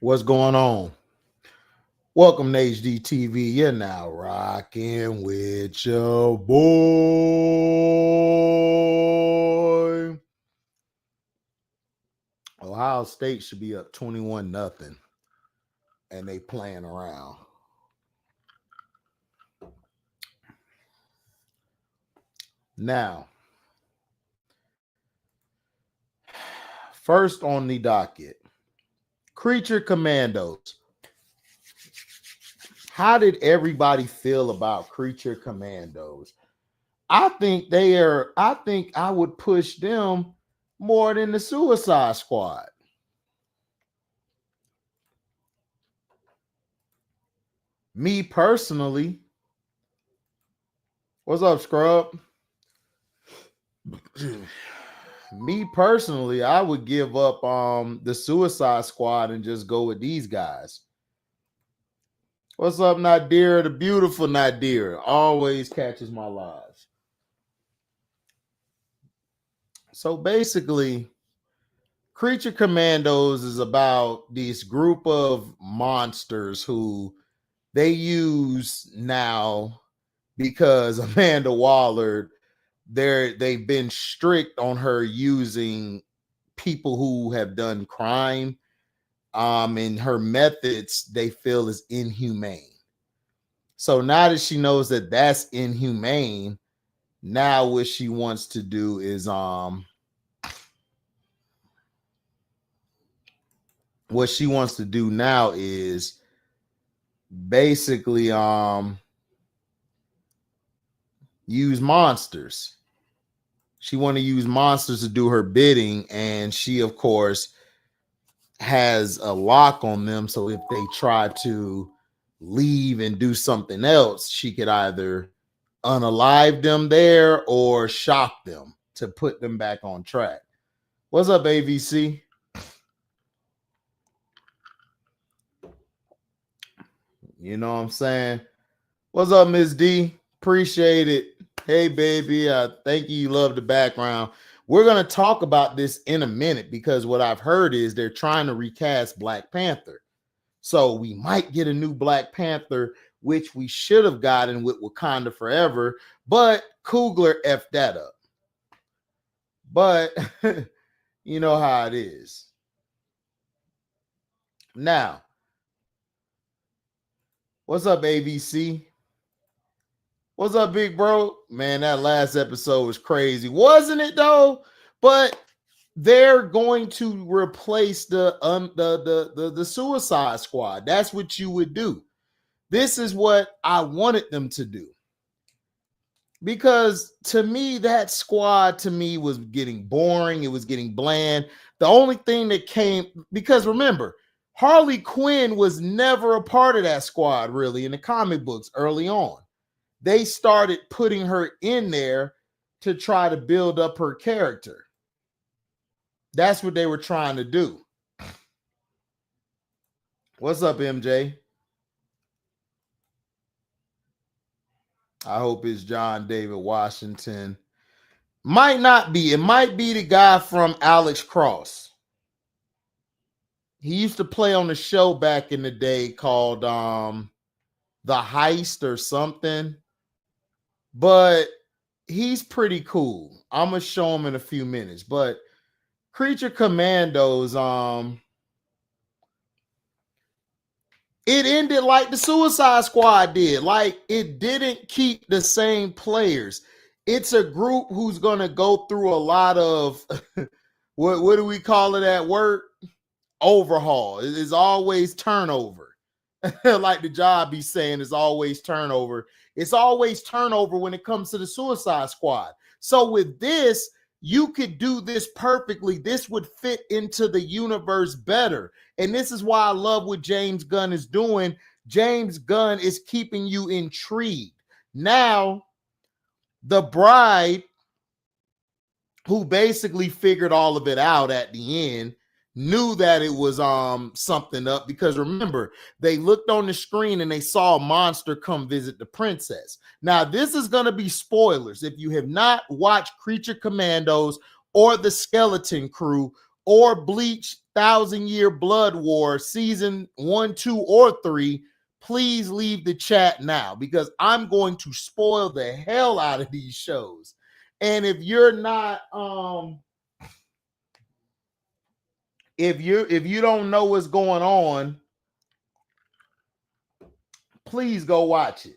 What's going on? Welcome to HDiiTV. You're now rocking with your boy. Ohio State should be up 21-0, and they playing around. Now, first on the docket, Creature Commandos. How did everybody feel about Creature Commandos? I think I would push them more than the Suicide Squad. Me personally, what's up, Scrub? Me personally, I would give up the Suicide Squad and just go with these guys. What's up, Nadir? The beautiful Nadir always catches my lives. So basically, Creature Commandos is about this group of monsters who they use now because Amanda Waller, they've been strict on her using people who have done crime. And her methods they feel is inhumane. So now that she knows that that's inhumane, now what she wants to do is basically use monsters. She want to use monsters to do her bidding, and she of course has a lock on them, so if they try to leave and do something else, she could either unalive them there or shock them to put them back on track. What's up, AVC? You know what I'm saying? What's up, Miss D? Appreciate it. Hey, baby. Thank you. You love the background. We're going to talk about this in a minute because what I've heard is they're trying to recast Black Panther. So we might get a new Black Panther, which we should have gotten with Wakanda Forever, but Coogler effed that up. But you know how it is. Now, what's up, AVC? What's up, big bro? Man, that last episode was crazy. Wasn't it, though? But they're going to replace the Suicide Squad. That's what you would do. This is what I wanted them to do. Because to me, that squad to me was getting boring. It was getting bland. The only thing that came, because remember, Harley Quinn was never a part of that squad, really, in the comic books early on. They started putting her in there to try to build up her character. That's what they were trying to do. What's up, MJ? I hope it's John David Washington. Might not be. It might be the guy from Alex Cross. He used to play on the show back in the day called The Heist or something. But he's pretty cool. I'm going to show him in a few minutes. But Creature Commandos, it ended like the Suicide Squad did. Like, it didn't keep the same players. It's a group who's going to go through a lot of, what do we call it at work? Overhaul. It is always turnover. Like the job he's saying is always turnover. It's always turnover when it comes to the Suicide Squad. So with this, you could do this perfectly. This would fit into the universe better. And this is why I love what James Gunn is doing. James Gunn is keeping you intrigued. Now, the bride, who basically figured all of it out at the end, knew that it was something up, because remember, they looked on the screen and they saw a monster come visit the princess. Now, this is going to be spoilers. If you have not watched Creature Commandos or the Skeleton Crew or Bleach 1,000-Year Blood War season 1, 2, or 3, please leave the chat now because I'm going to spoil the hell out of these shows. And if you're not if you don't know what's going on, please go watch it.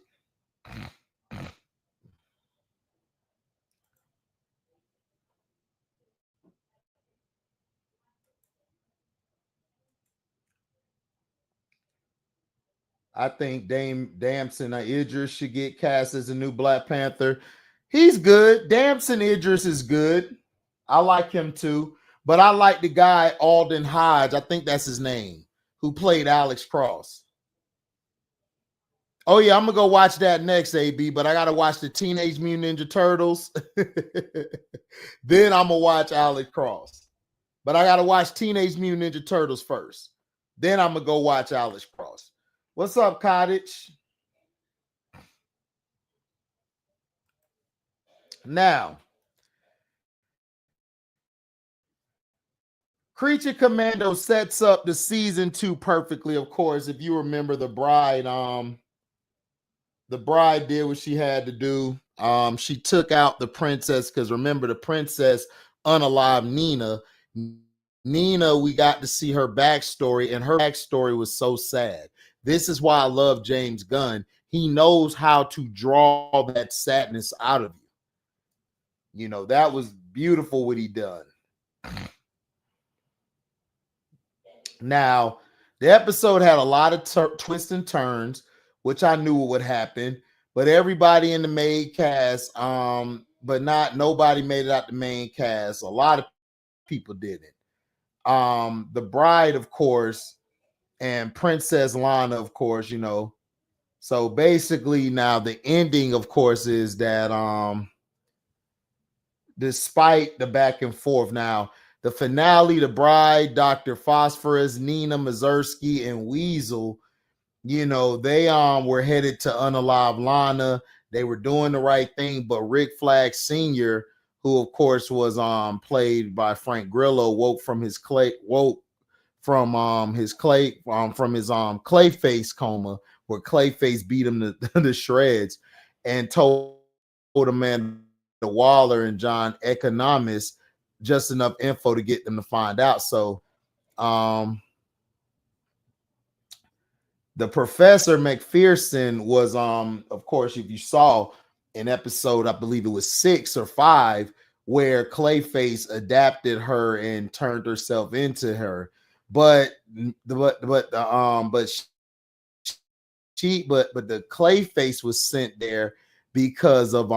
I think Damson Idris should get cast as a new Black Panther. He's good. Damson Idris is good. I like him too. But I like the guy Alden Hodge. I think that's his name, who played Alex Cross. Oh yeah, I'm gonna go watch that next, AB. But I gotta watch the Teenage Mutant Ninja Turtles. Then I'm gonna watch Alex Cross. But I gotta watch Teenage Mutant Ninja Turtles first. Then I'm gonna go watch Alex Cross. What's up, Cottage? Now, Creature Commando sets up the season 2 perfectly. Of course, if you remember the bride did what she had to do. She took out the princess because remember the princess unalived Nina. Nina, we got to see her backstory, and her backstory was so sad. This is why I love James Gunn. He knows how to draw that sadness out of you. You know, that was beautiful what he done. Now, the episode had a lot of twists and turns, which I knew would happen, but everybody in the main cast, but nobody made it out the main cast. A lot of people didn't. The bride, of course, and Princess Lana, of course, you know. So basically, now the ending, of course, is that despite the back and forth, now the finale, the bride, Dr. Phosphorus, Nina Mazursky, and Weasel, you know, they were headed to unalive Lana. They were doing the right thing, but Rick Flag Sr., who of course was played by Frank Grillo, woke from his Clayface coma, where Clayface beat him to shreds, and told Amanda Waller and John Economist just enough info to get them to find out. So the Professor McPherson was of course, if you saw an episode, I believe it was 6 or 5, where Clayface adapted her and turned herself into her. But the Clayface was sent there because of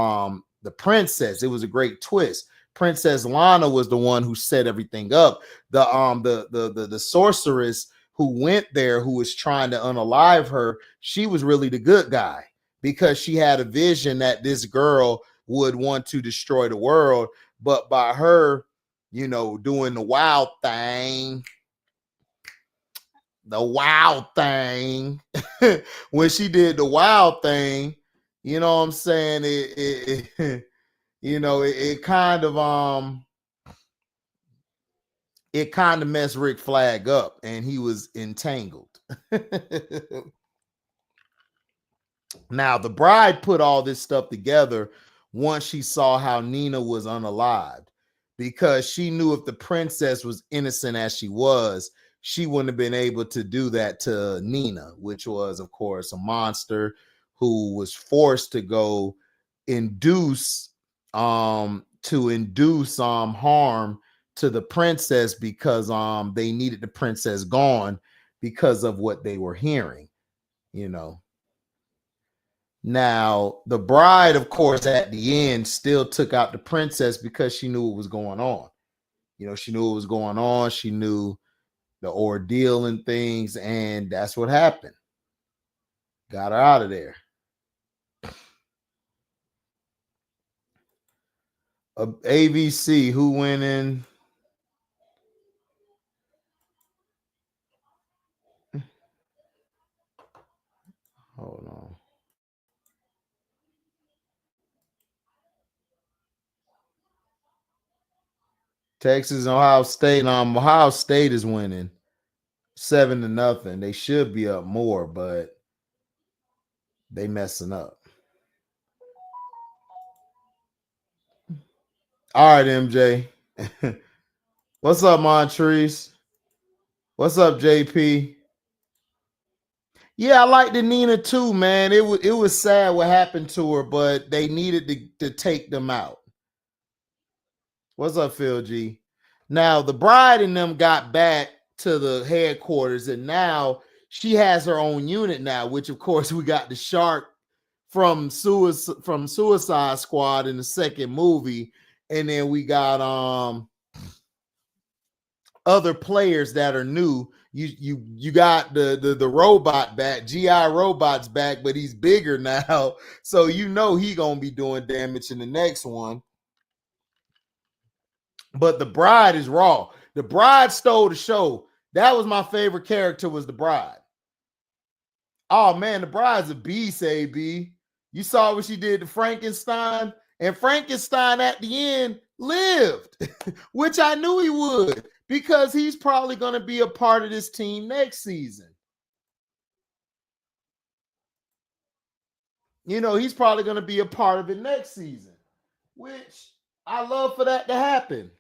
the princess. It was a great twist. Princess Lana was the one who set everything up. The sorceress who went there, who was trying to unalive her, she was really the good guy because she had a vision that this girl would want to destroy the world. But by her, you know, doing the wild thing, when she did the wild thing, you know what I'm saying? It kind of messed Rick Flag up, and he was entangled. Now, the bride put all this stuff together once she saw how Nina was unalived, because she knew if the princess was innocent as she was, she wouldn't have been able to do that to Nina, which was, of course, a monster who was forced to go induce harm to the princess because they needed the princess gone because of what they were hearing, you know. Now, the bride, of course, at the end still took out the princess because she knew what was going on. You know, she knew what was going on. She knew the ordeal and things, and that's what happened. Got her out of there. ABC, who went in? Hold on. Texas and Ohio State. Ohio State is winning 7-0. They should be up more, but they messing up. All right, MJ. What's up, Montrese? What's up, JP? Yeah, I like the Nina too, man. It was sad what happened to her, but they needed to take them out. What's up, Phil G? Now the bride and them got back to the headquarters, and now she has her own unit now, which of course we got the shark from Suicide Squad in the second movie, and then we got other players that are new. You got the robot back, GI Robot's back, but he's bigger now, so you know he gonna be doing damage in the next one. But the bride is raw. The bride stole the show. That was my favorite character, was the bride. Oh man, the bride's a beast, AB. You saw what she did to Frankenstein, and Frankenstein at the end lived, which I knew he would, because he's probably going to be a part of this team next season. You know, he's probably going to be a part of it next season, which I love for that to happen.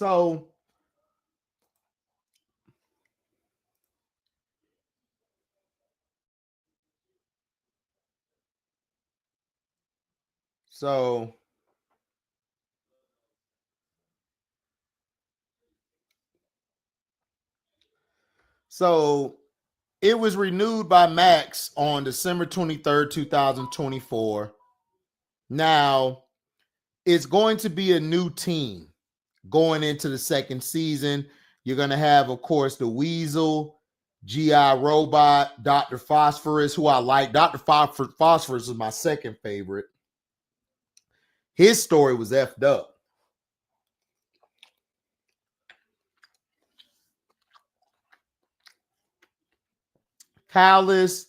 So it was renewed by Max on December 23rd, 2024. Now, it's going to be a new team going into the second season. You're going to have, of course, the Weasel, GI Robot, Dr. Phosphorus, who I like. Dr. Phosphorus is my second favorite. His story was effed up. Callus,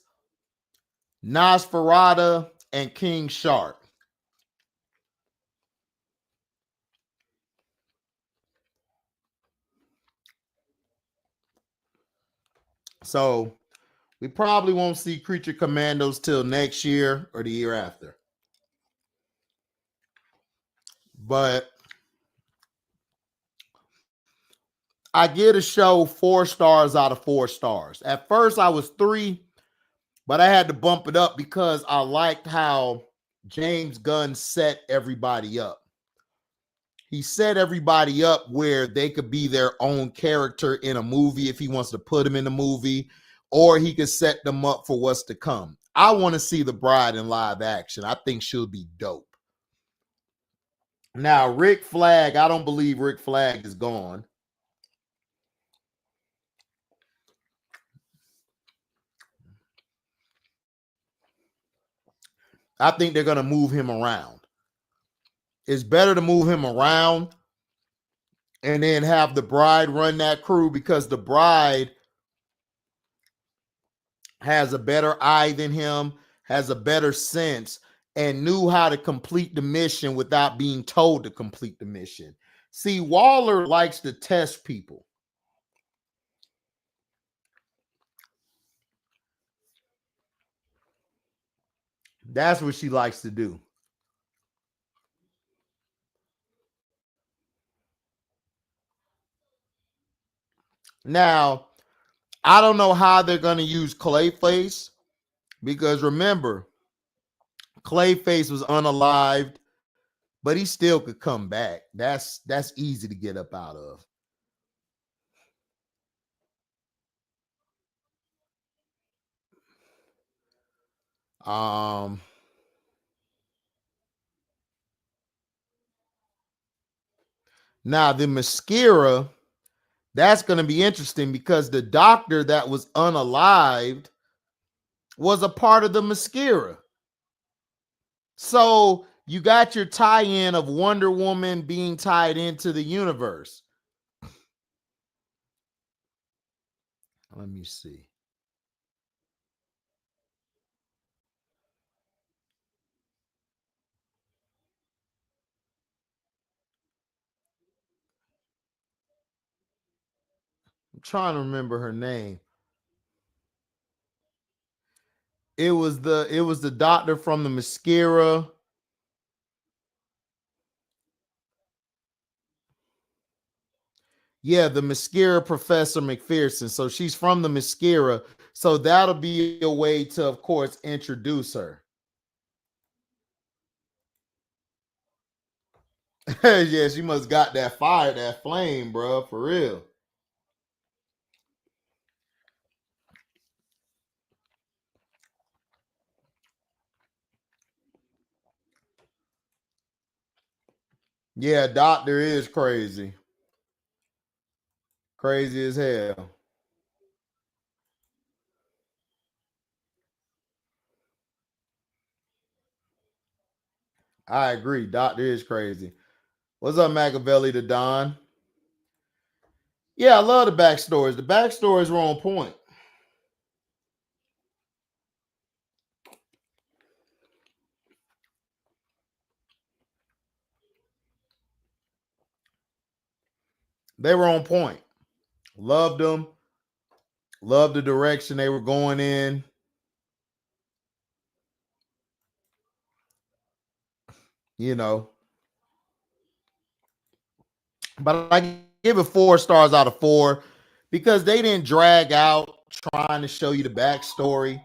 Nosferatu, and King Shark. So we probably won't see Creature Commandos till next year or the year after. But I get a show 4 stars out of 4 stars. At first I was 3, but I had to bump it up because I liked how James Gunn set everybody up. He set everybody up where they could be their own character in a movie if he wants to put them in a movie, or he could set them up for what's to come. I want to see the bride in live action. I think she'll be dope. Now, Rick Flag, I don't believe Rick Flag is gone. I think they're going to move him around. It's better to move him around and then have the bride run that crew, because the bride has a better eye than him, has a better sense, and knew how to complete the mission without being told to complete the mission. See, Waller likes to test people. That's what she likes to do. Now, I don't know how they're going to use Clayface, because remember, Clayface was unalived, but he still could come back. That's easy to get up out of. Now the mascara, that's going to be interesting, because the doctor that was unalived was a part of the mascara. So you got your tie-in of Wonder Woman being tied into the universe. Let me see. I'm trying to remember her name. It was the doctor from the mascara. Yeah, the mascara Professor McPherson. So she's from the mascara. So that'll be a way to, of course, introduce her. Yeah, she must got that fire, that flame, bro, for real. Yeah, doctor is crazy. Crazy as hell. I agree. Doctor is crazy. What's up, Machiavelli to Don? Yeah, I love the backstories. The backstories were on point. They were on point. Loved them. Loved the direction they were going in. You know. But I give it 4 stars out of 4 because they didn't drag out trying to show you the backstory.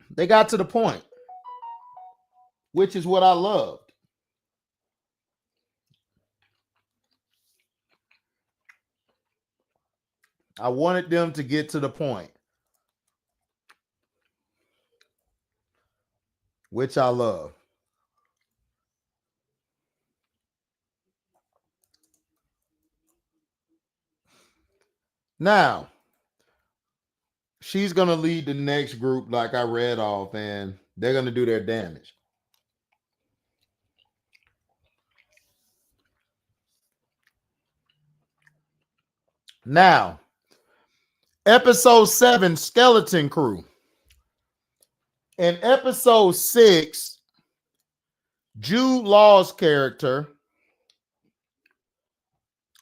They got to the point, which is what I loved. I wanted them to get to the point, which I love. Now, she's going to lead the next group, like I read off, and they're going to do their damage. Now, episode 7, Skeleton Crew. In episode 6, Jude Law's character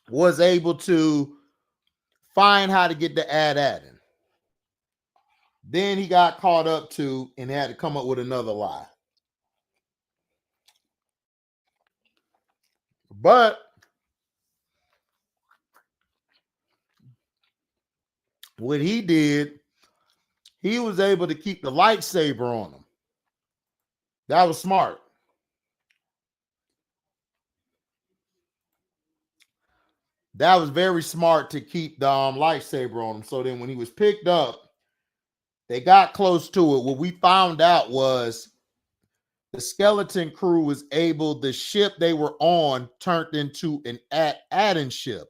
was able to find how to get the ad-adding. Then he got caught up to and had to come up with another lie. But what he did, he was able to keep the lightsaber on him. That was smart. That was very smart to keep the lightsaber on him. So then when he was picked up, they got close to it. What we found out was the Skeleton Crew was able, the ship they were on turned into an add-in ship.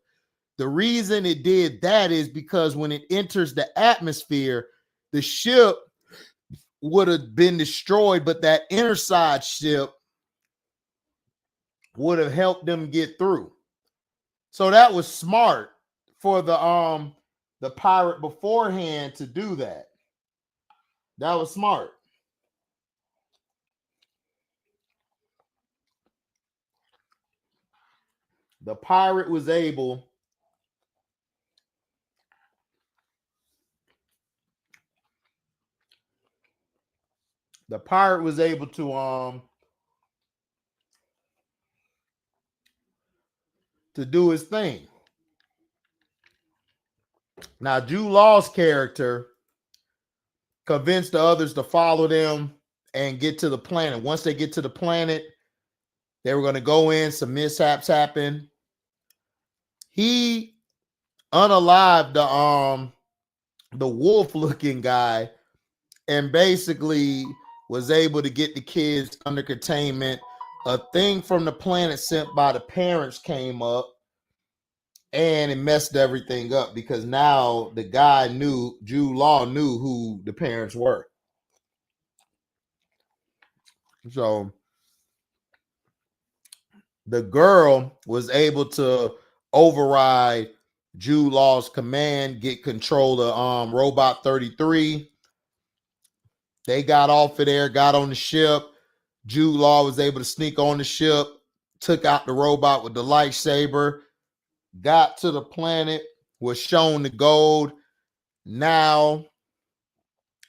The reason it did that is because when it enters the atmosphere, the ship would have been destroyed, but that inner side ship would have helped them get through. So that was smart for the pirate beforehand to do that. That was smart. The pirate was able to do his thing. Now, Jude Law's character convinced the others to follow them and get to the planet. Once they get to the planet, they were going to go in. Some mishaps happened. He unalived the wolf-looking guy and basically was able to get the kids under containment. A thing from the planet sent by the parents came up and it messed everything up because now the guy knew, Jude Law knew who the parents were. So the girl was able to override Jude Law's command, get control of Robot 33. They got off of there, got on the ship. Jude Law was able to sneak on the ship, took out the robot with the lightsaber, got to the planet, was shown the gold. Now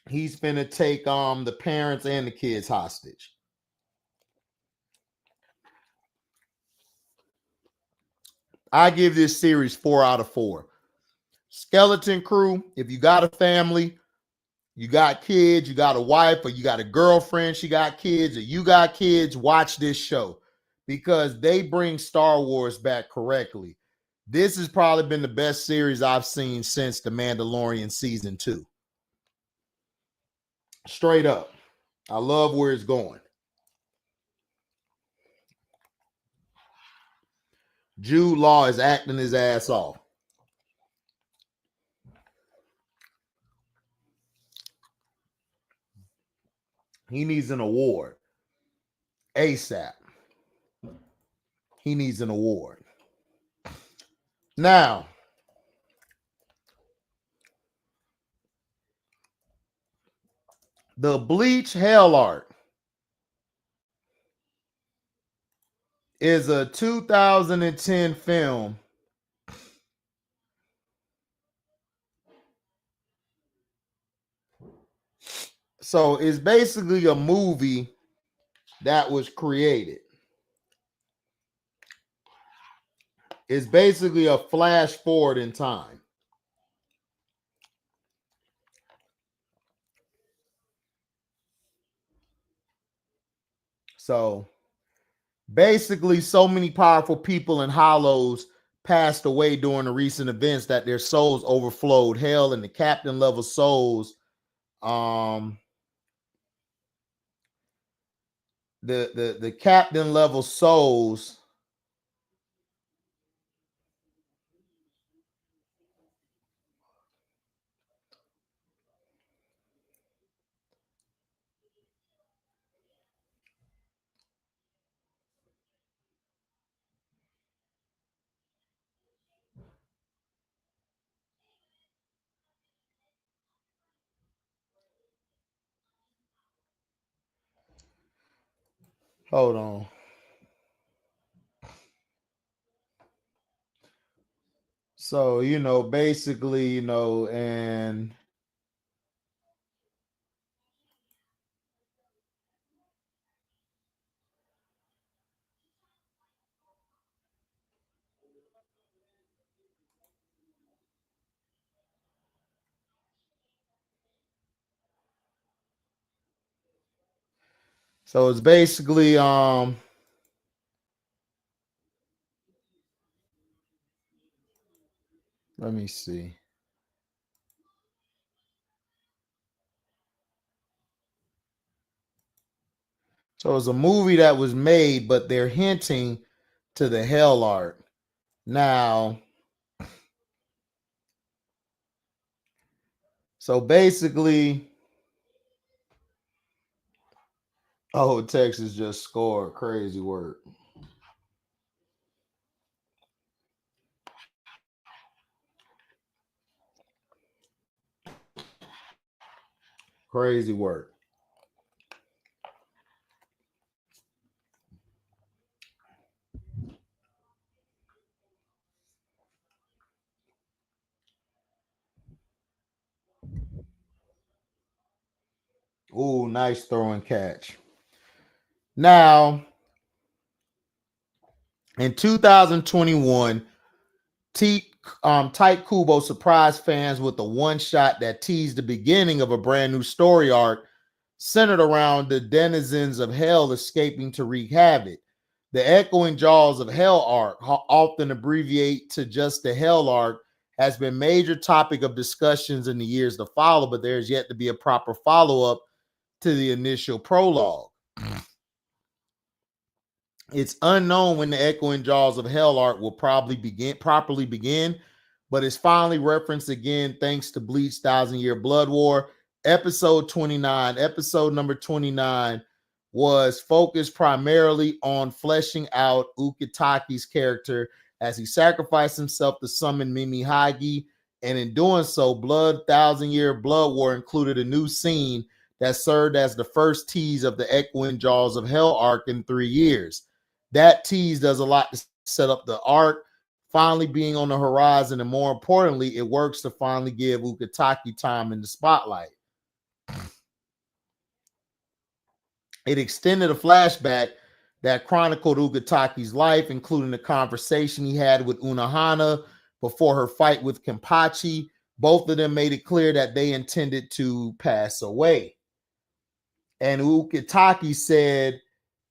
he's finna take the parents and the kids hostage. I give this series 4 out of 4. Skeleton Crew, if you got a family, you got kids, you got a wife, or you got a girlfriend, she got kids, or you got kids, watch this show because they bring Star Wars back correctly. This has probably been the best series I've seen since The Mandalorian Season 2. Straight up. I love where it's going. Jude Law is acting his ass off. He needs an award. ASAP. He needs an award. Now, the Bleach Hell Art is a 2010 film. So it's basically a movie that was created. It's basically a flash forward in time. So basically, so many powerful people in Hollows passed away during the recent events that their souls overflowed hell, and the captain level souls, the captain level souls hold on. So, basically, and so it's basically let me see. So it's a movie that was made, but they're hinting to the Hell Art. Now, so basically, Texas just scored. Crazy work. Crazy work. Ooh, nice throw and catch. Now, in 2021, Tyke Kubo surprised fans with a one-shot that teased the beginning of a brand new story arc centered around the denizens of hell escaping to wreak havoc. The Echoing Jaws of Hell arc, often abbreviated to just the Hell arc, has been a major topic of discussions in the years to follow, but there's yet to be a proper follow-up to the initial prologue. It's unknown when the Echoing Jaws of Hell arc will properly begin, but it's finally referenced again thanks to Bleach 1,000-Year Blood War. Episode number 29 was focused primarily on fleshing out Ukitaki's character as he sacrificed himself to summon Mimi Hagi, and in doing so, 1,000-Year Blood War included a new scene that served as the first tease of the Echoing Jaws of Hell arc in 3 years. That tease does a lot to set up the arc. finally being on the horizon, and more importantly, it works to finally give Ukitake time in the spotlight. It extended a flashback that chronicled Ukitake's life, including the conversation he had with Unohana before her fight with Kenpachi. Both of them made it clear that they intended to pass away. And Ukitake said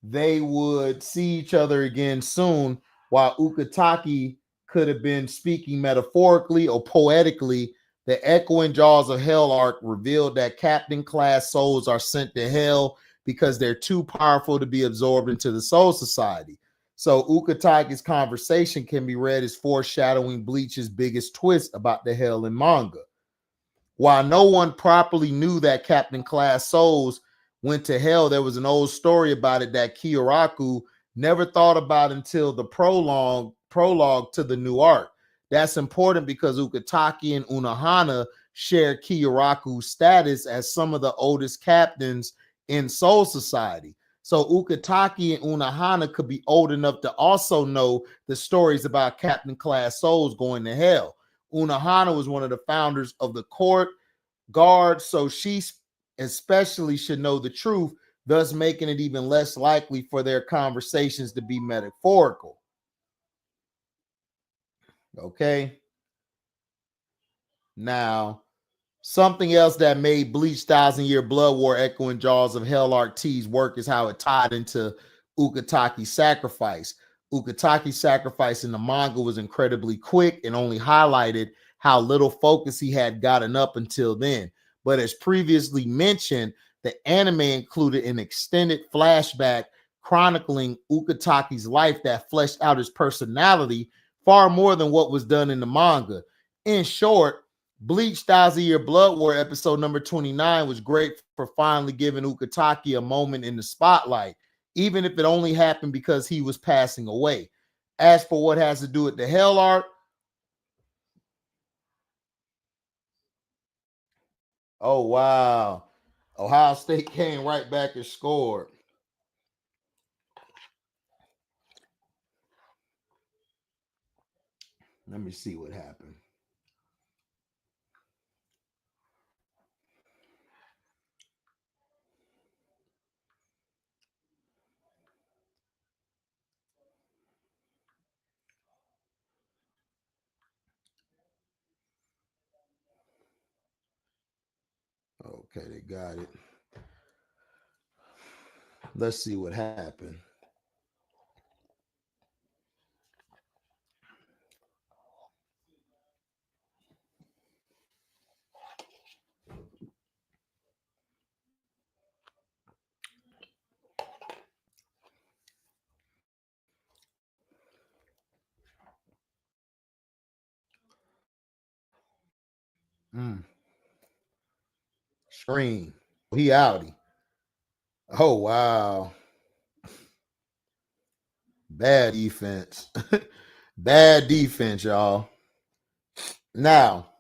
they would see each other again soon, while Ukitake could have been speaking metaphorically or poetically. The Echoing Jaws of Hell arc revealed that Captain class souls are sent to hell because they're too powerful to be absorbed into the Soul Society. So Ukitake's conversation can be read as foreshadowing Bleach's biggest twist about the Hell in manga. While no one properly knew that Captain class souls went to hell, there was an old story about it that Kyoraku never thought about until the prologue to the new arc. That's important because Ukitake and Unohana share Kyoraku's status as some of the oldest captains in Soul Society. So Ukitake and Unohana could be old enough to also know the stories about Captain class souls going to hell. Unohana was one of the founders of the court guard, so she especially should know the truth, thus making it even less likely for their conversations to be metaphorical. Okay. Now, something else that made Bleach 1000-Year Blood War Echoing Jaws of Hell arc T's work is how it tied into Ukitake's sacrifice. Ukitake's sacrifice in the manga was incredibly quick and only highlighted how little focus he had gotten up until then. But as previously mentioned, the anime included an extended flashback chronicling Ukitake's life that fleshed out his personality far more than what was done in the manga. In short, Bleach 1000-Year Blood War episode number 29 was great for finally giving Ukitake a moment in the spotlight, even if it only happened because he was passing away. As for what has to do with the Hell arc, oh wow, Ohio State came right back and scored. Let me see what happened. Okay, they got it. Let's see what happened. Screen. He outie. Oh wow. Bad defense. Bad defense, y'all. Now,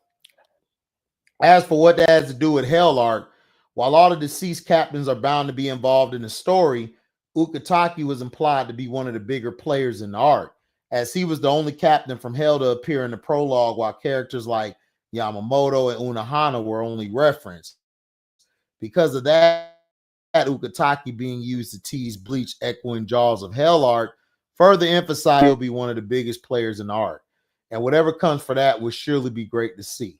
as for what that has to do with Hell arc, while all the deceased captains are bound to be involved in the story, Ukitake was implied to be one of the bigger players in the arc, as he was the only captain from Hell to appear in the prologue, while characters like Yamamoto and Unohana were only referenced. Because of that, Ukitake being used to tease Bleach Echoing Jaws of Hell arc further emphasized he'll be one of the biggest players in the arc. And whatever comes for that will surely be great to see.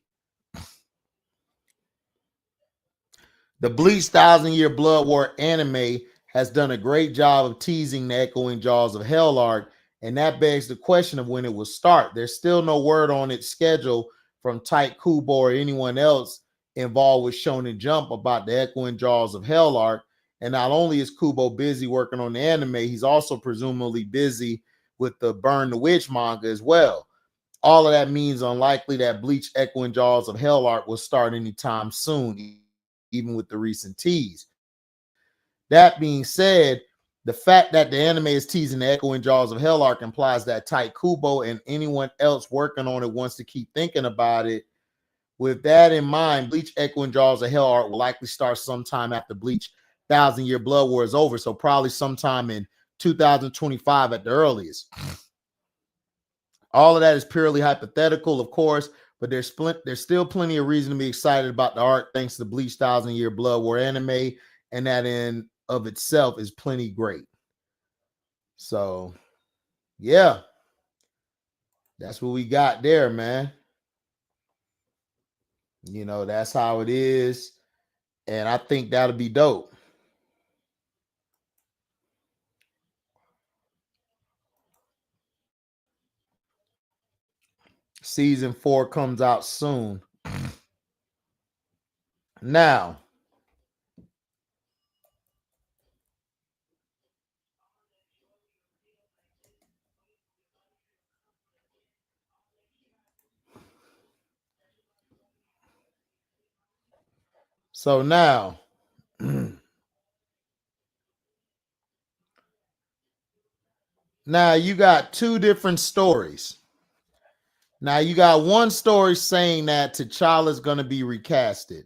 The Bleach 1000-Year Blood War anime has done a great job of teasing the Echoing Jaws of Hell arc, and that begs the question of when it will start. There's still no word on its schedule from Type Kubo or anyone else involved with Shonen Jump about the Echoing Jaws of Hell arc. And not only is Kubo busy working on the anime, he's also presumably busy with the Burn the Witch manga as well. All of that means unlikely that Bleach Echoing Jaws of Hell arc will start anytime soon, even with the recent tease. That being said, the fact that the anime is teasing the Echoing Jaws of Hell arc implies that Type Kubo and anyone else working on it wants to keep thinking about it. With that in mind, Bleach Echoing Jaws of Hell arc will likely start sometime after Bleach 1000-Year Blood War is over, so probably sometime in 2025 at the earliest. All of that is purely hypothetical, of course, but there's still plenty of reason to be excited about the art thanks to Bleach 1,000-Year Blood War anime, and that in of itself is plenty great. So, yeah, that's what we got there, man. You know, that's how it is, and I think that'll be dope. Season 4 comes out soon. Now, so now, now you got two different stories. Now you got one story saying that T'Challa is going to be recasted.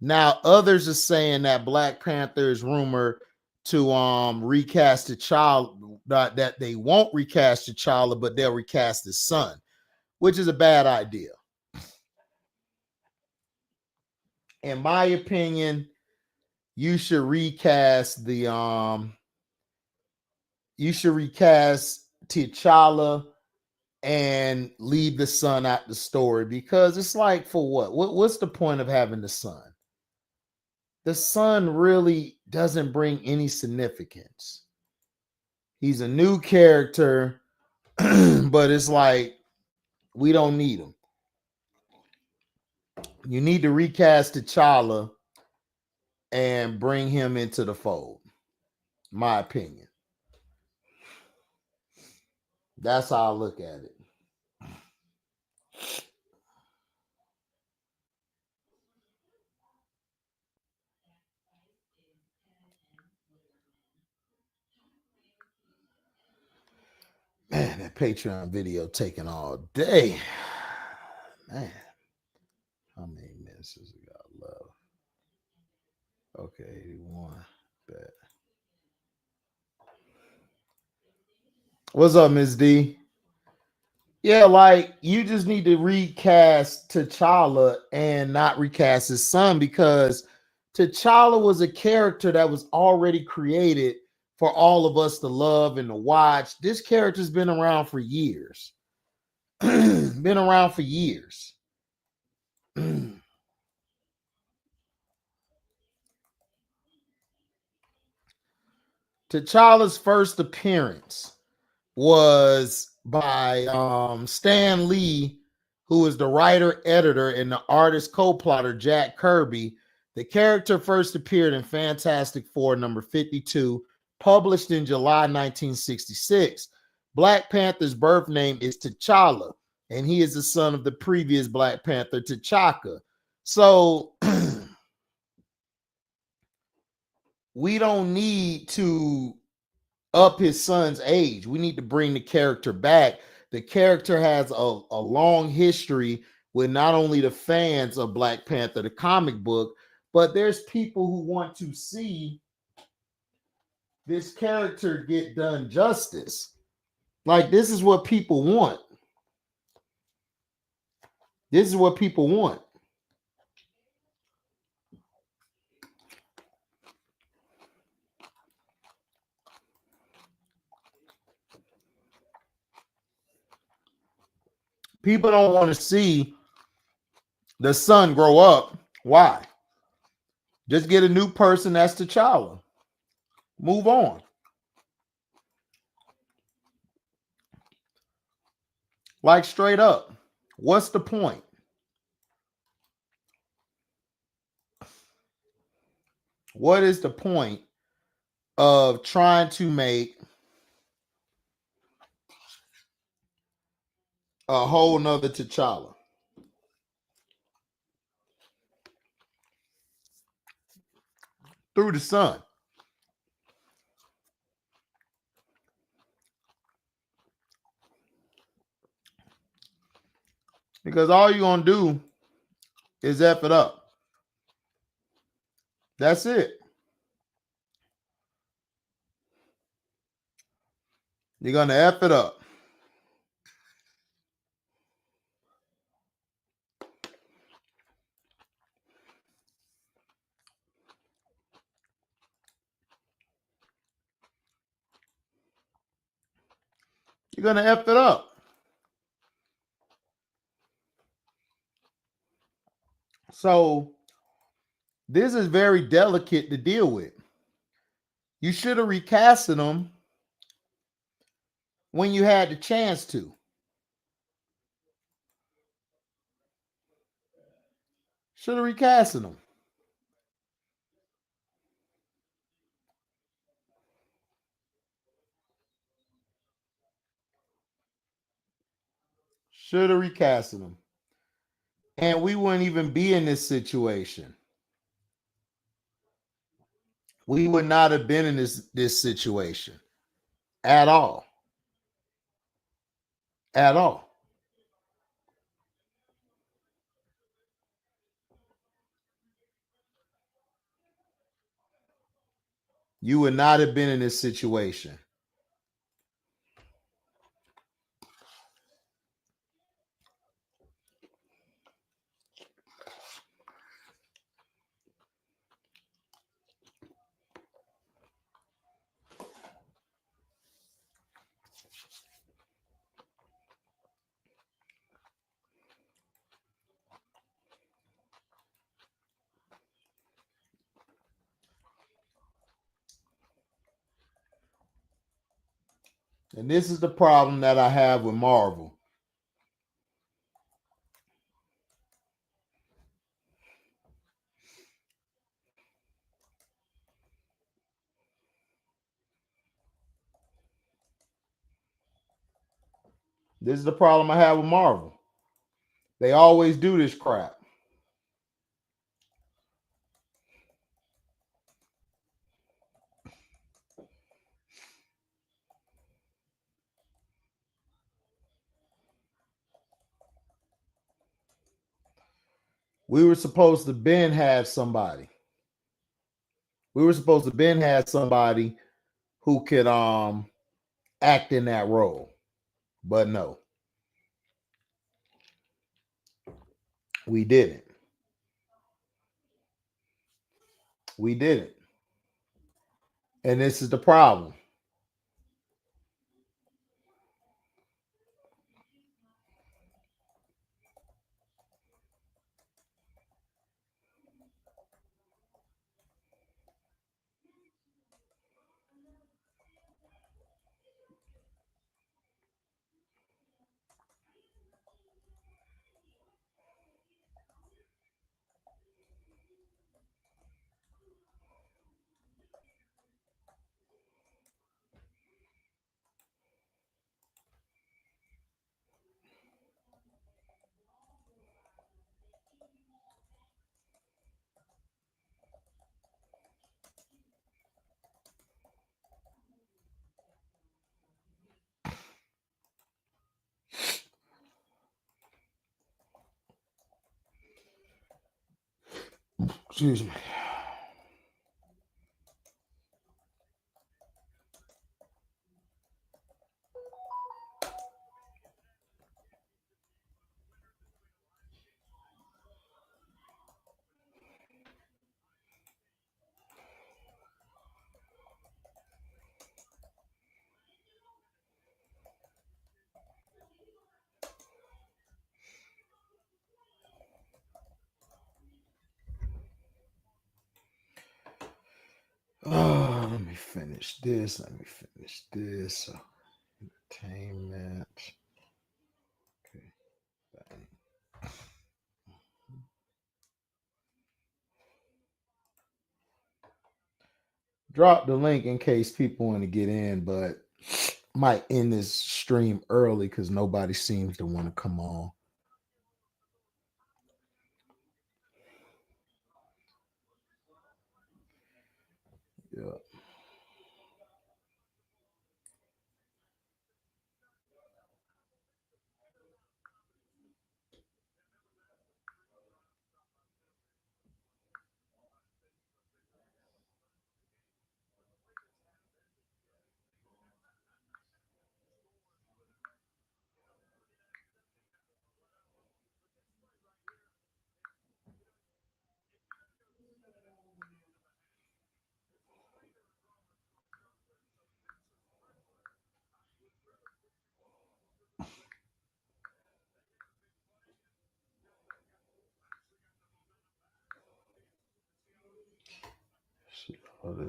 Now others are saying that Black Panther is rumored to recast T'Challa, that they won't recast T'Challa, but they'll recast his son, which is a bad idea. In my opinion, you should recast T'Challa and leave the son out the story, because it's like, for what's the point of having the son? The son really doesn't bring any significance. He's a new character, but it's like, we don't need him. You need to recast T'Challa and bring him into the fold. My opinion. That's how I look at it. Man, that Patreon video taking all day. Man, how many minutes has it got left? Okay, 81. Bet. What's up, Ms. D? Yeah, like, you just need to recast T'Challa and not recast his son, because T'Challa was a character that was already created for all of us to love and to watch. This character's been around for years. Been around for years. T'Challa's first appearance was by Stan Lee, who is the writer, editor, and the artist co-plotter Jack Kirby. The character first appeared in Fantastic Four number 52, published in July 1966. Black Panther's birth name is T'Challa, and he is the son of the previous Black Panther, T'Chaka. So we don't need to up his son's age. We need to bring the character back. The character has a long history with not only the fans of Black Panther, the comic book, but there's people who want to see this character get done justice. Like, this is what people want. This is what people want. People don't want to see the son grow up. Why? Just get a new person that's T'Challa. Move on. Like, straight up. What's the point? What is the point of trying to make a whole nother T'Challa through the sun? Because all you're going to do is F it up. That's it. You're going to F it up. You're going to F it up. So this is very delicate to deal with. You should have recasted them when you had the chance to. Should have recasted them. Should have recasted them. And we wouldn't even be in this situation. We would not have been in this situation at all. At all. You would not have been in this situation. And this is the problem that I have with Marvel. This is the problem I have with Marvel. They always do this crap. We were supposed to Ben have somebody. We were supposed to Ben have somebody who could act in that role. But no. We didn't. We didn't. And this is the problem. Excuse me. Oh, let me finish this. Entertainment. Okay. Bang. Drop the link in case people want to get in, but might end this stream early because nobody seems to want to come on. Yeah. What's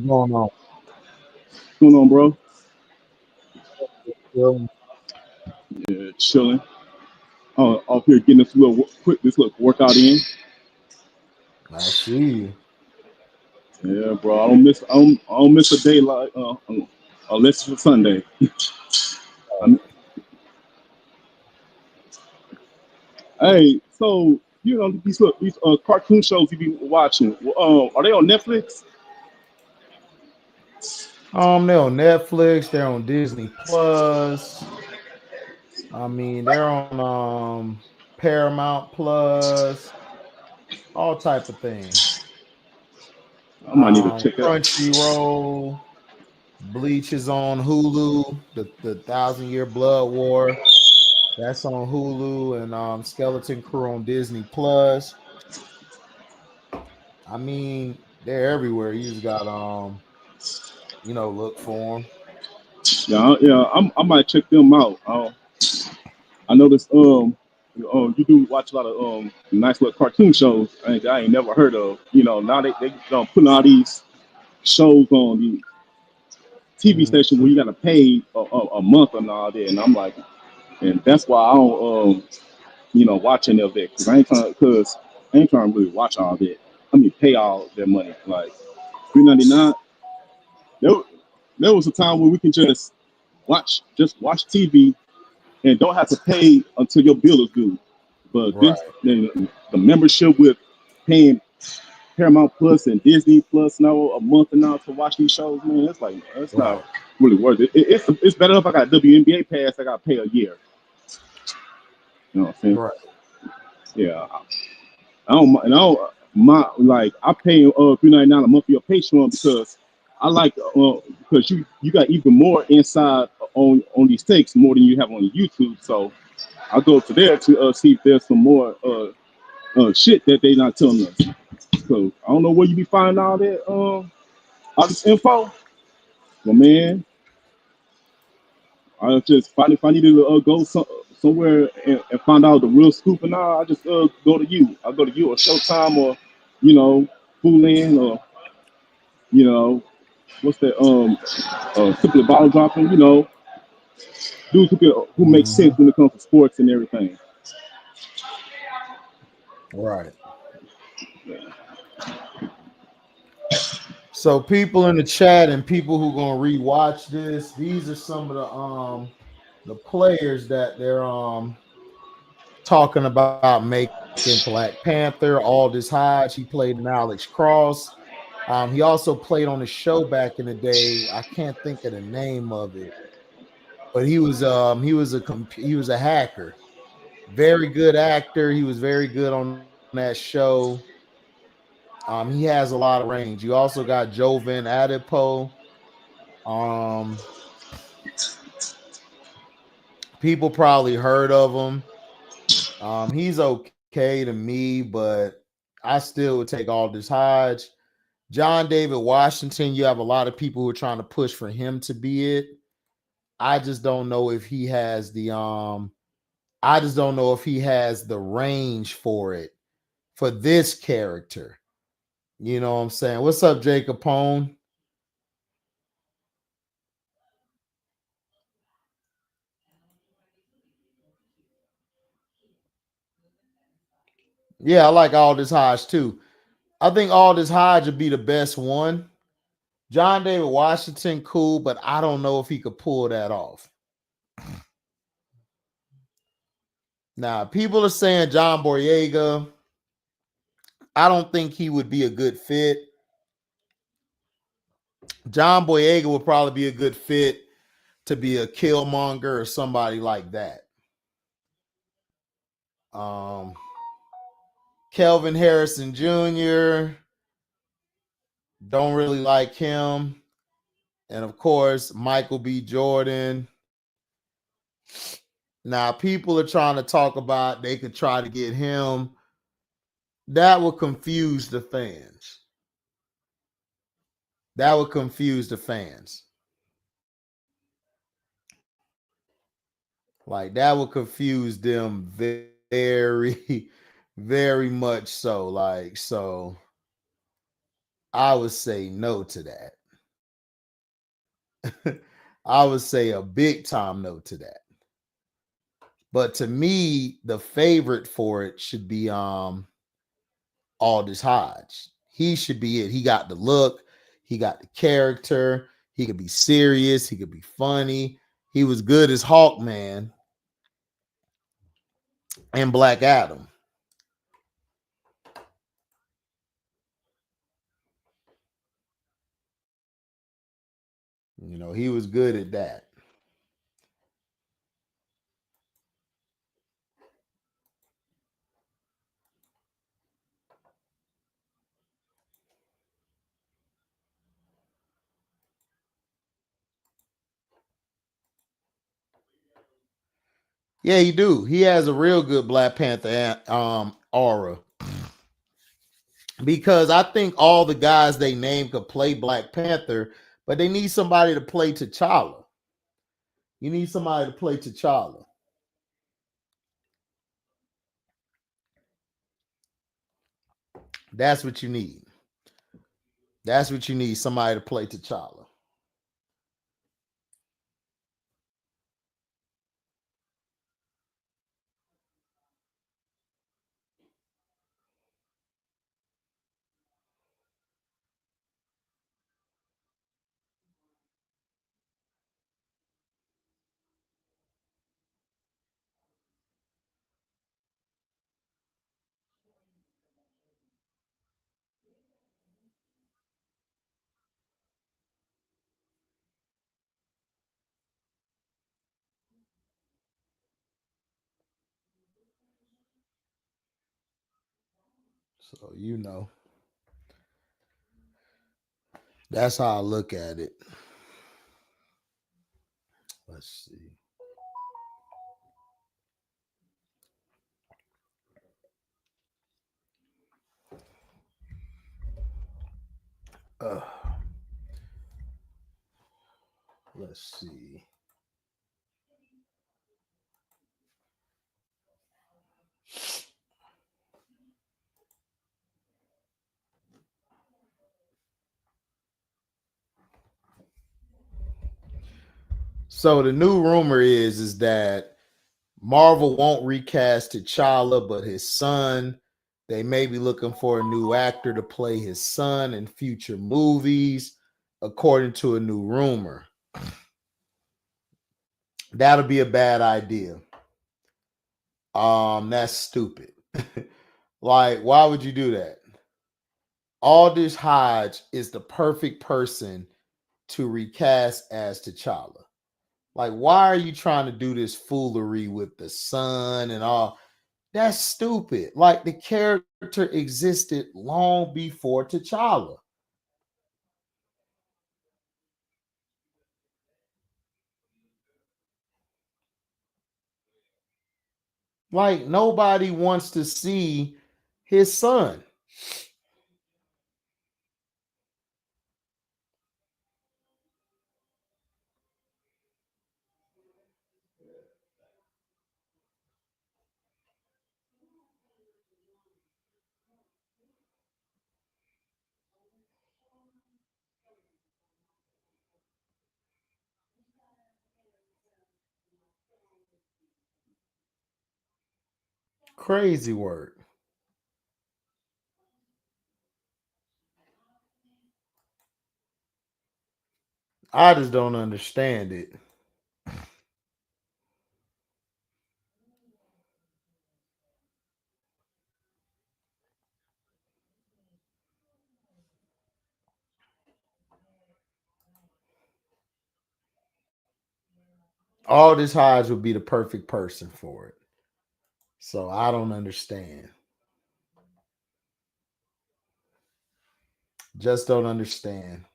going on? What's going on, bro? Chilling. Yeah, chilling. Off here getting this little workout in. I see you. Yeah, bro. I don't miss a day like unless it's a Sunday. Hey, so you know these cartoon shows you be watching. Are they on Netflix? They're on Netflix, they're on Disney Plus. I mean, they're on Paramount Plus, all type of things. I might need to check it out. Crunchyroll, Bleach is on Hulu, the Thousand Year Blood War. That's on Hulu, and Skeleton Crew on Disney Plus. I mean, they're everywhere. You just got look for them. Yeah. I might check them out. I noticed you do watch a lot of nice little cartoon shows I ain't never heard of. You know, now they putting all these shows on the TV station where you gotta pay a month and all that, and I'm like, and that's why I don't watch any of it because I ain't trying to really watch all that. I mean, pay all their money like $3.99. There, there was a time where we can just watch TV and don't have to pay until your bill is due. But Right, the membership with paying Paramount Plus and Disney Plus now a month and now to watch these shows, man, it's right, not really worth it. It's better if I got WNBA pass. I got to pay a year. You know what I'm saying? right. Yeah. I pay $3.99 a month for your Patreon because I like because you got even more inside on these takes more than you have on YouTube. So I go to there to see if there's some more shit that they not telling us. So I don't know where you be finding all this info, but man, I just find if I need to somewhere and find out the real scoop and all, I just go to you. I go to you or Showtime or Foodland or what's that simply bottle dropping. Dudes who make sense when it comes to sports and everything. Right. So people in the chat and people who gonna rewatch this, these are some of the players that they're talking about making Black Panther. Aldous Hodge, he played in Alex Cross. He also played on a show back in the day. I can't think of the name of it, but he was a hacker. Very good actor. He was very good on that show. He has a lot of range. You also got Jovan Adipo. Um, People probably heard of him. He's okay to me, but I still would take Aldous Hodge. John David Washington, you have a lot of people who are trying to push for him to be it. I just don't know if he has the range for it for this character. You know what I'm saying? What's up, Jacob Pone? Yeah, I like Aldous Hodge too. I think Aldous Hodge would be the best one. John David Washington, cool, but I don't know if he could pull that off. Now, people are saying John Boyega. I don't think he would be a good fit. John Boyega would probably be a good fit to be a Killmonger or somebody like that. Kelvin Harrison Jr. Don't really like him. And of course, Michael B. Jordan. Now, people are trying to talk about they could try to get him. That would confuse the fans. That would confuse the fans. Like that would confuse them very, very much so. Like, so I would say no to that. I would say a big time no to that. But to me, the favorite for it should be Aldous Hodge. He should be it. He got the look, he got the character, he could be serious, he could be funny. He was good as Hawkman and Black Adam. You know, he was good at that. Yeah, he do. He has a real good Black Panther aura. Because I think all the guys they name could play Black Panther, but they need somebody to play T'Challa. You need somebody to play T'Challa. That's what you need. That's what you need. Somebody to play T'Challa. So you know, that's how I look at it. Let's see. Uh, let's see. So the new rumor is that Marvel won't recast T'Challa, but his son. They may be looking for a new actor to play his son in future movies, according to a new rumor. That'll be a bad idea. That's stupid. Like, why would you do that? Aldous Hodge is the perfect person to recast as T'Challa. Like, why are you trying to do this foolery with the son and all? That's stupid. Like, the character existed long before T'Challa. Like, nobody wants to see his son. Crazy word. I just don't understand it. Aldous Hodge would be the perfect person for it. So I don't understand. Just don't understand.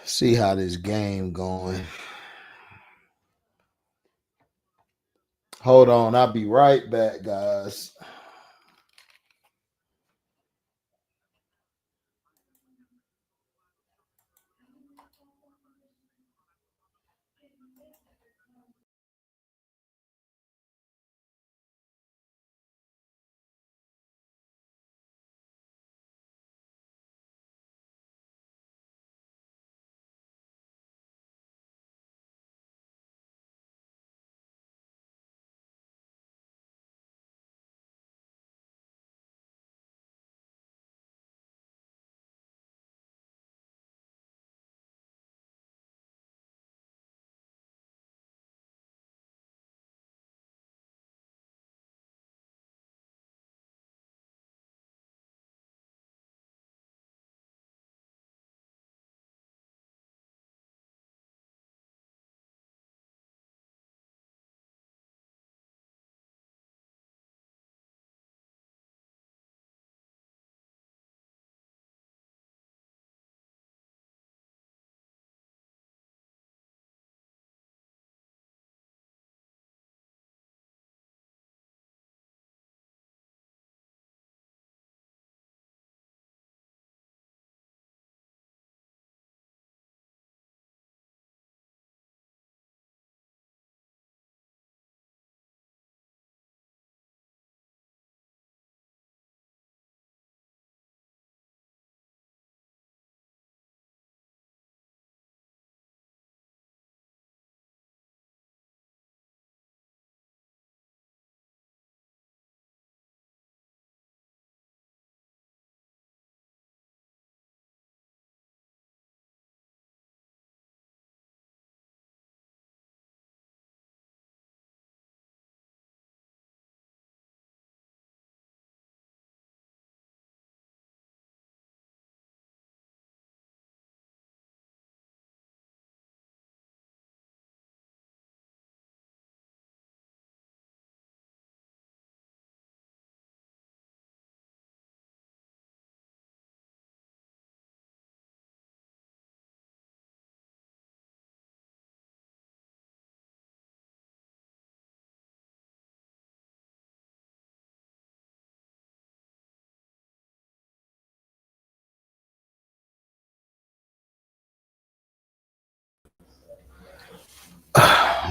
See how this game going. Hold on, I'll be right back, guys.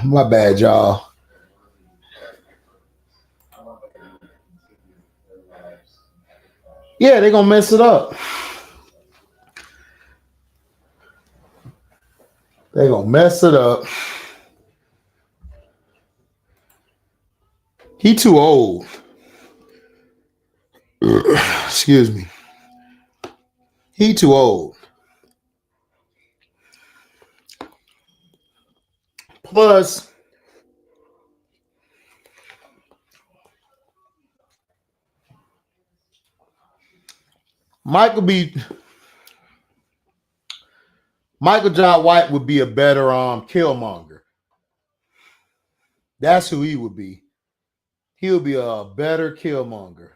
My bad, y'all. Yeah, they're gonna mess it up. They're gonna mess it up. He too old. Excuse me. He too old. Plus, Michael John White would be a better Killmonger. That's who he would be. He would be a better Killmonger.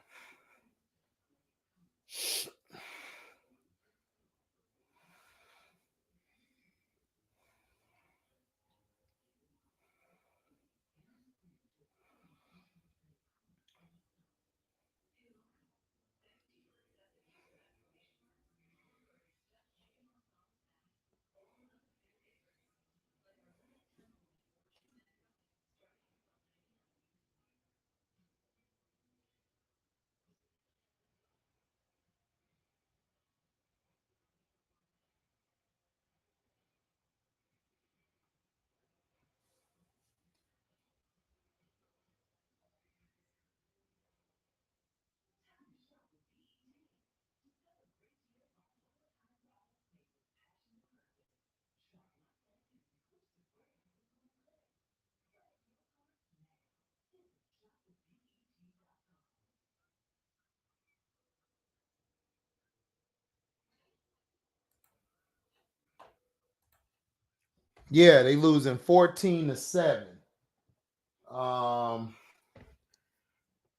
Yeah, they losing 14-7.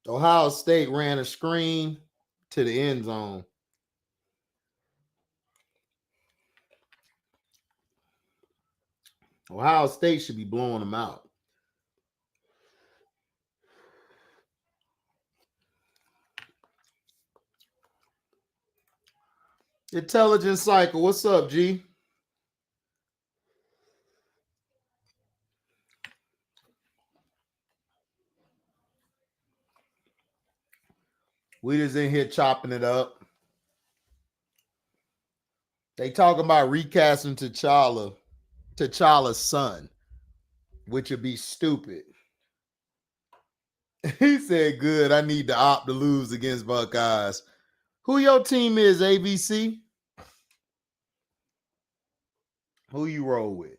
Ohio State ran a screen to the end zone. Ohio State should be blowing them out. Intelligence Cycle, what's up, G? We just in here chopping it up. They talking about recasting T'Challa's son, which would be stupid. He said, good, I need to opt to lose against Buckeyes. Who your team is, ABC? Who you roll with?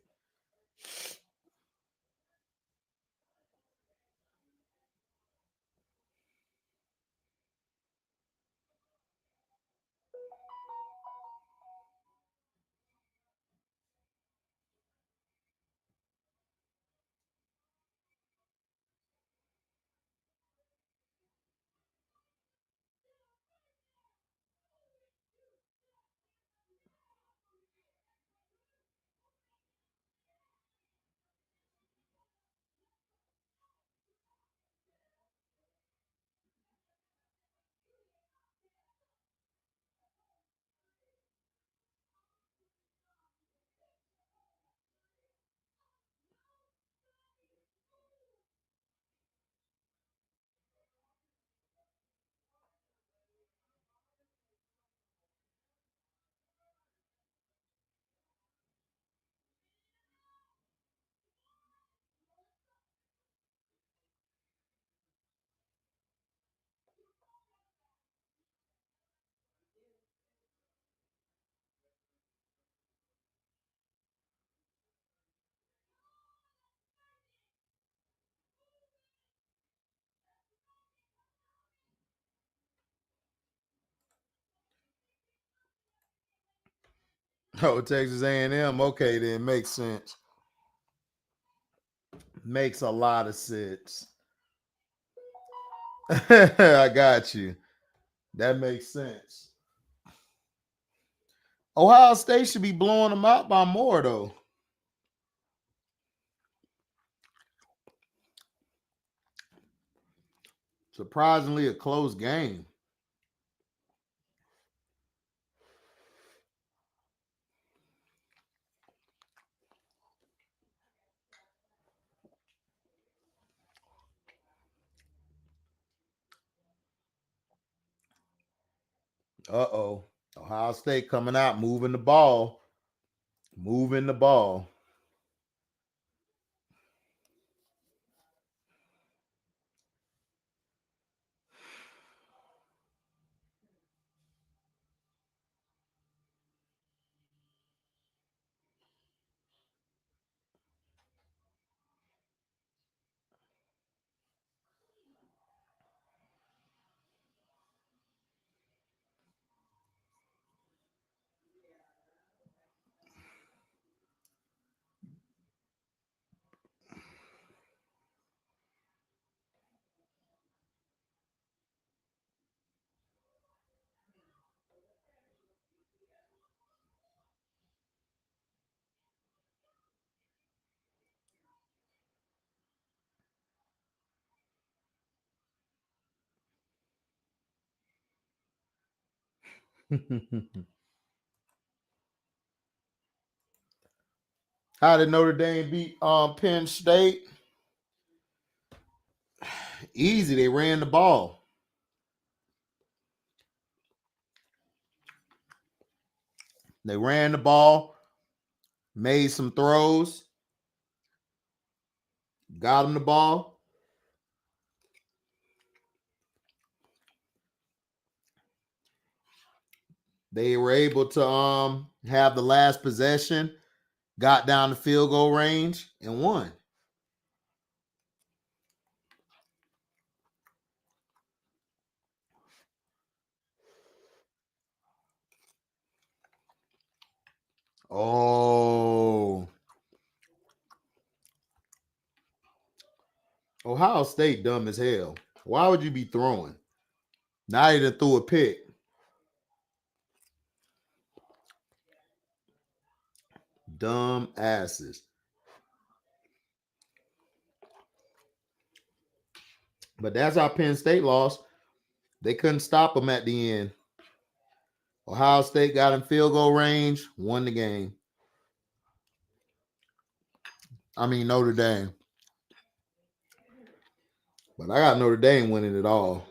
Oh, Texas A&M. Okay, then makes sense. Makes a lot of sense. I got you. That makes sense. Ohio State should be blowing them out by more, though. Surprisingly, a close game. Uh-oh. Ohio State coming out, moving the ball. Moving the ball. How did Notre Dame beat Penn State? Easy. They ran the ball. They ran the ball, made some throws, got them the ball. They were able to have the last possession, got down the field goal range, and won. Oh. Ohio State dumb as hell. Why would you be throwing? Now you done threw a pick. Dumb asses. But that's how Penn State lost. They couldn't stop them at the end. Ohio State got in field goal range, won the game. I mean, Notre Dame. But I got Notre Dame winning it all.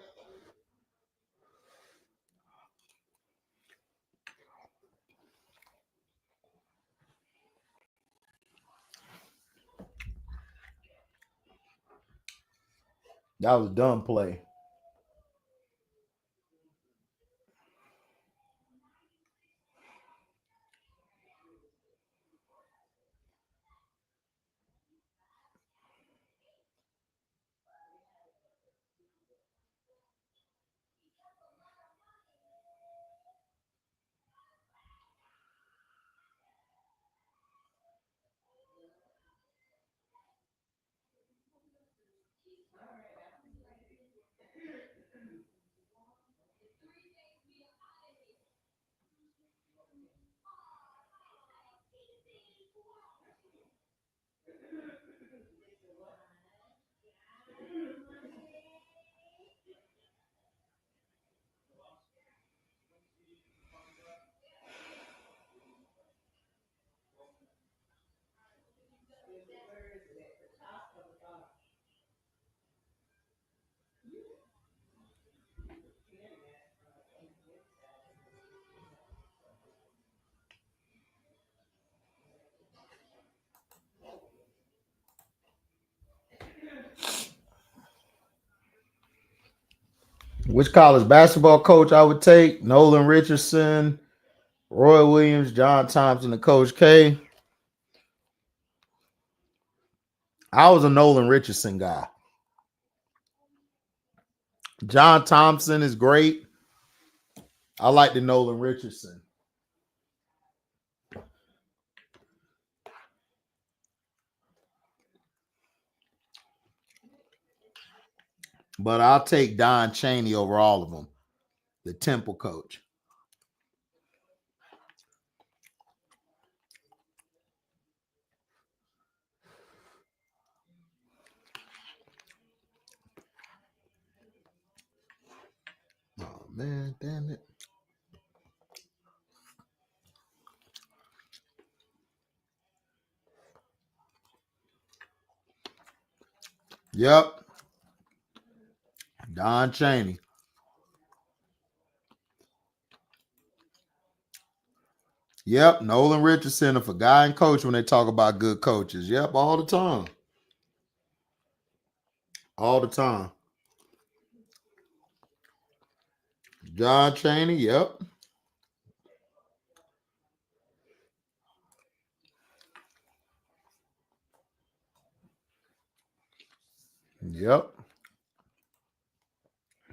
That was a dumb play. Which college basketball coach I would take? Nolan Richardson, Roy Williams, John Thompson, and Coach K. I was a Nolan Richardson guy. John Thompson is great. I like the Nolan Richardson. But I'll take Don Chaney over all of them, the Temple coach. Oh, man, damn it. Yep. Don Chaney. Yep. Nolan Richardson, a forgotten coach when they talk about good coaches. Yep. All the time. All the time. John Chaney. Yep. Yep.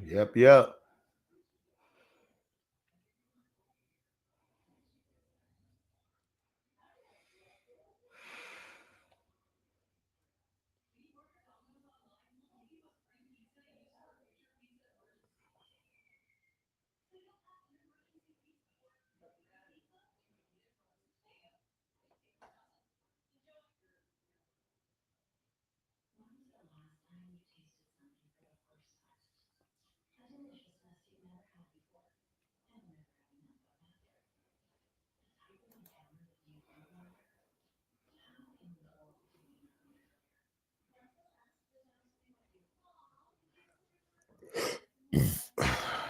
Yep. Yep.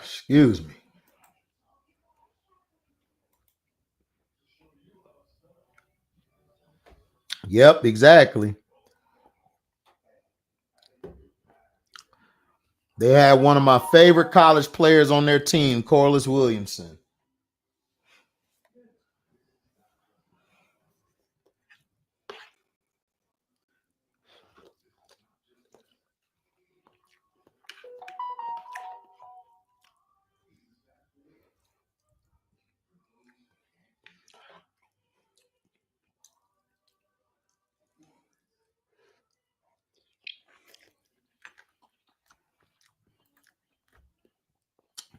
Excuse me. Yep, exactly. They had one of my favorite college players on their team, Corliss Williamson.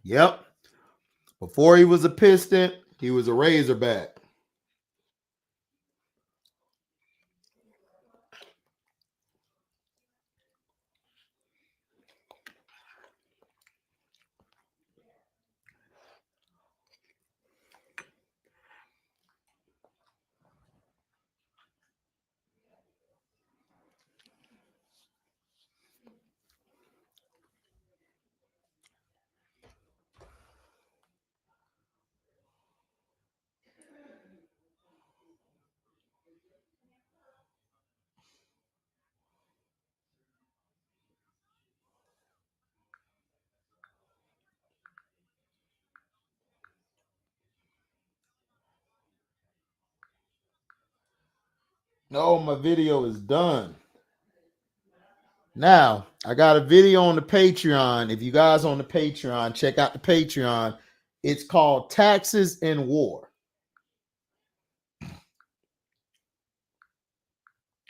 Yep. Before he was a Piston, he was a Razorback. No, my video is done. Now, I got a video on the Patreon. If you guys on the Patreon, check out the Patreon. It's called Taxes and War.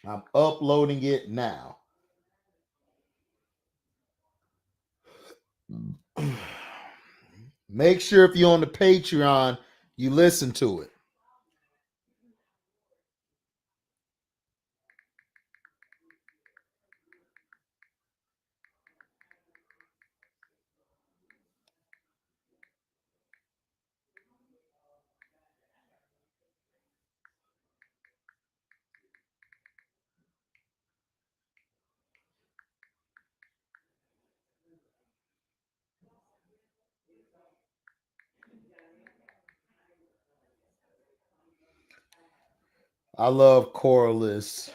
I'm uploading it now. Make sure if you're on the Patreon, you listen to it. I love Corliss.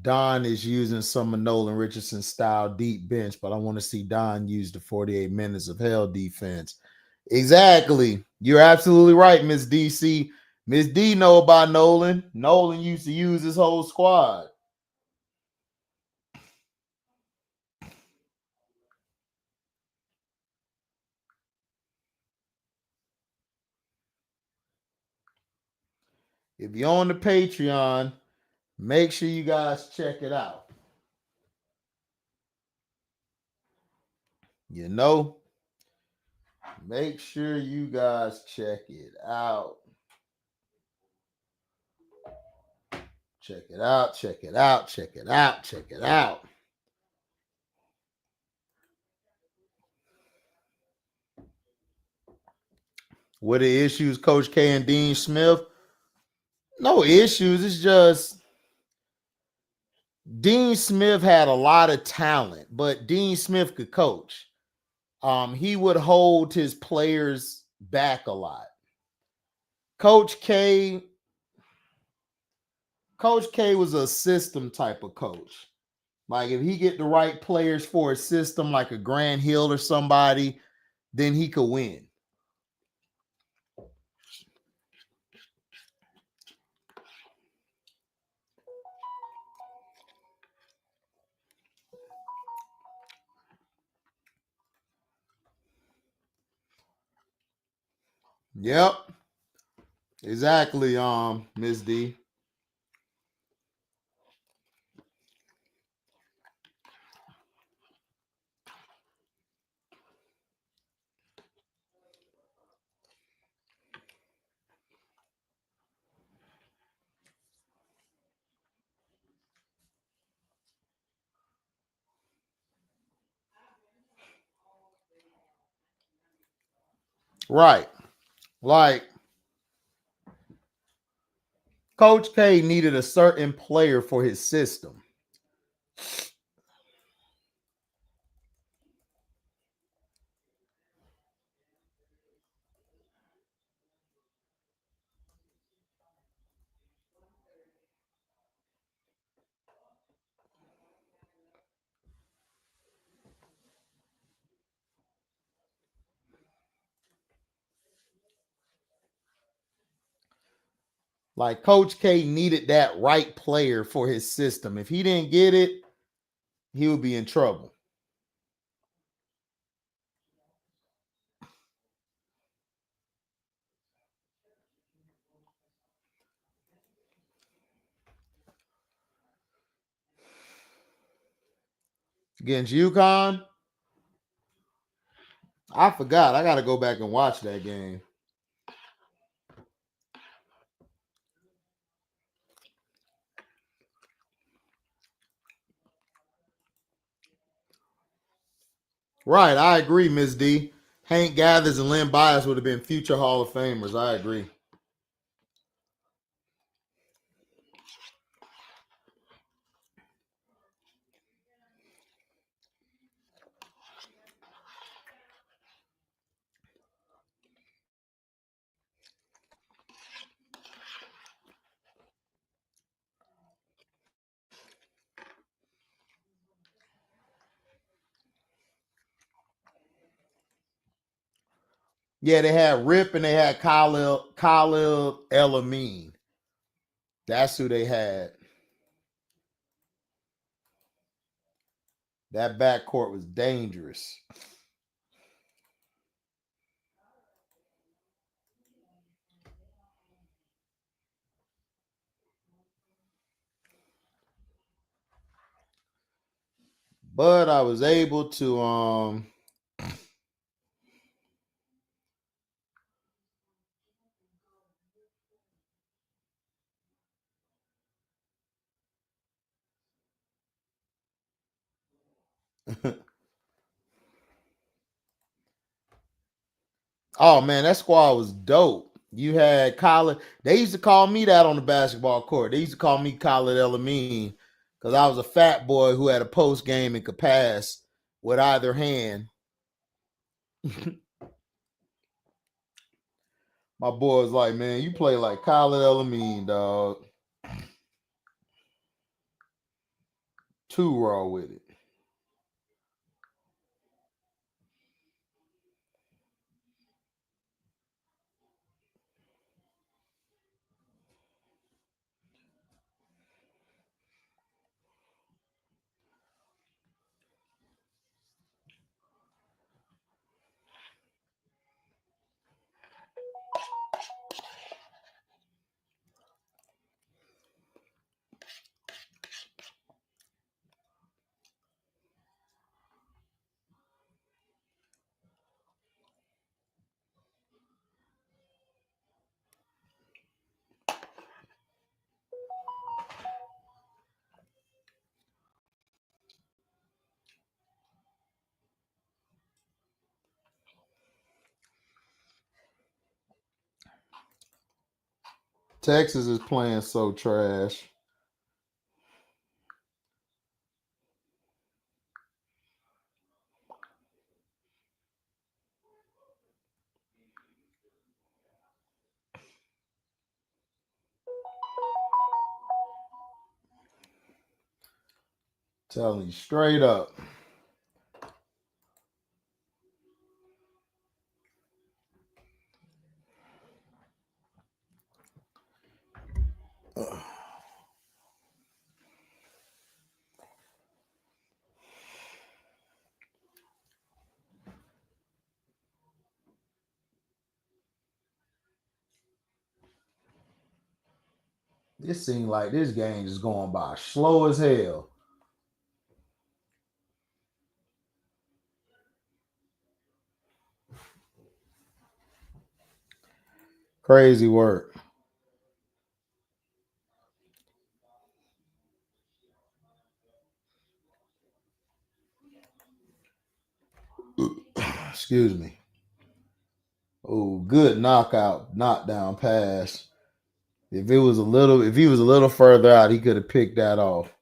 Don is using some of Nolan Richardson's style deep bench, but I want to see Don use the 48 minutes of hell defense. Exactly. You're absolutely right, Miss DC. Miss D know about Nolan. Nolan used to use his whole squad. If you're on the Patreon, make sure you guys check it out. You know, make sure you guys check it out. Check it out, check it out, check it out, check it out. What the issues, Coach K and Dean Smith? No issues. It's just Dean Smith had a lot of talent, but Dean Smith could coach. He would hold his players back a lot. Coach K was a system type of coach. Like if he get the right players for a system, like a Grant Hill or somebody, then he could win. Yep. Exactly, Ms. D. Right. Like Coach K needed a certain player for his system. Like Coach K needed that right player for his system. If he didn't get it, he would be in trouble. Against UConn, I forgot. I got to go back and watch that game. Right, I agree, Ms. D. Hank Gathers and Lynn Bias would have been future Hall of Famers. I agree. Yeah, they had Rip and they had Khalil El Amin. That's who they had. That backcourt was dangerous. But I was able to oh man, that squad was dope. You had Khaled. They used to call me that on the basketball court. They used to call me Khaled El-Amin because I was a fat boy who had a post game and could pass with either hand. My boy was like, man, you play like Khaled El-Amin, dog. Too raw with it. Texas is playing so trash. Telling you straight up. It seemed like this game is going by slow as hell. Crazy work. Excuse me. Oh, good knockdown pass. If he was a little further out, he could have picked that off.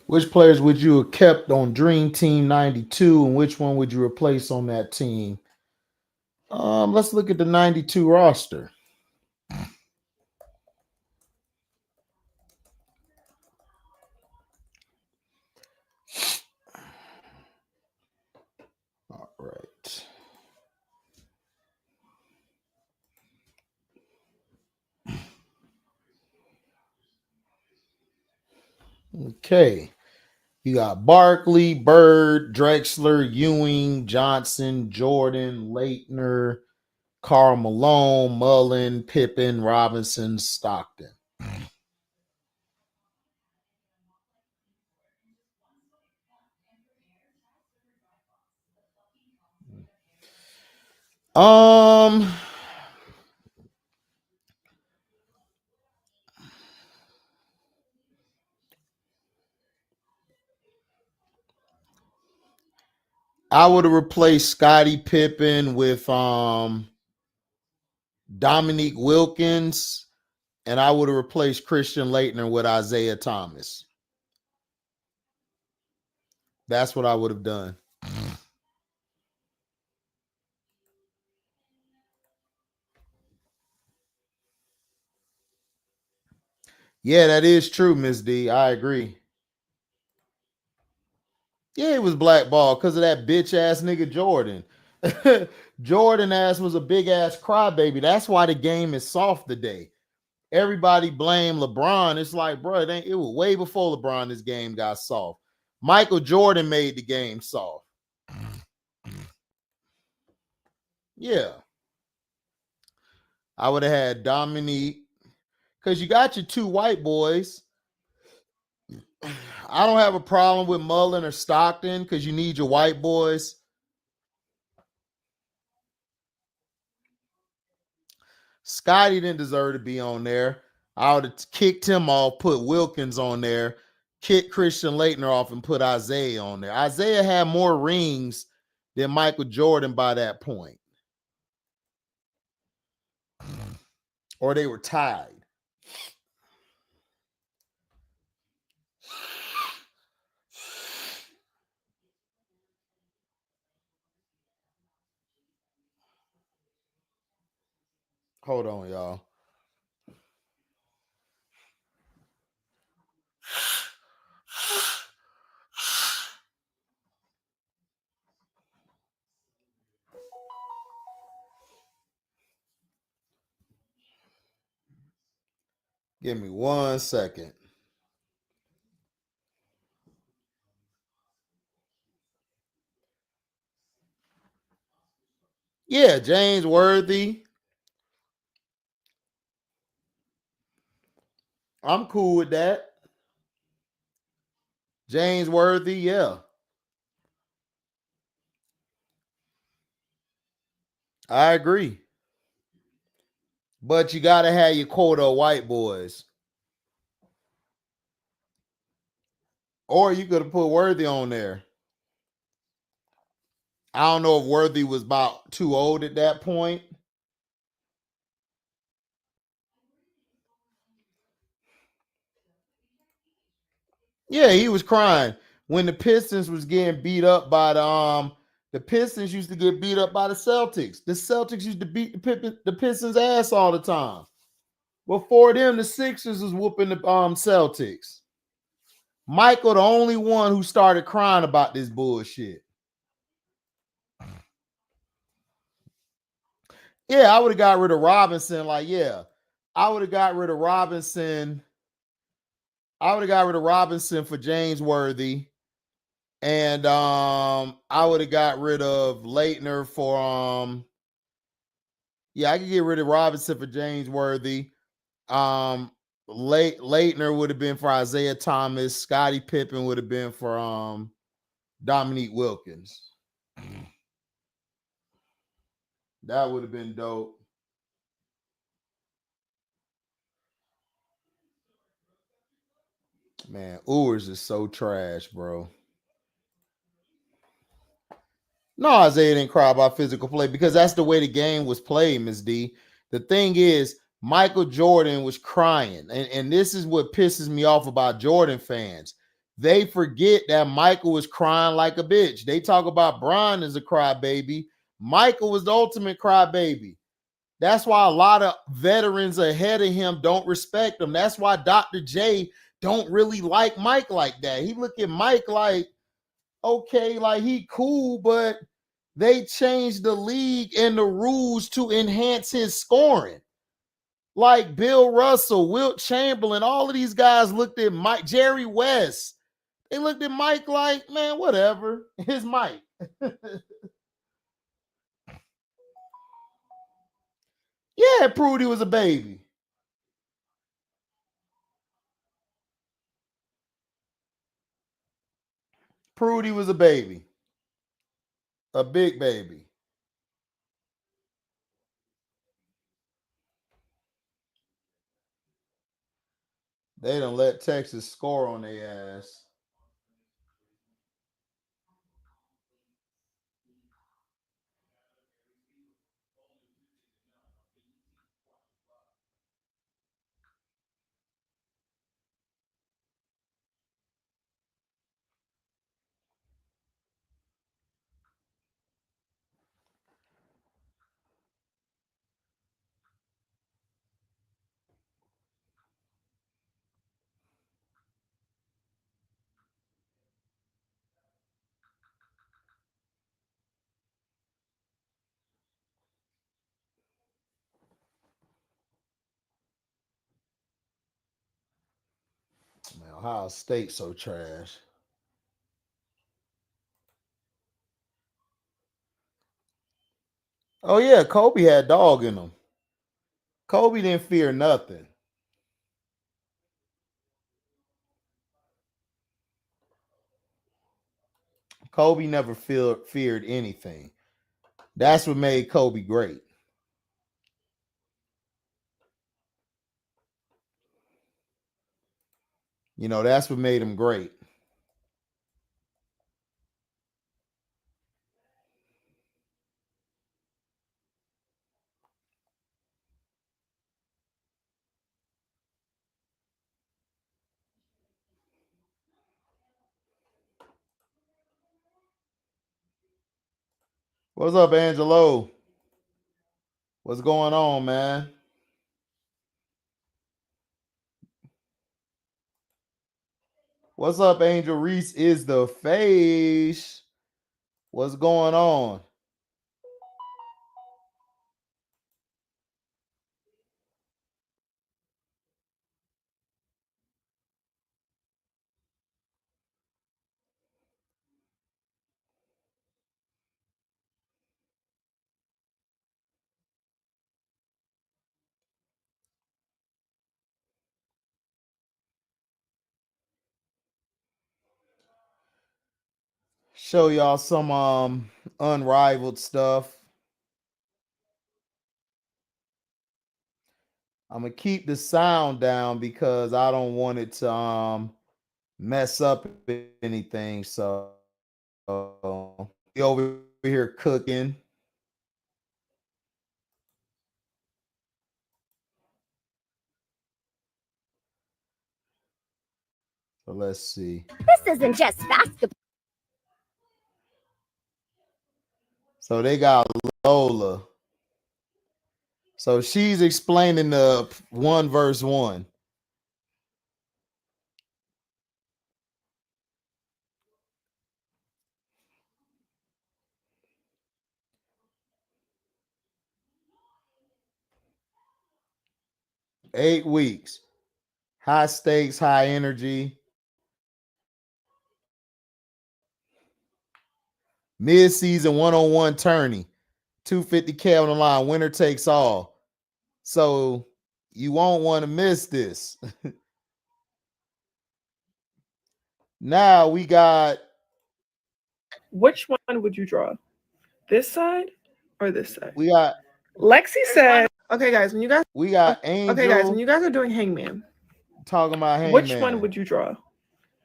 Which players would you have kept on Dream Team 92 and which one would you replace on that team? Let's look at the 92 roster. All right. Okay. You got Barkley, Bird, Drexler, Ewing, Johnson, Jordan, Leitner, Karl Malone, Mullen, Pippen, Robinson, Stockton. I would have replaced Scottie Pippen with Dominique Wilkins, and I would have replaced Christian Leitner with Isaiah Thomas. That's what I would have done. Yeah, that is true, Miss D. I agree. Yeah, it was blackballed because of that bitch ass nigga Jordan. Jordan ass was a big ass crybaby. That's why the game is soft today. Everybody blame LeBron. It's like, bro, it was way before LeBron this game got soft. Michael Jordan made the game soft. Yeah. I would have had Dominique because you got your two white boys. I don't have a problem with Mullen or Stockton because you need your white boys. Scotty didn't deserve to be on there. I would have kicked him off, put Wilkins on there, kicked Christian Leitner off, and put Isaiah on there. Isaiah had more rings than Michael Jordan by that point. Or they were tied. Hold on, y'all. Give me 1 second. Yeah, James Worthy. I'm cool with that. James Worthy, yeah. I agree. But you got to have your quota of white boys. Or you could have put Worthy on there. I don't know if Worthy was about too old at that point. Yeah, he was crying when the Pistons was getting beat up by the Pistons used to get beat up by the Celtics. The Celtics used to beat the Pistons ass all the time. Before them, the Sixers was whooping the Celtics. Michael, the only one who started crying about this bullshit. Yeah, I would have got rid of Robinson. Like, yeah, I would have got rid of Robinson. I would have got rid of Robinson for James Worthy. And I would have got rid of Leitner for yeah, I could get rid of Robinson for James Worthy. Leitner would have been for Isaiah Thomas. Scottie Pippen would have been for Dominique Wilkins. That would have been dope. Man, Ewers is so trash, bro. No, Isaiah didn't cry about physical play because that's the way the game was played, Ms. D. The thing is, Michael Jordan was crying. And this is what pisses me off about Jordan fans. They forget that Michael was crying like a bitch. They talk about Bron as a crybaby, Michael was the ultimate crybaby. That's why a lot of veterans ahead of him don't respect him. That's why Dr. J don't really like Mike like that. He look at Mike like, okay, like he cool, but they changed the league and the rules to enhance his scoring. Like Bill Russell, Wilt Chamberlain, all of these guys looked at Mike, Jerry West. They looked at Mike like, man, whatever. It's Mike. Yeah, it proved he was a baby. Proved he was a baby. A big baby. They done let Texas score on their ass. Man, Ohio State so trash. Oh yeah, Kobe had dog in him. Kobe didn't fear nothing. Kobe never feared anything. That's what made Kobe great. You know, that's what made him great. What's up, Angelo? What's going on, man? What's up, Angel Reese? Is the face? What's going on? Show y'all some unrivaled stuff. I'm gonna keep the sound down because I don't want it to mess up anything. So we over here cooking. So let's see. This isn't just basketball. So they got Lola. So she's explaining the 1 verse 1. Eight weeks. High stakes, high energy. Mid-season one-on-one tourney. 250K on the line. Winner takes all. So you won't want to miss this. Now we got. Which one would you draw? This side or this side? We got. Lexi said, okay, guys, when you guys. We got Angel. Okay, guys, when you guys are doing Hangman. Talking about Hangman. Which one would you draw?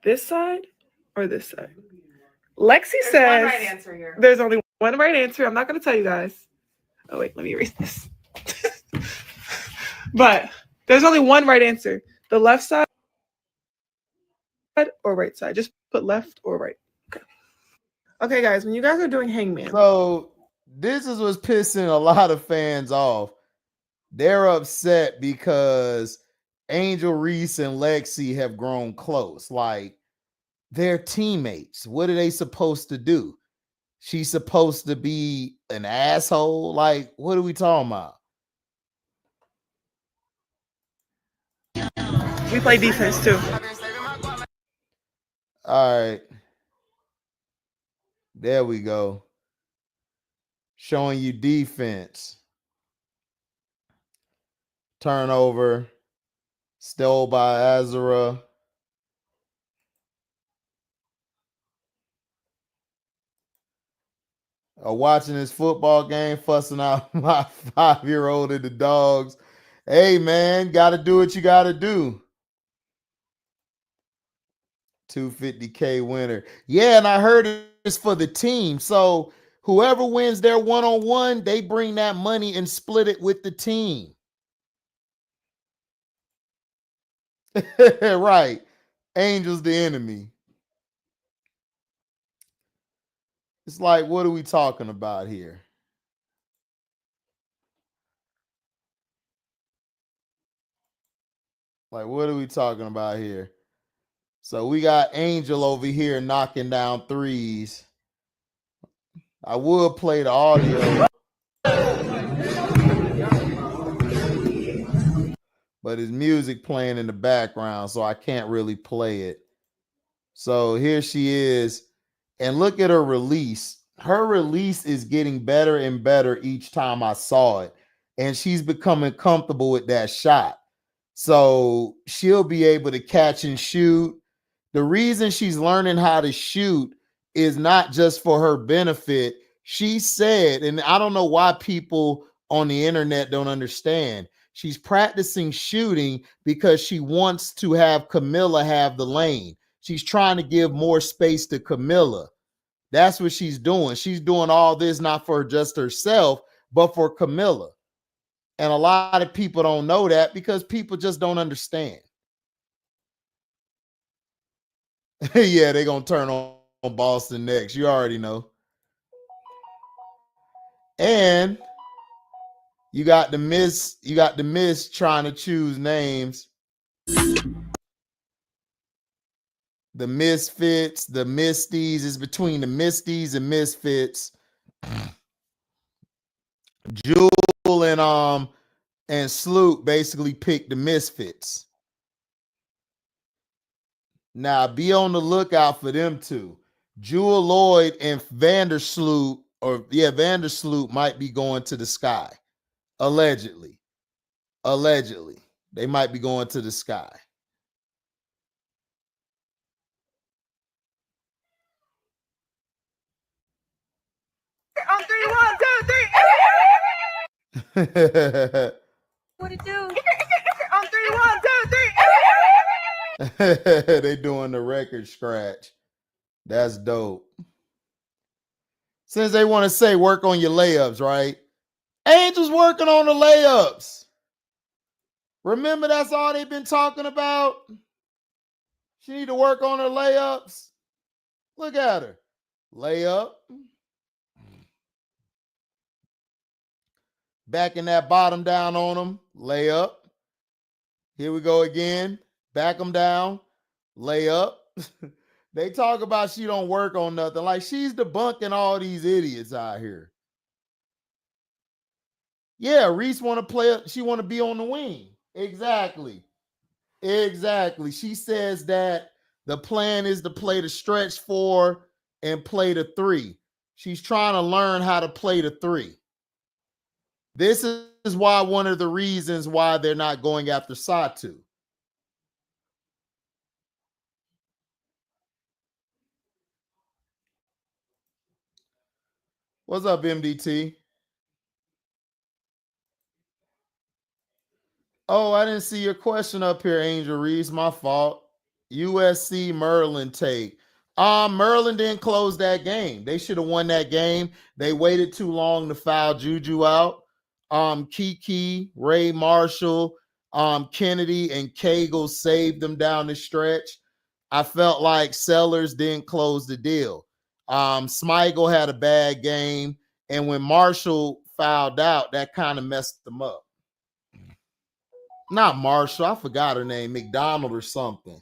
This side or this side? Lexi says. There's one right answer here. There's only one right answer. I'm not going to tell you guys. Oh, wait, let me erase this. But there's only one right answer. The left side or right side. Just put left or right. Okay. Okay, guys, when you guys are doing Hangman. So this is what's pissing a lot of fans off. They're upset because Angel Reese and Lexi have grown close. Like, they're teammates. What are they supposed to do? She's supposed to be an asshole? Like, what are we talking about? We play defense too. All right. There we go. Showing you defense. Turnover. Stole by Azura. Watching this football game, fussing out my 5-year-old and the dogs. Hey, man, got to do what you got to do. 250K winner. Yeah, and I heard it's for the team. So whoever wins their one-on-one, they bring that money and split it with the team. Right. Angel's the enemy. It's like, what are we talking about here? Like, what are we talking about here? So we got Angel over here knocking down threes. I would play the audio, but his music playing in the background, so I can't really play it. So here she is, and look at her release. Her release is getting better and better each time I saw it, and she's becoming comfortable with that shot. So she'll be able to catch and shoot. The reason she's learning how to shoot is not just for her benefit. She said, and I don't know why people on the internet don't understand, she's practicing shooting because she wants to have Camilla have the lane. She's trying to give more space to Camilla. That's what she's doing. She's doing all this not for just herself, but for Camilla. And a lot of people don't know that because people just don't understand. Yeah, they're going to turn on Boston next. You already know. And you got the miss trying to choose names. The Misfits, the Misties is between the Misties and Misfits. Jewel and Sloop basically picked the Misfits. Now be on the lookout for them two. Jewel Lloyd and Vandersloot might be going to the sky. Allegedly. They might be going to the sky. On 3, 1, 2, 3. What it do? On 3, 1, 2, 3. They doing the record scratch. That's dope. Since they want to say work on your layups, right? Angel's working on the layups. Remember, that's all they've been talking about? She need to work on her layups. Look at her. Layup. Backing that bottom down on them. Layup. Here we go again. Back them down. Layup. They talk about she don't work on nothing. Like, she's debunking all these idiots out here. Yeah, Reese want to play. She want to be on the wing. Exactly. She says that the plan is to play the stretch 4 and play the 3. She's trying to learn how to play the 3. This is why one of the reasons why they're not going after Satu. What's up, MDT? Oh, I didn't see your question up here, Angel Reese. My fault. USC Merlin take. Merlin didn't close that game. They should have won that game. They waited too long to foul Juju out. Kiki, Ray Marshall, Kennedy, and Cagle saved them down the stretch. I felt like Sellers didn't close the deal. Smigel had a bad game, And when Marshall fouled out, that kind of messed them up. Not Marshall, I forgot her name, McDonald or something.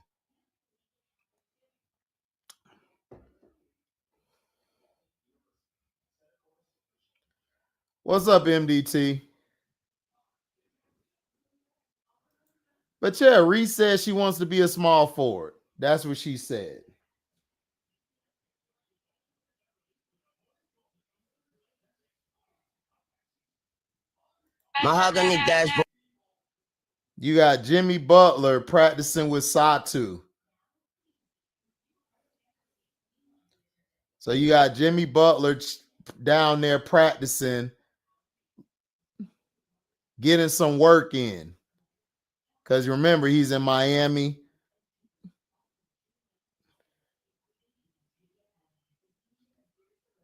What's up, MDT? But yeah, Reese said she wants to be a small forward. That's what she said. Mahogany dashboard. You got Jimmy Butler practicing with Satu. So you got Jimmy Butler down there practicing, getting some work in. Because remember, he's in Miami.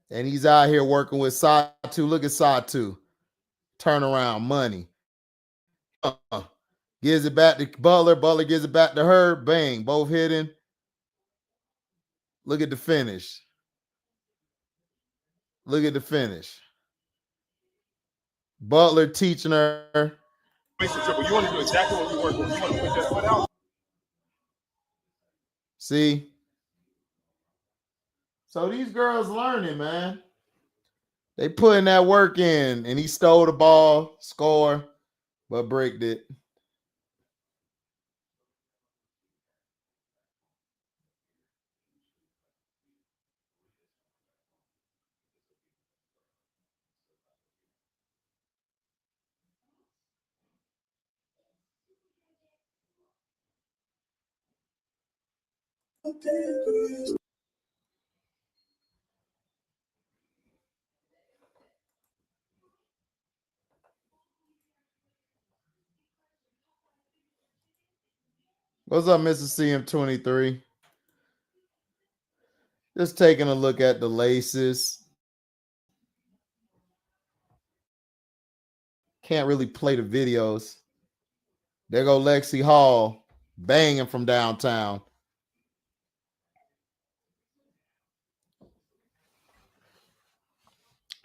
And he's out here working with Satu. Look at Satu. Turnaround money. Gives it back to Butler. Butler gives it back to her. Bang. Both hitting. Look at the finish. Look at the finish. Butler teaching her. You want to do exactly what you work with. You want to put that foot out. See? So these girls learning, man. They putting that work in, and he stole the ball, score, but bricked it. What's up, Mr. CM23? Just taking a look at the laces. Can't really play the videos. There go Lexi Hall banging from downtown.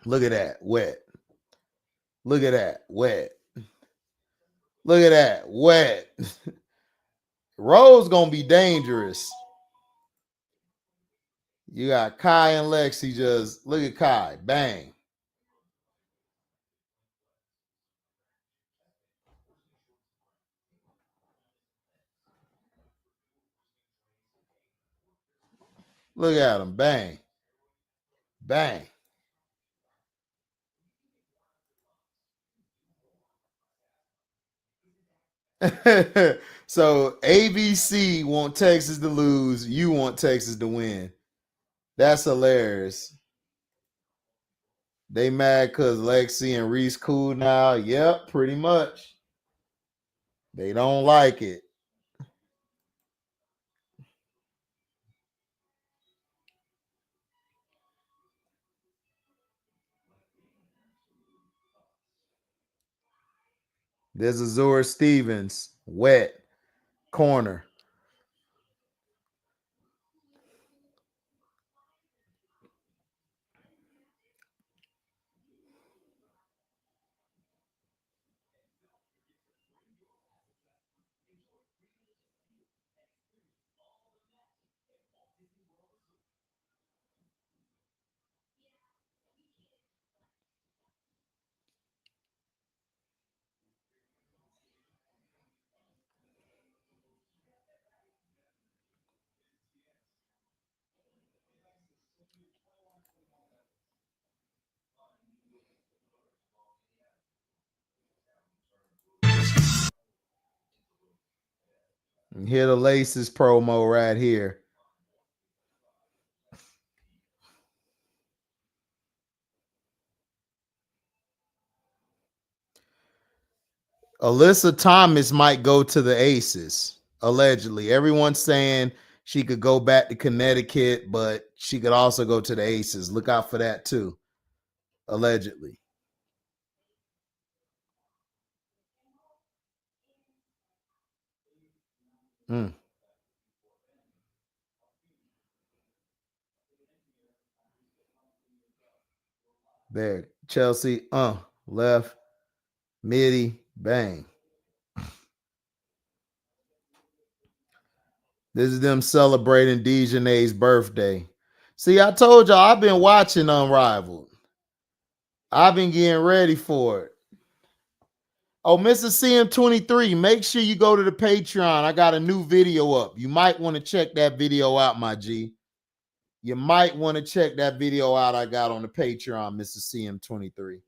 Look at that, wet. Look at that, wet. Look at that, wet. Rose gonna be dangerous. You got Kai and Lexi just, look at Kai, bang. Look at him, bang, bang. So ABC want Texas to lose. You want Texas to win. That's hilarious. They mad because Lexi and Reese cool now. Yep, pretty much. They don't like it. There's Azura Stevens, wet, corner. And here the Laces promo right here. Alyssa Thomas might go to the Aces, allegedly. Everyone's saying she could go back to Connecticut, but she could also go to the Aces. Look out for that too, allegedly. Mm. There. Chelsea, left, midi, bang. This is them celebrating Dejanay's birthday. See, I told y'all I've been watching Unrivaled. I've been getting ready for it. Oh, Mr. CM23, make sure you go to the Patreon. I got a new video up. You might want to check that video out, my G. You might want to check that video out I got on the Patreon, Mr. CM23.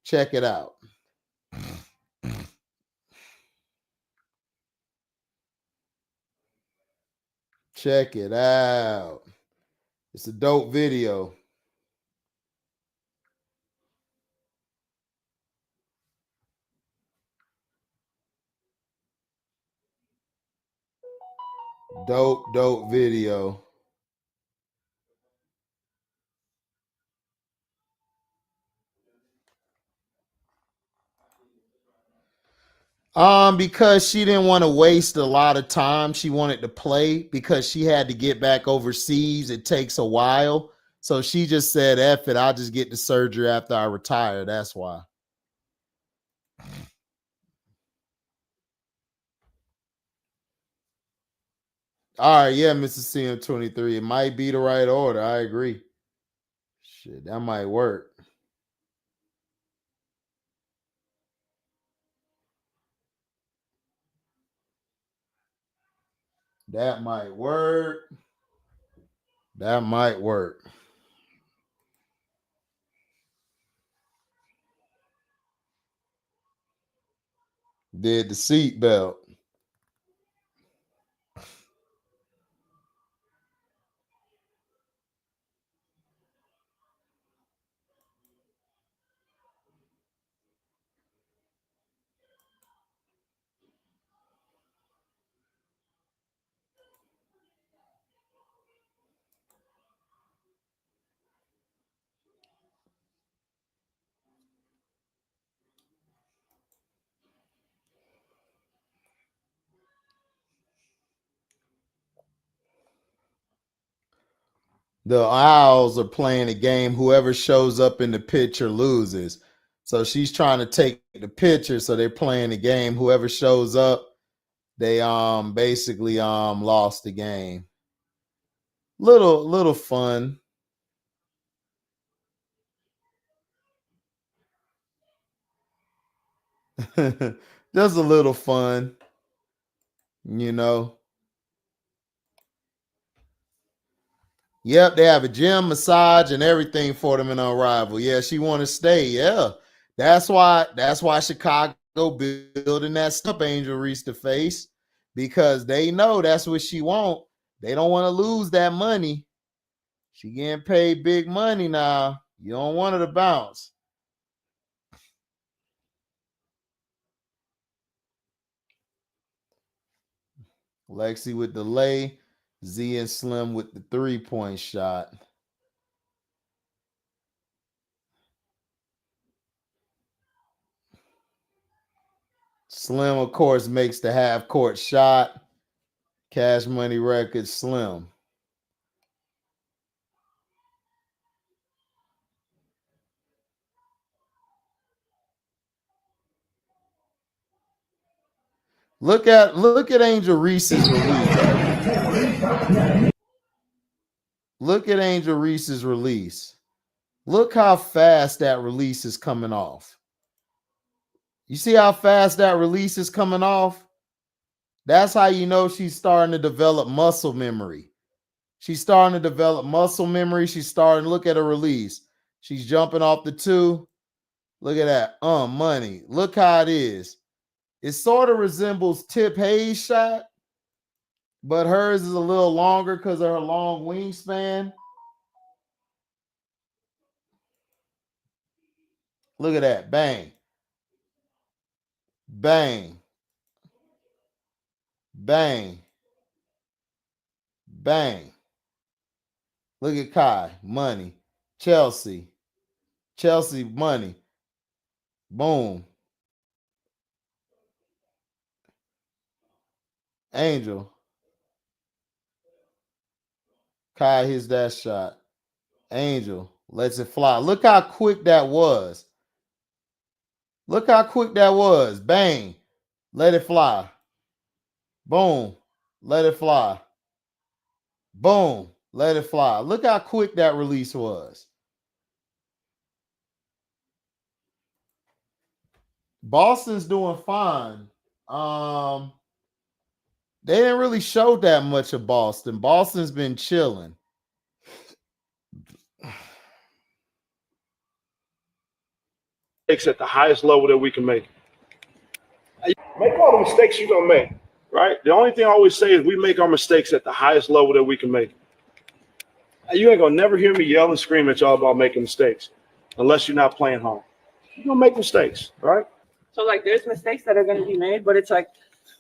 Check it out. Check it out. It's a dope video. Dope video. Because she didn't want to waste a lot of time. She wanted to play because she had to get back overseas. It takes a while. So she just said, F it, I'll just get the surgery after I retire. That's why. All right, yeah, Mr. CM23. It might be the right order. I agree. Shit, that might work. That might work. That might work. Did the seat belt. The Owls are playing a game. Whoever shows up in the picture loses. So she's trying to take the picture. So they're playing the game. Whoever shows up, they basically lost the game. Little fun. Just a little fun, you know. Yep, they have a gym, massage, and everything for them in Unrivaled. Yeah, she want to stay. Yeah, that's why Chicago building that Stump Angel Reese to face, because they know that's what she want. They don't want to lose that money. She getting paid big money now. You don't want her to bounce. Lexi with the lay, Z and Slim with the 3-point shot. Slim, of course, makes the half-court shot. Cash Money Records, Slim. Look at Angel Reese's release. Look at Angel Reese's release. Look how fast that release is coming off. You see how fast that release is coming off? That's how you know she's starting to develop muscle memory. She's starting to develop muscle memory. She's starting to look at her release. She's jumping off the 2. Look at that. Money. Look how it is. It sort of resembles Tip Hayes' shot, but hers is a little longer because of her long wingspan. Look at that. Bang. Bang. Bang. Bang. Look at Kai. Money. Chelsea. Chelsea, money. Boom. Angel. Kai hits that shot. Angel. Lets it fly. Look how quick that was. Look how quick that was. Bang. Let it fly. Boom. Let it fly. Boom. Let it fly. Look how quick that release was. Boston's doing fine. They didn't really show that much of Boston. Boston's been chilling. At the highest level that we can make. Make all the mistakes you're gonna make, right? The only thing I always say is we make our mistakes at the highest level that we can make. You ain't gonna never hear me yell and scream at y'all about making mistakes unless you're not playing home. You're gonna make mistakes, right? So like there's mistakes that are gonna be made, but it's like,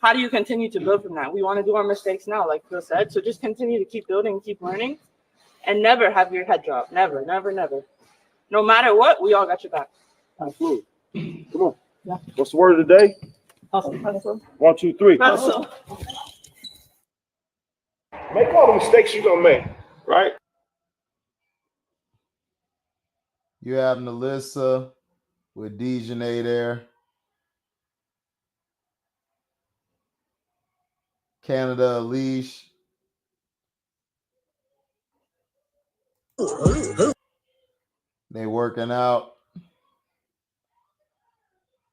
how do you continue to build from that? We want to do our mistakes now, like Phil said. So just continue to keep building, keep learning, and never have your head drop. Never, never, never. No matter what, we all got your back. Absolutely. Come on. Yeah. What's the word of the day? Hustle, hustle. 1, 2, 3. Hustle. Make all the mistakes you're gonna make, right? You have Melissa with Dejanay there. Canada Leash. They working out.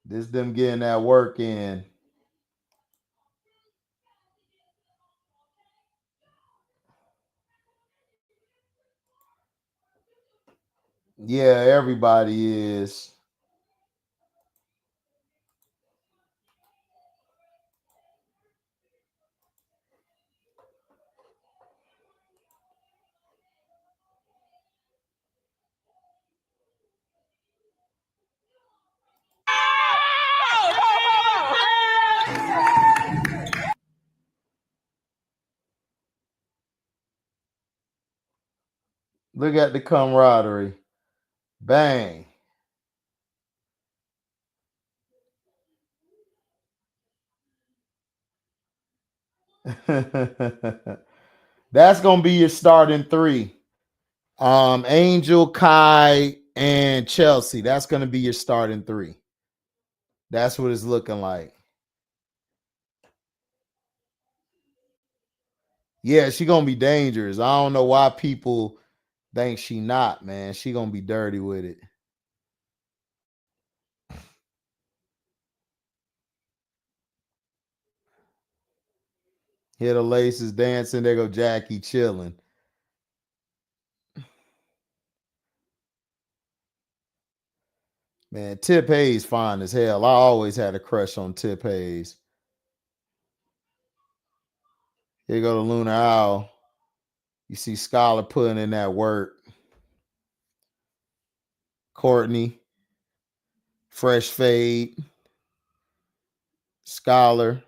This them getting that work in. Yeah, everybody is. Look at the camaraderie. Bang. That's going to be your starting three. Angel, Kai, and Chelsea. That's going to be your starting three. That's what it's looking like. Yeah, she going to be dangerous. I don't know why people think she not, man. She going to be dirty with it. Here the laces dancing. There go Jackie chilling. Man, Tip Hayes fine as hell. I always had a crush on Tip Hayes. Here go the Lunar Owl. You see Scholar putting in that work. Courtney. Fresh fade. Scholar.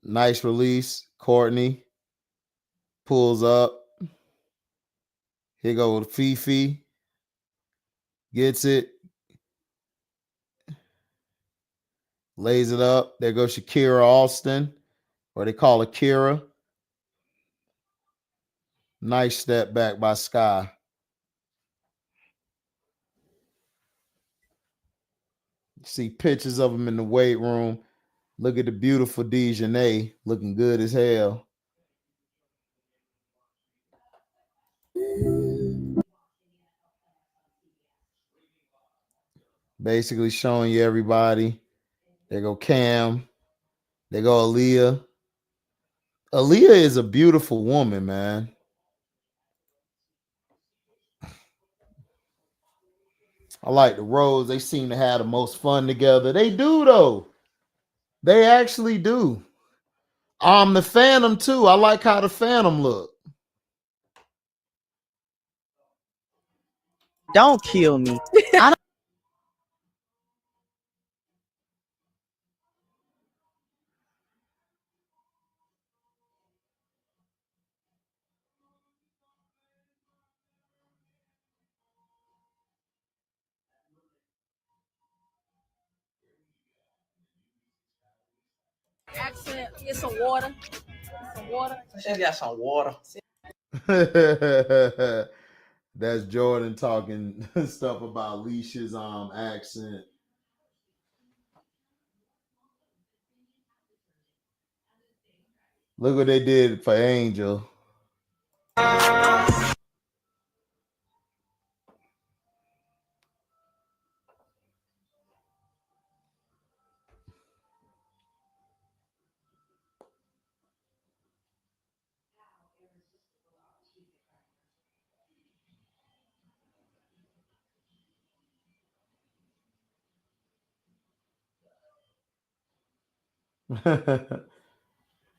Nice release. Courtney. Pulls up. Here go Fifi. Gets it. Lays it up. There goes Shakira Austin. Or they call her Kira. Nice step back by Sky. See pictures of him in the weight room. Look at the beautiful Dejanay looking good as hell. Basically showing you everybody. There go Cam. There go Aaliyah. Aaliyah is a beautiful woman, man. I like the Rose. They seem to have the most fun together. They do, though. They actually do. The Phantom, too. I like how the Phantom look. Don't kill me. I don't Accent, get some water. Some water. She got some water. That's Jordan talking stuff about Leisha's accent. Look what they did for Angel.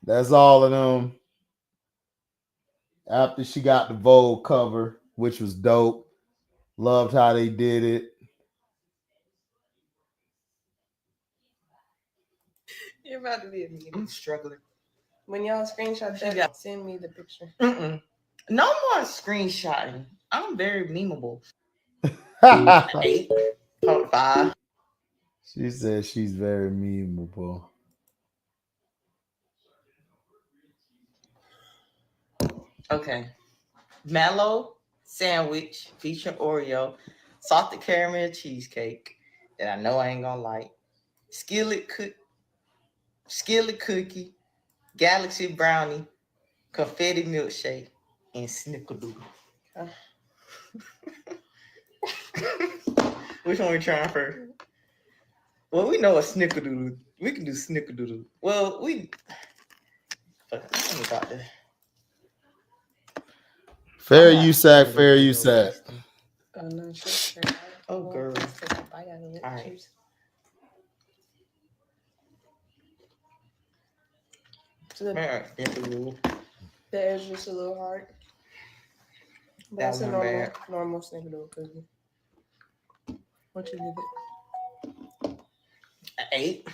That's all of them. After she got the Vogue cover, which was dope. Loved how they did it. You're about to be a meme. I'm struggling. When y'all screenshot that, send me the picture. No more screenshotting. I'm very memeable. 8.5. She said she's very memeable. Okay. Mallow sandwich featuring Oreo, salted caramel cheesecake that I know I ain't gonna like, skillet cookie, galaxy brownie, confetti milkshake, and snickerdoodle. Which one we trying first? Well, we know a snickerdoodle. We can do snickerdoodle. Well, about that. Fair USAC. Oh, no, sure. Oh, girl. All right. The edge just a little hard. But that's a normal snickerdoodle cookie. What you give it?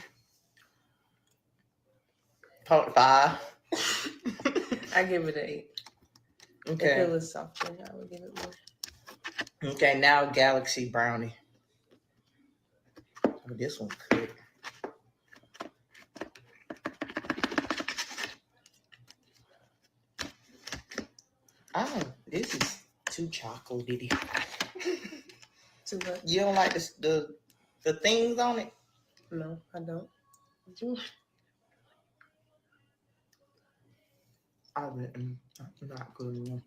8.5. I give it an 8. Okay. If it was softer, I would give it more. Okay, now Galaxy Brownie. Oh, this one could. Oh, this is too chocolatey. Too much. You don't like the things on it? No, I don't. I'm not good.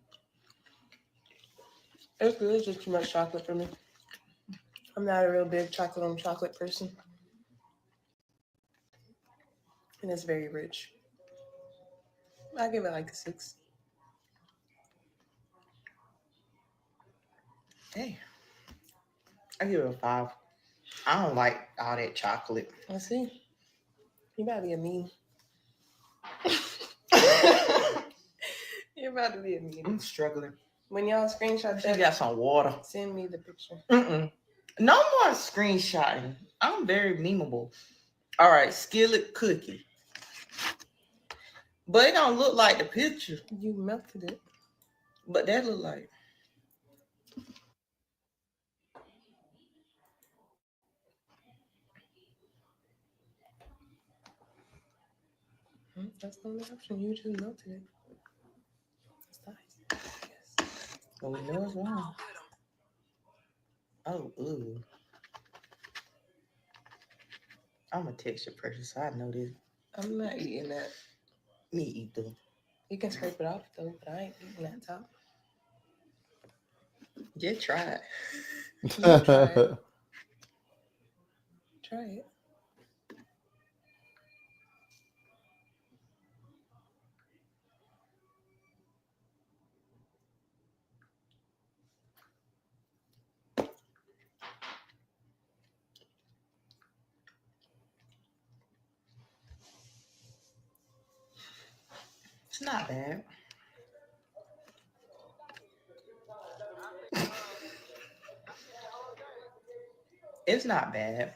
It's good. It's just too much chocolate for me. I'm not a real big chocolate on chocolate person. And it's very rich. I give it like a 6. Hey, I give it a 5. I don't like all that chocolate. Let's see. You gotta be a meme. You're about to be a meme. I'm struggling. When y'all screenshot She that, got some water. send me the picture. No more screenshotting. I'm very memeable. All right, skillet cookie. But it don't look like the picture. You melted it. But that look like. That's the only option. You just melted it. It's nice. Yes. Well, we know it's wrong. Oh, ooh. I'm a texture person, so I know this. I'm not eating that. Me either. You can scrape it off though, but I ain't eating that top. Just try it. Try it. Try it. It's not bad. It's not bad.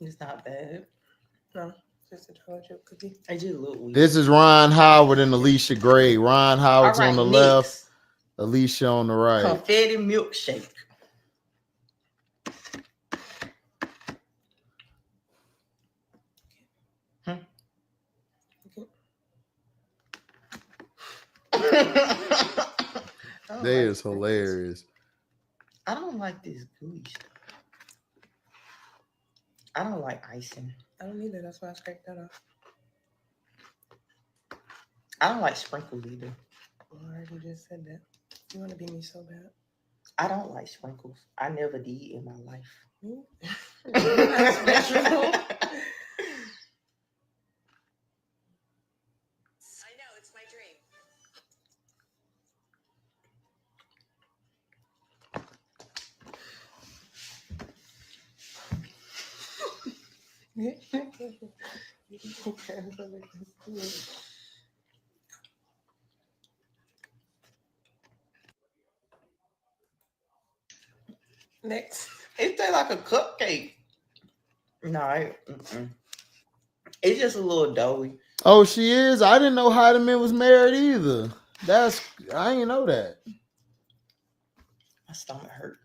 It's not bad. No, just a chocolate chip cookie. I just look weird. This is Ron Howard and Alicia Gray. Ron Howard's on the left, Alicia on the right. Confetti milkshake. That is hilarious. I don't like this gooey stuff. I don't like icing. I don't either. That's why I scraped that off. I don't like sprinkles either. Well, I already just said that. You want to be me so bad. I don't like sprinkles. I never did in my life. That's vegetable. I know, it's my dream. Next. It tastes like a cupcake. No, it's just a little doughy. Oh, she is? I didn't know Heidemann was married either. I ain't know that. My stomach hurt.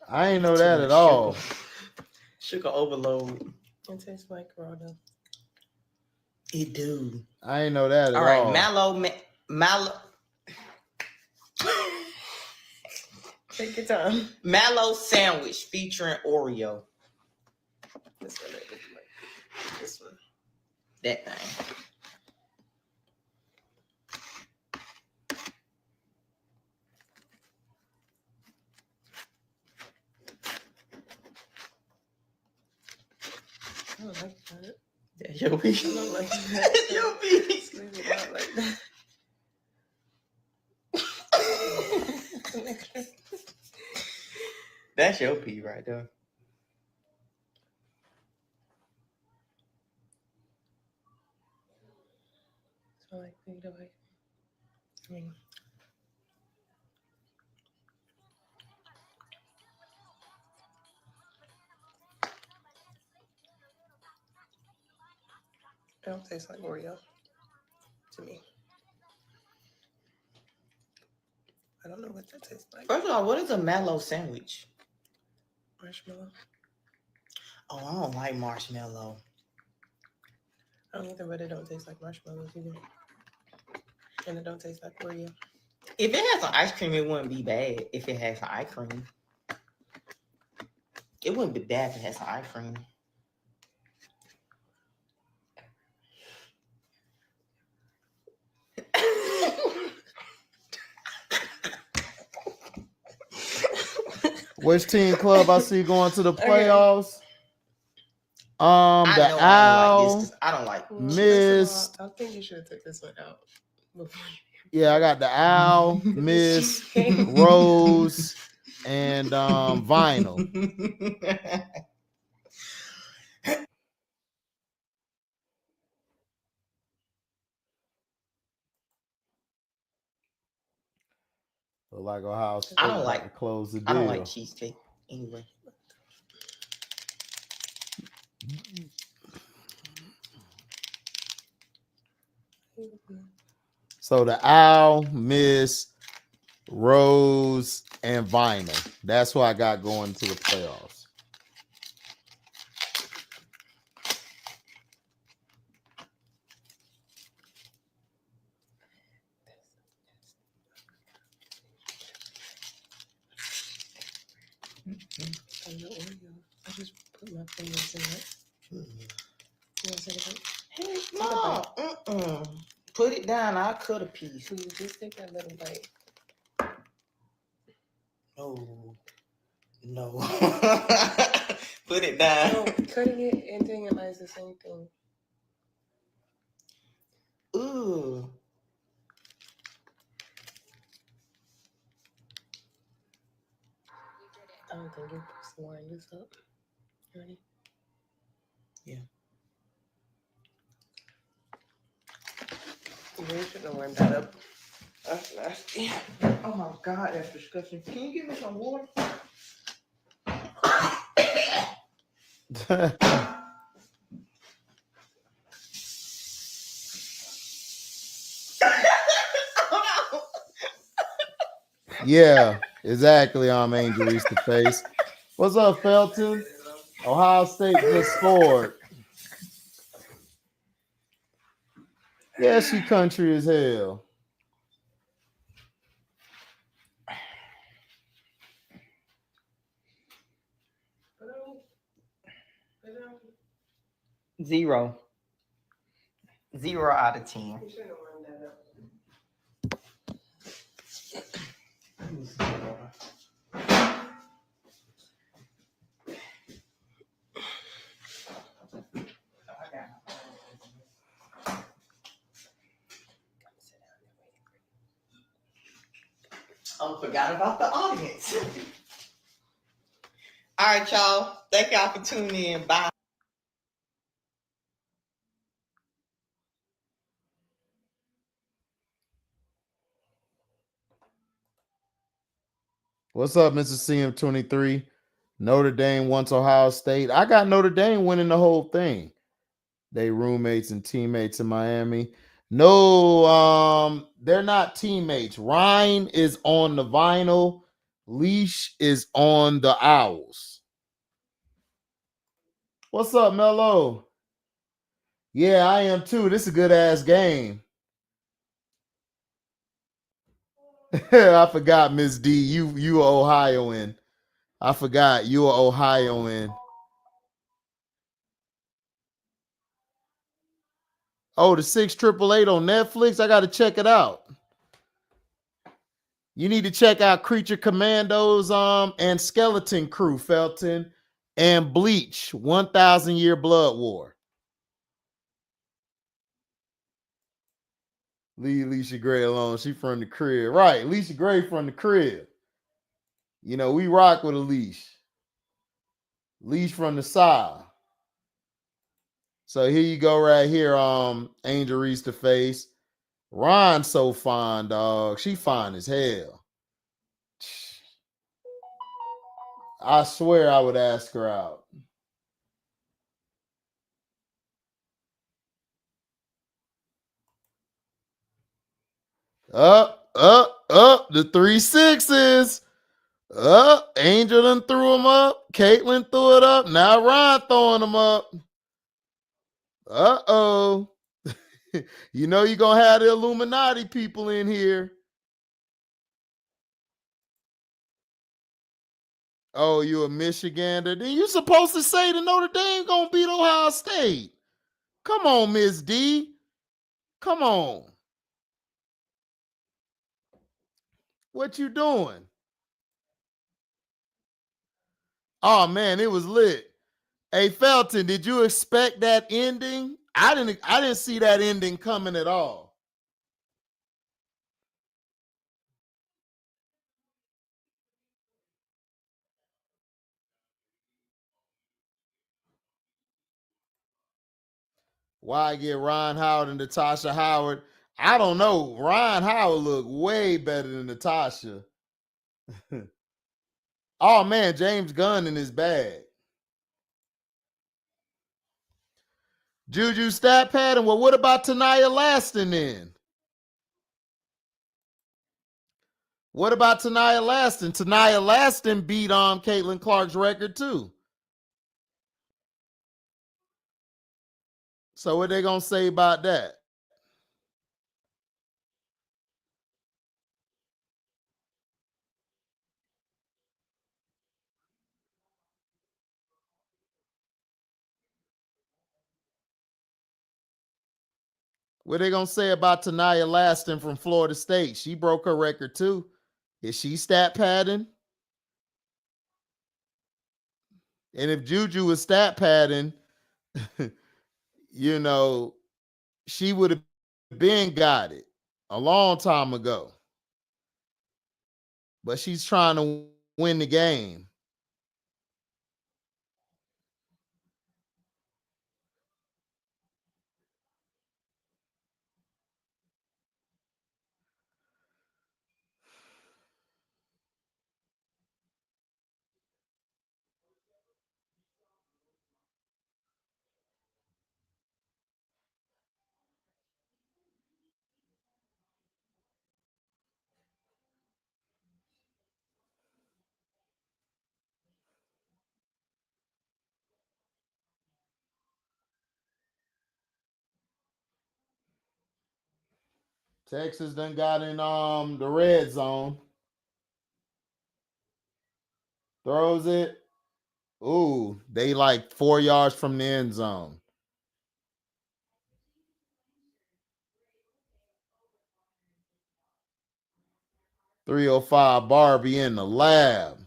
I ain't know that at all. Sugar overload. It tastes like raw dough. It do. I ain't know that at all. All right, mallow. Take your time. Mallow sandwich featuring Oreo. This one. This one. That thing. I don't like that. That's your piece. I don't like that. Your piece. Leave it out like that. That's your pee right there. So like either way. I mean, it don't taste like Oreo to me. I don't know what that tastes like. First of all, what is a mallow sandwich? Marshmallow. Oh, I don't like marshmallow. I don't either, but it don't taste like marshmallows either. And it don't taste like Oreo. If it has some ice cream, it wouldn't be bad. If it has some ice cream, it wouldn't be bad if it has some ice cream. Which team club I see going to the playoffs? The I Owl. I don't like Miss. I think you should have took this one out before. Yeah, I got the Owl, Miss, Rose, and Vinyl. Look like Ohio State I don't about like to close the deal. I don't like cheesecake anyway. So the Owl, Miss, Rose, and Vinyl. That's what I got going to the playoffs. I just put my fingers in it. You want to take it out? Hey, no. Put it down. I'll cut a piece. So you just take that little bite. Oh, no. Put it down. No, cutting it and doing it is the same thing. Ooh. I don't think you're supposed to line this up. Ready? Yeah. You really shouldn't have warmed that up. That's nasty. Oh my God, that's disgusting. Can you give me some water? Yeah, exactly. I'm Angel Reese the Face. What's up, Felton? Ohio State just scored. Yeah, she country as hell. 0. 0 out of 10. Oh, forgot about the audience. All right, y'all. Thank y'all for tuning in. Bye. What's up, Mr. CM23? Notre Dame wants Ohio State. I got Notre Dame winning the whole thing. They roommates and teammates in Miami. No, they're not teammates. Ryan is on the vinyl. Leash is on the Owls. What's up, Mello? Yeah, I am too. This is a good ass game. I forgot, Miss D. You are Ohioan. I forgot you are Ohioan. Oh, the 6888 on Netflix. I got to check it out. You need to check out Creature Commandos and Skeleton Crew, Felton, and Bleach, 1,000 Year Blood War. Leave Alicia Gray alone. She from the crib. Right, Alicia Gray from the crib. You know, we rock with a leash. Leash from the side. So here you go right here, Angel Reese the face. Ron's so fine, dog. She fine as hell. I swear I would ask her out. Up, the 3 6s. Angel done threw them up. Caitlin threw it up. Now Ron throwing them up. Uh-oh. You know you're going to have the Illuminati people in here. Oh, you a Michigander? Then you supposed to say the Notre Dame going to beat Ohio State. Come on, Miss D. Come on. What you doing? Oh, man, it was lit. Hey, Felton, did you expect that ending? I didn't see that ending coming at all. Why get Ron Howard and Natasha Howard? I don't know. Ron Howard looked way better than Natasha. Oh, man, James Gunn in his bag. Juju stat pattern. Well, what about Tanaya Laston then? What about Tanaya Laston? Tanaya Laston beat Caitlin Clark's record too. So what they gonna say about that? What they gonna say about Tanaya Laston from Florida State? She broke her record too. Is she stat padding? And if Juju was stat padding, you know, she would have been got it a long time ago. But she's trying to win the game. Texas done got in the red zone. Throws it. Ooh, they like 4 yards from the end zone. .305 Barbie in the lab.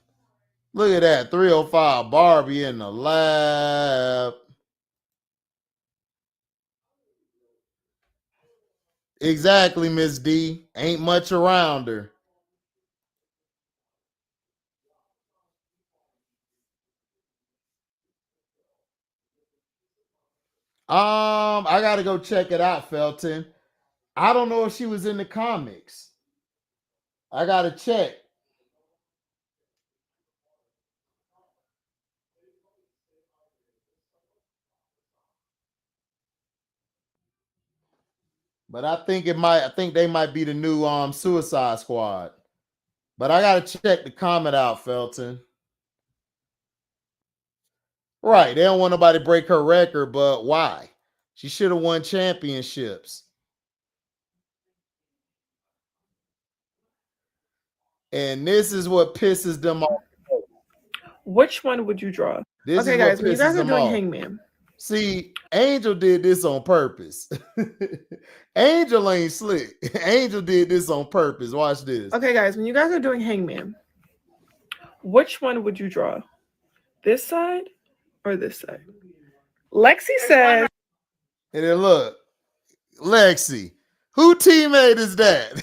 Look at that. .305 Barbie in the lab. Exactly, Miss D. Ain't much around her. I gotta go check it out, Felton. I don't know if she was in the comics. I gotta check. But I think they might be the new Suicide Squad. But I gotta check the comment out, Felton. Right. They don't want nobody to break her record, but why? She should have won championships. And this is what pisses them off. Which one would you draw? This okay, is what guys, when you guys pisses are them doing off. Hangman. See, Angel did this on purpose. Angel ain't slick. Angel did this on purpose. Watch this. Okay, guys, when you guys are doing Hangman, which one would you draw? This side or this side? Lexi says. And then look, Lexi, who teammate is that?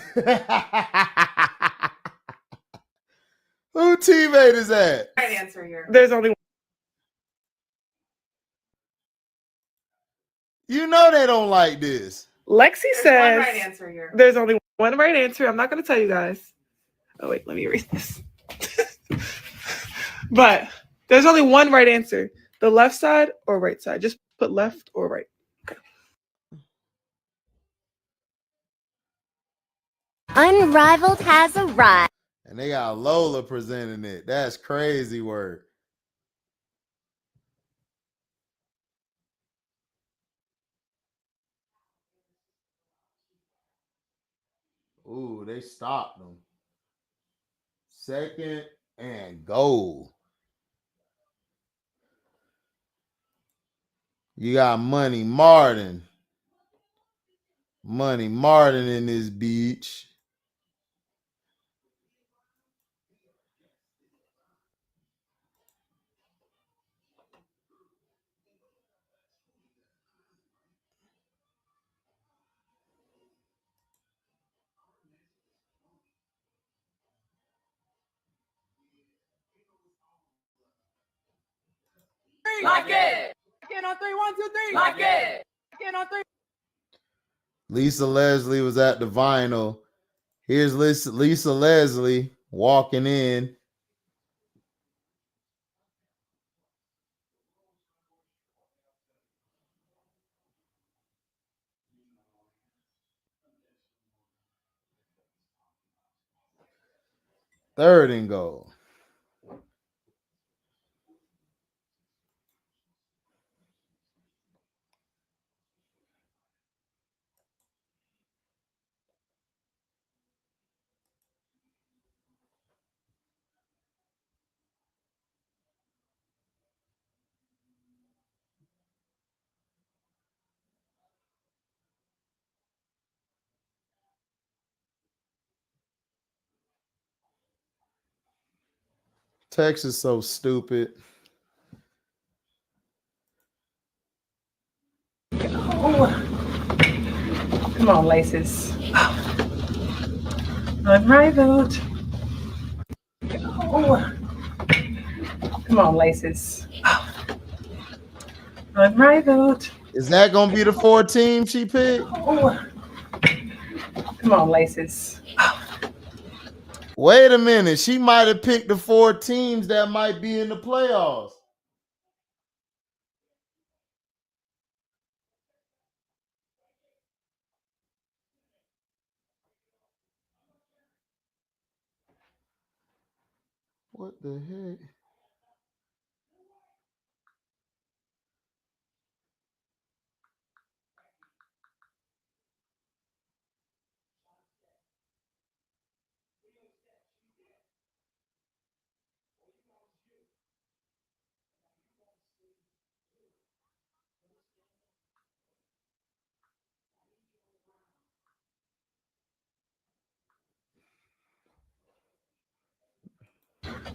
Who teammate is that? Right answer here. There's only one. You know they don't like this. Lexi says. One right answer here. There's only one right answer. I'm not going to tell you guys. Oh, wait, let me read this. But there's only one right answer. The left side or right side. Just put left or right. Okay. Unrivaled has arrived. And they got Lola presenting it. That's crazy word. Ooh, they stopped them. 2nd and goal. You got Money Martin. Money Martin in this beach. Lock it. Lock it on 3, 1, 2, 3. Lock it. Lock it on 3. Lisa Leslie was at the vinyl. Here's Lisa Leslie walking in. Third and goal. Texas so stupid. Come on, Laces. Unrivaled. Come on, Laces. Unrivaled. Is that gonna be the 4 teams she picked? Come on, Laces. Wait a minute. She might have picked the 4 teams that might be in the playoffs. What the heck?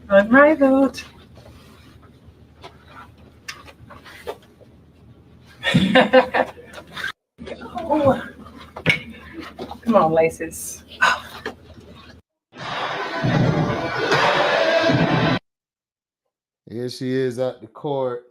Unrivaled. Oh. Come on, laces. Here she is at the court.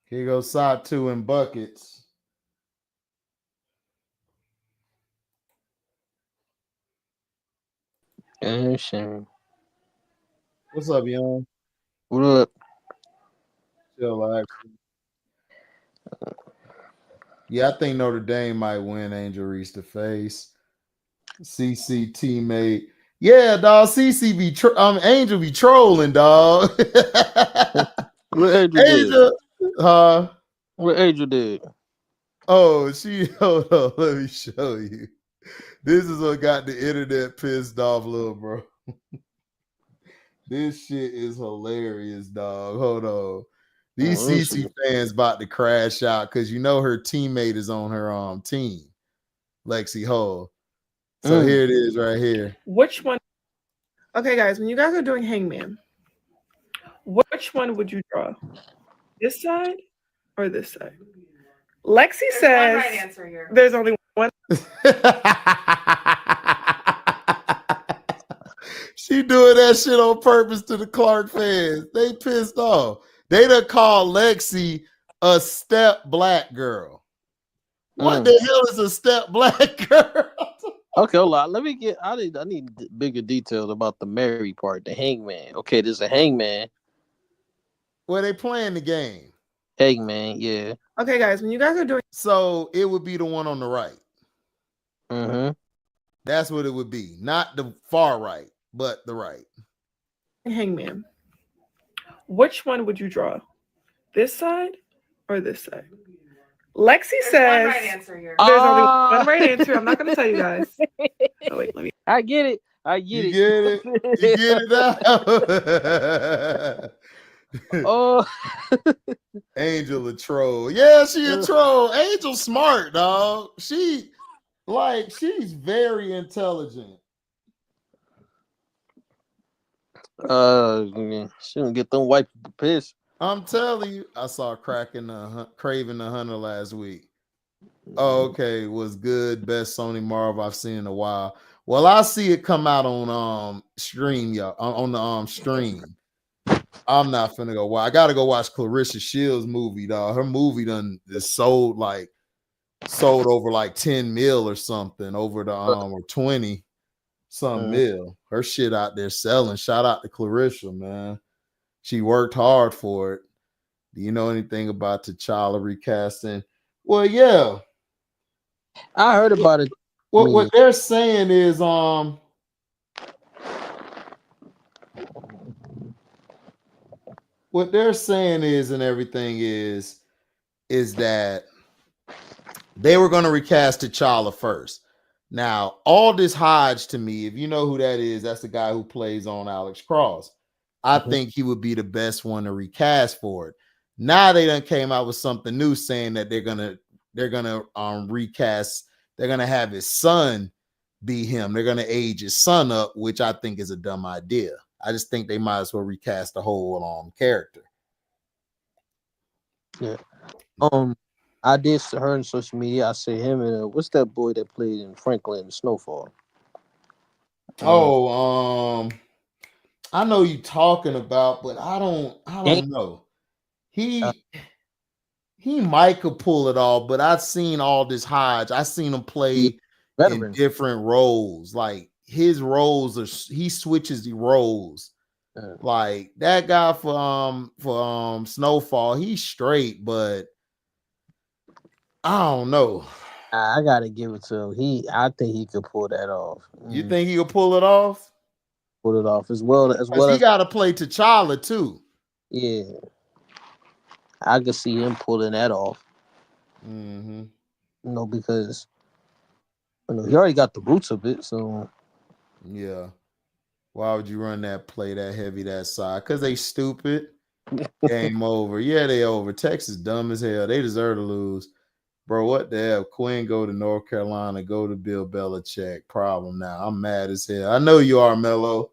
Here goes side 2 in buckets. Hey, Sharon. What's up, young? What up? Chill, actually. Yeah, I think Notre Dame might win. Angel reached the face. CC teammate. Yeah, dog. CC be Angel be trolling, dog. What Angel Angel, huh? What Angel did? Oh, hold on, let me show you. This is what got the internet pissed off, little bro. This shit is hilarious, dog. Hold on. These CC fans about to crash out because you know her teammate is on her team, Lexi Hull. So here it is right here. Which one? Okay, guys, when you guys are doing Hangman, which one would you draw? This side or this side? Lexi says one right answer here. There's only one. She doing that shit on purpose to the Clark fans. They pissed off. They done called Lexi a step black girl. What the hell is a step black girl? Okay, hold on. Let me get. I need bigger details about the Mary part, the hangman. Okay, there's a hangman. Where they playing the game? Hangman, yeah. Okay, guys, when you guys are doing, so it would be the one on the right. Mm-hmm. That's what it would be, not the far right, but the right. Hangman. Which one would you draw? This side or this side? Lexi says one right answer here. There's only one right answer. I'm not going to tell you guys. Oh, wait, let me. I get it. You get it. You get it now. Oh, Angel a troll. Yeah, she a troll. Angel smart, dog. She's very intelligent. She don't get them white people pissed. I'm telling you, I saw Craven the Hunter last week. Oh, okay, was good. Best Sony Marvel I've seen in a while. Well, I see it come out on stream, y'all. On the stream. I'm not finna go watch. I gotta go watch Clarissa Shields' movie, dog. Her movie done is sold over like 10 mil or something over the or 20 some mil. Her shit out there selling. Shout out to Clarissa, man. She worked hard for it. Do you know anything about T'Challa recasting? Well, yeah. I heard about it. What they're saying is what they're saying is and everything is that they were going to recast T'Challa first. Now, Aldous Hodge, to me, if you know who that is, that's the guy who plays on Alex Cross. I think he would be the best one to recast for it. Now they done came out with something new saying that they're gonna recast. They're gonna have his son be him. They're gonna age his son up, which I think is a dumb idea. I just think they might as well recast the whole character. Yeah. I did heard on social media. I say him and what's that boy that played in Franklin Snowfall? I know you talking about, but I don't know. He might could pull it off, but I've seen Aldous Hodge. I seen him play in different roles. Like his roles he switches the roles. Like that guy for Snowfall, he's straight, but I don't know. I gotta give it to him. I think he could pull that off. You think he could pull it off? pull it off as well Because he got to play T'Challa too. Yeah, I could see him pulling that off. Mm-hmm. You know, because he already got the roots of it. So yeah, why would you run that play that heavy that side? Because they stupid. Game over. Yeah, they over. Texas dumb as hell. They deserve to lose. Bro, what the hell? Quinn go to North Carolina, go to Bill Belichick. Problem now. I'm mad as hell. I know you are, Mello.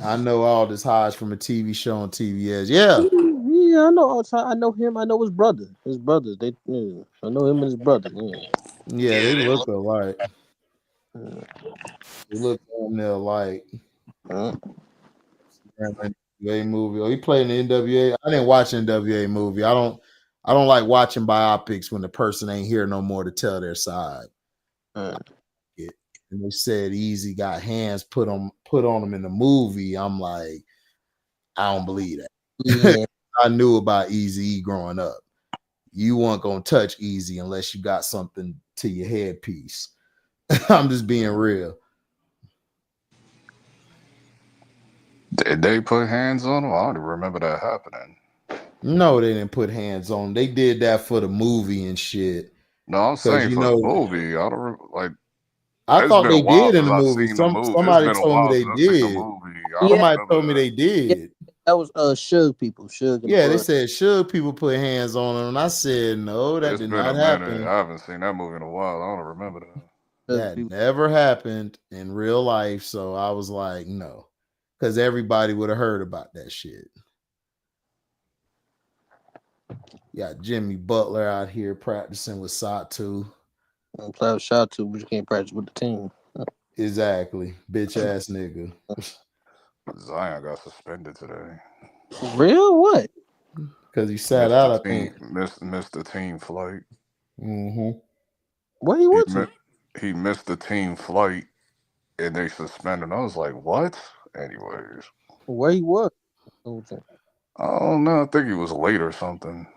I know all this Hodge from a TV show on TBS. Yeah. Yeah, I know. I know him. I know his brother. His brothers. I know him and his brother. Yeah, they look alike. They look on there like NWA movie. Oh, he played in the NWA. I didn't watch NWA movie. I don't like watching biopics when the person ain't here no more to tell their side. And they said Easy got hands put on him in the movie. I'm like, I don't believe that. Yeah. I knew about Easy growing up. You weren't gonna touch Easy unless you got something to your headpiece. I'm just being real. Did they put hands on him? I don't remember that happening. No, they didn't put hands on him. They did that for the movie and shit. No, I'm saying for the movie. I don't like. I thought they did in the movie. Somebody told me they did. Somebody told me they did. Yeah, that was Suge people. Yeah, they said Suge people put hands on him, and I said no, that did not happen. I haven't seen that movie in a while. I don't remember that. That never happened in real life. So I was like, no, because everybody would have heard about that shit. Got Jimmy Butler out here practicing with Satu. Play with Satu, but you can't practice with the team. Exactly, bitch ass nigga. Zion got suspended today. Real? What? Because he sat out. I think missed the team flight. Mm-hmm. What he went to? He missed the team flight, and they suspended. I was like, what? Anyways, where he was? I don't know. I think he was late or something.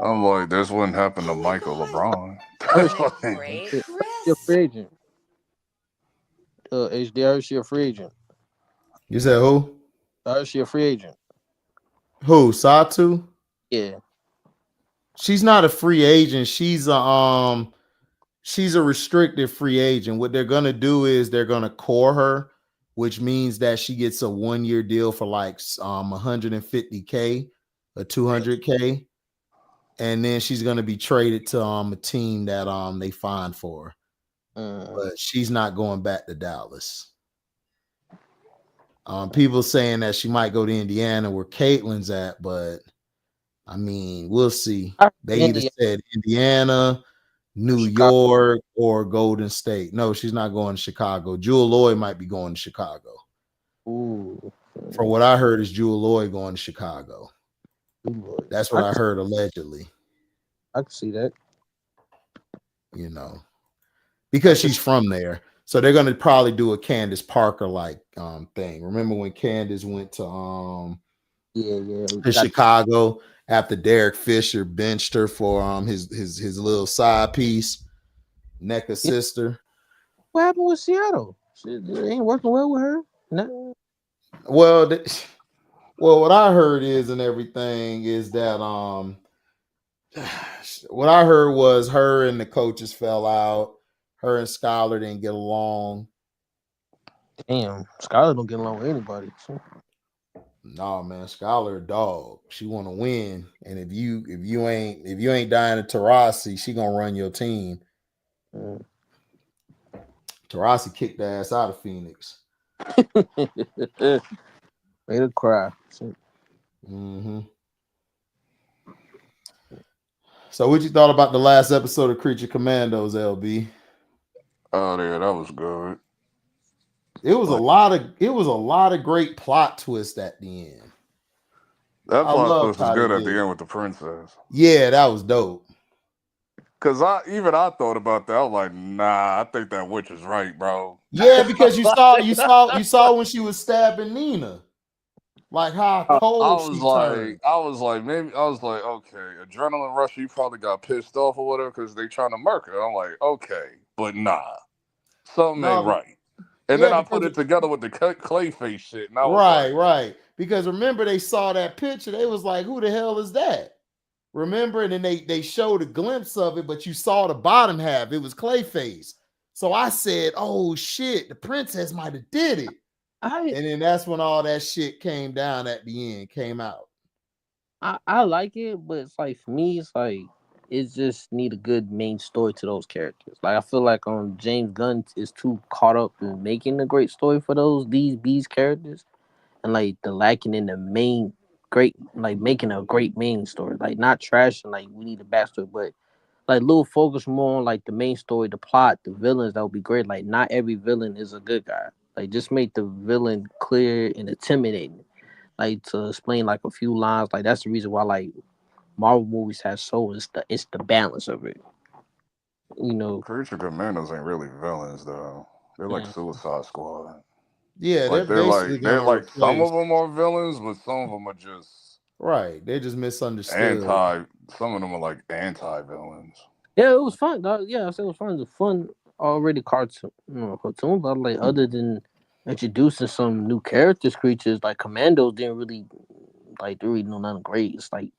I'm like, this wouldn't happen to Michael LeBron. You're a free agent. HDR, she a free agent. You said who? She a free agent. Who? Satu? Yeah. She's not a free agent. She's a restricted free agent. What they're gonna do is they're gonna core her, which means that she gets a 1-year deal for like $150K or $200K. And then she's gonna be traded to a team that they find for her. But she's not going back to Dallas. People saying that she might go to Indiana where Caitlin's at, but I mean, we'll see. They either said Indiana, New York, or Golden State. No, she's not going to Chicago. Jewel Lloyd might be going to Chicago. Ooh. From what I heard, is Jewel Lloyd going to Chicago. That's what I heard allegedly. I can see that. You know, because she's from there. So they're gonna probably do a Candace Parker like thing. Remember when Candace went to to Chicago after Derek Fisher benched her for his little side piece, NECA sister. What happened with Seattle? She ain't working well with her. No. Well, what I heard is and everything is that what I heard was her and the coaches fell out. Her and Skylar didn't get along. Damn, Skylar don't get along with anybody. So. No, man, Skylar a dog. She want to win, and if you ain't dying to Taurasi, she gonna run your team. Taurasi kicked the ass out of Phoenix. Made her cry. Mm-hmm. So, what you thought about the last episode of Creature Commandos, LB? Oh yeah, that was good. It was a lot of great plot twists at the end. That plot twist was good at the end with the princess. Yeah, that was dope. Cause I thought about that. I was like, nah, I think that witch is right, bro. Yeah, because you saw when she was stabbing Nina. Like how I cold was she turned. okay, adrenaline rush. You probably got pissed off or whatever because they trying to murk her. I'm like, okay, but nah, something ain't No, right. And then yeah, I put because it together with the Clayface shit, and I was right, like, right. Because remember they saw that picture, they was like, "Who the hell is that?" Remember, and then they showed a glimpse of it, but you saw the bottom half. It was Clayface. So I said, "Oh shit, the princess might have did it." And then that's when all that shit came down at the end, came out. I like it, but it's like for me, it's like it just need a good main story to those characters. Like I feel like James Gunn is too caught up in making a great story for these characters, and like the lacking in the main great, like making a great main story, like not trashing like we need a backstory, but like little focus more on like the main story, the plot, the villains. That would be great. Like not every villain is a good guy. Like just make the villain clear and intimidating. Like to explain like a few lines. Like that's the reason why like Marvel movies have soul. It's the balance of it. You know. Creature Commandos ain't really villains though. They're like Yeah. Suicide Squad. Yeah, they're Like basically they're gonna like some replace. of them are villains, but some of them are just Right, they just misunderstood. anti. Some of them are like anti villains. Yeah, it was fun. Dog. Yeah, I said it was fun. It was fun already cartoon, but like other than introducing some new characters, creatures like Commandos didn't really know nothing great. It's like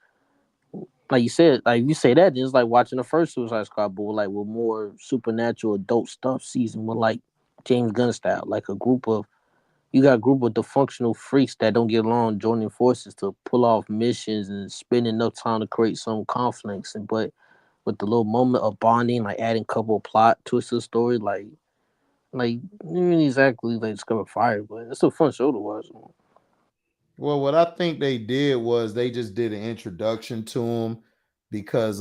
you said, like you say that it's like watching the first Suicide Squad, but with more supernatural adult stuff season with like James Gunn style, like you got a group of dysfunctional freaks that don't get along joining forces to pull off missions and spend enough time to create some conflicts, but with the little moment of bonding, like adding a couple of plot twists to the story, like you didn't exactly like discover fire, but it's a fun show to watch. Well, what I think they did was they just did an introduction to him because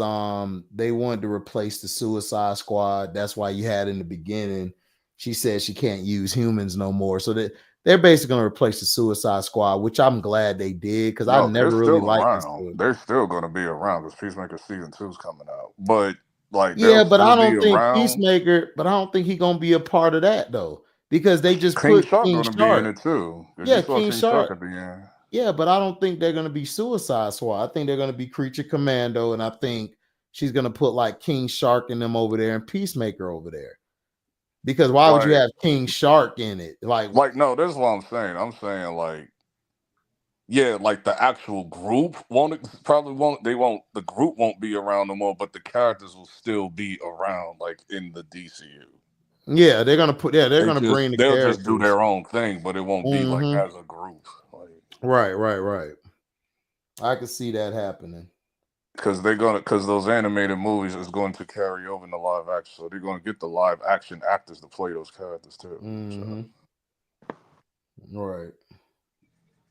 they wanted to replace the Suicide Squad. That's why you had in the beginning. She said she can't use humans no more. So they're basically gonna replace the Suicide Squad, which I'm glad they did because I No, they're never really still liked this. around. They're still gonna be around because Peacemaker season 2 is coming out. But like they'll Yeah, but still I be don't think around. Peacemaker, but I don't think he's gonna be a part of that though. Because they just King put Shark King gonna be in Shark. it too. Because you Yeah, saw King King Shark Shark. at the end. Yeah, but I don't think they're gonna be Suicide Squad. I think they're gonna be Creature Commando, and I think she's gonna put like King Shark and them over there and Peacemaker over there. Because why would you Like have King Shark in it? Like, no, that's what I'm saying. I'm saying like yeah, like the actual group the group won't be around no more, but the characters will still be around like in the DCU. yeah, they're gonna bring the They'll just do characters. their own thing, but it won't be like Hmm. as a group. Like Right. I could see that happening. because those animated movies is going to carry over into live action, so they're going to get the live action actors to play those characters too. Mm-hmm. Right.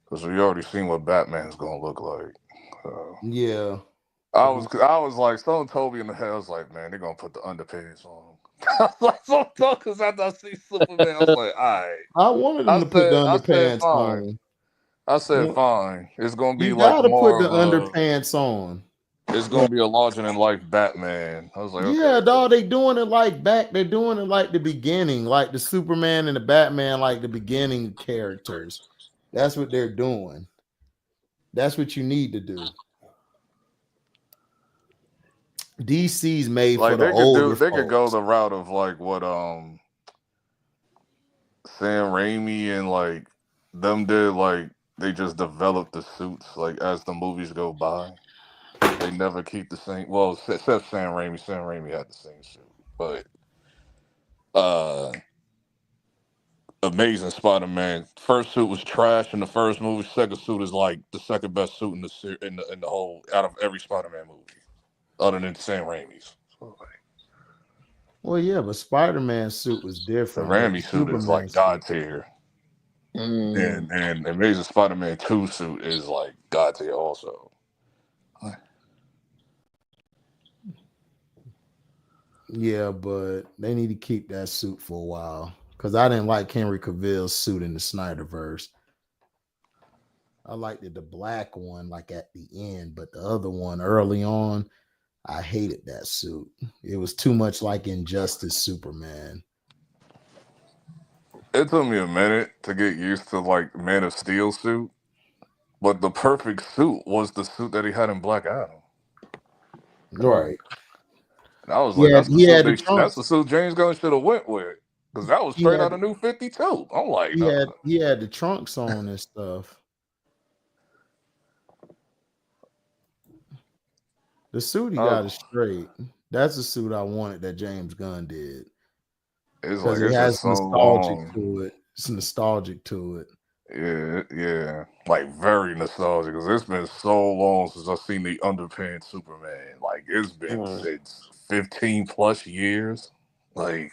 Because we already seen what Batman's going to look like. Yeah. I was like, someone told me in the head, I was like, man, they're going to put the underpants on him. I was like, because after I see Superman, I was like, all right. I wanted them to put the I said, underpants fine. on. I said, fine. It's going to be You like gotta put more the of a, underpants on. it's going to be a larger than life Batman. I was like, Yeah, okay. dog, they doing it like back. They're doing it like the beginning, like the Superman and the Batman, like the beginning characters. That's what they're doing. That's what you need to do. DC's made Like for the older they could go folks. the route of like what Sam Raimi and like them did, like they just develop the suits like as the movies go by. They never keep the same. Well, except Sam Raimi. Sam Raimi had the same suit, but Amazing Spider-Man first suit was trash in the first movie. Second suit is like the second best suit in the whole out of every Spider-Man movie, other than Sam Raimi's. So, like, Well, yeah, but Spider-Man suit was the different, but the Raimi suit is Superman like God suit. tier. Mm. And Amazing Spider-Man 2 suit is like God tier also. Yeah, but they need to keep that suit for a while because I didn't like Henry Cavill's suit in the Snyderverse. I liked the black one, like at the end, but the other one early on, I hated that suit. It was too much like Injustice Superman. It took me a minute to get used to like Man of Steel suit. But the perfect suit was the suit that he had in Black Adam. Right. And I was like, He had the that's trunks. the suit James Gunn should have went with. Because that was He straight had out of New 52. I'm like, he had the trunks on and stuff. The suit he got is straight. That's the suit I wanted that James Gunn did. It's like It it's has just so nostalgic long. to it. It's nostalgic to it. Yeah, like very nostalgic because it's been so long since I've seen the underpants Superman. Like it's been since 15 plus years. Like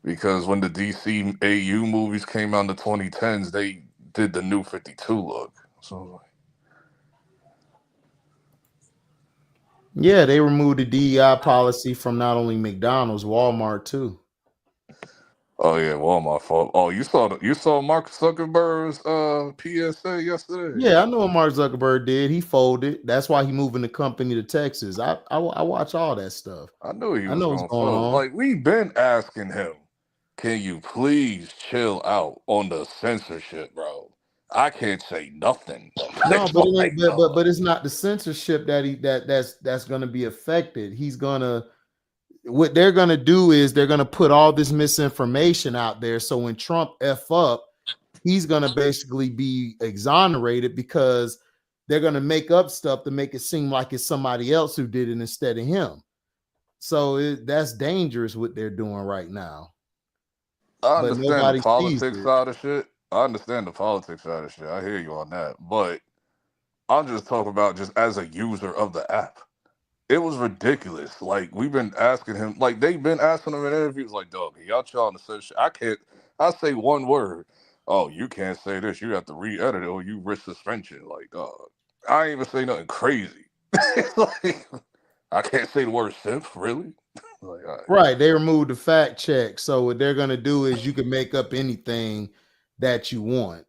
because when the DC AU movies came out in the 2010s, they did the New 52 look. So Yeah, they removed the DEI policy from not only McDonald's, Walmart too. oh yeah, well my fault. Oh, you saw Mark Zuckerberg's PSA yesterday. Yeah, I know what Mark Zuckerberg did. He folded. That's why he moving the company to Texas. I watch all that stuff. I knew he I was know what's gonna going fold. on. Like we've been asking him, can you please chill out on the censorship, bro? I can't say nothing. No, but it ain't, but it's not the censorship that's gonna be affected. What they're gonna do is they're gonna put all this misinformation out there. So when Trump F up, he's gonna basically be exonerated because they're gonna make up stuff to make it seem like it's somebody else who did it instead of him. So that's dangerous what they're doing right now. I But understand the nobody sees politics it. side of shit. I understand the politics side of shit. I hear you on that. But I'm just talking about just as a user of the app. It was ridiculous. Like we've been asking him, like they've been asking him in interviews, like, dog, y'all trying to say shit. I say one word. Oh, you can't say this. You have to re-edit it or you risk suspension. Like, dog, I ain't even say nothing crazy. It's like I can't say the word simp, really. Like, all right. Right, they removed the fact check. So what they're gonna do is you can make up anything that you want,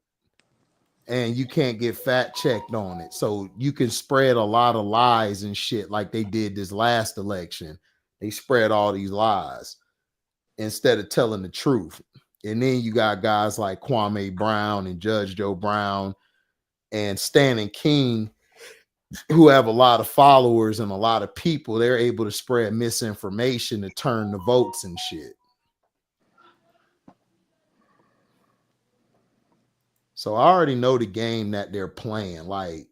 and you can't get fact checked on it. So you can spread a lot of lies and shit like they did this last election. They spread all these lies instead of telling the truth. And then you got guys like Kwame Brown and Judge Joe Brown and Stan King who have a lot of followers and a lot of people. They're able to spread misinformation to turn the votes and shit. So I already know the game that they're playing. Like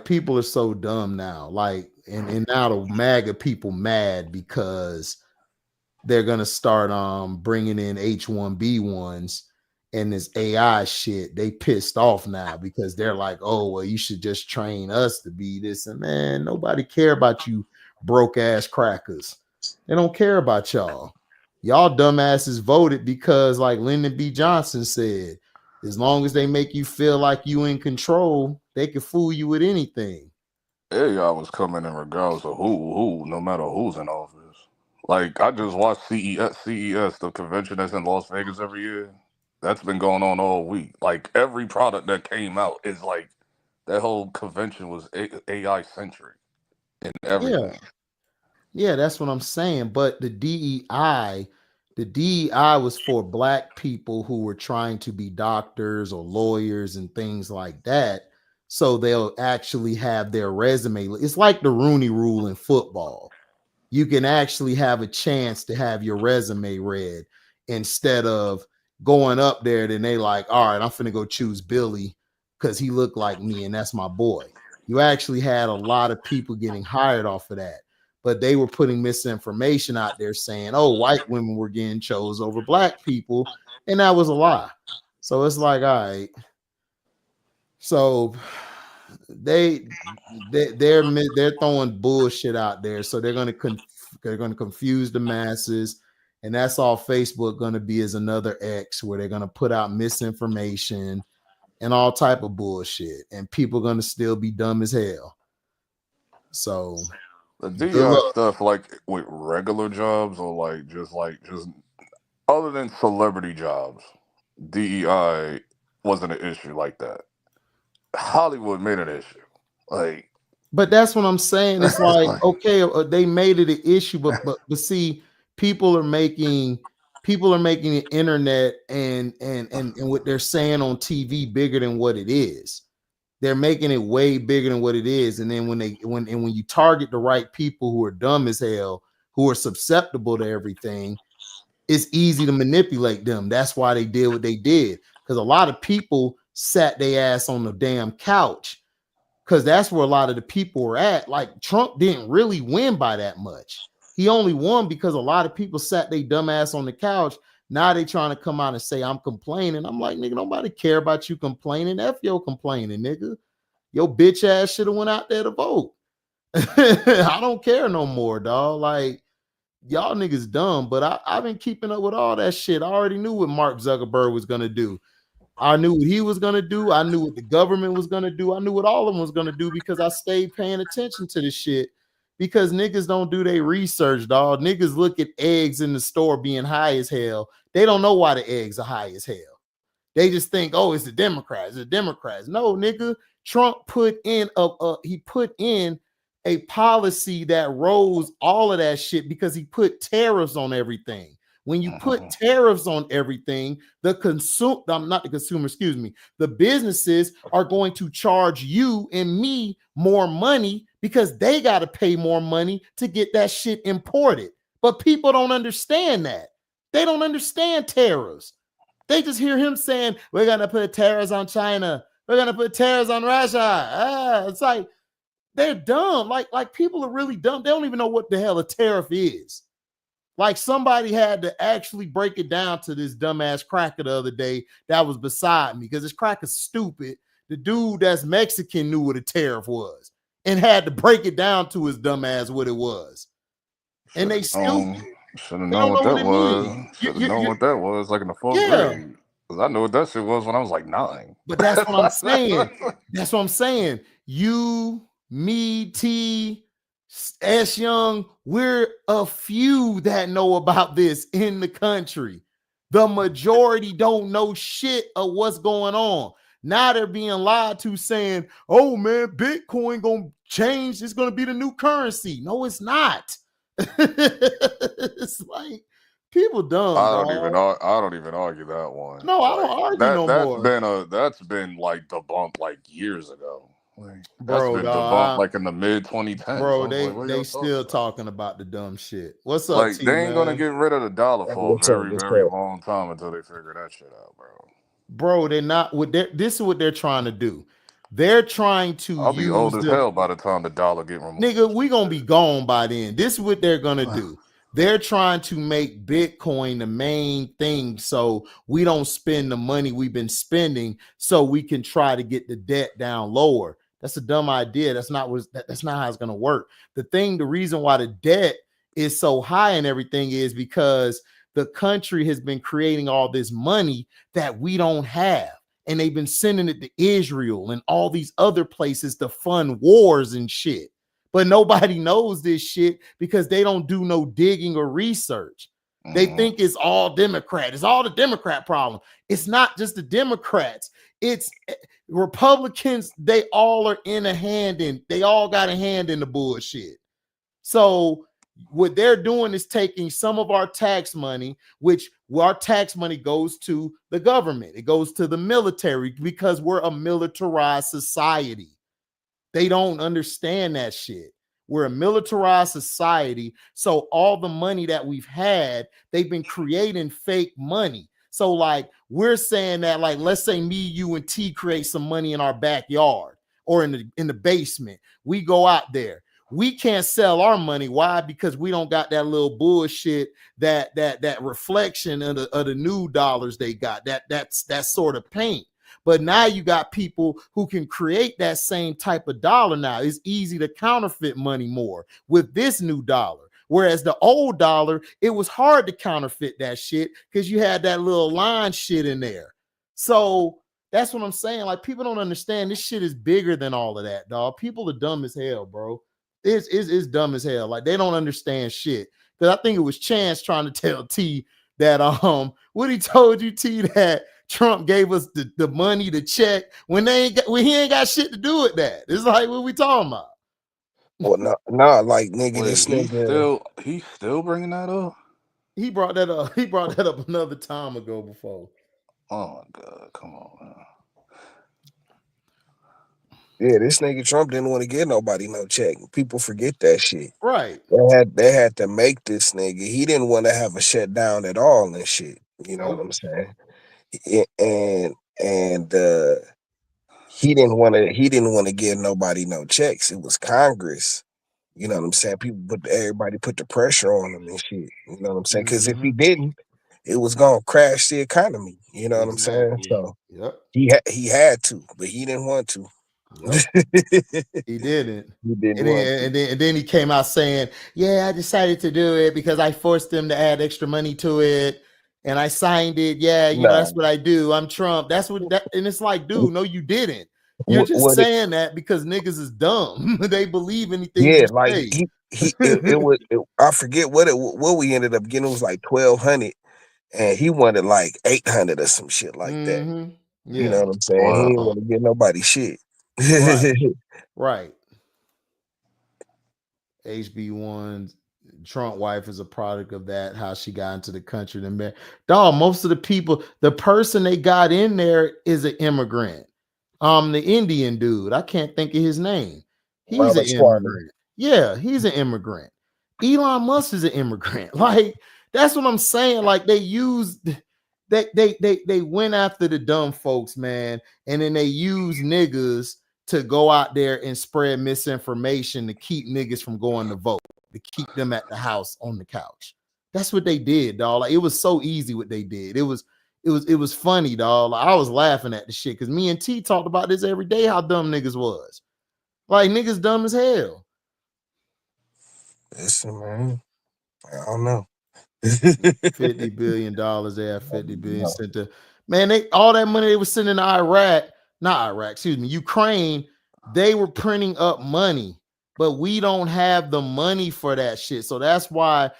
people are so dumb now. Like, and now the MAGA people mad because they're gonna start bringing in H1B1s and this AI shit. They pissed off now because they're like, oh well, you should just train us to be this. And man, nobody care about you broke ass crackers. They don't care about y'all. Y'all dumbasses voted because, like Lyndon B. Johnson said, as long as they make you feel like you in control, they can fool you with anything. AI was coming in regardless of who, no matter who's in office. Like I just watched CES, the convention that's in Las Vegas every year. That's been going on all week. Like every product that came out is like that whole convention was AI centric and everything. Yeah, that's what I'm saying. But the DEI was for black people who were trying to be doctors or lawyers and things like that. So they'll actually have their resume. It's like the Rooney Rule in football. You can actually have a chance to have your resume read instead of going up there. Then they like, all right, I'm finna go choose Billy because he looked like me and that's my boy. You actually had a lot of people getting hired off of that, but they were putting misinformation out there saying, oh, white women were getting chose over black people, and that was a lie. So it's like, all right. So they're throwing bullshit out there. So they're gonna confuse the masses, and that's all Facebook gonna be, is another X where they're gonna put out misinformation and all type of bullshit, and people gonna still be dumb as hell. So the DEI stuff, like with regular jobs or like just other than celebrity jobs, DEI wasn't an issue like that. Hollywood made an issue. Like, but that's what I'm saying. It's like, okay, they made it an issue, but see, people are making People are making the internet and what they're saying on TV bigger than what it is. They're making it way bigger than what it is. And then when you target the right people who are dumb as hell, who are susceptible to everything, it's easy to manipulate them. That's why they did what they did. Because a lot of people sat their ass on the damn couch. Because that's where a lot of the people were at. Like Trump didn't really win by that much. He only won because a lot of people sat their dumb ass on the couch. Now they trying to come out and say, I'm complaining. I'm like, nigga, nobody care about you complaining. F your complaining, nigga. Your bitch ass should have went out there to vote. I don't care no more, dog. Like, y'all niggas dumb, but I've been keeping up with all that shit. I already knew what Mark Zuckerberg was going to do. I knew what he was going to do. I knew what the government was going to do. I knew what all of them was going to do because I stayed paying attention to this shit. Because niggas don't do their research, dog. Niggas look at eggs in the store being high as hell. They don't know why the eggs are high as hell. They just think, oh, it's the Democrats. It's the Democrats. No, nigga. Trump put in a policy that rose all of that shit because he put tariffs on everything. When you put tariffs on everything, the businesses are going to charge you and me more money because they got to pay more money to get that shit imported. But people don't understand that. They don't understand tariffs. They just hear him saying, we're going to put tariffs on China. We're going to put tariffs on Russia. It's like, they're dumb. Like people are really dumb. They don't even know what the hell a tariff is. Like somebody had to actually break it down to this dumbass cracker the other day that was beside me because this cracker's stupid. The dude that's Mexican knew what a tariff was and had to break it down to his dumbass what it was. And they stupid. Should have known what that was. Should have known what that was like in the fourth grade. Because I knew what that shit was when I was like 9. But that's what I'm saying. That's what I'm saying. You, me, T, S Young, we're a few that know about this in the country. The majority don't know shit of what's going on. Now they're being lied to saying, oh man, Bitcoin gonna change. It's gonna be the new currency. No, it's not. It's like people dumb. I don't even argue that one. No, I don't argue no more. That's been like debunked like years ago. Like, bro, that's been debunked like in the mid 2010s. Bro, they still talking about the dumb shit. What's up? Like they ain't gonna get rid of the dollar for a very long time until they figure that shit out, bro. Bro, they're not. This is what they're trying to do. They're trying to. I'll be old as hell by the time the dollar get removed. Nigga, we gonna be gone by then. This is what they're gonna do. They're trying to make Bitcoin the main thing so we don't spend the money we've been spending so we can try to get the debt down lower. That's a dumb idea. That's not how it's gonna work. The reason why the debt is so high and everything is because the country has been creating all this money that we don't have. And they've been sending it to Israel and all these other places to fund wars and shit. But nobody knows this shit because they don't do no digging or research. They think it's all Democrat. It's all the Democrat problem. It's not just the Democrats. It's Republicans. They all are in a hand in. They all got a hand in the bullshit. So what they're doing is taking some of our tax money, which our tax money goes to the government. It goes to the military because we're a militarized society. They don't understand that shit. We're a militarized society. So all the money that we've had, they've been creating fake money. So like we're saying that, like, let's say me, you, and T create some money in our backyard or in the basement. We go out there. We can't sell our money. Why? Because we don't got that little bullshit, that reflection of the new dollars they got. That's that sort of paint. But now you got people who can create that same type of dollar now. It's easy to counterfeit money more with this new dollar. Whereas the old dollar, it was hard to counterfeit that shit because you had that little line shit in there. So that's what I'm saying. Like, people don't understand this shit is bigger than all of that, dog. People are dumb as hell, bro. It's dumb as hell. Like, they don't understand shit. Because I think it was Chance trying to tell T that what he told you, T, that Trump gave us the money to check when he ain't got shit to do with that. It's like, what we talking about? Well, no, like nigga, Wait, this nigga he's still bringing that up. He brought that up. He brought that up another time ago before. Oh my God, come on, man. Yeah, this nigga Trump didn't want to give nobody no check. People forget that shit. Right. They had to make this nigga. He didn't want to have a shutdown at all and shit. You know what I'm saying? And he didn't want to give nobody no checks. It was Congress. You know what I'm saying? Everybody put the pressure on him and shit. You know what I'm saying? Because if he didn't, it was gonna crash the economy. You know what I'm saying? So he had to, but he didn't want to. Yep. He didn't. He didn't and, want then, to. and then he came out saying, "Yeah, I decided to do it because I forced them to add extra money to it, and I signed it. Yeah, you know that's what I do. I'm Trump. That's what." And it's like, dude, no, you didn't. You're just saying that because niggas is dumb. They believe anything you like say. it was. I forget what we ended up getting. It was like 1,200, and he wanted like 800 or some shit like that. Yeah. You know what I'm saying? He didn't want to get nobody shit. Right. HB1's Trump wife is a product of that, how she got into the country. Dog, most of the people, the person they got in there is an immigrant. The Indian dude, I can't think of his name. He's an immigrant. Yeah, he's an immigrant. Elon Musk is an immigrant. Like, that's what I'm saying. Like, they went after the dumb folks, man, and then they use niggas to go out there and spread misinformation to keep niggas from going to vote, to keep them at the house on the couch. That's what they did, dog. Like, it was so easy what they did. It was funny, dog. Like, I was laughing at the shit because me and T talked about this every day, how dumb niggas was. Like, niggas dumb as hell. Listen, man, I don't know. $50 billion. They have 50 billion sent to, man, all that money they were sending to Ukraine, they were printing up money, but we don't have the money for that shit. So that's why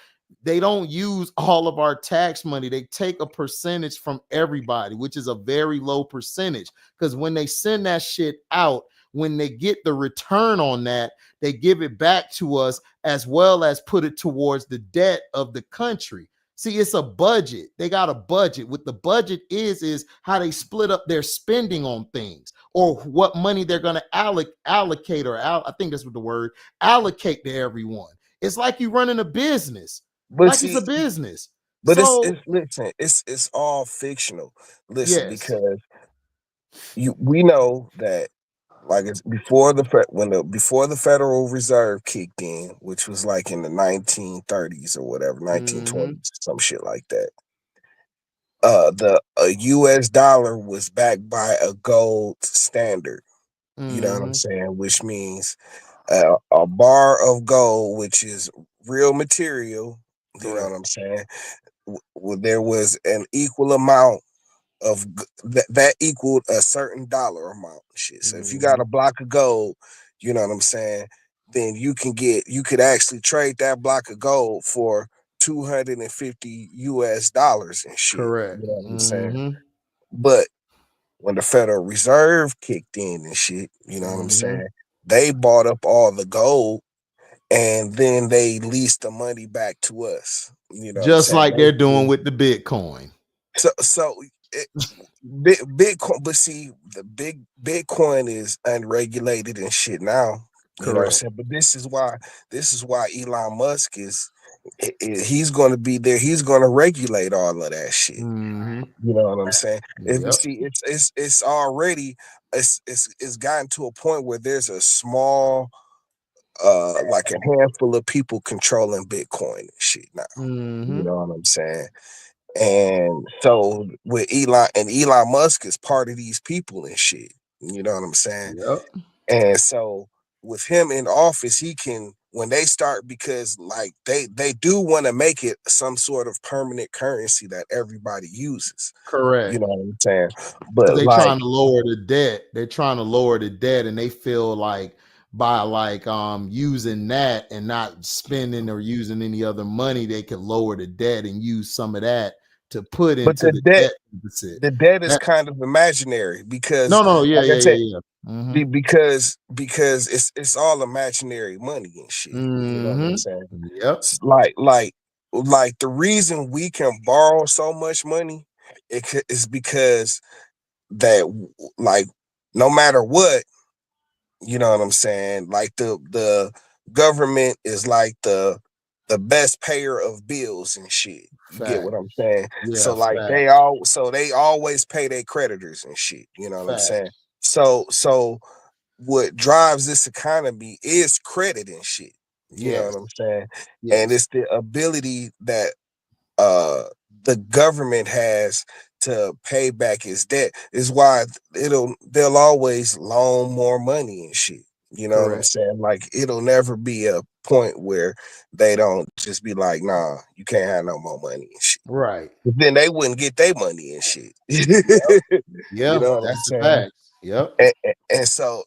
they don't use all of our tax money. They take a percentage from everybody, which is a very low percentage. Because when they send that shit out, when they get the return on that, they give it back to us as well as put it towards the debt of the country. See, it's a budget. They got a budget. What the budget is how they split up their spending on things or what money they're going to allocate or I think that's what the word, allocate to everyone. It's like you running a business. But like it's a business. But listen, it's all fictional. Listen, because we know that like it's before the Federal Reserve kicked in, which was like in the 1930s or whatever, 1920s, some shit like that. The US dollar was backed by a gold standard. You know what I'm saying? Which means a bar of gold, which is real material. You know what I'm saying? There was an equal amount of that equaled a certain dollar amount. Shit. So if you got a block of gold, you know what I'm saying, then you could actually trade that block of gold for $250 US and shit. Correct. You know what I'm saying? But when the Federal Reserve kicked in and shit, you know what I'm saying, they bought up all the gold and then they leased the money back to us. You know, just like they're doing with the Bitcoin. So Bitcoin, but see, the Bitcoin is unregulated and shit now. You know what I'm saying? But this is why Elon Musk he's going to be there. He's going to regulate all of that shit. You know what I'm saying? It's already it's gotten to a point where there's a small like a handful of people controlling Bitcoin and shit now. You know what I'm saying? And so with Elon Musk is part of these people and shit. You know what I'm saying? And so with him in office, he can, when they start, because like they do want to make it some sort of permanent currency that everybody uses. Correct. You know what I'm saying? But they're trying to lower the debt. They're trying to lower the debt, and they feel like by like using that and not spending or using any other money, they can lower the debt and use some of that to put into the debt deficit. The debt is kind of imaginary because because it's all imaginary money and shit. You know what I'm saying? like the reason we can borrow so much money is because that like no matter what, you know what I'm saying, like the government is like the best payer of bills and shit. You get what I'm saying? Yeah, So like they always pay their creditors and shit. You know what I'm saying? So what drives this economy is credit and shit. You know what I'm saying? And it's the ability that the government has to pay back its debt is why they'll always loan more money and shit. You know what I'm saying? Like it'll never be a point where they don't just be like, nah, you can't have no more money and shit. Right. But then they wouldn't get their money and shit. Yeah, You know what that's I'm the saying? fact. Yep. And so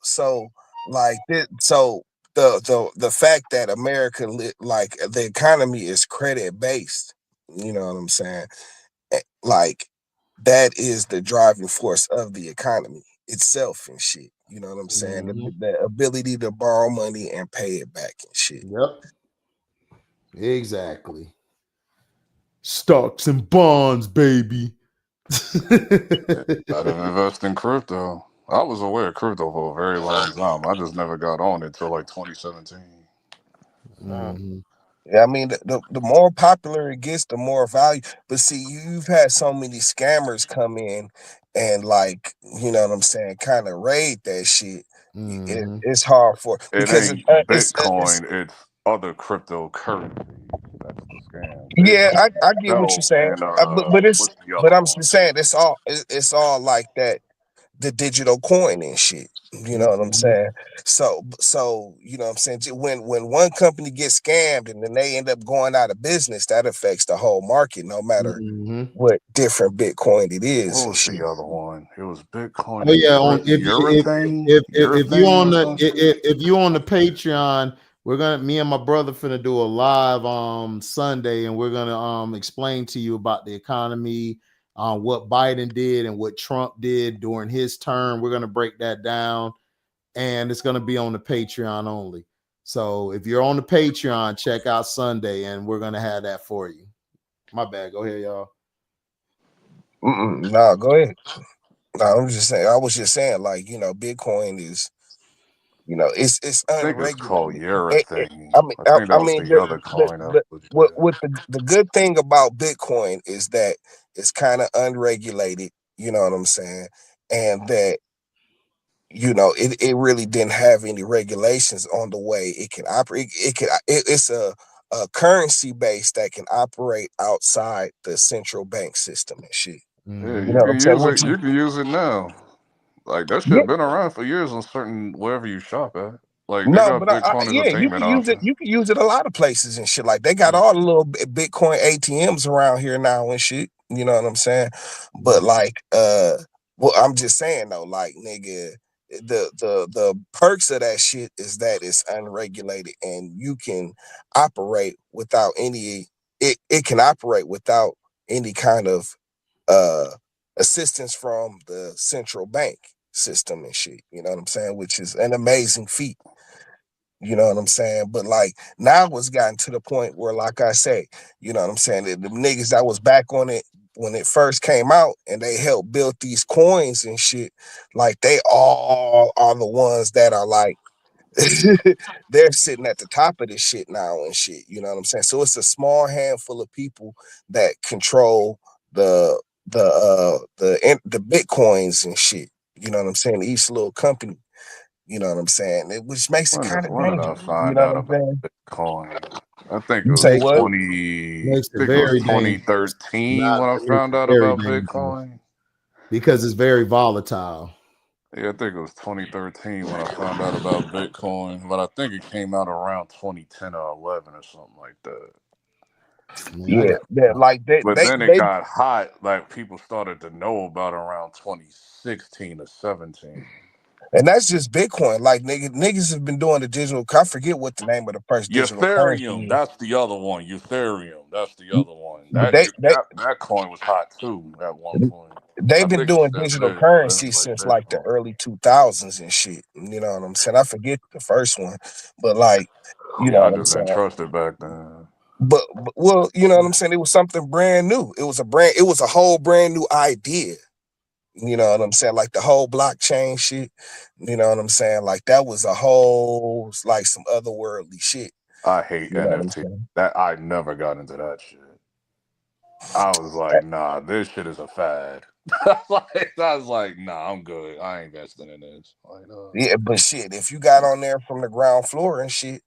like this, so the fact that America like the economy is credit based, you know what I'm saying? Like that is the driving force of the economy itself and shit. You know what I'm saying? The ability to borrow money and pay it back and shit. Yep. Exactly. Stocks and bonds, baby. I didn't invest in crypto. I was aware of crypto for a very long time. I just never got on it till like 2017. Yeah, I mean, the more popular it gets, the more value. But see, you've had so many scammers come in and like, you know what I'm saying, kind of raid that shit. It's hard for It because ain't it's Bitcoin, it's other cryptocurrency. That's the scam. yeah, Bitcoin, I get what you're Zelle, saying, and but what's the other I'm one? just saying it's all like that, the digital coin and shit. You know what I'm saying? So you know what I'm saying. When one company gets scammed and then they end up going out of business, that affects the whole market, no matter what different Bitcoin it is What and was shit. the other one? It was Bitcoin Oh and yeah, on if you urethane on or the some shit. if you on the Patreon, me and my brother finna do a live Sunday, and we're gonna explain to you about the economy, what Biden did and what Trump did during his term. We're gonna break that down, and it's gonna be on the Patreon only. So if you're on the Patreon, check out Sunday, and we're gonna have that for you. My bad. Go ahead, y'all. No, go ahead. No, I'm just saying. I was just saying, like, you know, Bitcoin is, you know, it's I think it's called unregulated. urethane. I mean, I think that was I mean, the other coin that was what the good thing about Bitcoin is that it's kind of unregulated. You know what I'm saying? And that, you know, it really didn't have any regulations on the way it can operate. It's a currency base that can operate outside the central bank system and shit. Yeah, You you know what can I'm saying? use Which it. You can use it now. Like that yeah, shit been around for years on certain wherever you shop at. Like they no, got but Bitcoin as a yeah, you payment can use it. option. You can use it a lot of places and shit. Like they got all the little Bitcoin ATMs around here now and shit. You know what I'm saying? But like, well, I'm just saying though, like, nigga, the perks of that shit is that it's unregulated and you can operate without any. It can operate without any kind of uh assistance from the central bank system and shit. You know what I'm saying? Which is an amazing feat. You know what I'm saying? But like now it's gotten to the point where, like I say, you know what I'm saying, the niggas that was back on it when it first came out and they helped build these coins and shit, like they all are the ones that are like they're sitting at the top of this shit now and shit. You know what I'm saying? So it's a small handful of people that control the bitcoins and shit. You know what I'm saying? Each little company. You know what I'm saying? Which makes it kind of When did I dangerous. You find know out what I'm about saying? Bitcoin? I think it You was say what? Makes it I think it was very dangerous. 2013 when I It makes found it out very about dangerous Bitcoin. because it's very volatile. Yeah, I think it was 2013 when I found out about Bitcoin, but I think it came out around 2010 or 11 or something like that. Man, I Yeah, got like But then it got hot, like people started to know about around 2016 or 17. and that's just Bitcoin. Like niggas have been doing the digital. I forget what the name of the first digital Ethereum, currency is. that's the other one. Ethereum, that's the other one. But That coin was hot too at one point. they've I been think it doing still digital is, but it currency ain't like since like the Bitcoin. early 2000s and shit. You know what I'm saying? I forget the first one, but like, you know Yeah, I what I'm just didn't saying? trust it back then. But well, you know what I'm saying? It was something brand new. It was a whole brand new idea. You know what I'm saying? Like the whole blockchain shit. You know what I'm saying? Like that was a whole like some otherworldly shit. I hate You know what I'm NFT. saying? That I never got into that shit. I was like, nah, this shit is a fad. I was like, nah, I'm good. I ain't investing in this. Like, Yeah, but shit, if you got on there from the ground floor and shit,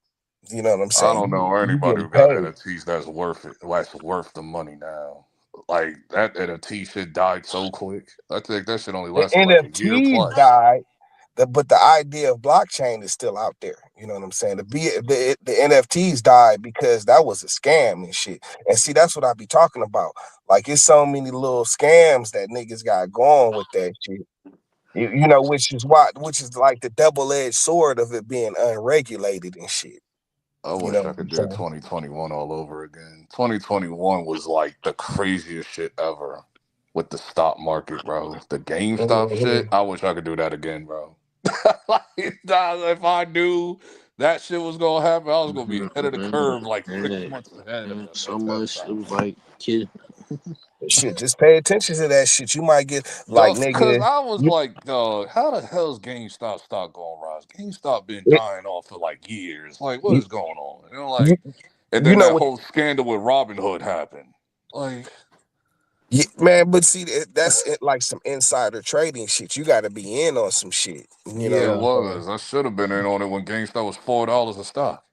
you know what I'm I saying? don't know You anybody getting who got paid. NFTs that's worth it. That's worth the money now. Like that NFT shit died so quick. I think that shit only The lasted like a year NFTs plus. died, but the idea of blockchain is still out there. You know what I'm saying? The NFTs died because that was a scam and shit. And see, that's what I be talking about. Like, it's so many little scams that niggas got going with that shit. You know, which is like the double-edged sword of it being unregulated and shit. I You know wish I what could I'm do saying? 2021 all over again. 2021 was like the craziest shit ever with the stock market, bro. The GameStop shit. Mhm. I wish I could do that again, bro. Like, nah, if I knew that shit was gonna happen, I was gonna be ahead of the curve like 6 months ahead of So that much. It time. was like kid. Shit, just pay attention to that shit. You might get like Just cause nigga. I was like, how the hell's GameStop stock going rise? GameStop been It, dying off for like years. Like, what you, is going on? You know, you, like, and you then know that what? whole scandal with Robin Hood happened. Like, Yeah, man, but see, that's it, like some insider trading shit. You got to be in on some shit. You know yeah, what it I'm saying? was. I should have been in on it when GameStop was $4 a stock.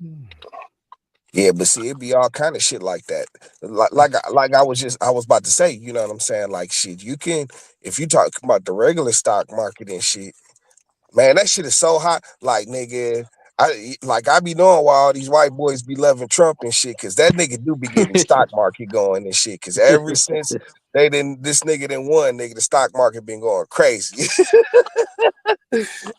Yeah, but see, it be all kind of shit like that. Like I was about to say. You know what I'm saying? Like shit, you can if you talk about the regular stock market and shit. Man, that shit is so hot. Like, nigga, I be knowing why all these white boys be loving Trump and shit, cause that nigga do be getting the stock market going and shit. Cause ever since this nigga didn't won, nigga, the stock market been going crazy.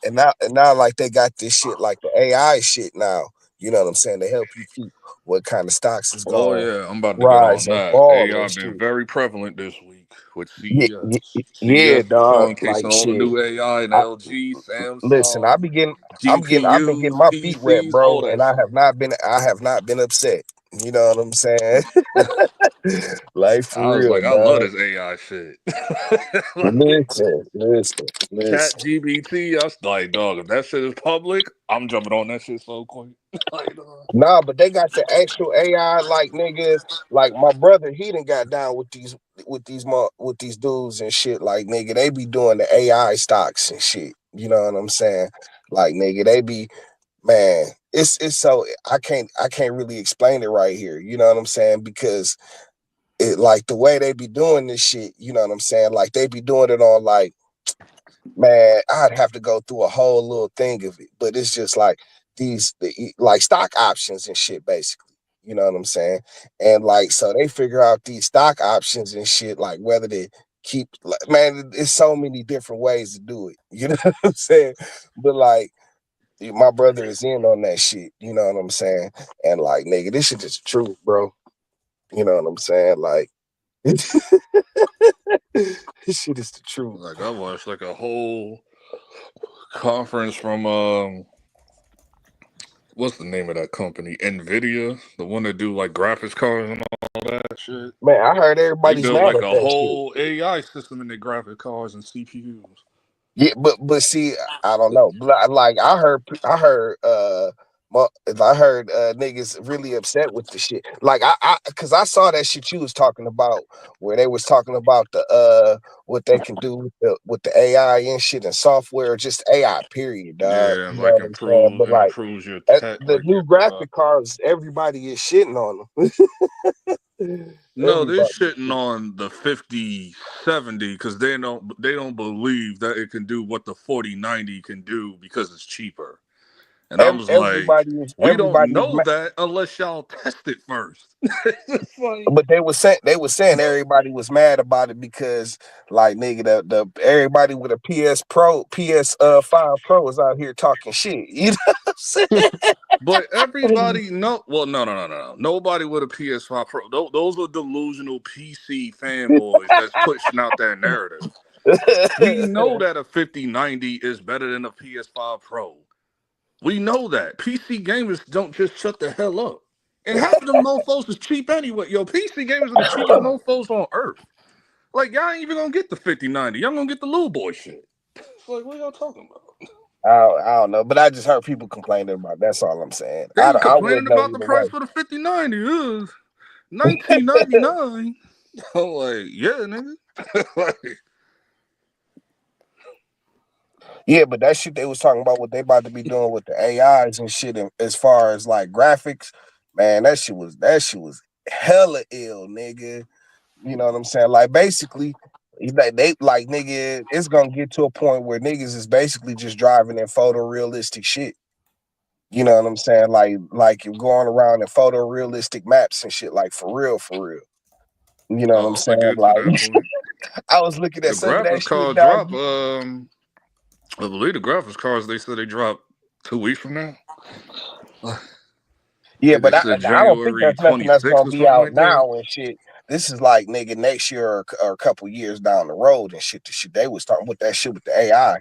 and now like they got this shit like the AI shit now. You know what I'm saying? To help you keep what kind of stocks is Oh going yeah, I'm about to get rise on and that. fall and AI been shit. very prevalent this week with Yeah, CES. yeah, CES was dog. showcasing Like all the shit. new AI and I, LG, listen, Samsung, I've been getting GPUs, my feet wet, PCs, bro, all that and shit. I have not been upset. You know what I'm saying? Like I for was real, like, I love dog. this AI shit. Listen. Chat GBT, I was like, dog, if that shit is public, I'm jumping on that shit so quick. Like, Nah, but they got the actual AI, like nigga, like my brother, he done got down with these dudes and shit. Like nigga, they be doing the AI stocks and shit. You know what I'm saying? Like nigga, they be man, it's so I can't really explain it right here. You know what I'm saying? Because it like the way they be doing this shit, you know what I'm saying? Like they be doing it on like, man, I'd have to go through a whole little thing of it, but it's just like like stock options and shit, basically. You know what I'm saying? And like, so they figure out these stock options and shit, like whether to keep, like, man, it's so many different ways to do it. You know what I'm saying? But like, my brother is in on that shit. You know what I'm saying? And like, nigga, this shit is the truth, bro. You know what I'm saying? Like, this shit is the truth. like I watched like a whole conference from what's the name of that company? Nvidia, the one that do like graphics cards and all that shit. Man, I heard They everybody's built mad like at a that shit. whole AI system in their graphic cards and CPUs. Yeah, but see, I don't know. Like I heard niggas really upset with the shit. Like cause I saw that shit you was talking about where they was talking about the what they can do with the AI and shit and software, just AI period, dog. Yeah, You know like what I'm saying? But like improves your tech, the like new your graphic cards, everybody is shitting on them. no, they're Everybody. shitting on the 5070 because they don't believe that it can do what the 4090 can do because it's cheaper. And I was like, we don't Everybody is know that unless y'all test it first. It's like, But they was saying everybody was mad about it because like nigga the everybody with a PS5 Pro is out here talking shit. You know what but I'm saying? everybody no, well, no. Nobody with a PS5 Pro. Those are delusional PC fanboys that's pushing out that narrative. We know that a 5090 is better than a PS5 Pro. We know that. PC gamers don't just shut the hell up. And half of them mofos is cheap anyway. Yo, PC gamers are the cheapest mofos on earth. Like, y'all ain't even gonna get the 5090. Y'all gonna get the little boy shit. It's like, what y'all talking about? I don't know, but I just heard people complaining about. That's all I'm saying. They I complaining wouldn't know about the either price way. for the 5090. $19.99. I'm like, yeah, nigga. Like, Yeah, but that shit they was talking about what they about to be doing with the AIs and shit, and as far as like graphics, man, that shit was hella ill, nigga. You know what I'm saying? Like basically, they like nigga, it's gonna get to a point where niggas is basically just driving in photorealistic shit. You know what I'm saying? Like you're going around in photorealistic maps and shit, like for real, for real. You know what I'm I'm gonna saying? get to Like that point. I was looking at The some of that graphics shit, card dog. drop. I believe the graphics cards they said they drop 2 weeks from now. Yeah, but They I said don't think January that's nothing that's 26th gonna or be something out like that. now and shit. This is like nigga next year or a couple years down the road and shit. The shit they was talking with that shit with the AI.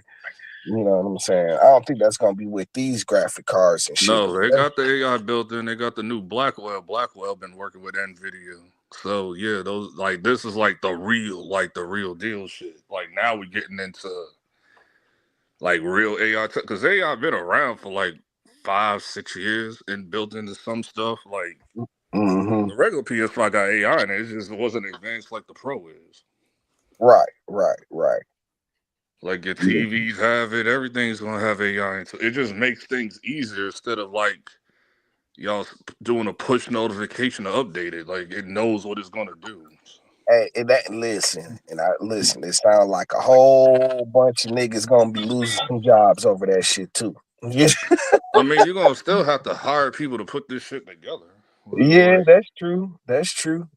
You know what I'm saying? I don't think that's gonna be with these graphic cards and shit. No, they got the AI built in. They got the new Blackwell. Blackwell been working with NVIDIA. So yeah, those like this is like the real deal shit. Like now we getting into like real AI because AI been around for like 5-6 years and built into some stuff. Like the regular PS5 got AI in it. It just wasn't advanced like the Pro is. Right. Like your TVs have it. Everything's gonna have AI. So it just makes things easier instead of like y'all doing a push notification to update it. Like it knows what it's gonna do. Hey, listen. It sounds like a whole bunch of niggas gonna be losing some jobs over that shit too. Yeah. I mean, you're gonna still have to hire people to put this shit together. Yeah, Like, that's true. That's true.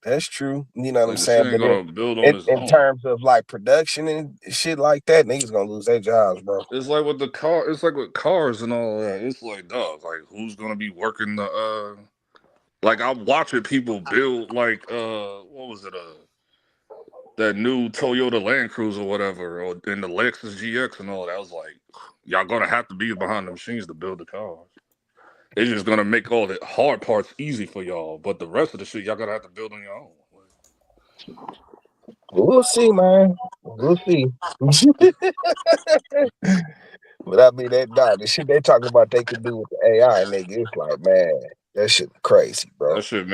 You know what I'm the shit saying? ain't But gonna build on its in own. terms of like production and shit like that, niggas gonna lose their jobs, bro. It's like with the car. It's like with cars and all that. It's like, dog. Like, who's gonna be working the? Like, I'm watching people build like, what was it? That new Toyota Land Cruiser or whatever, or in the Lexus GX and all that. I was like, y'all gonna have to be behind the machines to build the cars. It's just gonna make all the hard parts easy for y'all, but the rest of the shit y'all gonna have to build on your own. We'll see, man. We'll see. But I mean that dog, the shit they talking about they could do with the AI, nigga. It's like, man, that shit crazy, bro. That shit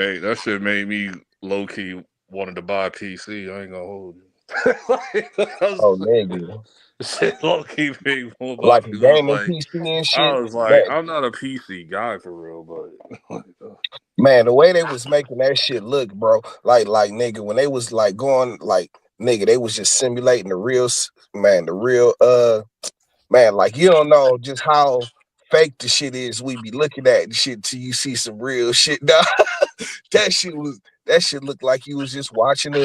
made me low key wanted to buy a PC. I ain't gonna hold you. Oh, nigga. Shit low key made me want to buy a Like a PC. I was gaming like, PC and shit. I'm not a PC guy for real, but Man, the way they was making that shit look, bro, like nigga, when they was like going like nigga, they was just simulating the real man, like you don't know just how fake the shit is. We be looking at the shit till you see some real shit. Dog. that shit looked like you was just watching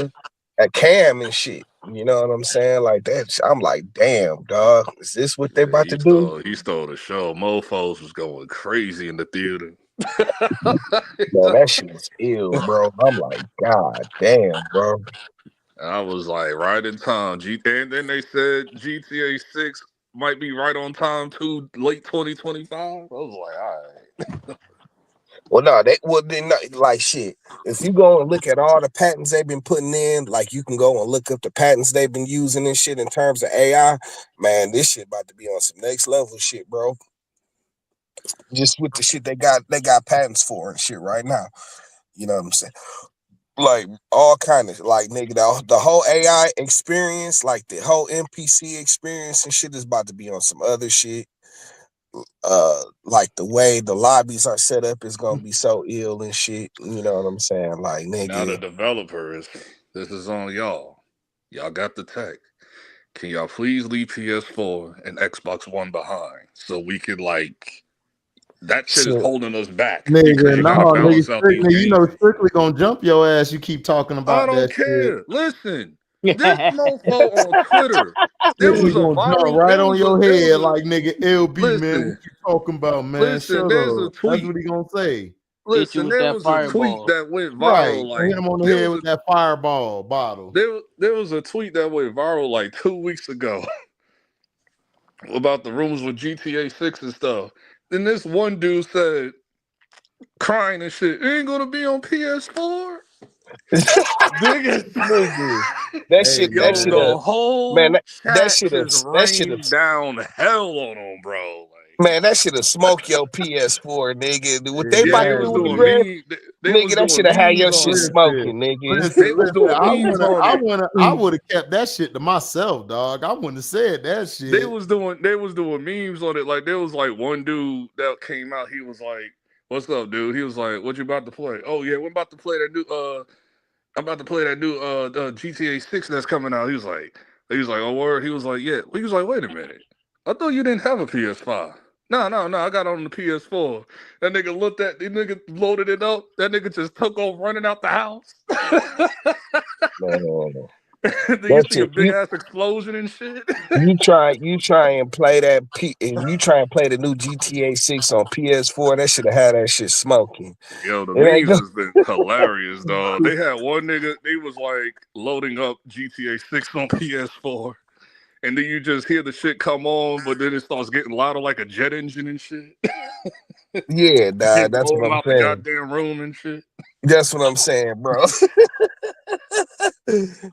a cam and shit. You know what I'm saying? Like that. I'm like, damn, dog. Is this what they about to do? he stole the show. Mofos was going crazy in the theater. Man, that shit was ill, bro. I'm like, God damn, bro. I was like, right in time. And then they said GTA 6 might be right on time too, late 2025. I was like, all right. Well, no, they not like shit. If you go and look at all the patents they've been putting in, like you can go and look up the patents they've been using and shit in terms of AI. Man, this shit about to be on some next level shit, bro. Just with the shit they got patents for and shit right now. You know what I'm saying? Like all kind of like nigga, the whole AI experience, like the whole NPC experience and shit is about to be on some other shit. Like the way the lobbies are set up is gonna be so ill and shit. You know what I'm saying? Like Now the nigga. developers, this is on y'all. Y'all got the tech. Can y'all please leave PS4 and Xbox One behind so we can like that shit is holding us back because you gotta balance out these Strictly, you know, games. Strictly gonna jump your ass. You keep talking I about don't that shit. care. Listen, this mofo on Twitter, there Strictly was a gonna jump viral. right There on was a. your There was head a. like nigga LB, man. Listen, What you talking about, man? listen. Shut There's a up. That's tweet. what he gonna say. Hit you Listen, with there that was a tweet fireball. that went Right. viral. Hit Like him on the there head was with a that fireball bottle. there was a tweet that went viral like 2 weeks ago about the rumors with GTA 6 and stuff. Then this one dude said, crying and shit. It ain't gonna be on PS4. Nigga, that shit, Yo, the whole man, that chat shit just rained down hell on him, bro. man, that should have smoked your PS4, nigga. What they about to They was do with the doing grand, memes. nigga, that should have had your shit smoking, nigga. They was doing memes on it. I would have kept that shit to myself, dog. I wouldn't have said that shit. They was doing memes on it. Like there was like one dude that came out. He was like, "What's up, dude?" He was like, "What you about to play?" "Oh yeah, we're about to play that new I'm about to play that new GTA 6 that's coming out." He was like, "Oh word." He was like, "Yeah." He was like, "Wait a minute. I thought you didn't have a PS5." No, I got on the PS4. That nigga nigga loaded it up. That nigga just took off running out the house. No. You see a big ass explosion and shit. You try and play that and you try and play the new GTA 6 on PS4. That should have had that shit smoking. Yo, the memes has been hilarious, dog. They had one nigga. They was like loading up GTA 6 on PS4. And then you just hear the shit come on, but then it starts getting louder like a jet engine and shit. Yeah, nah, that's what I'm out saying. The goddamn room and shit. That's what I'm saying, bro.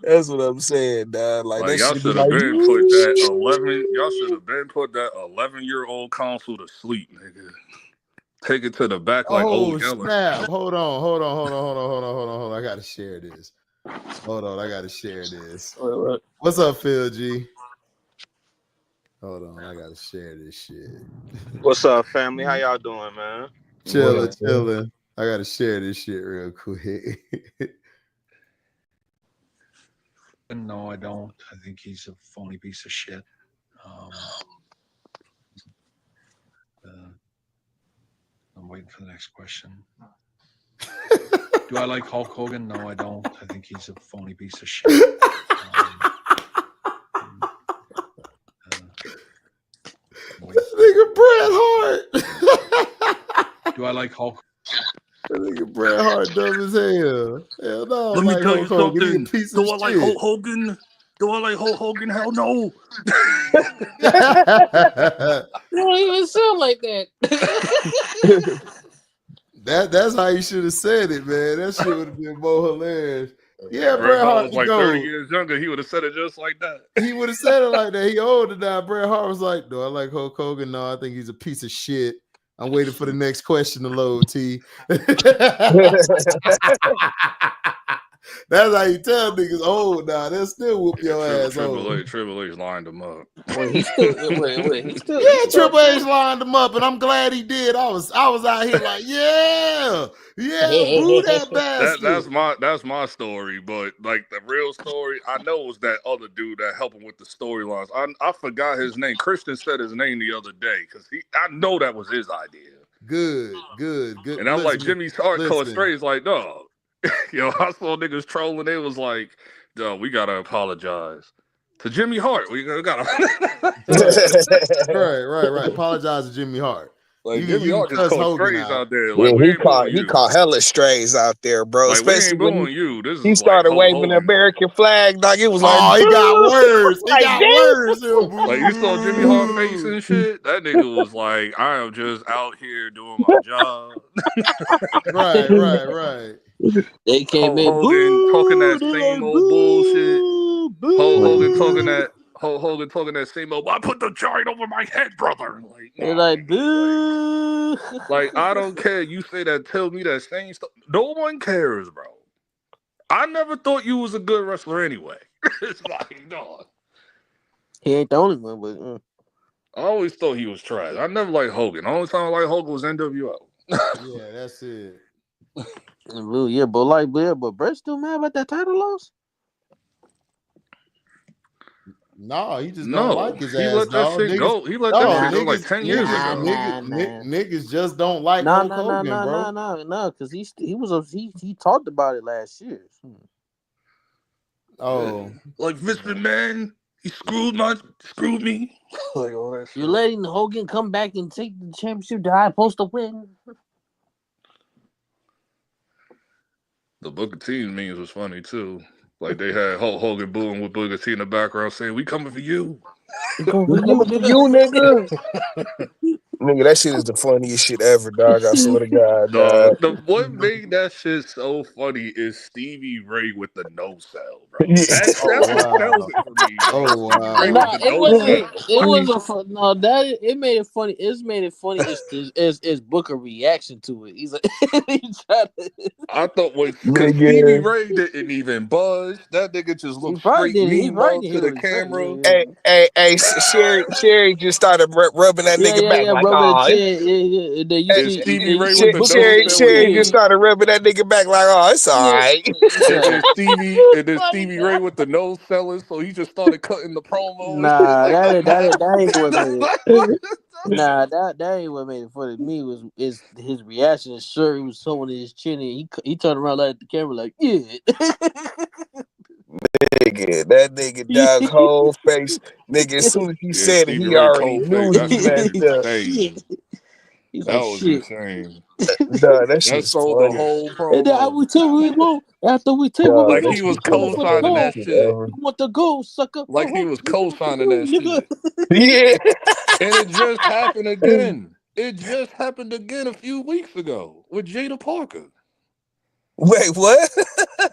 That's what I'm saying, dog. Like y'all should have been put that 11. Y'all should have been put that 11-year-old console to sleep, nigga. Take it to the back like old Yeller. Snap. Hold on. I gotta share this. Hold on, I gotta share this. What's up, Phil G? Hold on, I gotta share this shit. What's up, family? How y'all doing, man? Chilling. I gotta share this shit real quick. No, I don't. I think he's a phony piece of shit. I'm waiting for the next question. Do I like Hulk Hogan? No, I don't. I think he's a phony piece of shit. This nigga Bret Hart. Do I like Hulk? That nigga Bret Hart dumb as hell. Hell no. Let me tell you Hulk Hogan. something. Piece Do of I like shit. Hulk Hogan? Do I like Hulk Hogan? Hell no. You don't even sound like that. That's how you should have said it, man. That shit would have been more hilarious. Yeah, Bret Hart Hart was like 30 years younger. He would have said it just like that. He would have said it like that. He older now. Bret Hart was like, "Do I like Hulk Hogan? No, I think he's a piece of shit. I'm waiting for the next question to load, T." That's how you tell niggas old now. They'll still whoop your ass old. Triple H lined him up. Wait, Triple H lined him up, and I'm glad he did. I was out here like, yeah, boo that bastard. That's my story, but like the real story, I know it was that other dude that helped him with the storylines. I forgot his name. Christian said his name the other day because I know that was his idea. Good. And I'm like, Jimmy's hardcore straight is like, dog. Yo, I saw niggas trolling. They was like, "Dog, we gotta apologize to Jimmy Hart. We gotta." right. Apologize to Jimmy Hart. Like Jimmy Hart just caught strays out there. Yeah, Like, he caught hella strays out there, bro. Like, especially when he started waving the American flag. Like it was like, he got words. He got words. Like you saw Jimmy Hart face and shit. That nigga was like, "I am just out here doing my job." Right. They came in Hogan talking that same old bullshit. Hogan talking that same old. I put the giant over my head, brother. Like, they're like, boo. Like, I don't care. You say that, tell me that same stuff. No one cares, bro. I never thought you was a good wrestler anyway. It's like, no. He ain't the only one, but I always thought he was trash. I never liked Hogan. The only time I liked Hogan was NWO. Yeah, that's it. but Brett's still mad about that title loss? No, he just don't like his ass. Let that shit go. He let that shit go like 10 years ago. Niggas just don't like Hulk Hogan, bro. No, because he talked about it last year. Oh, like Vince McMahon, he screwed me. Like all that shit. You're letting Hogan come back and take the championship that I'm supposed to win. The Booker T memes was funny too. Like they had Hulk Hogan booing with Booker T in the background saying, "We coming for you." We coming for you, nigga. Nigga, that shit is the funniest shit ever, dog. I swear to God, dog. The what made that shit so funny is Stevie Ray with the no cell, bro. Yeah. That's what sells it for me, bro. Stevie Ray with Nah, the it no wasn't. cell. It wasn't fun. No, that it made it funny. It's made it funny. It's Booker reaction to it. He's like, he tried to, I thought because Stevie Nigga. Ray didn't even budge. That nigga just he looked probably straight didn't. He mean probably mug didn't to hear the what he said. camera. Hey, Sherry just started rubbing that nigga back like, Rubbing the oh, chin. Yeah. And then you And see, Stevie Ray with see the Booker no said, cell Sherry just again. started rubbing that nigga back like, oh, it's all right. And then Stevie Ray with the no sellers, so he just started cutting the promo and shit. Nah, Like, that ain't what made it. Nah, that ain't what made it funny to me. Is his reaction? Sure, he was showing his chin, and he turned around like at the camera, like, yeah. Nigga, that nigga dog whole face. Nigga, as soon as he yeah, said it, Stevie he Ray already cold face. knew That he shit was messed up. insane. He's That like, was shit. insane. Dog, that That shit's sold the funny. whole And then I promo. will tell we won't. After we take what we Dog, Like that want, he was shit's you some of coming the for the co-signing goal. that funniest shit shit. ever. You want the goal, sucker. Like he was You want the co-signing goal, that nigga. shit. Yeah. And it just happened again. It just happened again a few weeks ago with Jada Parker. Wait, what?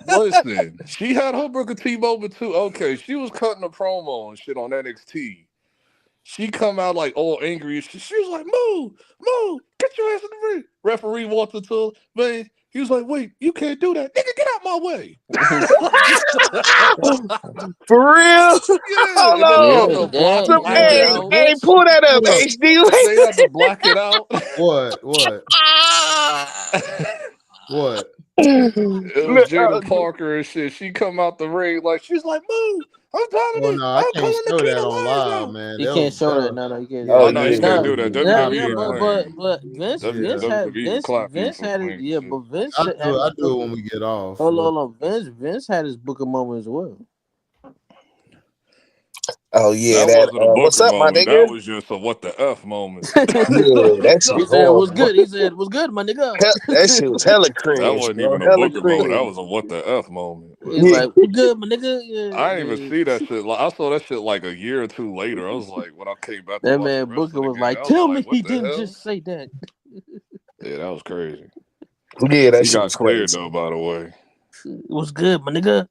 Listen, she had her Booker T moment too. Okay, she was cutting a promo and shit on NXT. She come out like all angry. She was like, "Move, get your ass in the ring." Referee walked into her, man. He was like, "Wait, you can't do that, nigga. Get out my way." For real? Yeah, Hold and then they had on. to black it Hey, out. pull that up, What? HD. They had to black it out. What? What? It was Jada Parker and shit. She come out the ring like she's like, "Move! I'm tired of Well, this. no, I I'm can't calling show that Nikita on Lyons live, out." man. You That can't was show that. that. No, you can't. Oh, Oh no, you yeah. can't do that. WWE ain't playing. But Vince Yeah. had WWE will clap you Vince for had it. playing Yeah, shit. but Vince I had his do it Booker. when we get off. Hold on. Vince had his Booker moment as well. Oh, yeah. That That, wasn't a what's Booker up, my moment. That nigga? was just a what the F moment. Yeah, that He shit said, "What's horrible. good?" He said, "What's good, my nigga?" That shit was hella That cringe, wasn't bro. even a Hella Booker moment. That cringe. was a what the F moment. But He's Yeah. like, "What's good, my nigga?" I didn't even Yeah. see that shit. Like I saw that shit like a year or two later. I was like, when I came back to That watch the man rest of Booker the was game, like, I was "Tell like, me what he the didn't hell? just say that." Yeah, that was crazy. Yeah, that He shit got was cleared crazy. though, by the way. What's good, my nigga?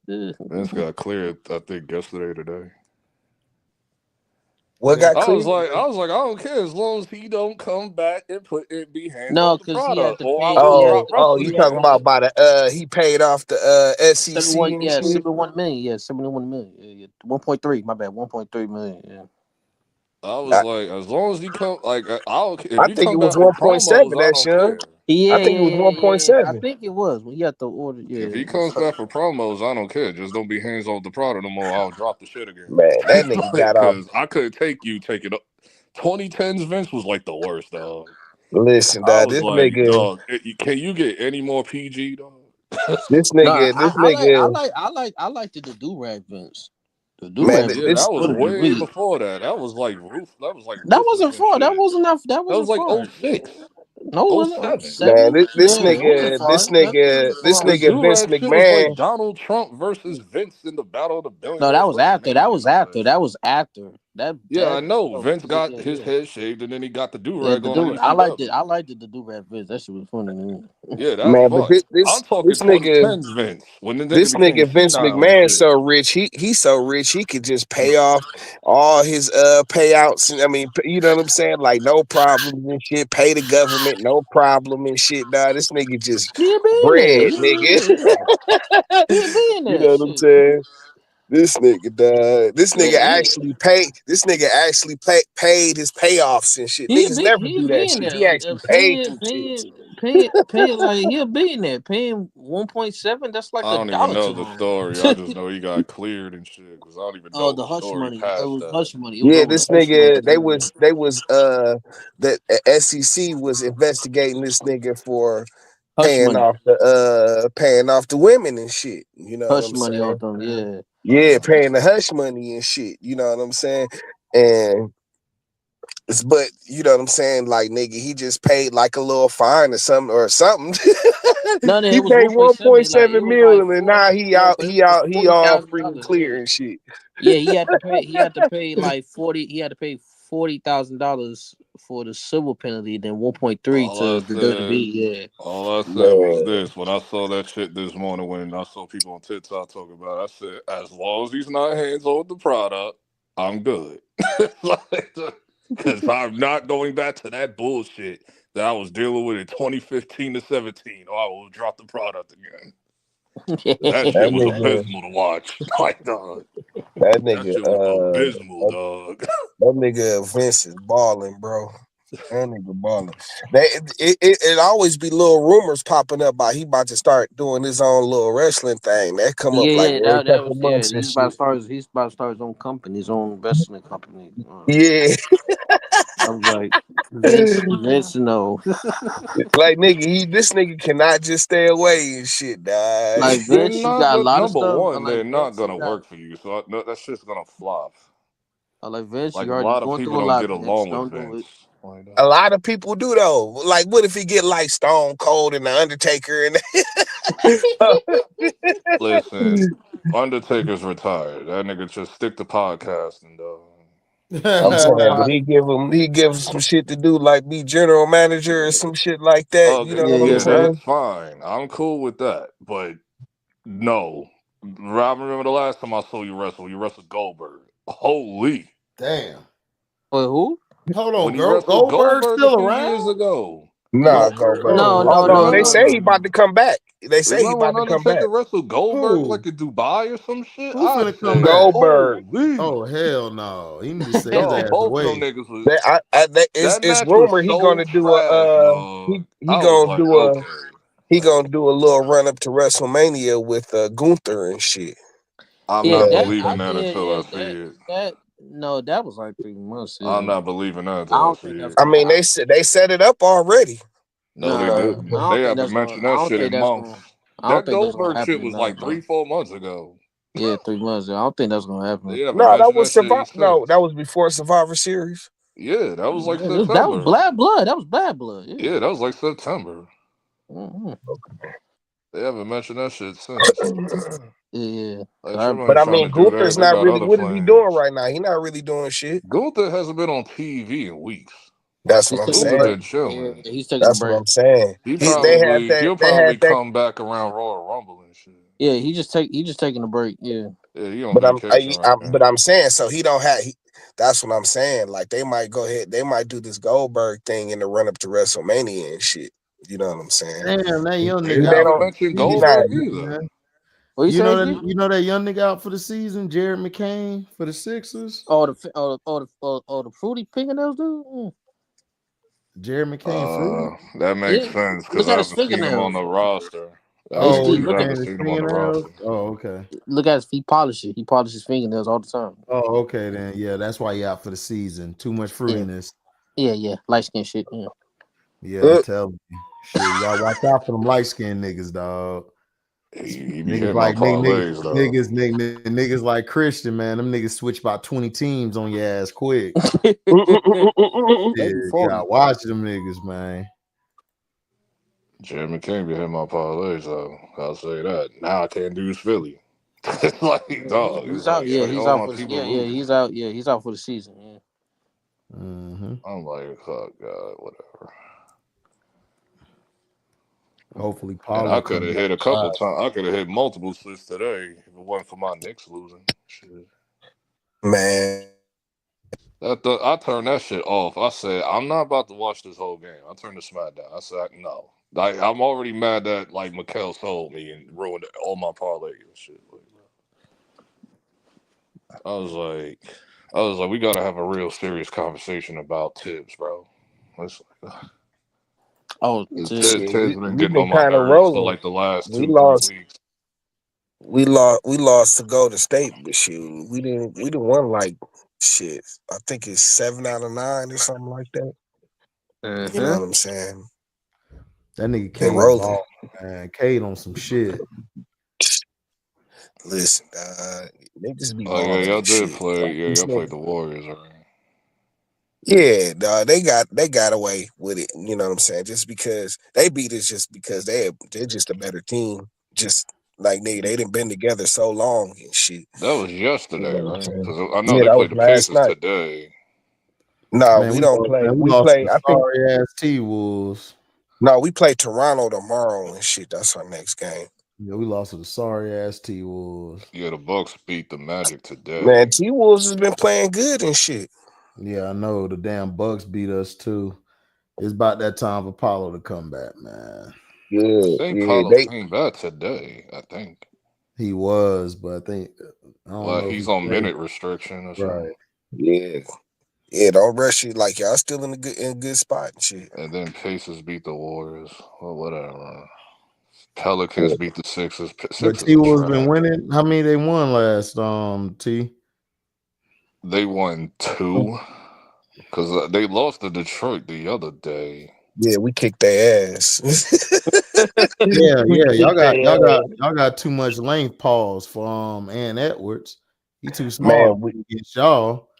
Vince got cleared, I think, yesterday or today. What got I was cleared? like, I don't care as long as he don't come back and put it be hands No, off the because he had product, to or I pay. will Oh, drop you wrestling He had talking again. about to by the he paid off the SEC 71. and Yeah, shit? 71 million. Yeah, 71 million. Yeah. 1.3. My bad. 1.3 million. Yeah. I was like, as long as he come, like, I don't care. If I he think come it was back for 1.7, promos, I that don't Sean. care. I think it was I 1.7. think it was when you had to order. If Yeah. he comes back for promos, I don't care. Just don't be hands off the product no more. I'll drop the shit again. Man, that nigga got off. Because I couldn't take you taking up. 2010's Vince was like the worst, dog. Listen, I dog, was this like, nigga, dog, can you get any more PG, dog? this No, nigga, this nigga, I liked the do rag Vince. The do man, rag Yeah, Vince that this, was was funny to way me. before that. That was like That ruthless wasn't and far. That shit. wasn't enough. That That was wasn't like far. 06, No, it wasn't 07. man, 7. this Yeah, it wasn't nigga, far. That wasn't this far. The nigga, Vince Durag shit was like McMahon. Donald Trump versus Vince in the Battle of the No, Billionaires that was after. That WrestleMania was and all after. that That shit. was after. That Yeah, I know. oh, Vince got his yeah. head shaved and then he got the Yeah, do-rag the on in do. I liked it. ECW. I liked it. The do rag Vince. That shit was funny to me. Yeah, that's Man, but fun. I'm talking this nigga, 2010s Vince when the nigga this became nigga Vince senile and McMahon shit. so rich, he's so rich he could just pay off all his payouts. And I mean, you know what I'm saying? Like no problems and shit. Pay the government, no problem and shit. Nah, this nigga just He'll be in there. bread, nigga. He'll be in You there. know what I'm Shit. saying? This nigga, dog. This nigga Yeah, actually paid. This nigga actually paid his payoffs and shit. Niggas never do he'll that be in shit. there. He actually paid them shits. Paying like he'll be in there. Paying 1.7. That's like I a don't even dollar know to the him. story. I just know he got cleared and shit because I don't even Oh, know the the hush story money. It past was that. hush money. It was Yeah, over the this hush money. nigga, they was that SEC was investigating this nigga for Hush money. paying off the women and shit. You know what Hush I'm money on saying? them. Yeah. Yeah, paying the hush money and shit. You know what I'm saying? And but you know what I'm saying? Like nigga, he just paid like a little fine or something. No, He it was paid 1.7. Like it 1.7 was like million and 4. now Yeah, but it was he all free and $40,000. clear Yeah. and shit. Yeah, he had to pay. He had to pay like 40. He had to pay $40,000 for the civil penalty, then 1.3 All to I the said, WWE. Yeah. all I said was Man, this. When I saw that shit this morning, when I saw people on TikTok talking about it, I said, as long as he's not hands on the product, I'm good. Because I'm not going back to that bullshit that I was dealing with in 2015 to 17, or I will drop the product again. That that shit was nigga, abysmal to watch. Like, dog. that That nigga, shit was abysmal, dog. that nigga Vince is balling, bro. That nigga balling. It always be little rumors popping up about he about to start doing his own little wrestling thing. That come up like Yeah, every that couple was yeah. months and He's about to shit. start. He's about to start his own company, his own investment company. Yeah. I was like, Vince, no. Like nigga, this nigga cannot just stay away and shit, dog. Like They're Vince, you not got a gonna, lot of number stuff. I one, they're like not Vince, you gonna got. work for you. So that shit's gonna flop. I like Vince, Like you a already lot of going people through a don't lot, get Vince. along with Don't do Vince. it. Like A that. lot of people do though. Like, what if he get like Stone Cold and the Undertaker and Listen, Undertaker's retired. That nigga just stick to podcasting, though. I'm saying, but he give him some shit to do, like be general manager or some shit like that. You Okay, know what I'm yeah, that's saying? fine. I'm cool with that. But no, I remember the last time I saw you wrestle. You wrestled Goldberg. Holy! Damn. Wait, who? Hold When on, he wrestled Goldberg's Goldberg a still few years around? ago. Nah, Goldberg. No, Oh, no, Although no, they no, Remember? say he no. about to come back. They say he Remember about when to come back. Undertaker wrestled Goldberg who? like in Dubai or some shit? Who I finna come said, back? Goldberg. holy. Oh hell no! He need to stay his Dog, ass both of them away. niggas was that It's match was rumor he so gonna do trash, dog. he I was gonna like, do okay. he gonna do a little run up to WrestleMania with Gunther and shit. I'm Yeah, not Uh, that. believing that until I Yeah, see it. that. No, that was like 3 months. Yeah. I'm not believing that I until I don't see think that's it. I gonna. mean, they set it up already. No, they Nah, didn't. I don't They think haven't that's gonna. mentioned I that don't shit think in that's months. gonna. I don't That think that's gonna Goldberg shit happen. was Nah, like bro. 3-4 months ago. Yeah, 3 months. I don't think that's gonna happen. They haven't No, that mentioned that was shit No, since. that was before Survivor Series. Yeah, that was like Yeah, that was September. bad blood. That was bad blood. Yeah. Yeah, that was like September. Mm-hmm. They haven't mentioned that shit since. Yeah. Like, somebody But I trying mean, to do that. Gunther's They not got really. other What is he doing plans. right now? He not really doing shit. Gunther hasn't been on TV in weeks. That's what He's I'm taking a Gunther break. been Yeah, chilling. he's taking a That's what break. I'm saying. He'll They had probably that. come back around Royal Rumble and shit. Yeah, he just taking a break. Yeah. Yeah, he on But vacation right now. I'm saying so he don't have. That's what I'm saying. Like they might go ahead. They might do this Goldberg thing in the run up to WrestleMania and shit. You know what I'm saying? Damn, that young They nigga out haven't for the mentioned He season, not. Goldberg either. man. What you say, G? You know that young nigga out for the season, Jared McCain for the Sixers. The fruity fingernails, dude. Mm. Jared McCain fruity. That makes Yeah. sense because Look I at his haven't seen him on fingernails. the roster. That makes Oh, HD, he sense. look I at haven't painted his seen him on the fingernails. roster. Oh, okay. look at his he polishes. He polishes his fingernails all the time. Oh, okay then. Yeah, that's why he out for the season. Too much Yeah. fruitiness. Yeah. Light skin shit. Yeah. Yeah, I'm telling you. Shit, you gotta watch out for them light skinned niggas, dog. He be Niggas hitting my like parlays though. niggas like Christian, man. Them niggas switch about 20 teams on your ass quick. They Yeah, be you 40. gotta watch them niggas, man. Jeremy can't be hitting my parlays though. I'll say that. Now I can't do Philly. It's like, dog. It's He's out. like Yeah, he's all out my for the. people Yeah, losing. he's out. Yeah, he's out for the season. Yeah. Mm-hmm. I'm like, oh god, whatever. Hopefully And Paulo I could come have back hit a couple alive. times. I could have hit multiple slits today if it wasn't for my Knicks losing. Shit. Man. I turned that shit off. I said, I'm not about to watch this whole game. I turned the SmackDown. I said, no. Like, I'm already mad that like Mikhail sold me and ruined all my parlays and shit. I was like, we gotta have a real serious conversation about Tibbs, bro. Oh, Tibbs been We've getting been on my kind of nerves for rolling. like the last We 2-3 weeks. lost to Golden State, but shoot, we didn't won like shit. I think it's 7 out of 9 or something like that. You know what I'm saying? That nigga Been Cade rolling. ball, man. Cade on some shit. Listen, they just be Oh yeah, balling y'all and did shit. play. Yeah, y'all Like, played the Warriors, right? yeah, they got away with it. You know what I'm saying? Just because they beat us, just because they're just a better team. Just like they didn't been together so long and shit. That was You know yesterday, what I'm right? saying? Because I know Yeah, they that was played the last Pacers night. today. No, Man, we we don't lost, play. man. We We lost to play. the I think sorry ass T Wolves. no, we play Toronto tomorrow and shit. That's our next game. Yeah, we lost to the sorry ass T Wolves. Yeah, the Bucks beat the Magic Man, today. T Wolves has been playing good and shit. Yeah, I know the damn Bucks beat us too. It's about that time for Paulo to come back, man. Yeah, I think yeah. Paulo They came back today. I think. He was, but I think I don't Well, know if he's he on played. minute restriction or Right. something. yeah. Yeah, don't rush it. Like y'all still in a good spot and shit. And then Pacers beat the Warriors. Well, whatever. Pelicans beat the Sixers. But Sixers T are Wolves been trash. winning. How many they won last? T. They won 2 because they lost to Detroit the other day. Yeah, we kicked their ass. Yeah, We y'all kicked their ass. got too much length pause for Ann Edwards. He too small Man, to be against y'all.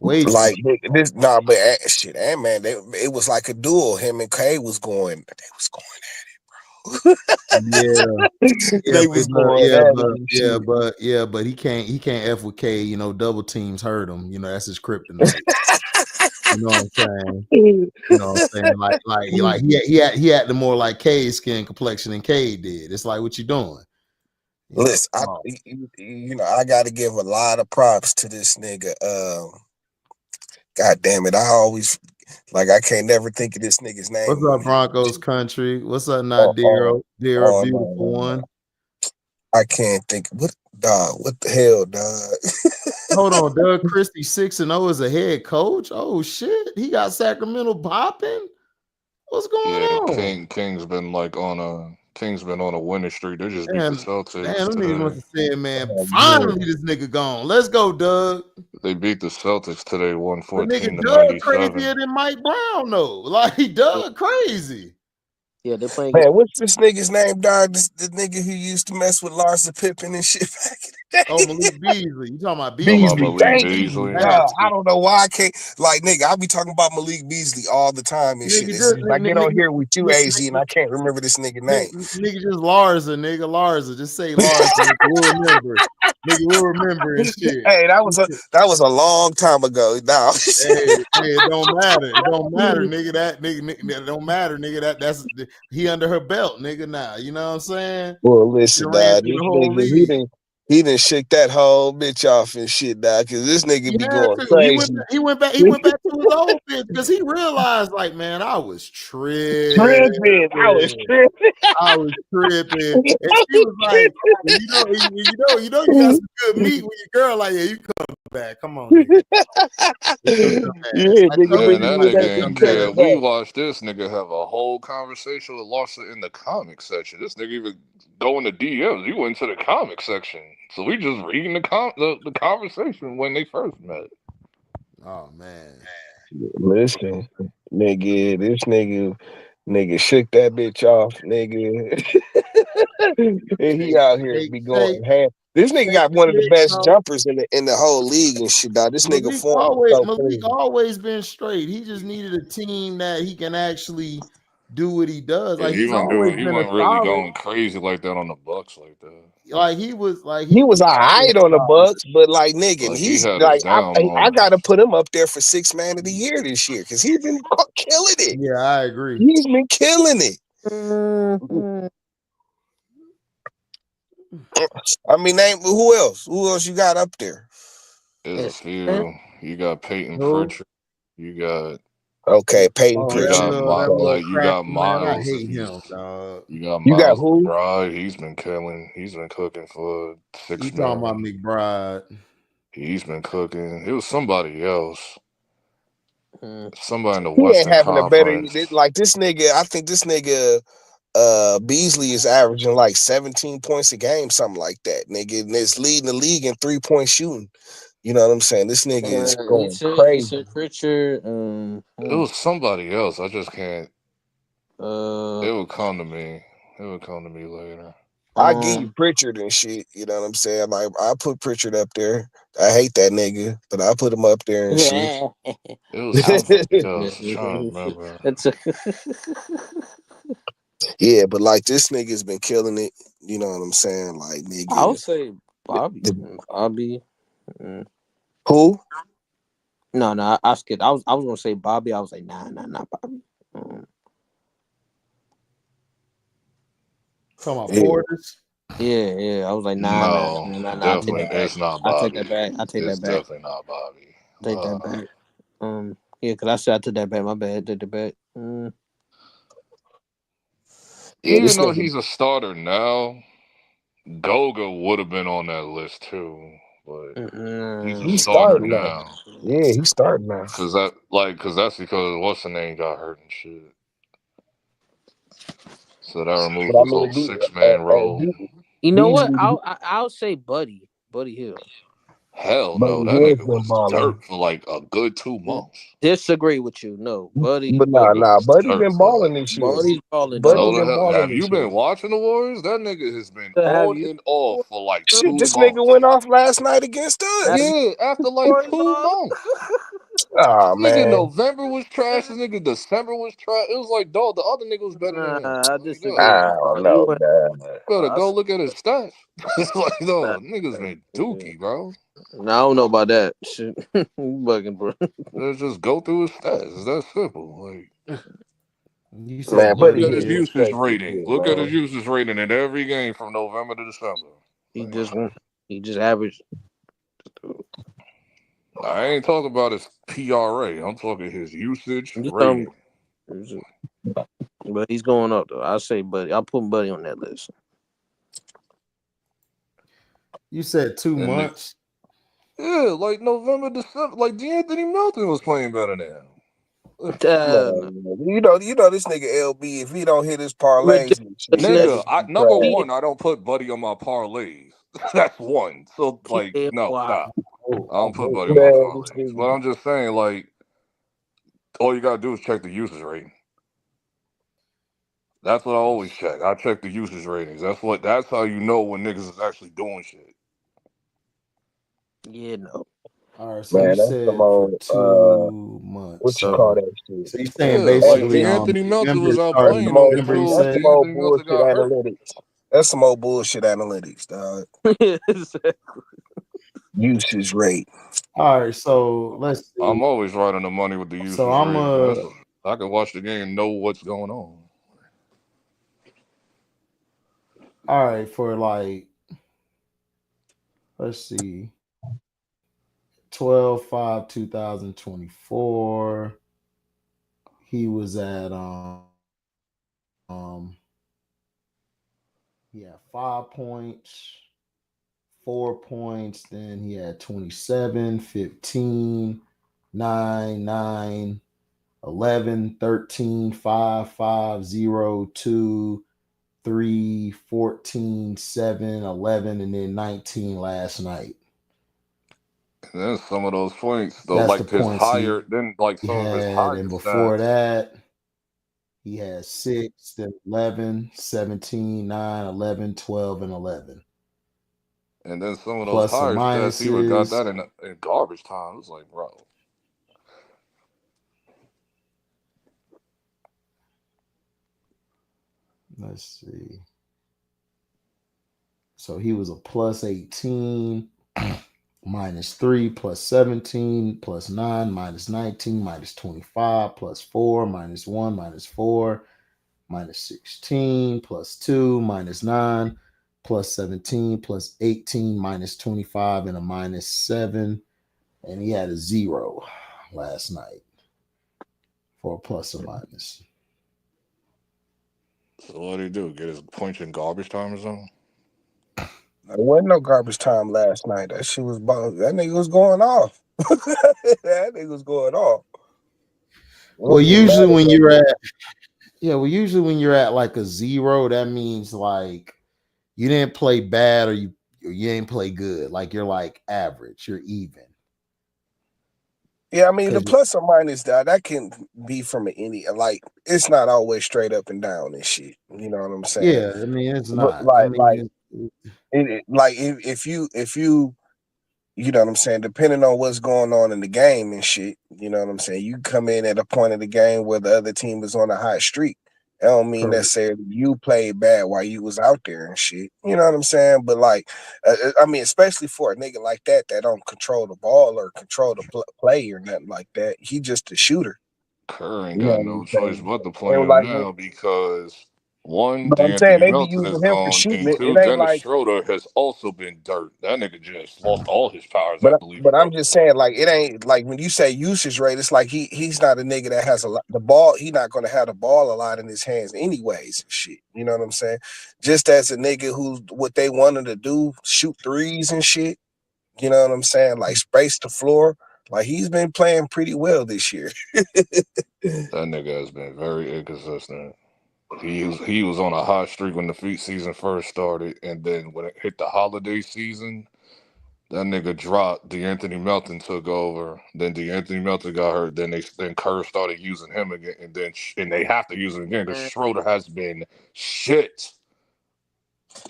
Way too like this, nah, but shit, and man, it was like a duel. Him and Kay was going. They was going Yeah, at it, bro. They was going at it and shit. but he can't F with K. You know, double teams hurt him. You know, that's his kryptonite. You know what I'm saying? You know what I'm saying? Like he had the more like K's skin complexion than K did. It's like, what you doing? You Listen, know, I got to give a lot of props to this nigga. God damn it, I always I can't never think of this nigga's name. what's up, Broncos country? What's up, Oh, Nadira? Dear, oh beautiful no, one. I can't think. What dog? What the hell, dog? Hold on, Doug Christie 6-0 as a head coach. Oh shit, he got Sacramento popping. What's going Yeah, on? King's been on a winning streak. They just beat the Damn, Celtics them niggas must today. have said, man, Oh, finally this nigga gone. Let's go, Doug. They beat the Celtics today, But nigga, 114 to Doug 97. crazier than Mike Brown, though. Like, Doug crazy. Yeah, they're playing. Man, what's this nigga's name, dog? The nigga who used to mess with Larsa Pippen and shit back in the day. Oh, Malik Beasley. You talking about Talking about Beasley? Beasley, Malik thank you, Beasley. dog. I don't know why I can't. Like, nigga, I be talking about Malik Beasley all the time and shit. Nigga, It's just just I get on here with you, AZ, and I can't remember this nigga name. nigga just Larsa, nigga. Larsa. Just say Larsa. Nigga, we'll remember. Nigga, we'll remember and shit. Hey, that was a long time ago. Now, Hey, it don't matter. It don't matter, nigga. That nigga, it don't matter, nigga. That's he under her belt, nigga. Now, you know what I'm saying? well, listen, He ran dog. through This the whole nigga, league. he done shook that whole bitch off and shit, dog. Cause this nigga He be had going to. crazy. He went back to his old bitch because he realized, like, man, I was tripping. Tripping. I was tripping. I was tripping. And she was like, you got some good meat with your girl. Like, yeah, you come back. Come on, nigga. Yeah, nigga, Man, bring that you in that nigga ain't bitch care. coming We back. watched this nigga have a whole conversation with Larsa in the comic section. This nigga even go in the DMs. He went to the comic section. So we just reading the conversation when they first met. Oh man. Listen, nigga, this nigga shook that bitch off, nigga. And he out here be going ham. This nigga got one of the best jumpers in the whole league and shit, dog. This nigga form is so Malik crazy. always been straight. He just needed a team that he can actually do what he does. Yeah, Like he he's wasn't always he been a wasn't really solid. going crazy like that on the Bucks like that. Like he was He was all always right on the solid. Bucks, but like nigga, Like he he's had us like down I on. gotta put him up there for 6th man of the year this year because he's been killing it. Yeah, I agree. He's been killing it. I mean, name who else? Who else you got up there? There's a few. You got Peyton Who? Pritchard. You got Peyton Oh, Pritchard. you got man. I Miles. hate him, dog. You got You got Miles who? McBride. He's been killing. He's been cooking for You 6 talking about man. McBride? He's been cooking. It was somebody else. Somebody in the He ain't Western having a better Conference. like this nigga. I think this nigga Beasley is averaging like 17 points a game, something like that. Nigga, and it's leading the league in 3-point shooting. You know what I'm saying? This nigga is going You crazy. said Pritchard. It was somebody else. I just can't. It Uh, would come to me. It would come to me later. I give you Pritchard and shit. You know what I'm saying? Like I put Pritchard up there. I hate that nigga, but I put him up there and shit. It was somebody else. I'm trying to remember. Yeah, but like this nigga's been killing it. You know what I'm saying? Like I would nigga. say Bobby. Who? No, I skipped. I was gonna say Bobby. I was like, nah, not Bobby. Talking about Porters. Yeah. I was like, nah. No, I take definitely, that back. it's not I take Bobby. that back. I take It's that back. definitely not Bobby. Take that back. Yeah, because I said I took that back. My bad. Take that back. Even though he's a starter now, Goga would have been on that list too. But he's a He's starter starting now. now. Yeah, he's starting now. Cause that's because what's the name got hurt and shit. So that removes But I his mean, whole 6-man role. You know what? Beasley, I'll say Buddy Hill. Hell Buddy no, that Hill's nigga been was balling. dirt for like a good 2 months. Disagree with you. No, Buddy. But That nigga nah, was Buddy dirt been for balling like. this year. Buddy's balling. Buddy No, the been hell. balling Have you this year. been watching the Warriors? That nigga has been Have on you? and off for like Shit, 2 this nigga months. went off last night against us. Yeah, after like 2 months. Oh Nigga, man. November was trash. This nigga, December was trash. It was like, dog, the other nigga was better than him. I Like, disagree. yo, I don't know, man. better go look at his stats. It's like, no, niggas been dookie, bro. No, I don't know about that. Shit, you bugging, bro. Let's just go through his stats. It's that simple. Like, You said Man, look Buddy at Buddy his Hill Hill. usage straight this rating. year, Look at his man. usage rating in every game from November to December. He just averaged. I ain't talking about his PRA. I'm talking his usage You rating. But he's going up though. I'll say Buddy. I'll put Buddy on that list. You said 2 months. Yeah, like November, December. Like D'Anthony Melton was playing better than him. You know this nigga LB. If he don't hit his parlays, Nigga, number one, I don't put Buddy on my parlays. That's one. So like, no, stop. I don't put Buddy on my parlays. But I'm just saying, like, all you gotta do is check the usage rating. That's what I always check. I check the usage ratings. That's how you know when niggas is actually doing shit. Yeah, no. All right, so man, you that's said some for old 2 months. what you call that shit? So you saying Yeah, basically like D'Anthony Melton was out starting playing them November, you until That's said? some old D'Anthony Melton bullshit got hurt. analytics. That's some old bullshit analytics, dog. Usage rate. All right, so let's see. I'm always right on the money with the usage So I'm rating. I can watch the game and know what's going on. all right, for like, let's see, 12/5/2024. He was at he had 5 points, 4 points, then he had 27, 15, 9, 9, 11, 13, 5, 5, 0, 2, 3, 14, 7, 11, and then 19 last night. And then some of those points, though, That's like the his points higher, then like he some of his had, higher and before stats. that, he had 6, then 11, 17, 9, 11, 12, and 11. And then some of those Plus some higher stats, he would got minuses. that in garbage time. It was like, bro. Let's see. So he was a plus 18, minus 3, plus 17, plus 9, minus 19, minus 25, plus 4, minus 1, minus 4, minus 16, plus 2, minus 9, plus 17, plus 18, minus 25, and a minus 7. And he had a 0 last night for a plus or minus. So what did he do? Get his points in garbage time or something? There wasn't no garbage time last night. That shit was that nigga was going off. That nigga was going off. Well, usually when you're at like a 0, that means like you didn't play bad or you ain't play good. Like you're like average, you're even. Yeah, I mean the plus or minus that can be from any, like it's not always straight up and down and shit. You know what I'm saying? Yeah, I mean it's not. But like if you you know what I'm saying, depending on what's going on in the game and shit, you know what I'm saying, you come in at a point of the game where the other team is on a hot streak That don't mean necessarily you played bad while you was out there and shit. You know what I'm saying? But like, I mean, especially for a nigga like that don't control the ball or control the play or nothing like that. He just a shooter. Kerr ain't You know got what no I'm choice saying? but to play And him like, now because one, but I'm saying D'Anthony they be Melton is using him for gone, shooting and it. two, It ain't Dennis like, Schroeder has also been dirt. That nigga just lost all his powers, I but believe, but in I'm Brooklyn. just saying, like, it ain't like when you say usage rate, it's like he's not a nigga that has a lot the ball. He not gonna have the ball a lot in his hands anyways and shit. You know what I'm saying? Just as a nigga who's what they wanted to do, shoot threes and shit. You know what I'm saying? Like space the floor. Like he's been playing pretty well this year. That nigga has been very inconsistent. He was on a hot streak when the season first started, and then when it hit the holiday season, that nigga dropped. D'Anthony Melton took over. Then D'Anthony Melton got hurt. Then Kerr started using him again, and they have to use him again because Schroeder has been shit.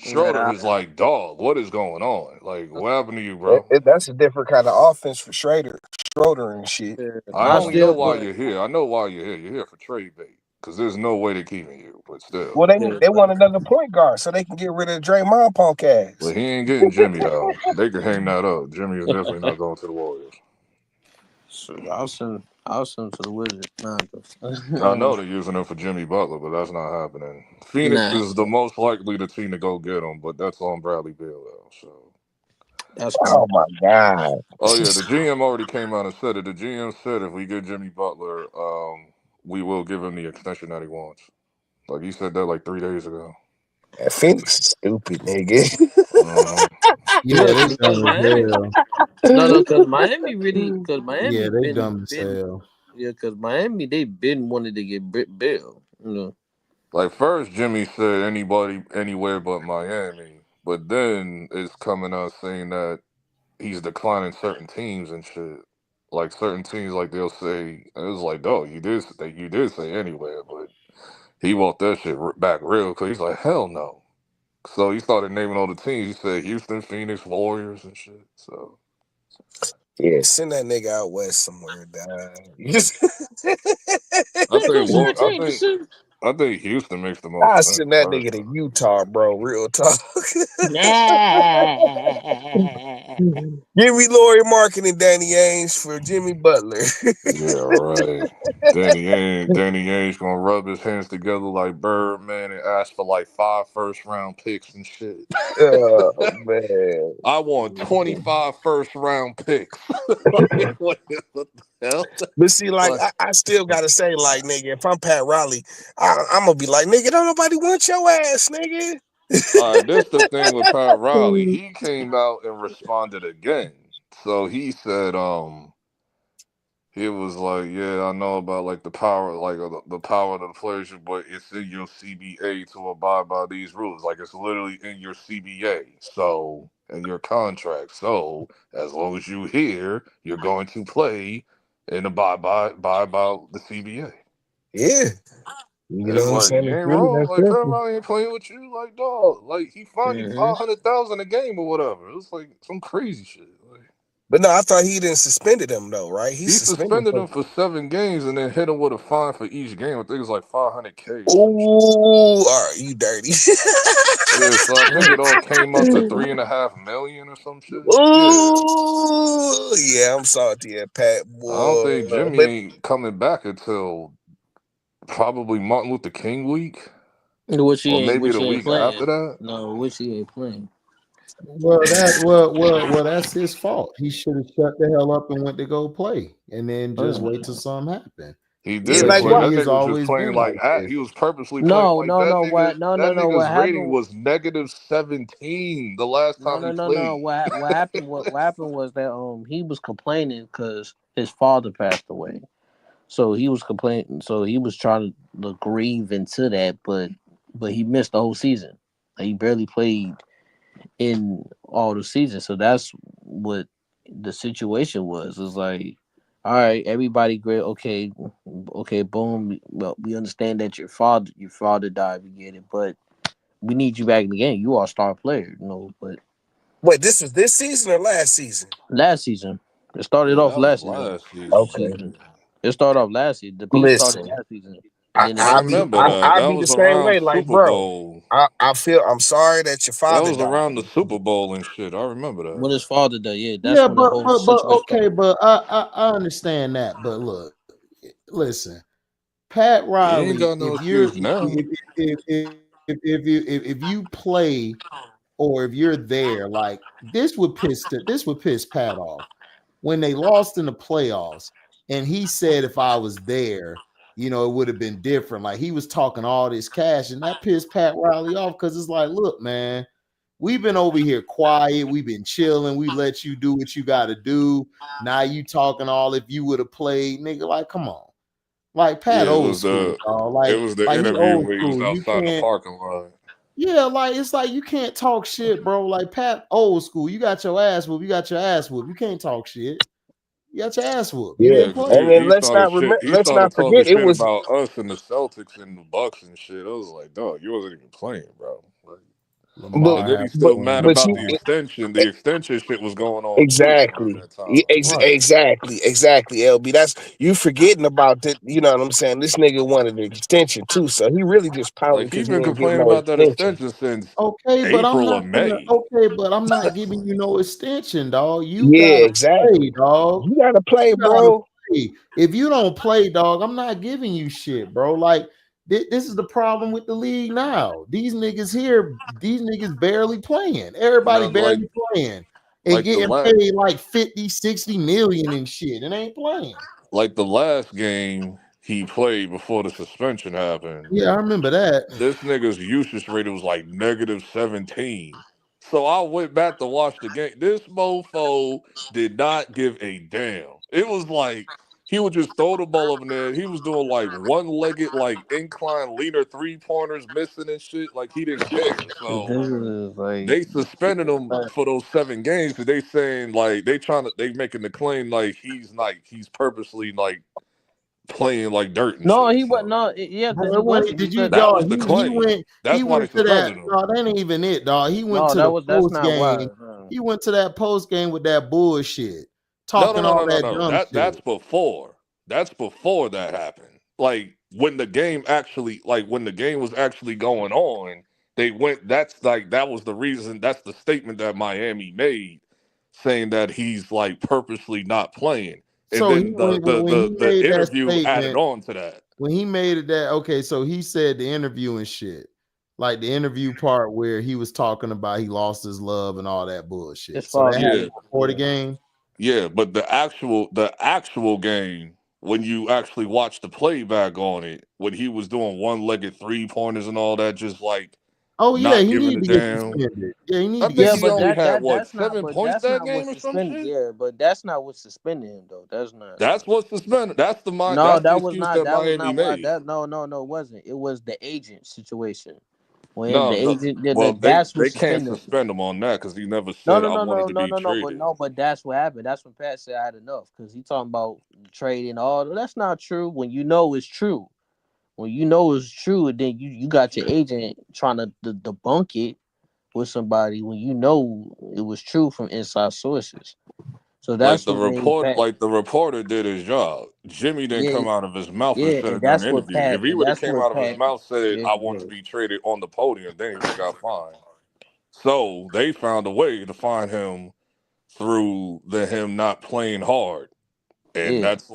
Schroeder is like, dog, what is going on? Like, what happened to you, bro? That's a different kind of offense for Schroeder and shit. I only know why you're here. I know why you're here. You're here for trade bait because there's no way they're keeping you. But still, Well, they want another point guard so they can get rid of Draymond punk ass. But he ain't getting Jimmy though. They can hang that up. Jimmy is definitely not going to the Warriors. So I'll send to the Wizards. Nah, I know they're using him for Jimmy Butler, but that's not happening. Phoenix is the most likely the team to go get him, but that's on Bradley Beal though. So that's oh my god. Oh yeah, the GM already came out and said it. The GM said if we get Jimmy Butler, we will give him the extension that he wants. Like he said that like 3 days ago. Phoenix is stupid, nigga. Yeah, they because dumb as Miami. hell. No, because Miami Miami Yeah, they been dumb as hell. Yeah, because Miami they been wanted to get Bill. You know. Like first Jimmy said anybody anywhere but Miami, but then it's coming out saying that he's declining certain teams and shit. Like certain teams, like they'll say it was like, oh, you did say anywhere, but he want that shit back real because he's like, hell no. So he started naming all the teams. He said Houston, Phoenix, Warriors, and shit. So yeah, send that nigga out west somewhere, dog. I think Houston makes the most I sense. send that nigga to Utah, bro. Real talk. Give me Laurie Markin and Danny Ainge for Jimmy Butler. Yeah, right. Danny Ainge gonna rub his hands together like Birdman and ask for like 5 first-round picks and shit. Oh man. I want 25 first-round picks. Like, what the hell? But see, like, I still gotta say, like, nigga, if I'm Pat Riley, I'm gonna be like, nigga, don't nobody want your ass, nigga. All right, this the thing with Pat Riley. He came out and responded again. So he said, he was like, yeah, I know about like the power, like the power of the players, but it's in your CBA to abide by these rules. Like it's literally in your CBA, so in your contract. So as long as you here, you're going to play and abide by the CBA. Yeah. You know It's what I'm like saying? you It's ain't really wrong. that Like Pat simple. Riley ain't playing with you. Like dog, like he fined you 500,000 a game or whatever. It's like some crazy shit. Like, but no, I thought he didn't suspended him though, right? he suspended him for 7 games and then hit him with a fine for each game. I think it was like $500K. Ooh, all right, you dirty. Yeah, so I think it all came up to $3.5 million or some shit. Ooh, yeah, I'm salty at Pat, boy. I don't think Jimmy But ain't coming back until probably Martin Luther King week, Which he or ain't. maybe Which the he ain't week playing. after that. No, which he ain't playing. Well, that's his fault. He should have shut the hell up and went to go play, and then just wait till something happened. He yeah, did like play. what? That Jimmy has nigga was just always playing been like like at. this. He was purposely playing like that. That No. nigga's What rating happened? was negative 17 the last time he No. played. What happened? What happened was that he was complaining because his father passed away. So he was complaining. So he was trying to grieve into that, but he missed the whole season. Like, he barely played in all the season. So that's what the situation was. It's like, all right, everybody great. Okay, boom. Well, we understand that your father died. We get it, but we need you back in the game. You are a star player, But Wait, this was this season or last season? last season, it started Yeah, off that was last last season. Okay. season. It started off last season. The beat started Listen, last season. And then the I Super remember Bowl. that. I'd That be the was same around way. Like, Super bro, Bowl. I feel I'm sorry that your That father was around the died. Super Bowl and shit. I remember that. When his father died, yeah, that's Yeah, when the whole but situation okay, started. but I understand that. But look, listen, Pat He ain't Riley, got no excuse now. if you play or if you're there, like this would piss Pat off when they lost in the playoffs, and he said if I was there, you know, it would have been different. Like he was talking all this cash, and that pissed Pat Riley off because it's like, look, man, we've been over here quiet, we've been chilling, we let you do what you got to do. Now you talking all if you would have played, nigga. Like, come on. Like Pat Yeah, old school, dog. it was the Like he interview old where he was school. You outside the can't. parking lot. Yeah, like it's like you can't talk shit, bro. Like Pat old school. You got your ass whooped. You got your ass whooped. You can't talk shit. You got your ass whooped. You Yeah, didn't Yeah, because play. and then he started shit. He let's started not talking forget it shit was about us and the Celtics and the Bucks and shit. I was like, dog, you wasn't even playing, bro. Like, but and then Lamar he's but still had mad but about you the extension. The extension shit was going on too around exactly. that time. right. Exactly, LB. That's you forgetting about that. You know what I'm saying? This nigga wanted an extension too, so he really just pouting Like he because he been didn't get complaining no about that extension. extension since Okay, but I'm April not or gonna. May. Okay, but I'm not giving you no extension, dog. You Yeah, gotta play, exactly. dog. You gotta play, You gotta bro. play. If you don't play, dog, I'm not giving you shit, bro. Like this is the problem with the league now. These niggas here, these niggas barely playing. Everybody No, barely playing and like the getting last paid like 50, 60 million and shit and ain't playing. like the last game he played before the suspension happened. Yeah, I remember that. This nigga's usage rate was like -17. So I went back to watch the game. This mofo did not give a damn. It was like he would just throw the ball up in there. He was doing like one-legged, like incline leaner three-pointers missing and shit. Like he didn't care. So This is like, they suspended him for those 7 games because they saying like they making the claim like he's purposely like playing like dirt and no, shit. he was So no, yeah, because Bro, he it wasn't, wasn't did you because that dog? was the He claim. went That's why they to that. suspended him. No, that ain't even it, dog. He went no, to the that's post not why. game. He went to that post game with that bullshit, No, no, talking no, all no, no, that no. dumb shit. That's before. That's before that happened. Like when the game actually, like when the game was actually going on, they went. That's like that was the reason. That's the statement that Miami made, saying that he's like purposely not playing, and So he then when he the made that interview added statement, on to that. when he made it that okay, so he said the interview and shit, like the interview part where he was talking about he lost his love and all that bullshit. His So that father, Yeah, happened before the game. yeah. But the actual game, when you actually watch the playback on it, when he was doing one-legged three-pointers and all that, just like Oh yeah, not he giving need a to get damn. suspended. Yeah, he need I to get think yeah, he but only suspended. had what that's not, 7 points that's that not game what or some suspended. shit. Yeah, but that's not what suspended him though. That's not. That's what suspended. No, That's the that was excuse not. that That was Miami not why. made. That no, it wasn't. It was the agent situation. When No, the no. agent, Well, that's what they can't suspended him. suspend him on that because he never No, said no, I no, wanted no, to no, be no, no, traded. but that's what happened. That's when Pat said I had enough because he talking about trading all. That's not true. When you know it's true, when you know it's true, then you got your agent trying to debunk it with somebody when you know it was true from inside sources. So that's what made Pat. Like the reporter did his job. Jimmy didn't Yeah, come out of his mouth and yeah, shut and it down the that's what interview. Pat. If he And would have that's came what out of his Pat. mouth said Yeah, I yeah, want to be traded on the podium, then he would have got fined. So they found a way to find him through him not playing hard. yeah. And that's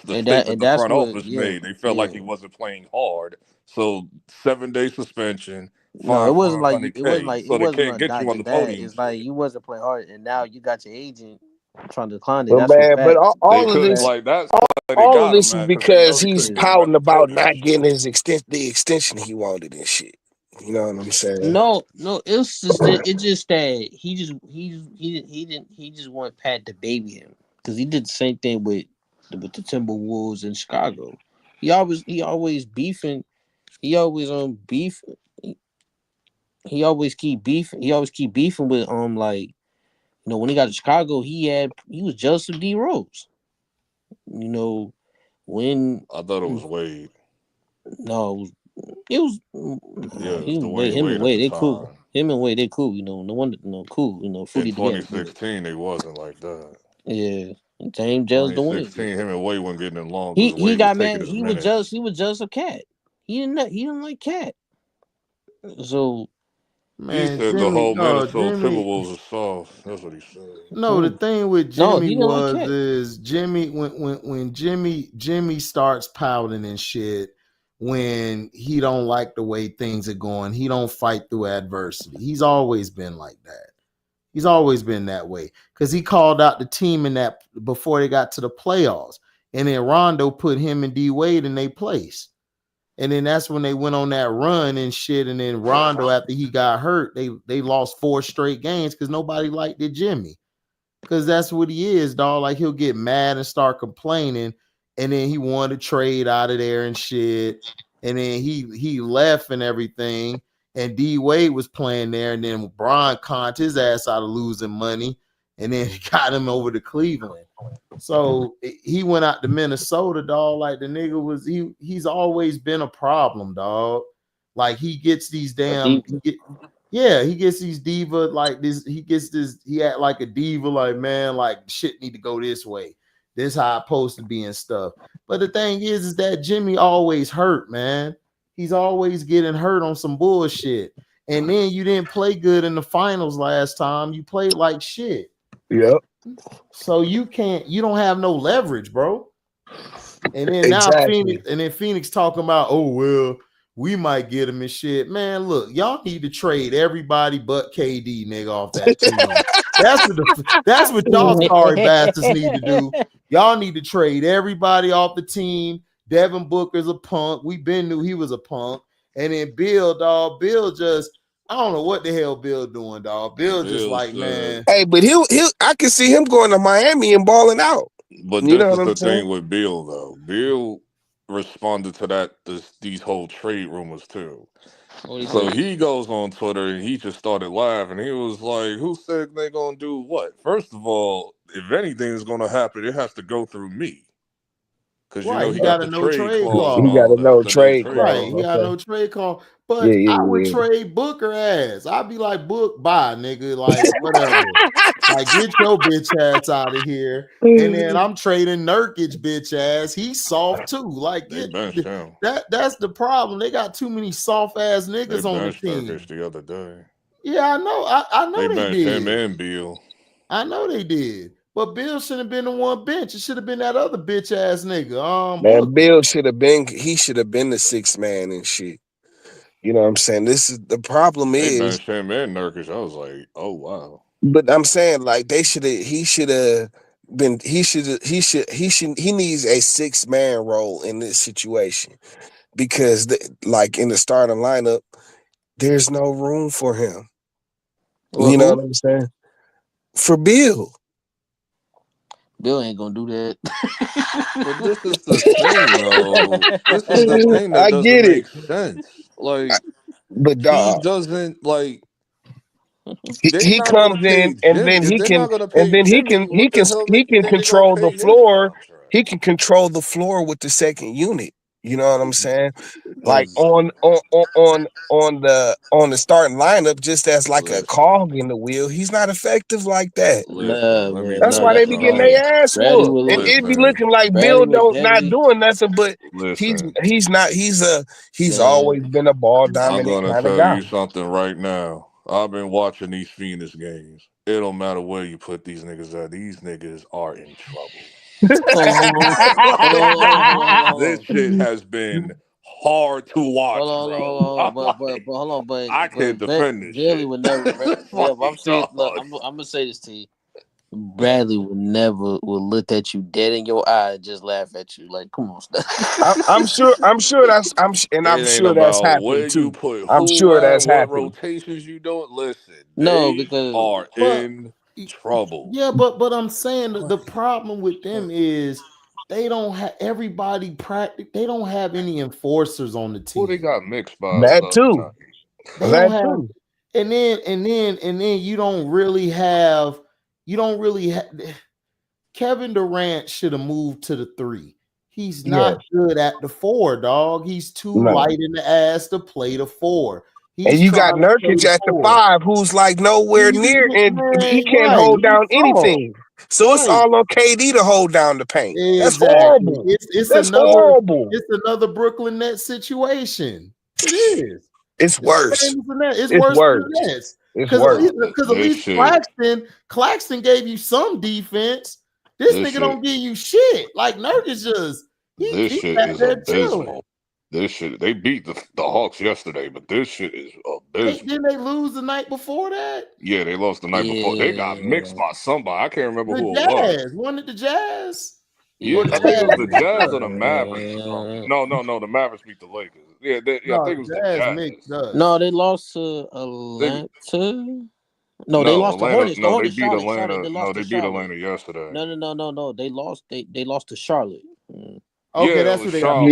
the And statement the that's front what. office Yeah, made. They felt like yeah. he wasn't playing hard. So 7 day suspension, No, fine it for wasn't like hundred it wasn't K. like it So they wasn't can't get you not on the just that. podium It's like shit. you wasn't playing hard, and now you got your agent trying to decline it. But That's what man, but Pat. They all of couldn't this, Pat. like that's why they all of got him, this is man, because they know because they he's couldn't get him pouting at the about podium not shit. getting the extension he wanted and shit. You know what I'm saying? No, it's just that it's just that he just want Pat to baby him because he did the same thing with the Timberwolves in Chicago. He always beefing. He always on beef. He always keep beefing. He always keep beefing with like. You know, when he got to Chicago, he was jealous of D Rose. You know, when I thought it was Wade. no, it was Yeah, it was him. Dwayne Him and Wade at the Wade, they cool. time. Him and Wade, they cool. You know, no wonder, cool. You know, In fruity together. You know. 2016, they wasn't like that. Yeah, James jealous Dwayne. 2016, him and Wade wasn't getting along because He Wade was got taking mad. his He was jealous. minutes. He was jealous of Cat. He didn't like Cat. So he said the whole Minnesota Timberwolves are soft. That's what he said. No, the thing with No, Jimmy he didn't like was Cat. is Jimmy when Jimmy starts pouting and shit when he don't like the way things are going, he don't fight through adversity. He's always been like that. He's always been that way because he called out the team in that before they got to the playoffs, and then Rondo put him and D Wade in their place. And then that's when they went on that run and shit. And then Rondo, after he got hurt, they lost 4 straight games because nobody liked it, Jimmy. Because that's what he is, dog. Like he'll get mad and start complaining, and then he wanted to trade out of there and shit. And then he left and everything. And D Wade was playing there, and then Bron conned his ass out of losing money, and then he got him over to Cleveland. So he went out to Minnesota, dog. Like the nigga was he's always been a problem, dog. Like he gets these damn he gets these diva like this. He act like a diva, like man, like shit need to go this way. This how I'm supposed to be and stuff. But the thing is that Jimmy always hurt, man. He's always getting hurt on some bullshit. And then you didn't play good in the finals last time. You played like shit. Yep. So you don't have no leverage, bro. And then now Phoenix talking about, oh well, we might get him and shit. Man, look, y'all need to trade everybody but KD, nigga, off that team. That's what y'all sorry bastards need to do. Y'all need to trade everybody off the team. Devin Booker's a punk. We been knew he was a punk. And then Bill, dog. Bill just, I don't know what the hell Bill doing, dog. Bill just like, man. Hey, but I can see him going to Miami and balling out. But You know this what is I'm the saying? thing with Bill, though. Bill responded to these whole trade rumors too. So he goes on Twitter and he just started laughing. He was like, "Who said they gonna do what? First of all, if anything is gonna happen, it has to go through me." Because you know he got the trade clause and He got all a that. no The trade trade clause. Right, he got no trade call. But Yeah, I would yeah. trade Booker ass. I'd be like, Book, bye, nigga. Like, whatever. Like, get your bitch ass out of here. And then I'm trading Nurkic bitch ass. He's soft too. Like, They benched him. that's the problem. They got too many soft ass They niggas on the benched team. Turkish the other day. Yeah, I know. I know They they benched him did. and Beal. I know they did. But Bill shouldn't have been the one bench. It should have been that other bitch ass nigga. Man, Booker. Bill should have been the 6th man and shit. You know what I'm saying? This is the problem They is, benched him and Nurkic. I was like, oh wow. but I'm saying like he needs a 6th man role in this situation because like in the starting lineup, there's no room for him. Well, you know who? what I'm saying? For Bill. Bill ain't gonna do that. But this is the thing, though. This is the thing that I doesn't get make it. sense. Like, But he dog, doesn't like. They're he not gonna comes pay in and Jimmy. then If they're not gonna pay he Jimmy, what the hell can they gonna control the pay his floor. contract? He can control the floor with the second unit. You know what I'm saying? Like But on the starting lineup, just as like a cog in the wheel. He's not effective like that. listen, let me That's why they be getting their ass Bradley whooped. would And look. it be listen. looking like Bradley Bill with not Jimmy. doing nothing, but Listen. he's Man, always been a ball I'm dominant gonna kind of tell guy. you something right now. I've been watching these Phoenix games. It don't matter where you put these niggas at. These niggas are in trouble. This shit has been hard to watch, bro. but hold on, I can't defend this Bradley shit. would never. I'm saying, look, I'm gonna say this to you. Bradley would never look at you dead in your eye and just laugh at you. Like, come on, stop. I'm sure that's It ain't that's about where happened you too. put I'm who sure at, that's what happened. rotations you don't. Listen, No, they because are in trouble. Yeah, but I'm saying the problem with them is they don't have everybody practice. They don't have any enforcers on the Well, they team. got mixed by That the too. time. They don't have, and then you don't really have. Kevin Durant should have moved to the 3. He's not good at the 4, dog. He's too light in the ass to play the 4. And you got Nurkic at the 5, who's like nowhere near, and he can't hold down anything. So it's all on KD to hold down the paint. That's horrible. That's horrible. It's another Brooklyn Nets situation. It is. It's worse. It's worse than the Nets. Because at least Claxton gave you some defense. This nigga don't give you shit. Like Nurkic just this shit is abysmal. This shit, they beat the Hawks yesterday, but this shit is abysmal. Didn't they lose the night before that? Yeah, they lost the night before. They got mixed by somebody. I can't remember who Jazz. it was. Wasn't it the Jazz? Yeah, I think it was the Jazz or the Mavericks or something. No, the Mavericks beat the Lakers. Yeah, I think it was the Jazz. No, they lost to Atlanta. No, they lost to Hornets. No, they beat Atlanta. No, they beat Atlanta yesterday. No. They lost to Charlotte. Okay, that's what they got.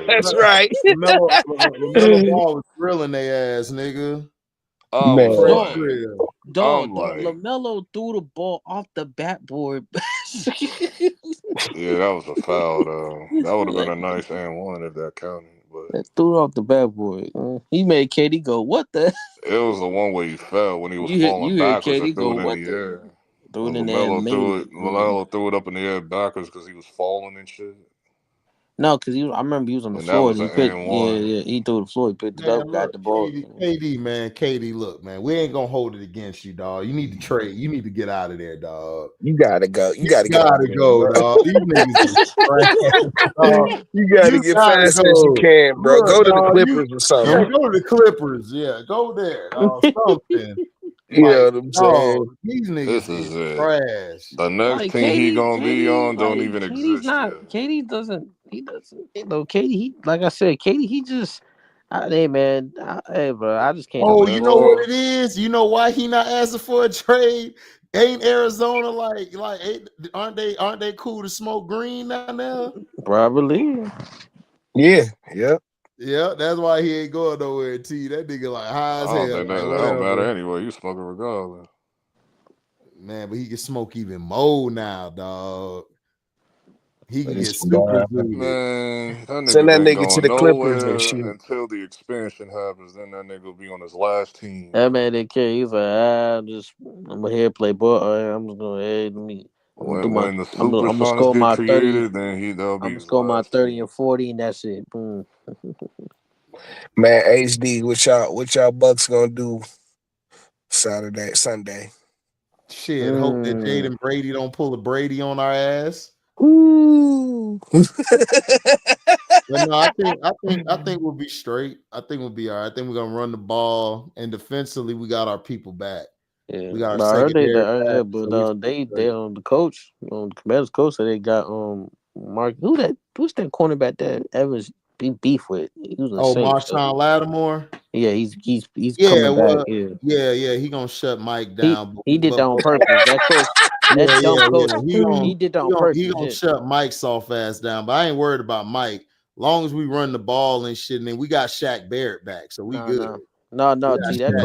That's right. LaMelo Ball was grilling their ass, nigga. Dog, LaMelo threw the ball off the backboard. Yeah, that was a foul, though. That would have been a nice and one if that counted. But threw it off the backboard. He made KD go, what the? It was the one where he fell when he was falling backwards and threw it in the air. LaMelo threw it up in the air backwards because he was falling and shit. No, because I remember he was on the floor. He he threw the floor. He picked it up, got the ball. KD, look, man, we ain't gonna hold it against you, dog. You need to trade. You need to get out of there, dog. You gotta go. You gotta go, dog. These niggas dog. You gotta get fast as you can, bro. Go to the Clippers or something. Go to the Clippers. Yeah, go there, dog. Something. You know what I'm saying? These niggas is trash. The next team he gonna be on don't even exist. KD doesn't. He doesn't. You know, KD. Like I said, KD. He just. Hey man. Hey bro. I just can't. Oh, you know what it is? You know why he not asking for a trade? Ain't Arizona like? Aren't they cool to smoke green down there? Probably. Yeah. Yep. Yeah, that's why he ain't going nowhere. T. That nigga like high as hell. That don't matter anyway. You smoking regardless. Man, but he can smoke even more now, dog. He can get super good. Man, send that nigga to the Clippers and shit. Until the expansion happens, then that nigga will be on his last team. That man didn't care. He's like, I'm gonna here play ball. I'm just gonna when the Supersonics get created, then they'll be. I'm score my 30 and 40, and that's it. Boom. Man, HD, what y'all Bucks gonna do Sunday? Shit, hope that Jaden Brady don't pull a Brady on our ass. Ooh. But no, I think we'll be straight. I think we'll be all right. I think we're gonna run the ball, and defensively we got our people back. Yeah, we got our secondary. But they on the coach, the Commandos coach, so they got Mark. Who's that cornerback that Evans beef with? He was Marshawn Lattimore. Yeah, he's coming back. Yeah. He gonna shut Mike down. He did that on purpose. That coach. That dumb coach. He did that on purpose. He gonna shut Mike's soft ass down. But I ain't worried about Mike. Long as we run the ball and shit, and then we got Shaq Barrett back, so we good. No. T, that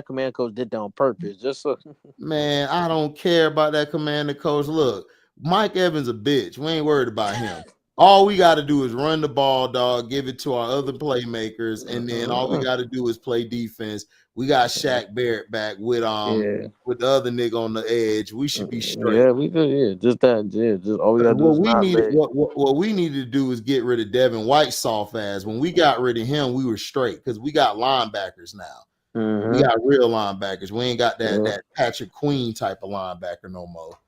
command coach did that on purpose. Just so. Man, I don't care about that commander coach. Look, Mike Evans a bitch. We ain't worried about him. All we got to do is run the ball, dog, give it to our other playmakers, and then all we got to do is play defense. We got Shaq Barrett back with the other nigga on the edge. We should be straight. Yeah, we could. Yeah, just that. Yeah, just all we got to do. What we needed to do is get rid of Devin White's soft ass. When we got rid of him, we were straight because we got linebackers now. Mm-hmm. We got real linebackers. We ain't got that Patrick Queen type of linebacker no more.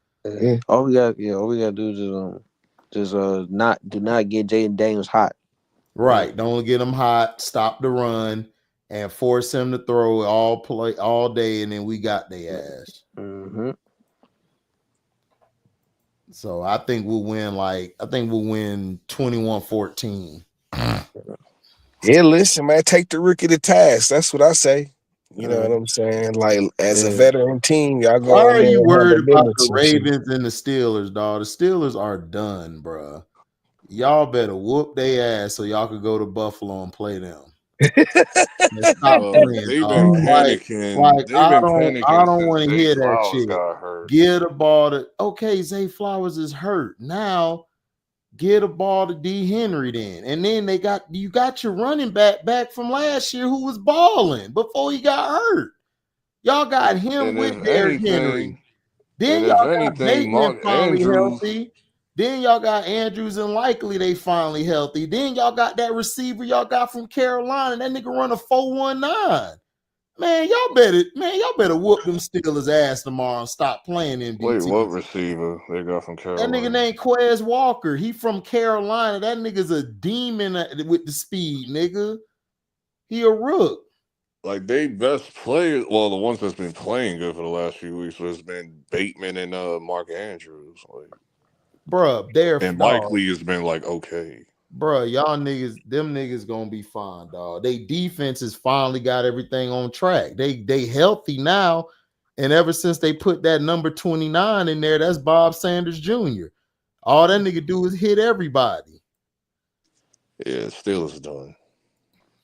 All we got to do is do not get Jaden Daniels hot. Right. Don't get him hot. Stop the run and force him to throw all day, and then we got their ass. Mm-hmm. So I think we'll win 21-14. Yeah, listen, man, take the rookie to task. That's what I say. You know what I'm saying? Like, as a veteran team, y'all go. Why are you worried about the Ravens and the Steelers, dog? The Steelers are done, bro. Y'all better whoop their ass so y'all could go to Buffalo and play them. They've been panicking. I don't want to hear that shit. Get the ball to Zay Flowers is hurt. Now get a ball to D. Henry then. And then you got your running back from last year who was balling before he got hurt. Y'all got him And with if Derrick Henry. anything, Then and y'all if got anything, Bateman Mark finally Andrews, healthy. Then y'all got Andrews and Likely they finally healthy. Then y'all got that receiver y'all got from Carolina. That nigga run a 4.19. Man, y'all better whoop them Steelers ass tomorrow and stop playing wait, MDT. what receiver they got from That Carolina? nigga named Quez Walker. He from Carolina. That nigga's a demon with the speed, nigga. He a rook. Like they best players, well, the ones that's been playing good for the last few weeks has been Bateman and Mark Andrews. Like, bruh, and Likely has been like okay. Bruh, y'all niggas, them niggas gonna be fine, dog. They defense has finally got everything on track. They healthy now, and ever since they put that number 29 in there, that's Bob Sanders Jr. All that nigga do is hit everybody. Yeah, Steelers done.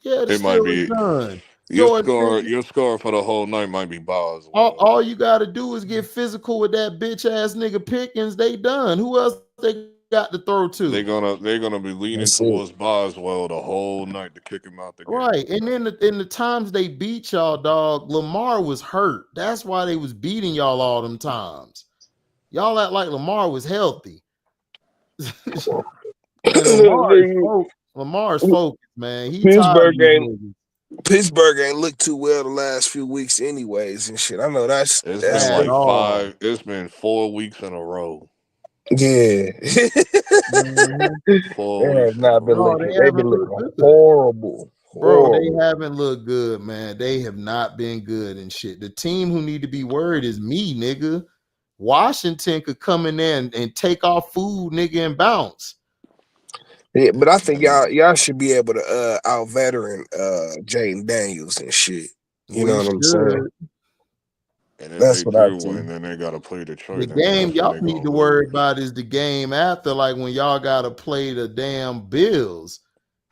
Yeah, the It might be done. your score for the whole night might be Boswell. All you gotta do is get physical with that bitch ass nigga Pickens. They done. Who else they got to throw to? They're gonna be leaning towards Boswell the whole night to kick him out the game. Right, and then in the times they beat y'all, dog, Lamar was hurt. That's why they was beating y'all all them times. Y'all act like Lamar was healthy. And Lamar's focused, man. Pittsburgh ain't looked too well the last few weeks, anyways, and shit. I know that's been like five. It's been 4 weeks in a row. Yeah, They have not been looking. They've been looking horrible. Bro, they haven't looked good, man. They have not been good and shit. The team who need to be worried is me, nigga. Washington could come in there and take off food, nigga, and bounce. Yeah, but I think y'all should be able to out veteran Jaden Daniels and shit. You know what I'm saying? And if That's they what I do think. win, then they gotta play Detroit. The game y'all need to worry about is the game after, like when y'all gotta play the damn Bills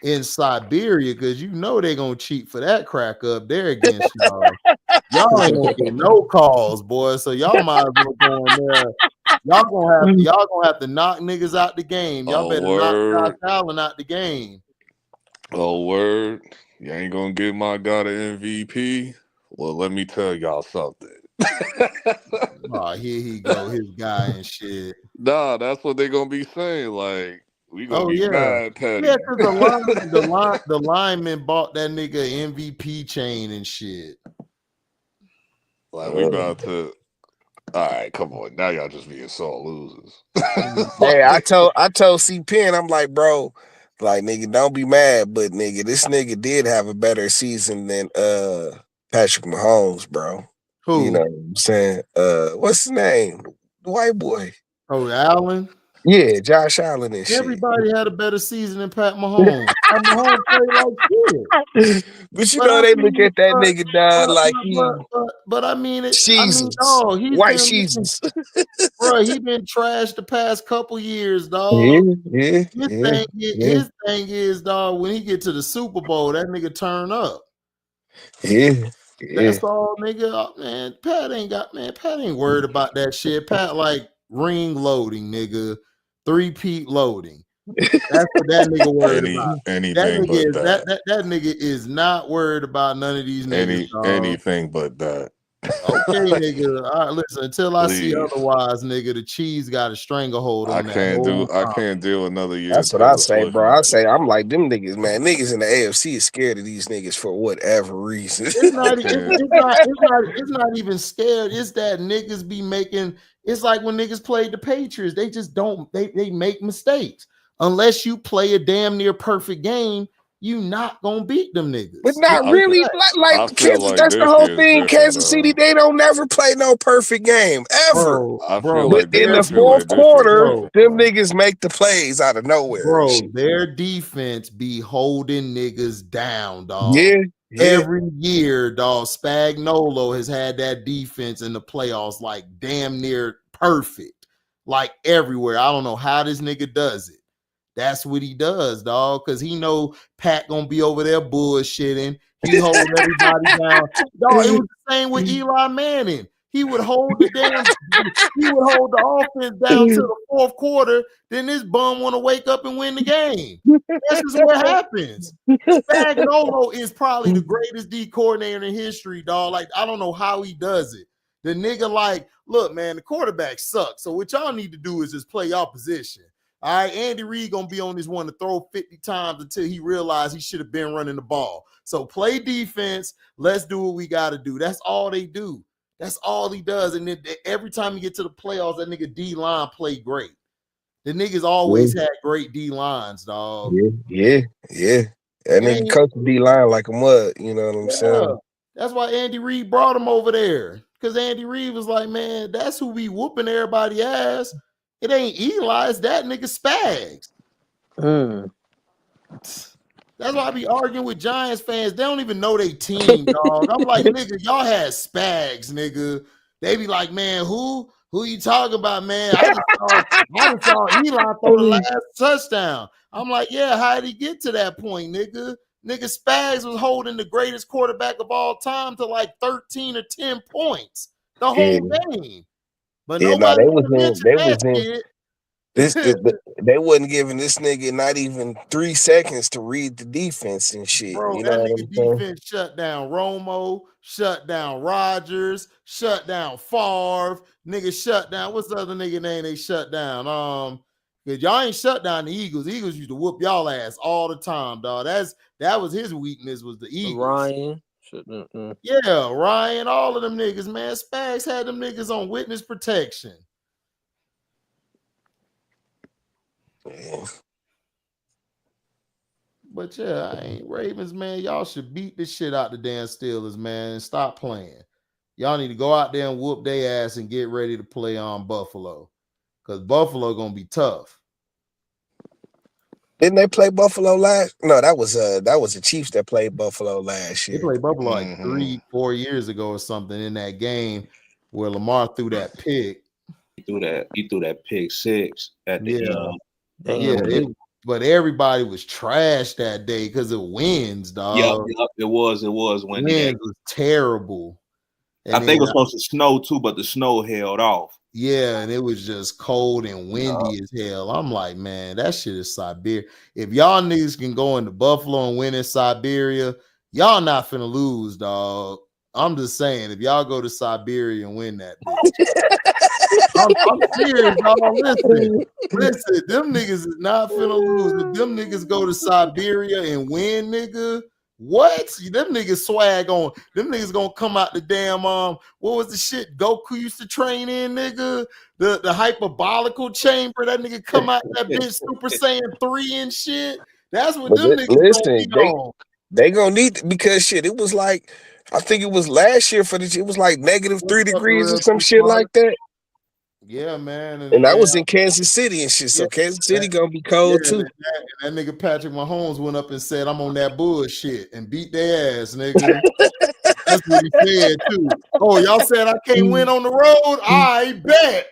in Siberia, because you know they're gonna cheat for that crack up there against y'all. Y'all ain't gonna get no calls, boy. So y'all might as well go in there. Y'all gonna have to knock niggas out the game. Y'all better knock Josh Allen out the game. Oh, word. You ain't gonna give my guy the MVP. Well, let me tell y'all something. Oh, here he go, his guy and shit. Nah, that's what they gonna be saying. Like, we gonna be mad petty. Yeah, because the lineman bought that nigga MVP chain and shit. Like, we about to. All right, come on. Now y'all just being sore losers. Hey, I told C Penn, I'm like, bro, like nigga, don't be mad, but nigga, this nigga did have a better season than Patrick Mahomes, bro. Who? You know what I'm saying? What's his name? The white boy. Oh, Allen? Yeah, Josh Allen and shit. Everybody had a better season than Pat Mahomes. Pat Mahomes played like shit. But you know, they look at that nigga down like but I mean it. Jesus. Dog, White Jesus. Bro, he been trashed the past couple years, dog. His thing is, dog, when he get to the Super Bowl, that nigga turn up. That's all, nigga. Man, Pat ain't worried about that shit. Pat like ring loading, nigga. 3-peat loading. That's what that nigga worried about. That nigga is not worried about none of these niggas. Anything but that. Okay, nigga. All right, listen. Until I see otherwise, nigga, the cheese got a stranglehold on that. I can't do another year. That's what I say, bro. I'm like them niggas, man. Niggas in the AFC is scared of these niggas for whatever reason. It's not even scared. It's that niggas be making. It's like when niggas played the Patriots. They just don't. They make mistakes. Unless you play a damn near perfect game, you not gonna beat them niggas. But not really. Like Kansas, that's the whole thing. Kansas City, they don't never play no perfect game ever. But in the fourth quarter, them niggas make the plays out of nowhere. Bro, their defense be holding niggas down, dog. Yeah. Every year, dog, Spagnuolo has had that defense in the playoffs like damn near perfect. Like everywhere. I don't know how this nigga does it. That's what he does, dog, because he know Pat gonna be over there bullshitting. He holds everybody down. Dog, it was the same with Eli Manning. he would hold the offense down to the fourth quarter. Then this bum want to wake up and win the game. This is what happens. Spagnuolo is probably the greatest D coordinator in history, dog. Like, I don't know how he does it. The nigga, like, look, man, the quarterback sucks. So what y'all need to do is just play y'all position. All right, Andy Reid gonna be on this one to throw 50 times until he realized he should have been running the ball. So play defense. Let's do what we got to do. That's all they do. That's all he does. And then every time you get to the playoffs, that nigga D-line play great. The niggas always had great D-lines, dog. Yeah. That nigga coach D-line like a mud. You know what I'm saying? That's why Andy Reid brought him over there. Because Andy Reid was like, man, that's who we whooping everybody ass. It ain't Eli, it's that nigga Spags. That's why I be arguing with Giants fans. They don't even know they team, dog. I'm like, nigga, y'all had Spags, nigga. They be like, man, who you talking about, man? I just saw Eli throw the last touchdown. I'm like, yeah, how did he get to that point, nigga? Nigga, Spags was holding the greatest quarterback of all time to like 13 or 10 points the whole game. But they wasn't giving this nigga not even 3 seconds to read the defense and shit. Bro, you that know nigga defense shut down Romo, shut down Rodgers, shut down Favre, nigga shut down. What's the other nigga name they shut down? Cause y'all ain't shut down the Eagles. The Eagles used to whoop y'all ass all the time, dog. That was his weakness, was the Eagles. Ryan. Yeah, Ryan, all of them niggas, man. Spags had them niggas on witness protection. Yeah. But yeah, I ain't Ravens, man. Y'all should beat this shit out the damn Steelers, man, and stop playing. Y'all need to go out there and whoop their ass and get ready to play on Buffalo. Because Buffalo gonna be tough. Didn't they play Buffalo last? No, that was the Chiefs that played Buffalo last year. They played Buffalo like 3-4 years ago or something in that game where Lamar threw that pick. He threw that pick six at the end. But everybody was trash that day because of winds, dog. Yep, it was windy. Winds was terrible. And I think it was supposed to snow too, but the snow held off. Yeah, and it was just cold and windy as hell. I'm like, man, that shit is Siberia. If y'all niggas can go into Buffalo and win in Siberia, y'all not finna lose, dog. I'm just saying, if y'all go to Siberia and win that bitch. I'm serious, dog. Listen, them niggas is not finna lose. If them niggas go to Siberia and win, nigga, what? Them niggas swag on. Them niggas gonna come out the damn what was the shit Goku used to train in, nigga? The hyperbolical chamber. That nigga come out that bitch Super Saiyan 3 and shit. That's what them niggas gonna be on. They gonna need, because shit, it was like, I think it was last year it was like -3 degrees or some shit like that. Yeah, man. And that was in Kansas City and shit. So Kansas City gonna be cold too. And that nigga Patrick Mahomes went up and said, I'm on that bullshit, and beat their ass, nigga. That's what he said too. Oh, y'all said I can't win on the road? I bet.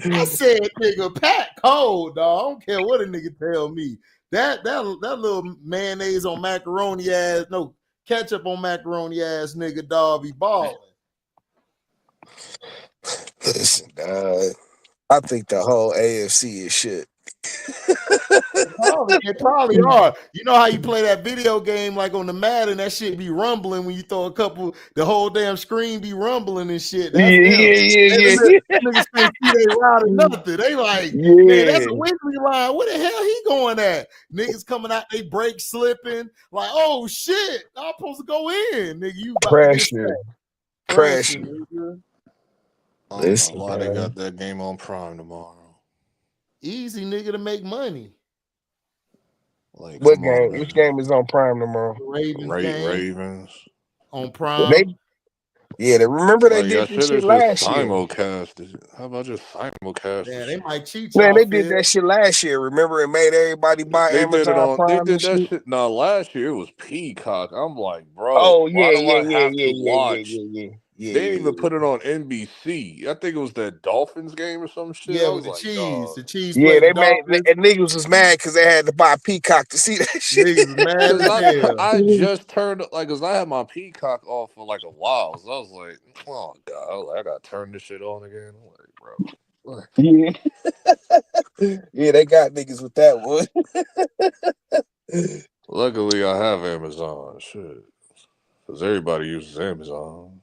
I said, nigga, Pat cold, dog. I don't care what a nigga tell me. That little mayonnaise on macaroni ass, no ketchup on macaroni ass nigga, dog, be balling. Listen, I think the whole AFC is shit. It probably are. You know how you play that video game like on the Madden, that shit be rumbling when you throw a couple, the whole damn screen be rumbling and shit. That's Yeah. Niggas think they route or nothing. They like, man, that's a Winkley line. Where the hell he going at? Niggas coming out, they break slipping. Like, oh shit, I'm supposed to go in. Nigga, you crashing. I don't know why they got that game on Prime tomorrow. Easy, nigga, to make money. Like, what game? Which game is on Prime tomorrow? Ravens on Prime. Remember they did this shit last year. Simulcasted. How about just simulcast? Yeah, they might cheat. Man, they did that shit last year. Remember, it made everybody buy Amazon Prime. They did that shit. No, last year it was Peacock. I'm like, bro. Oh why do I have to watch Yeah. They didn't even put it on NBC. I think it was that Dolphins game or some shit. Yeah, I with was the like, Chiefs. dog. The Chiefs Yeah, played the they made Dolphins. and niggas was mad because they had to buy Peacock to see that shit. Niggas was mad as hell. I just turned like, cause I had my Peacock off for like a while, so I was like, oh god, I gotta turn this shit on again. I'm like, bro. Yeah. Yeah, they got niggas with that one. Luckily, I have Amazon. Shit, cause everybody uses Amazon.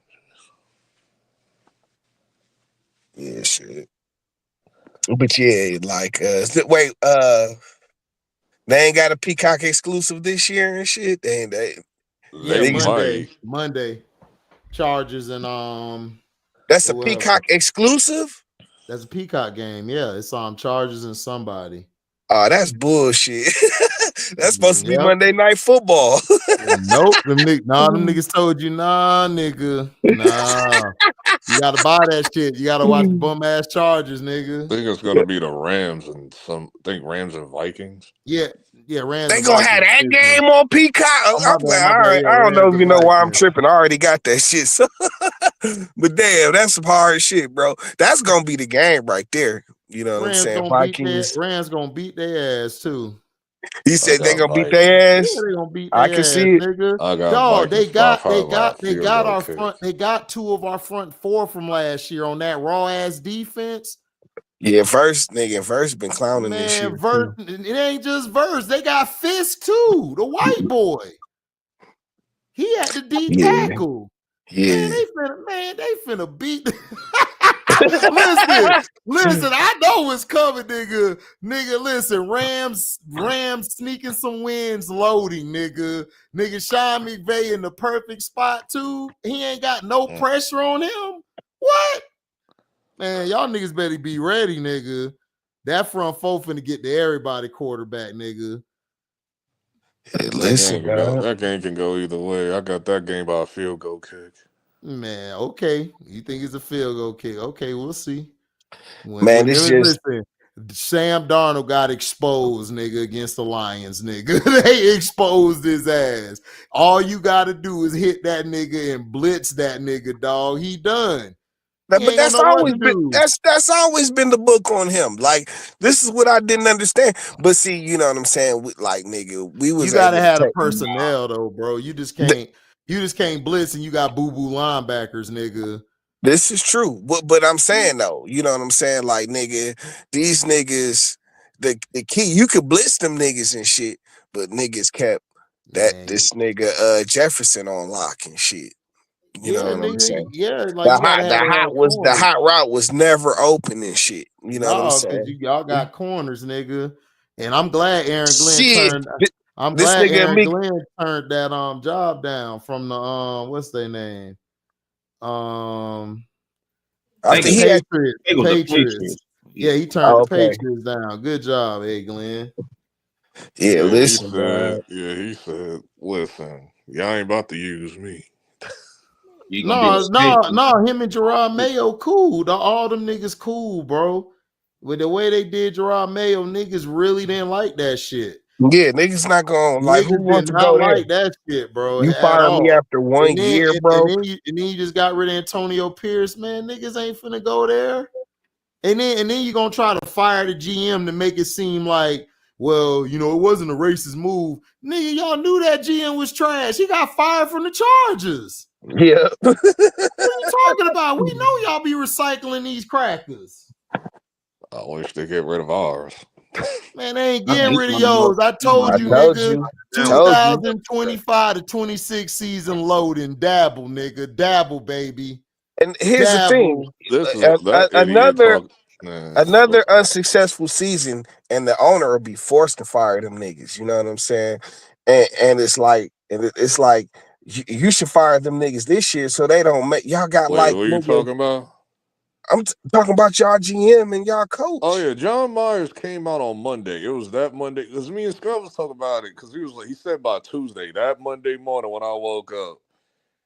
Yeah, shit. But yeah, like wait, they ain't got a Peacock exclusive this year and shit. Yeah, They Monday. Chargers and That's a whoever. Peacock exclusive? That's a Peacock game. Yeah, it's Chargers and somebody. Oh, that's bullshit. That's supposed to be Monday Night Football. Nope, them niggas told you, nah, nigga, nah. You gotta buy that shit. You gotta watch bum ass Chargers, nigga. I think it's gonna be the Rams and Rams and Vikings. Yeah, Rams. They gonna have that game on Peacock. I'm like, all right, I don't know if you know why I'm tripping. I already got that shit. So. But damn, that's some hard shit, bro. That's gonna be the game right there. You know what I'm saying? Vikings. Rams gonna beat their ass too. He said they gonna beat their ass. Yeah, they gonna beat I their can ass, see it. nigga. I got Dog, they Vikings got our front. They got two of our front four from last year on that raw ass defense. Yeah, Verse been clowning this shit. It ain't just Verse. They got Fisk too, the white boy. He had the D tackle. Yeah. Man, they finna beat. listen, I know what's coming, nigga. Nigga, listen, Rams sneaking some wins, loading, nigga. Nigga, Sean McVay in the perfect spot too. He ain't got no pressure on him. What? Man, y'all niggas better be ready, nigga. That front four finna get to everybody quarterback, nigga. Hey, listen, that game can go either way. I got that game by a field goal kick. Man, okay. You think it's a field goal kick? Okay, we'll see. Listen, Sam Darnold got exposed, nigga, against the Lions, nigga. They exposed his ass. All you gotta do is hit that nigga and blitz that nigga, dog. He done. But that's always been that's always been the book on him. Like, this is what I didn't understand. But see, you know what I'm saying? Like, nigga, we was you gotta have the personnel though, bro. You just can't blitz and you got boo-boo linebackers, nigga. This is true. But I'm saying though, you know what I'm saying? Like, nigga, these niggas, the key, you could blitz them niggas and shit, but niggas kept this nigga Jefferson on lock and shit. You know what I'm saying? Yeah, like the hot route was never open and shit. You know what I'm saying? Y'all got corners, nigga. And I'm glad Aaron Glenn turned that job down from the what's their name? I think Patriots. Yeah, he turned the Patriots down. Good job, Glenn. Yeah, listen, he said, listen, y'all ain't about to use me. No, him and Gerard Mayo cool. All them niggas cool, bro. With the way they did Gerard Mayo, niggas really didn't like that shit. Yeah, niggas not going like who wants to go like that shit, bro. You fired me after 1 year, bro. And then you just got rid of Antonio Pierce, man. Niggas ain't finna go there. And then you gonna try to fire the GM to make it seem like, well, you know, it wasn't a racist move. Nigga, y'all knew that GM was trash. He got fired from the Chargers. Yeah. What are you talking about? We know y'all be recycling these crackers. I wish they get rid of ours. Man, they ain't getting rid of yours. I told you, nigga. 2025 to 26 season loading. Dabble, nigga. Dabble, baby. And here's the thing. Another unsuccessful season, and the owner will be forced to fire them niggas. You know what I'm saying? And it's like, you should fire them niggas this year so they don't make y'all got Wait, what are you talking about? I'm talking about y'all GM and y'all coach. Oh yeah, John Myers came out on Monday. It was that Monday because me and Scott was talking about it because he said by Tuesday, that Monday morning when I woke up,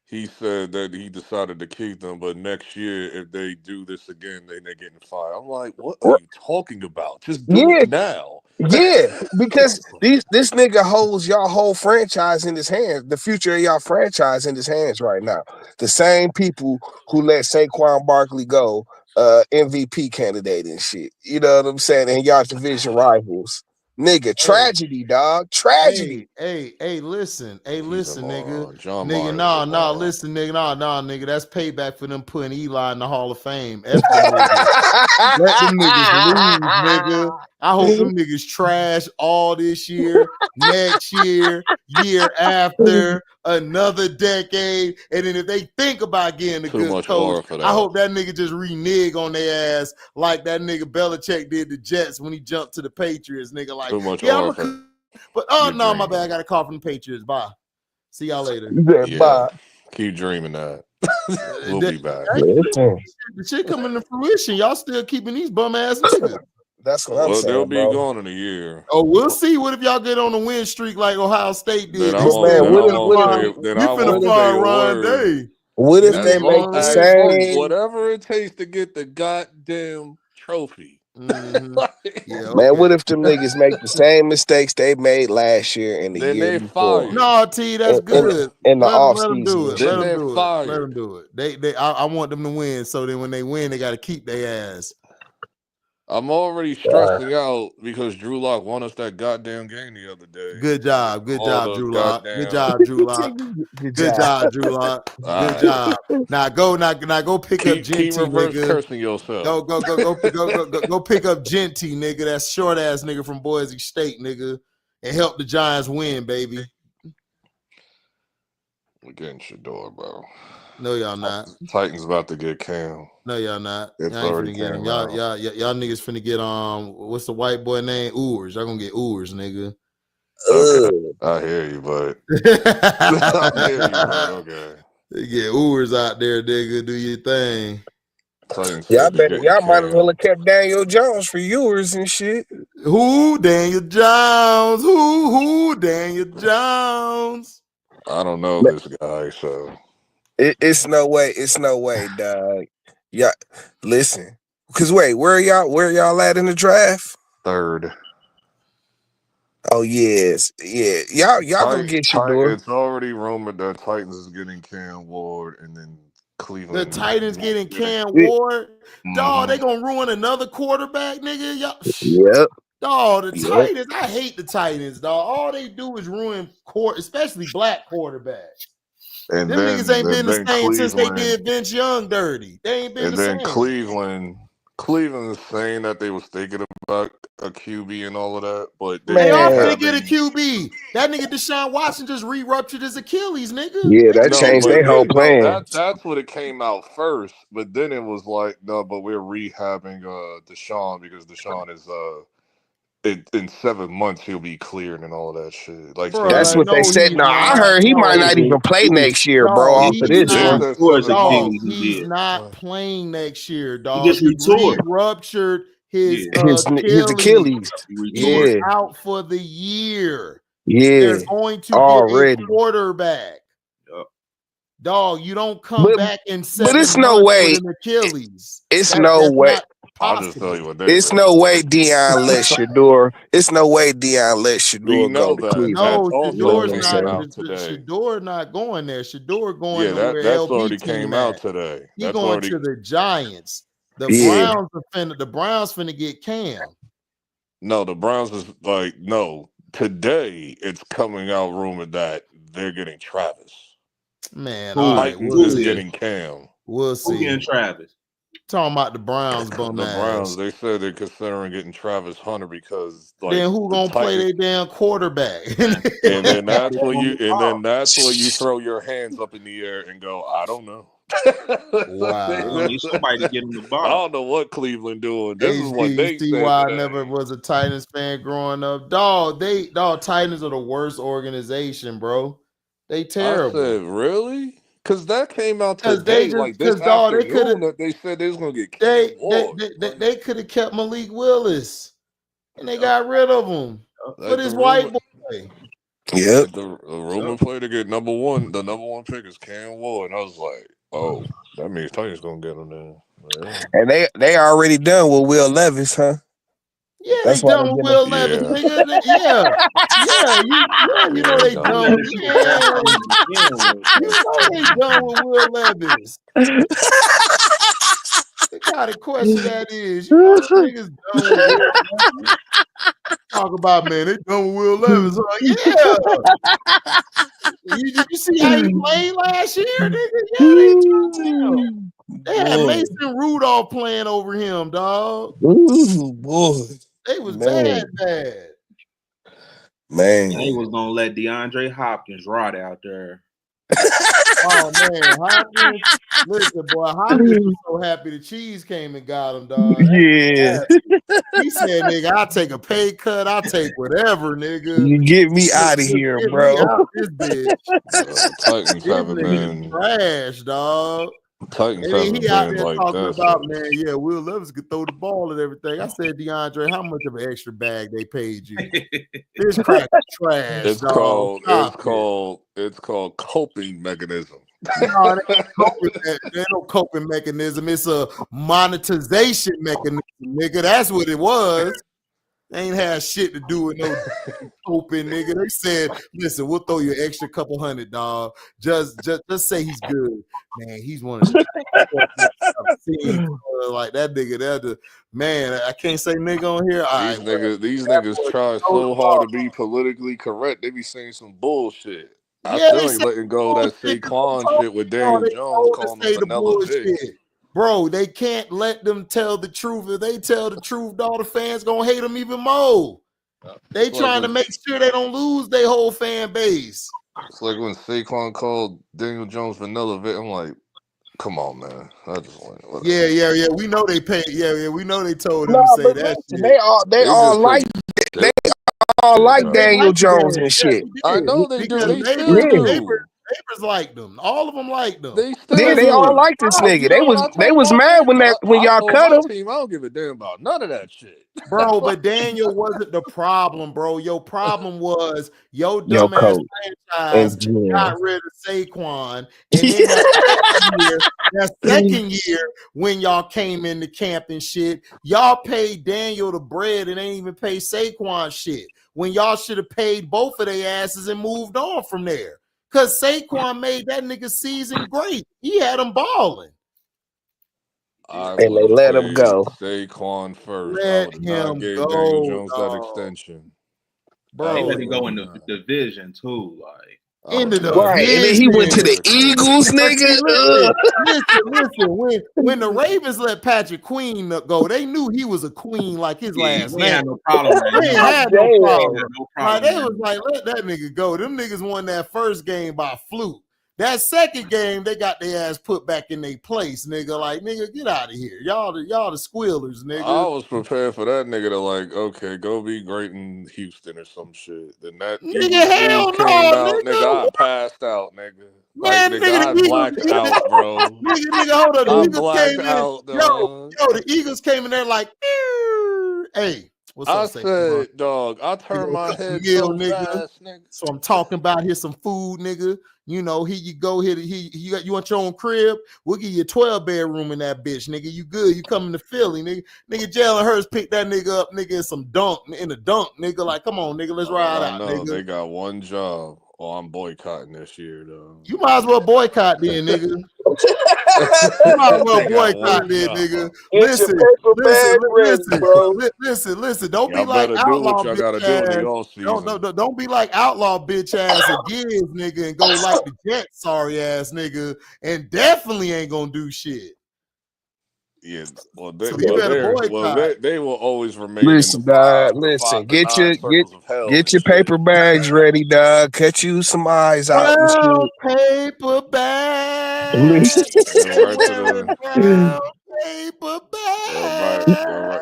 he said that he decided to keep them, but next year if they do this again, they're getting fired. I'm like, what are you talking about? Just do it now. Yeah, because this nigga holds y'all whole franchise in his hands. The future of y'all franchise in his hands right now. The same people who let Saquon Barkley go, MVP candidate and shit. You know what I'm saying? And y'all division rivals. Nigga, tragedy, dog. Tragedy. Hey, listen, nigga. John Nigga, Myers, listen, nigga, nigga. That's payback for them putting Eli in the Hall of Fame. F them niggas. Let them niggas lose, nigga. I hope them niggas trash all this year, next year, year after, another decade. And then if they think about getting a Too good much coach, aura for that. I hope that nigga just renege on their ass like that nigga Belichick did the Jets when he jumped to the Patriots. Nigga, like, Too much yeah, aura I'm for but oh Keep no, my bad. I dreaming. got a call from the Patriots. Bye. See y'all later. Yeah, keep dreaming that. We'll be back. The shit coming to fruition. Y'all still keeping these bum ass niggas. That's what Well, they'll be gone in a year. Oh, we'll see. What if y'all get on a win streak like Ohio State did? Then I won't. Then I won't say. Then I finna won't say fire a Ryan word. Day. What if they make the same? Whatever it takes to get the goddamn trophy. Yeah, Man, what if them niggas make the same mistakes they made last year and the Then year they before? fired. No, T, that's good. In the off Let them do season. it. Then Let them they're do it. fired. Let them do it. I want them to win. So then when they win, they got to keep their ass. I'm already stressing out because Drew Lock won us that goddamn game the other day. Good job, Drew Lock. Good job, Drew Lock. Good job, Drew Lock. Good job. Now go pick up Genty, keep reverse nigga. cursing yourself. Go pick up Genty, nigga. That short ass nigga from Boise State, nigga, and help the Giants win, baby. We're getting Shador, bro. No, y'all not. Titans about to get Cam. No, y'all not. It's Y'all ain't already finna get him. came Y'all out. niggas finna get what's the white boy name? Urs. Y'all gonna get Urs, nigga. Okay, I hear you, but okay. Get Urs out there, nigga. Do your thing. Titans Y'all said they're getting y'all might as Cam. well have kept Daniel Jones for yours and shit. Who? Daniel Jones. Who? Daniel Jones. I don't know this guy, so It's no way, dog. Yeah, listen. Cause wait, where y'all at in the draft? Third. Oh yes, yeah. Y'all gonna get Shador. It's already rumored that Titans is getting Cam Ward, and then Cleveland. The Titans getting Cam Ward. Dog, they gonna ruin another quarterback, nigga. Y'all. Yep. Dog, the Titans. I hate the Titans, dog. All they do is ruin especially black quarterbacks. And Them then, niggas ain't been the same since they Cleveland, did Vince Young dirty. They ain't been and the then same. Cleveland is saying that they was thinking about a QB and all of that, but They all finna get a QB. That nigga Deshaun Watson just re-ruptured his Achilles, nigga. Yeah, that changed their whole plan. That's what it came out first, but then it was like, no, but we're rehabbing Deshaun because Deshaun is in 7 months he'll be cleared and all that shit. Like, bro, that's what they said. No, I heard he might not even play next year, bro. Off of this one, he's not playing next year, dog. He just retoured. Re-ruptured his Achilles. He's out for the year. Yeah, they're going to get a quarterback. Dog, you don't come back in 7 but it's months no way. with an Achilles. It's no way. I'll just tell you what it's no way Deion let Shador. It's no way Deion let Shador go to Cleveland. No, Shador not going there. Shador going to where that's LB already team came at. out today. He That's going already to the Giants. The Browns finna get Cam. No, the Browns is like, no. Today it's coming out rumored that they're getting Travis. Man, all right, Titans is getting Cam. We'll see. Who getting Travis? Talking about the Browns, bum The ass. Browns, they said they're considering getting Travis Hunter because then who gonna play their damn quarterback? and then that's where you throw your hands up in the air and go, I don't know. Wow. Need somebody to get him the ball. I don't know what Cleveland doing. This is what you they see said why today. I never was a Titans fan growing up. Titans are the worst organization, bro. They terrible. I said, really? Because that came out today, this afternoon, that they said they was gonna get Cam Ward. They could have kept Malik Willis, and they got rid of him for this white boy. Yep. The rumor play to get number one. The number one pick is Cam Ward, and I was like, oh, that means Titans gonna get him then. Yeah. And they already done with Will Levis, huh? Yeah, That's they why done they with get Will Levis, nigga. Yeah, you know they done. Man, you know they done with Will Levis. What kind of question that is? You know them niggas done with Will Levis. Talk about, man, they done with Will Levis. Yeah. Did you see how he played last year, nigga? Yeah, they dropped him. They had Mason Rudolph playing over him, dog. Ooh, boy. They was Man. bad. Man. They was gonna let DeAndre Hopkins rot out there. Oh man, Hopkins. Listen, boy, Hopkins was so happy the cheese came and got him, dog. Yeah. He said, nigga, I'll take a pay cut, I'll take whatever, nigga. You get me out of here, Get bro. me out this bitch. Titans This haven't nigga been trash, dog. Titans And then haven't he out been there like talking that. about, man, yeah, Will Levis could throw the ball and everything. I said, DeAndre, how much of an extra bag they paid you? This crack is trash, It's dog. it's called coping mechanism. No, there's no coping mechanism. It's a monetization mechanism, nigga. That's what it was. They ain't had shit to do with no coping, nigga. They said, listen, we'll throw you an extra couple $100, dog. Just say he's good. Man, he's one of the I've seen, like that nigga. That man, I can't say nigga on here. These niggas try so hard to be politically correct. They be saying some bullshit. I Yeah, still they ain't say letting go of that Saquon shit with Daniel they Jones told to calling him say the vanilla bitch. bullshit. Bro, they can't let them tell the truth. If they tell the truth, all the fans gonna hate them even more. They trying to make sure they don't lose their whole fan base. It's like when Saquon called Daniel Jones vanilla bitch. I'm like, come on, man. I just want whatever. Yeah. We know they paid. Yeah. We know they told him No, to say but that listen, shit. they all like Daniel Jones and shit. I know they do. They still Neighbors do. liked them. All of them liked them. They still Yeah, they all like this nigga. They was mad when y'all cut him. Team, I don't give a damn about none of that shit. Bro, but Daniel wasn't the problem, bro. Your problem was your dumbass franchise got rid of Saquon. And then that second year, when y'all came into camp and shit, y'all paid Daniel the bread and ain't even pay Saquon shit. When y'all should have paid both of their asses and moved on from there. Because Saquon made that nigga season great. He had him balling. And they let him go. Saquon first. Let I would not him give go, Daniel Jones dog. that extension. Bro, they let him go in the division too, like into the right, and then he went to the Eagles, nigga. Listen. When the Ravens let Patrick Queen go, they knew he was a queen like his last name. Had no problem. They ain't had no problem. No Like, problem. they was like, let that nigga go. Them niggas won that first game by fluke. That second game, they got their ass put back in their place, nigga. Like, nigga, get out of here. Y'all the squealers, nigga. I was prepared for that nigga to like, okay, go be great in Houston or some shit. Then that nigga, hell came out, nigga. I passed out, nigga. Man, like, nigga, I blacked out, bro. Nigga, hold up. The I Eagles blacked came out, in. dog. Yo, the Eagles came in there like, hey, what's up, I said, dog, I turned my head so fast, nigga. So I'm talking about here's some food, nigga. You know, here you go. You want your own crib? We'll give you a 12-bedroom in that bitch, nigga. You good? You coming to Philly, nigga? Nigga, Jalen Hurts picked that nigga up, nigga, in a dunk, nigga. Like, come on, nigga, let's ride out, nigga. They got one job. Oh, I'm boycotting this year, though. You might as well boycott then, nigga. You might as well boycott then, nigga. Listen. Don't be like outlaw bitch ass. Don't be like outlaw bitch ass again, nigga, and go like the Jets, sorry ass nigga, and definitely ain't gonna do shit. Yeah, well, so you better boycott. They will always remain. Listen, dog. Listen, get your paper bags ready, dog. Cut you some eyes out. Paper bags. Paper bags.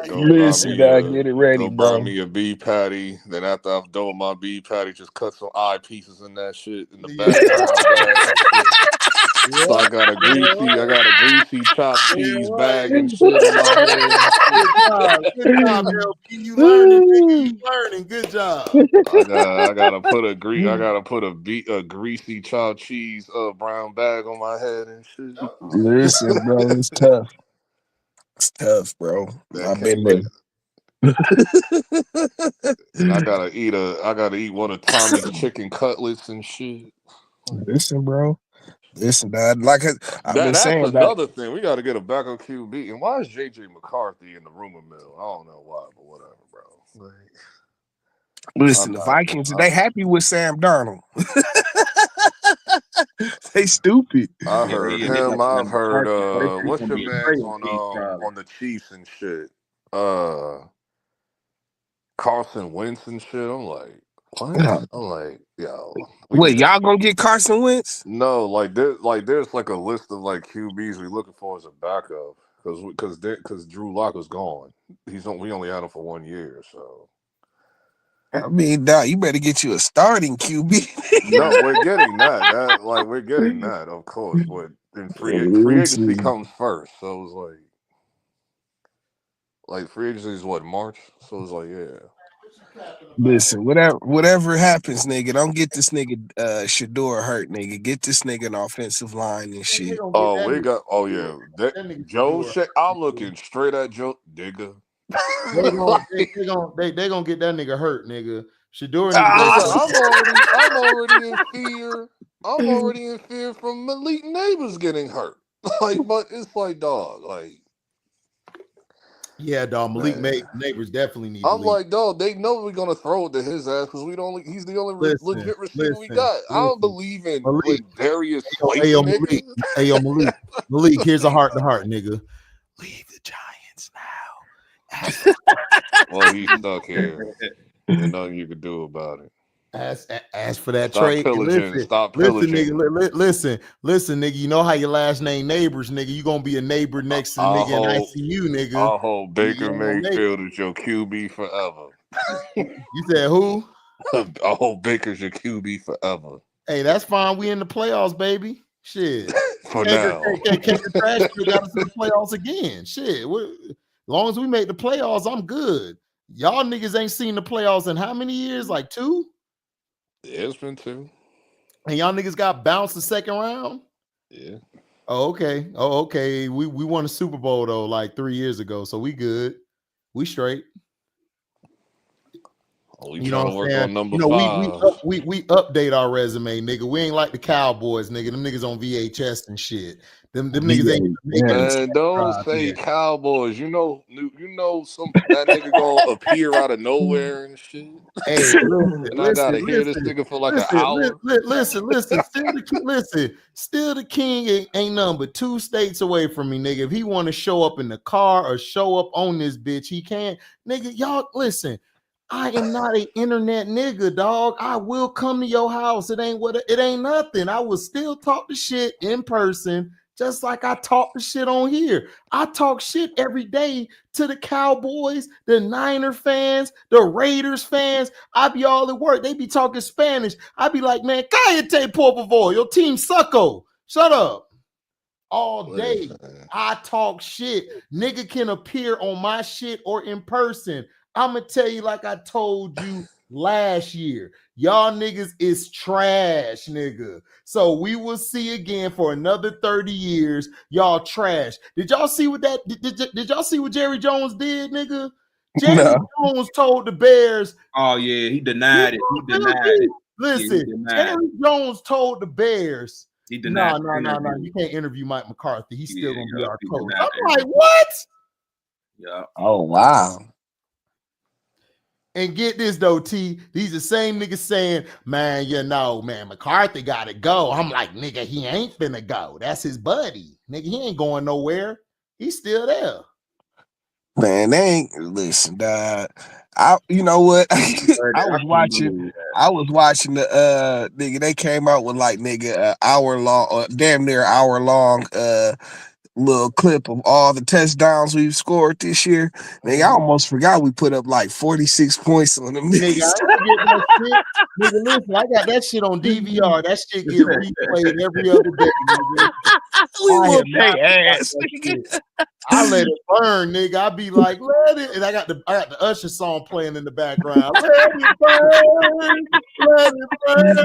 Listen, dog. Get it ready, bro. Buy me a beef patty. Then after I've done with my beef patty, just cut some eye pieces in that shit in the bag. So I got a greasy chopped cheese bag and shit in my head. Good job, LP. You learning, nigga. You learning. Good job. I gotta put a greasy chopped cheese brown bag on my head and shit. Listen, bro, it's tough. It's tough, bro. I've been there. And I gotta eat one of Tommy's chicken cutlets and shit. Listen, bro. Listen, Dad. Like I've been That's saying that. another thing. We got to get a backup QB. And why is JJ McCarthy in the rumor mill? I don't know why, but whatever, bro. Like, Listen, the Vikings, they happy with Sam Darnold. They stupid. I heard him. I've heard what's your man's on on the Chiefs and shit. Carson Wentz and shit. I'm like, what? I'm like, yo. Wait, y'all gonna get Carson Wentz? No, there's like a list of like QBs we looking for as a backup because Drew Lock was gone. We only had him for 1 year, so. I mean, dog, you better get you a starting QB. No, we're getting that. We're getting that, of course. But then free agency comes first, so it's like free agency is what, March? So it's like, yeah. Listen, whatever happens, nigga, don't get this nigga Shador hurt, nigga. Get this nigga an offensive line and shit. Joe Shea. I'm looking straight at Joe Digger. They gonna get that nigga hurt, nigga. Shador. I'm already in fear. I'm already in fear from Malik Neighbors getting hurt. But it's like, dog, like. Yeah, dog. Malik Neighbors definitely need. I'm like, dog. They know we're gonna throw it to his ass because he's the only legit receiver we got. I don't believe in Darius. Hey, Malik. Here's a heart to heart, nigga. Leave the Giants now. Well, he's stuck here. There's nothing you can do about it. Ask for that trade. Stop pillaging. Listen, nigga. You know how your last name Neighbors, nigga. You gonna be a neighbor next to the nigga in ICU, nigga. I hope Baker Mayfield is your QB forever. You said who? I hope Baker's your QB forever. Hey, that's fine. We in the playoffs, baby. Shit. For now. Can't the trash got us in the playoffs again. Shit. As long as we make the playoffs, I'm good. Y'all niggas ain't seen the playoffs in how many years? Like 2? Yeah, it's been 2. And y'all niggas got bounced the second round? Yeah. Oh, okay. We won a Super Bowl though, like 3 years ago. So we good. We straight. We trying to work on number 5. We update our resume, nigga. We ain't like the Cowboys, nigga. Them niggas on VHS and shit. Them niggas ain't. Man, don't say Cowboys. You know that nigga gonna appear out of nowhere and shit. Hey, listen, I gotta hear this nigga for like an hour. Listen. Still the king ain't nothing but 2 states away from me, nigga. If he want to show up in the car or show up on this bitch, he can. Nigga, y'all listen. I am not an internet nigga, dog. I will come to your house. It ain't nothing. I will still talk the shit in person, just like I talk the shit on here. I talk shit every day to the Cowboys, the Niner fans, the Raiders fans. I be all at work. They be talking Spanish. I be like, man, cállate, por favor. Your team sucko. Shut up. All day. I talk shit. Nigga can appear on my shit or in person. I'm going to tell you like I told you last year. Y'all niggas is trash, nigga. So we will see again for another 30 years. Y'all trash. Did y'all see what did y'all see what Jerry Jones did, nigga? Jerry Jones told the Bears. Oh, yeah, he denied it. He denied it. Listen, Jerry Jones told the Bears. He denied No. You can't interview Mike McCarthy. He's still going to be our coach. I'm like, what? Yeah. Oh, wow. And get this though, T. These the same niggas saying, man, McCarthy gotta go. I'm like, nigga, he ain't finna go. That's his buddy. Nigga, he ain't going nowhere. He's still there. Man, they ain't listen, dog. You know what? I was watching the nigga, they came out with like nigga hour long, damn near hour long little clip of all the touchdowns we've scored this year. Nigga, I almost forgot we put up like 46 points on them. Nigga, nigga, listen, I got that shit on DVR. That shit get replayed every other day. Nigga. We will pay ass. I let it burn, nigga. I be like, let it, and I got the Usher song playing in the background. Let it burn, let it burn.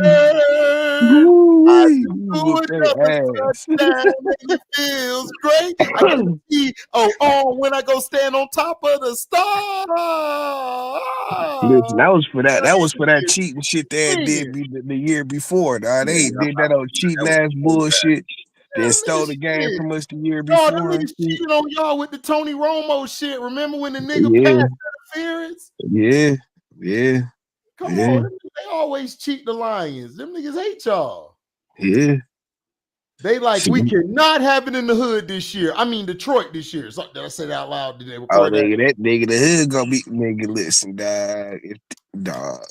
I do it up and touchdown, and it feels great. I can see when I go stand on top of the star. Listen, that was for that cheating shit they did the year before. Dog. They did that old cheating ass bullshit. Then stole the game from us the year before. Them niggas cheated on y'all with the Tony Romo shit. Remember when the nigga passed interference? Yeah. Come on, they always cheat the Lions. Them niggas hate y'all. Yeah. They like, we cannot have it in the hood this year. I mean, Detroit this year. So, did I say that out loud? Did they record that? That nigga, the hood gonna be, nigga, listen, dog. Nigga,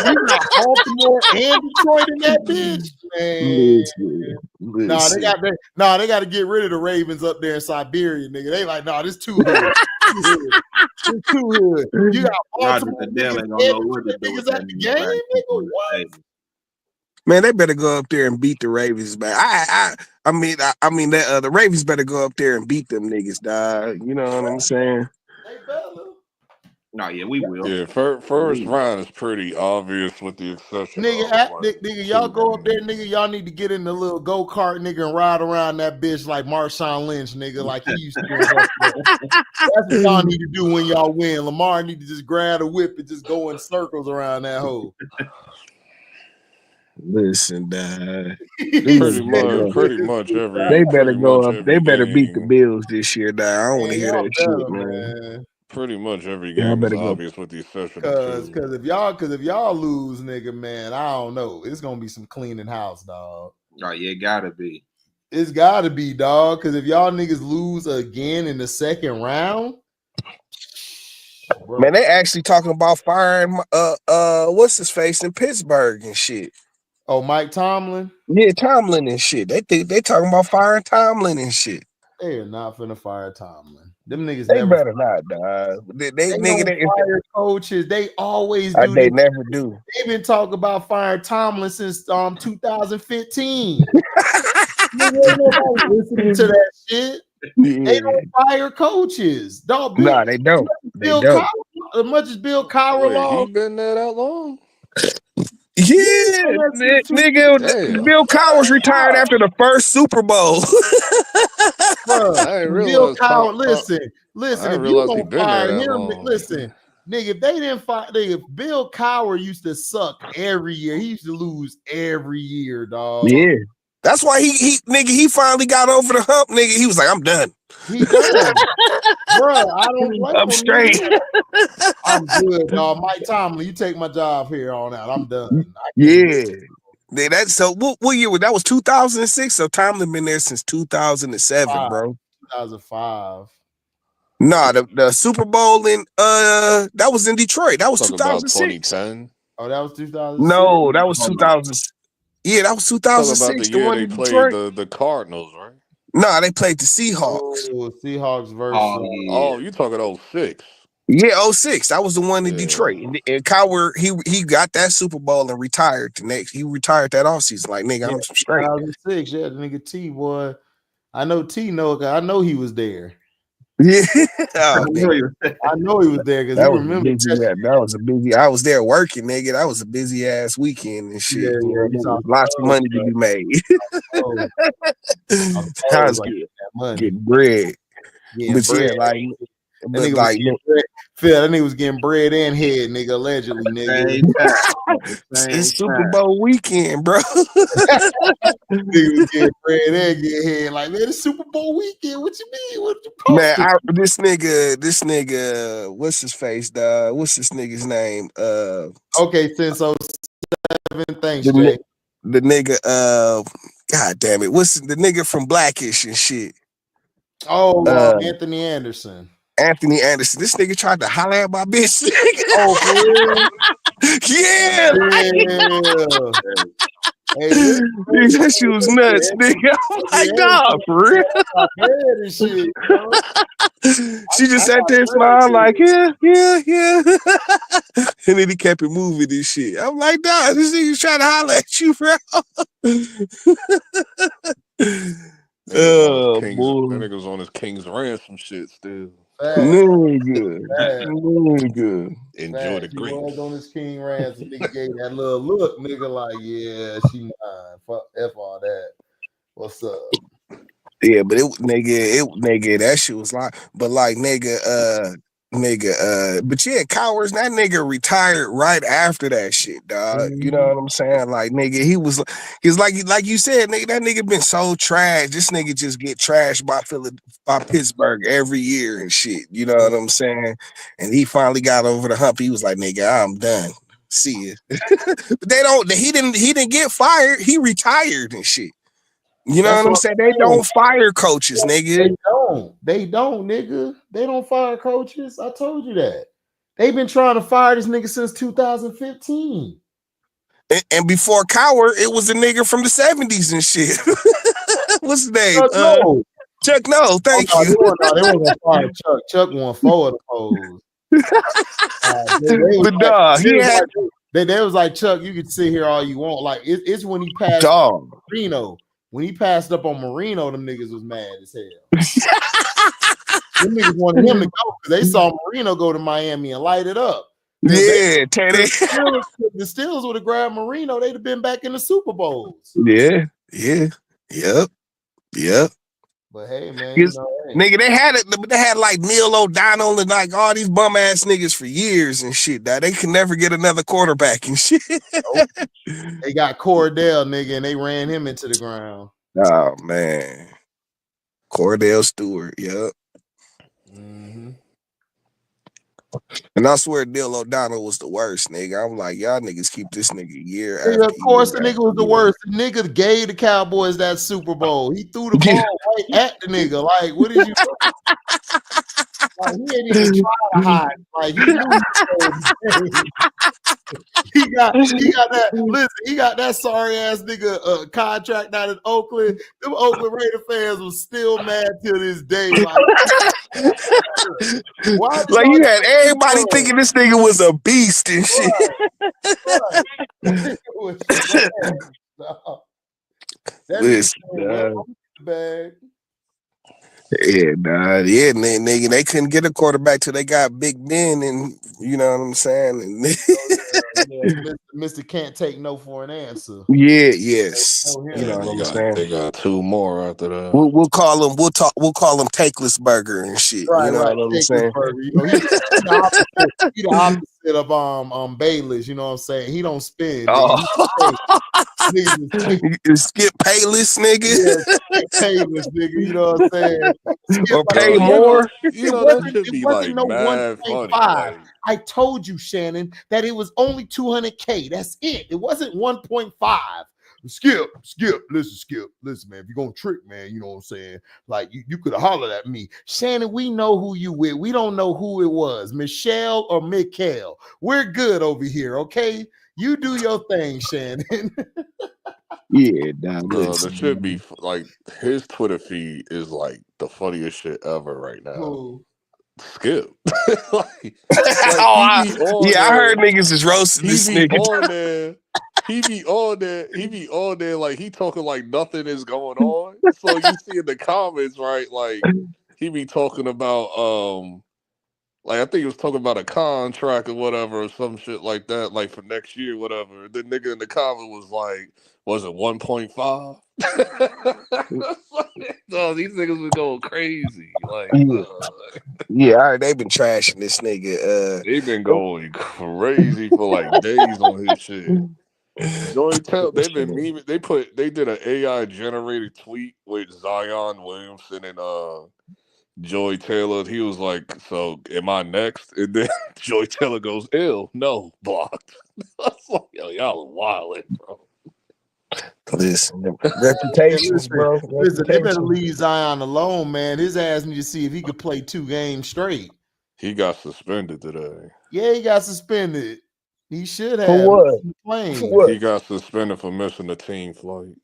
we got Baltimore and Detroit in that bitch, man. They got to get rid of the Ravens up there in Siberia, nigga. They like, this too hood. It's too hood. You got Baltimore niggas at the game, nigga. What? Man, they better go up there and beat the Ravens, man. I mean, the Ravens better go up there and beat them niggas, dog. You know what I'm saying? They better. No, yeah, we will. Yeah, first round is pretty obvious with the exception nigga, y'all go up there, nigga. Y'all need to get in the little go-kart, nigga, and ride around that bitch like Marshawn Lynch, nigga, like he used to do. That's what y'all need to do when y'all win. Lamar need to just grab a whip and just go in circles around that hole. Listen, dog. Pretty much every. They better go up. They better beat the Bills this year, dog. I don't want to hear that shit, man. Pretty much every game is obvious with the exception of two. Because if y'all lose, nigga, man, I don't know. It's gonna be some cleaning house, dog. Oh, yeah, it gotta be. It's gotta be, dog. Because if y'all niggas lose again in the second round, man, they actually talking about firing what's his face in Pittsburgh and shit. Oh, Mike Tomlin? Yeah, Tomlin and shit. They talking about firing Tomlin and shit. They are not finna fire Tomlin. Them niggas they better not, dog. They fire coaches. They always do. They never do. They've been talking about firing Tomlin since 2015. Nobody listening to that shit. Yeah. They don't fire coaches. Dog, nah, they don't. As much as Bill Cowher, he been there that long. Yeah, nigga, Bill Cowher's retired after the first Super Bowl. Bill Cowher, listen. If you don't fire him, listen, nigga, if they didn't fire, Bill Cowher used to suck every year. He used to lose every year, dog. Yeah, that's why he finally got over the hump, nigga. He was like, I'm done. He done. Bro, I don't blame I'm straight. I'm good, dog. Mike Tomlin, you take my job here on out. I'm done. Yeah. That's so what year was that? Was 2006? So Tomlin been there since 2007, bro. 2005. Nah, the Super Bowl in that was in Detroit. That was 2006. 2010. Oh, that was 2006. No, that was 2000. Yeah, that was 2006. The year they played the Cardinals, right? Nah, they played the Seahawks. Oh, Seahawks versus. Oh, you talking 06. Yeah, 06. That was the one in Detroit. And Cowher, he got that Super Bowl and retired the next. He retired that offseason. Like, nigga, I'm straight. 2006, yeah, the nigga T, boy. I know T I know he was there. Yeah. I know he was there because I remember that was a busy. I was there working, nigga. That was a busy ass weekend and shit. Yeah, lots of money to be made. I was getting bread. But yeah, like Phil, that nigga was getting bread and head, nigga, allegedly, nigga. It's Super Bowl weekend, bro. Nigga was getting bread and getting head. Like, man, it's Super Bowl weekend. What you mean? What you man, this nigga, what's his face, dog? What's this nigga's name? Okay, since 07, thanks, Jay. The nigga, God damn it. What's the nigga from Blackish and shit? Oh, Anthony Anderson. Anthony Anderson. This nigga tried to holler at my bitch. Oh, for real? Yeah. Hey, that shit was nuts, nigga. I'm like, nah, for real. She just sat there and smiled like, yeah. And then he kept it moving and shit. I'm like, nah, this nigga's trying to holler at you, bro. boy. That nigga's on his King's ransom shit still. Nigga. Enjoy the He grapes. was on his king ransom. Nigga gave that little look, nigga, like, yeah, she mine. Fuck F all that. What's up? Yeah, but nigga, that shit was like, but like, nigga, but yeah, Cowards, that nigga retired right after that shit, dog. You know what I'm saying? Like, nigga, he's like you said, nigga, that nigga been so trash. This nigga just get trashed by Pittsburgh every year and shit. You know what I'm saying? And he finally got over the hump. He was like, nigga, I'm done. See ya. But he didn't get fired. He retired and shit. You know what I'm saying? They don't fire coaches, nigga. They don't, nigga. They don't fire coaches. I told you that. They've been trying to fire this nigga since 2015. And before Coward, it was a nigga from the 70s and shit. What's his name? Chuck No. Thank you. They weren't gonna fire Chuck. Chuck won 4 of the polls. They was like, Chuck, you can sit here all you want. Like it's when he passed Marino. When he passed up on Marino, them niggas was mad as hell. Them niggas wanted him to go because they saw Marino go to Miami and light it up. Yeah, the Steelers would have grabbed Marino, they'd have been back in the Super Bowls. Yep. But hey, man, nigga, they had like Neil O'Donnell and like all these bum ass niggas for years and shit. Now they can never get another quarterback and shit. Nope. They got Cordell, nigga, and they ran him into the ground. Oh man, Cordell Stewart, yep. And I swear Neil O'Donnell was the worst, nigga. I'm like, y'all niggas keep this nigga year after Of course, year the nigga was the worst. The nigga gave the Cowboys that Super Bowl. He threw the ball right at the nigga. Like, what did you do? Like, he didn't even try to hide. Like, he knew he got that. Listen, he got that sorry ass nigga contract out in Oakland. Them Oakland Raider fans was still mad till this day. Like, like you had everybody thinking this nigga was a beast and shit. Nigga, they couldn't get a quarterback till they got Big Ben, and you know what I'm saying. And Mr. Can't take no for an answer. Yes. You know what I'm saying. They got 2 more after that. We'll call him. We'll call him Takeless Burger and shit. Right, you know what I'm saying. You know, he the opposite of Bayless. You know what I'm saying. He don't spin. Skip Payless, nigga. Yeah, Skip Payless, nigga. You know what I'm saying. Or pay more. That should be like mad funny. Like, I told you, Shannon, that it was only 200K. That's it. It wasn't 1.5. Skip, listen, man, if you're gonna trick, man, you know what I'm saying? Like, you could have hollered at me. Shannon, we know who you with. We don't know who it was, Michelle or Mikhail. We're good over here, okay? You do your thing, Shannon. Yeah, there should be like his Twitter feed is like the funniest shit ever right now. Cool. Skip. I heard niggas is roasting this nigga. He be on there like he talking like nothing is going on. So you see in the comments, right? Like he be talking about like I think he was talking about a contract or whatever or some shit like that, like for next year, whatever. The nigga in the comment was like, was it 1.5? No, these niggas was going crazy. Like they've been trashing this nigga. They've been going crazy for like days on his shit. They've been memeing. They did an AI generated tweet with Zion Williamson and Joy Taylor. He was like, "So am I next?" And then Joy Taylor goes, "Ew, no, blocked." I was like, "Yo, y'all are wildin', bro." Listen, reputations, bro. Listen, they better leave Zion alone, man. His ass need to see if he could play 2 games straight. He got suspended today. Yeah, he got suspended. He should have. For what? He got suspended for missing a team flight.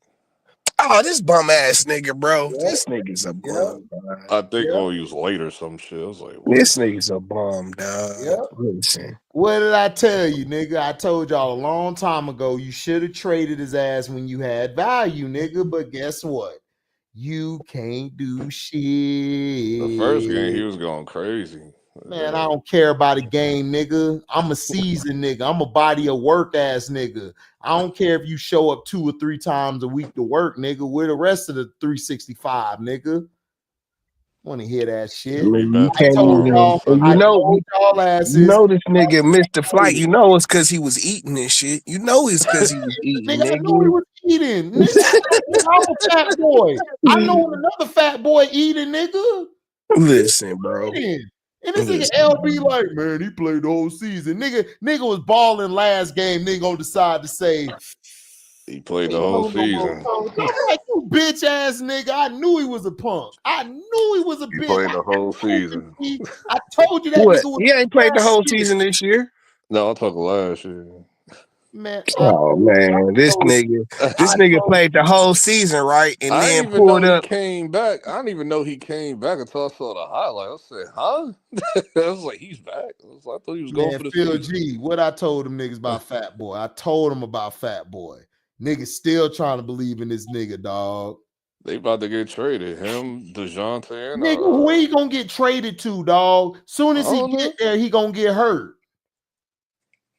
Oh, this bum ass nigga, bro. This nigga's a bum. I think he was late or some shit. I was like, what? This nigga's a bum, dog. Listen. What did I tell you, nigga? I told y'all a long time ago you should have traded his ass when you had value, nigga. But guess what? You can't do shit. The first game, he was going crazy. Man, I don't care about a game, nigga. I'm a seasoned nigga. I'm a body of work ass nigga. I don't care if you show up 2 or 3 times a week to work, nigga. Where the rest of the 365, nigga? Want to hear that shit? I mean, you I can't told even. y'all. And I told y'all asses. this nigga missed the flight. You know it's because he was eating and shit. You know it's because he was eating, Nigga, I know he was eating. Nigga, I'm a fat boy. I know another fat boy eating, nigga. Listen, bro. And this nigga LB like, man, he played the whole season. Nigga was balling last game. Nigga gonna decide to say he played the whole season. I'm like, you bitch ass nigga. I knew he was a punk. I knew he was a bitch. He played the whole season. I told you that what? nigga was He ain't played the whole season this year. No, I'm talking last year. Man, oh man, this nigga played the whole season, right? And I then didn't even know pulled up. he came back. I didn't even know he came back until I saw the highlight. I said, huh? I was like, he's back. I thought he was going for the Phil season. G, what I told them niggas about Fat Boy. I told them about Fat Boy. Niggas still trying to believe in this nigga, dog. They about to get traded. Him, DeJounte, and nigga, where he gonna get traded to, dog? Soon as he get there, he gonna get hurt.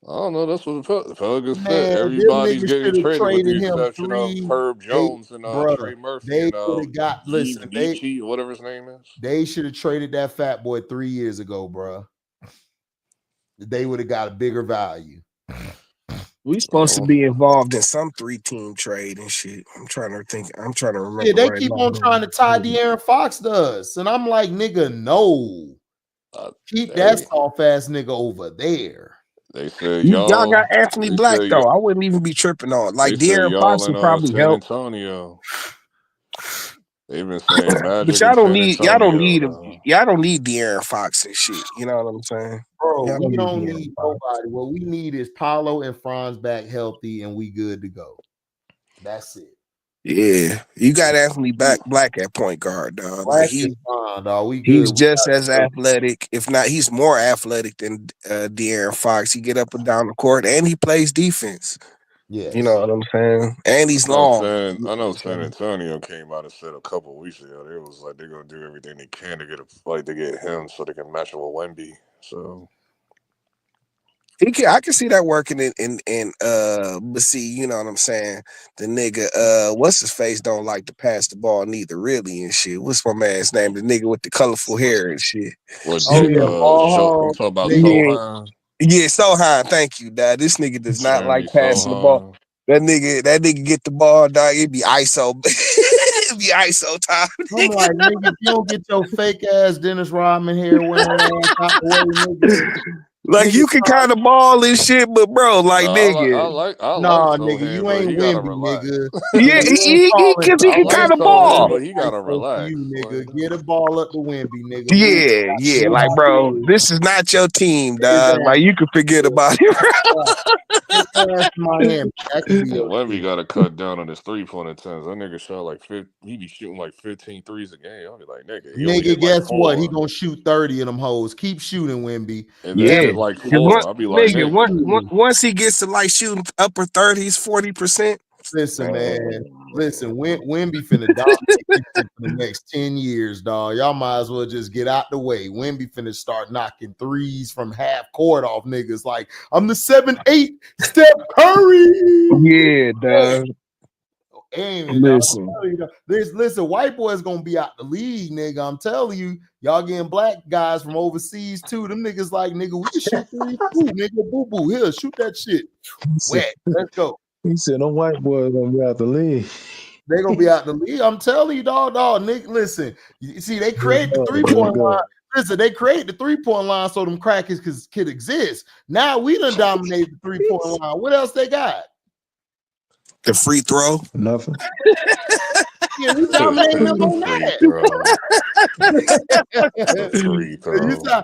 I don't know. That's what the Pelicans Man, said. them Everybody's niggas getting should have traded with the traded him exception of 3. Herb Jones and Trey Murphy They and would have got. Listen, Geechee, whatever his name is. They should have traded that Fat Boy 3 years ago, bro. They would have got a bigger value. We supposed to be involved in some 3-team trade and shit. I'm trying to remember. Yeah, they keep on trying to tie De'Aaron Fox to us, and I'm like, nigga, no. Keep that soft ass nigga over there. They said y'all y'all got Anthony Black though. I wouldn't even be tripping on. Like De'Aaron Fox would probably San help. Antonio. They've been saying Magic. But y'all don't need De'Aaron Fox and shit. You know what I'm saying? Bro, we don't need nobody. What we need is Paolo and Franz back healthy, and we good to go. That's it. Yeah, you got Anthony Black at point guard, dog. Like is fine, dog. We good. He's just as athletic, if not, he's more athletic than De'Aaron Fox. He get up and down the court, and he plays defense. Yeah, you know what I'm saying. And he's long. I know San Antonio came out and said a couple weeks ago they was like they're gonna do everything they can to get him so they can match him with Wemby. So. I can see that working but see, you know what I'm saying? The nigga, what's his face don't like to pass the ball neither, really, and shit. What's my man's name? The nigga with the colorful hair and shit. You talking about Sohan? Yeah, Sohan, thank you, dog. This nigga does not like passing the ball. That nigga get the ball, dog. It be ISO. It be ISO time. I'm like, nigga, if you don't get your fake ass Dennis Rodman hair wearing ass out the way, nigga. Like you can kind of ball and shit, but bro, like nigga, I like nigga, you ain't Wemby, nigga. Yeah, because he can kind of ball, but he gotta relax. You nigga, get a ball up to Wemby, nigga. Yeah, like bro, this is not your team, dog. Like you can forget about it. Miami. Wemby got to cut down on his 3-point attempts. That nigga shot like he be shooting like 15 threes a game. I'll be like, nigga, guess what? He gonna shoot 30 of them hoes. Keep shooting, Wemby. And then hit like 4. I'll be like, nigga, once he gets to like shooting upper 30s, 40%. Listen, man. Listen, Wemby finna dominate for the next 10 years, dog. Y'all might as well just get out the way. Wemby finna start knocking threes from half court off niggas. Like, I'm the 7'8" Steph Curry. Yeah, dog. Listen, white boys gonna be out the league, nigga. I'm telling you, y'all getting black guys from overseas too. Them niggas like, nigga, we can shoot threes too, nigga. Boo boo, here, shoot that shit. Wet. Let's go. He said, "No white boys gonna be out the league. They gonna be out the league." I'm telling you, dog. Nick, listen. You see, they create the 3-point line. Listen, they create the 3-point line so them crackers could exist. Now we done dominated the 3-point line. What else they got? The free throw? Nothing. Yeah, we dominating them on that.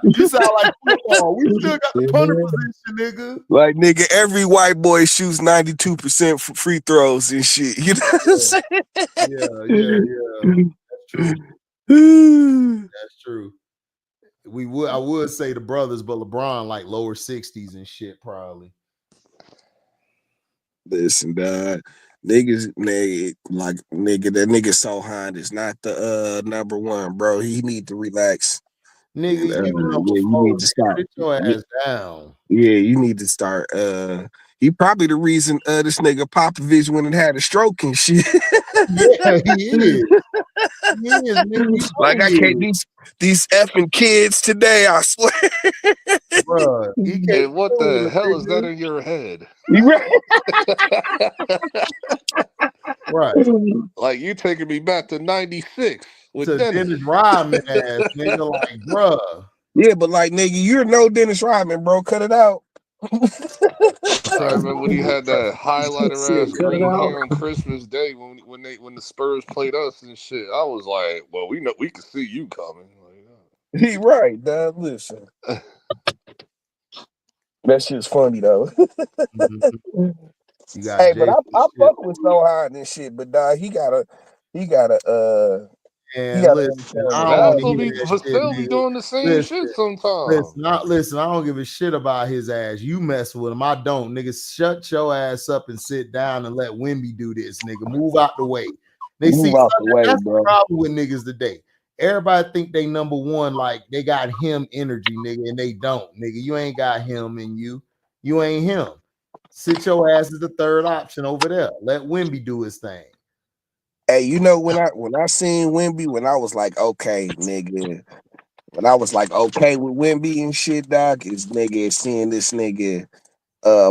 You sound like football. We still got the punter position, nigga. Like, nigga, every white boy shoots 92% for free throws and shit. You know what I'm saying? Yeah. That's true. That's true. I would say the brothers, but LeBron like lower 60s and shit, probably. Listen, dog. Niggas, nigga, that nigga Sohan is not the number one, bro. He need to relax. Nigga, And, you number yeah, you 4. need to stop. Sit your ass down. Yeah, you need to start. He probably the reason this nigga Popovich went and had a stroke and shit. Yeah, he is. He is, nigga. You Like I can't these effing kids today, I swear. Bruh, he can't And what deal with the a hell is that nigga. in your head? You Right. Like you taking me back to '96 with To Dennis. Dennis Rodman ass nigga, like, bruh. Yeah, but like nigga, you're no Dennis Rodman, bro. Cut it out. I remember when he had that highlighter ass Cut it green out. hair on Christmas Day when the Spurs played us and shit. I was like, well, we know we could see you coming. Like, He right, dog. Listen. That shit's funny though. You got Hey, but I shit. fuck with Sohan and shit, but dog, he gotta And listen, understand I what don't want to Vassal hear be that shit, Vassell be nigga. doing the same shit sometimes. Listen, I don't give a shit about his ass. You mess with him. I don't, nigga. Shut your ass up and sit down and let Wimby do this, nigga. Move out the way. They Move see out the way, that's bro. the problem with niggas today. Everybody think they number one, like they got him energy, nigga, and they don't, nigga. You ain't got him in you. You ain't him. Sit your ass as the third option over there. Let Wimby do his thing. Hey, you know when I seen Wimby, when I was like, okay, nigga, when I was like, okay with Wimby and shit, dog, is nigga seeing this nigga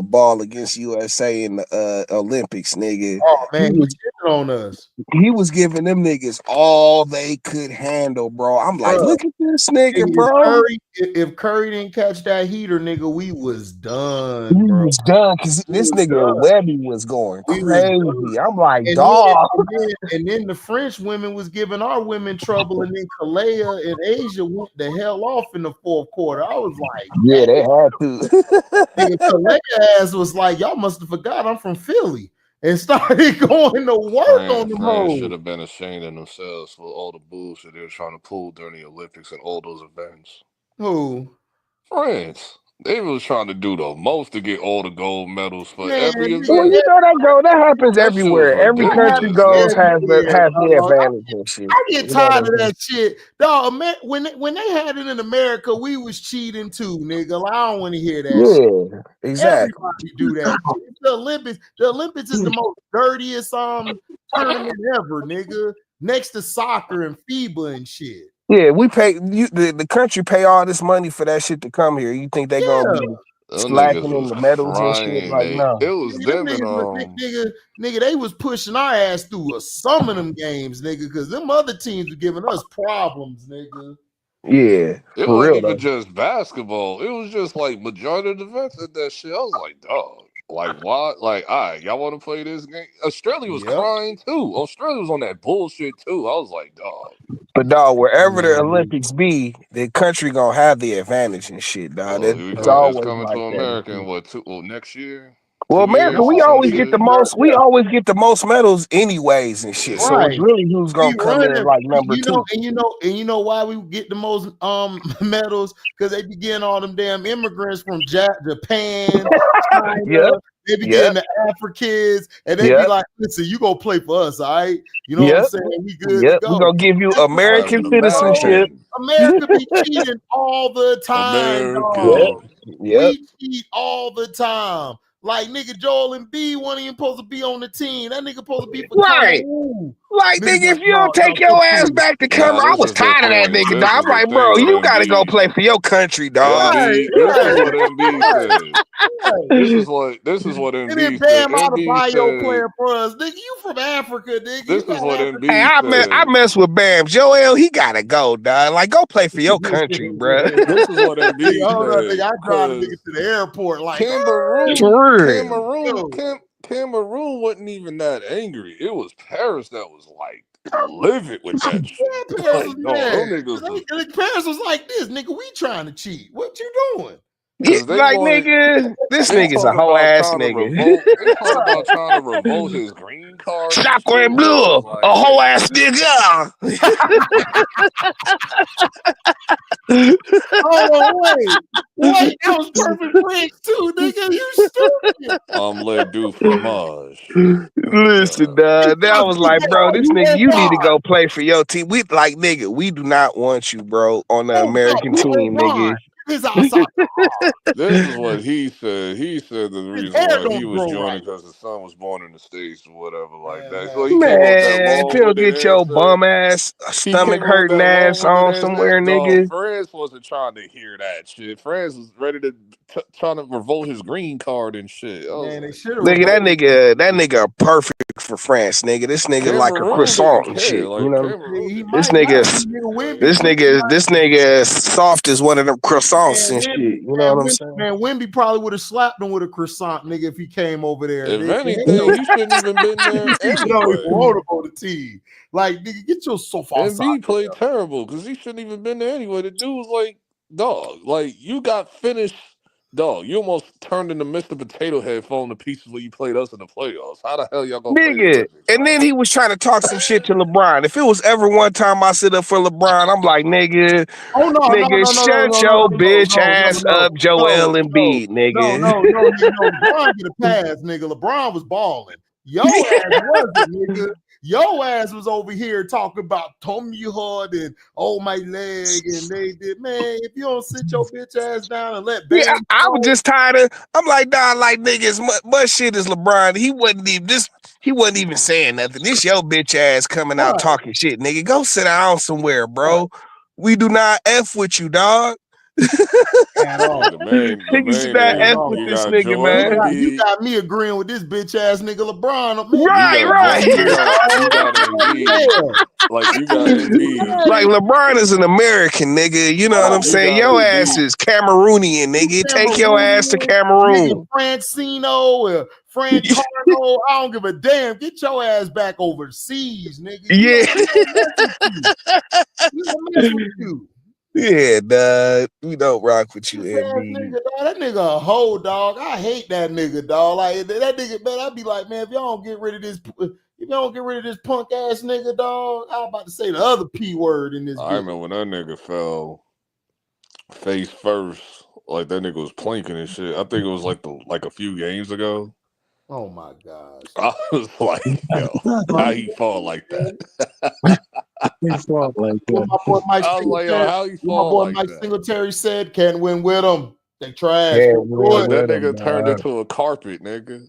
ball against USA in the Olympics, nigga. Oh man, he was shitting on us. He was giving them niggas all they could handle, bro. I'm like, Bruh, look at this nigga, nigga, bro. if Curry didn't catch that heater, nigga, we was done, He bro. was done because We this was nigga done. Webby was going We was crazy. done. I'm like, And dog. then the French women was giving our women trouble, and then Kalea and Asia went the hell off in the fourth quarter. I was like, Yeah, they had to. nigga, Kalea ass was like, y'all must have forgot I'm from Philly, and started going to work on the France mode. should have been ashamed of themselves for all the bullshit they were trying to pull during the Olympics and all those events. Who? France. They was trying to do the most to get all the gold medals for Man, every Well, event. you know that happens That shit was everywhere. Every country ridiculous, goes man. has their dog. advantage and shit. I get You know tired of what I'm that shit, dog. When they had it in America, we was cheating too, nigga. Like, I don't want to hear that shit. Yeah, exactly. Everybody do that shit. It's the Olympics. The Olympics is the most dirtiest tournament ever, nigga. Next to soccer and FIBA and shit. Yeah, we pay the country pay all this money for that shit to come here. You think they gonna be Them niggas slacking in was the medals and shit? crying. Like, no. It was Nigga, them nigga, they was pushing our ass through some of them games, nigga, because them other teams were giving us problems, nigga. Yeah, it for wasn't real even though. just basketball. It was just like majority of the events at that shit. I was like, dog. Like, why? Like, all right, y'all want to play this game? Australia was crying too. Australia was on that bullshit too. I was like, dog. But dog, wherever the Olympics be, the country gonna have the advantage and shit, dog. Well, It's it's always coming to like that. America in what? Next year? Well, 2 America, years or we some always get shit? the most. We always get the most medals, anyways, and shit. So it's Right. really who's gonna come in like number two. And you know why we get the most medals? Because they be getting all them damn immigrants from Japan, China. Yep. They be getting the Africans, and they be like, "Listen, you gonna play for us, all right? You know what I'm saying? We good to go. We're gonna give you That's what I'm American saying, bro. citizenship. America be cheating all the time, dog. America. We cheat all the time. Like nigga Joel Embiid wasn't even supposed to be on the team. That nigga supposed to be for Right. Cameroon. Like, nigga, if you don't take your ass back to Cameroon, I was tired of that nigga, dog. I'm like, bro, you gotta go play for your country, dog. This is what MB said. This is what And then MB said. Bam MB Adebayo said. playing for us. Nigga, you from Africa, nigga. This is what MB Hey, I mess with Bam. Joel, he gotta go, dog. Like, go play for your country, bro. This is what MB Nigga, hold up, said. nigga. I drive the nigga to the airport like Cameroon wasn't even that angry. It was Paris that was like livid with that shit. Paris Like, was no, mad. them niggas was Paris was like this, nigga. We trying to cheat. What you doing? Yeah, Cause they like want nigga, this they nigga's a talk whole about ass trying to nigga. revolt. They talk about trying to revolt his green card and Sacre shit. Bro, bleu, a like whole ass nigga. Oh wait, wait, that was perfect bridge too, nigga. You stupid. omelette du fromage. Listen, that was like, bro, this nigga, you need to go play for your team. We like, nigga, we do not want you, bro, on the American team, nigga. His outside. This is what he said. He said the His reason hair why he don't was grow joining right. because his son was born in the States or whatever like that. So he came up with that Man, if you don't long-winded get your answer. bum ass, He stomach came up with hurting that ass long-winded on answer. somewhere, Dog, nigga. France wasn't trying to hear that shit. France was ready to trying to revolt his green card and shit. Man, they should have Nigga, revolted. that nigga perfect for France, nigga. This nigga like a Cameroon croissant didn't and care. shit. You Like know, Cameroon He didn't this might care. not. nigga, Wimby, this nigga is soft as one of them croissants and shit. You know what I'm saying? Man, Wimby probably would have slapped him with a croissant, nigga, if he came over there. If Nigga. anything, he shouldn't even been there He don't even anyway. want to go to T. Like, nigga, get your sofa outside. MB played terrible because he shouldn't even been there anyway. The dude was like, dog, like you got finished, dog. You almost turned into Mr. Potato Head falling to pieces when you played us in the playoffs. How the hell y'all gonna play the Nigga. Wizards? And then he was trying to talk some shit to LeBron. If it was ever one time I sit up for LeBron, I'm like, nigga, Oh no, nigga, shut your bitch ass up, Joel Embiid, nigga. No, LeBron get a pass, nigga. LeBron was balling. Your ass wasn't, nigga. Your ass was over here talking about Tommy Hard and oh my leg, and they did, man. If you don't sit your bitch ass down and let Bam, Yeah, I was just tired of. I'm like, nah, like niggas, much shit is LeBron. He wasn't even saying nothing. This your bitch ass coming out talking shit, nigga. Go sit down somewhere, bro. We do not F with you, dog. The main Niggas not F is with you this got nigga, Joel man. Embiid. You got me agreeing with this bitch ass nigga LeBron. Man, Right. You got Embiid. Like you got Embiid. Like LeBron is an American nigga. You know what I'm saying? Your ass is Cameroonian, nigga. Take your ass to Cameroon. Nigga, Francino, Francano, I don't give a damn. Get your ass back overseas, nigga. Yeah. We don't mess with you. Yeah, dog. We don't rock with you, Nigga, MB. dog, that nigga a hoe, dog. I hate that nigga, dog. Like that nigga, man. I'd be like, man, if y'all don't get rid of this, punk ass nigga, dog, I'm about to say the other P word in this I bitch. remember when that nigga fell face first. Like that nigga was planking and shit. I think it was like a few games ago. Oh my gosh. I was like, yo, how he fall like that? He fall like that. My boy Mike I was like, yo, how he fall like that? Singletary said, can't win with him. They trash. Like that nigga turned into a carpet, nigga.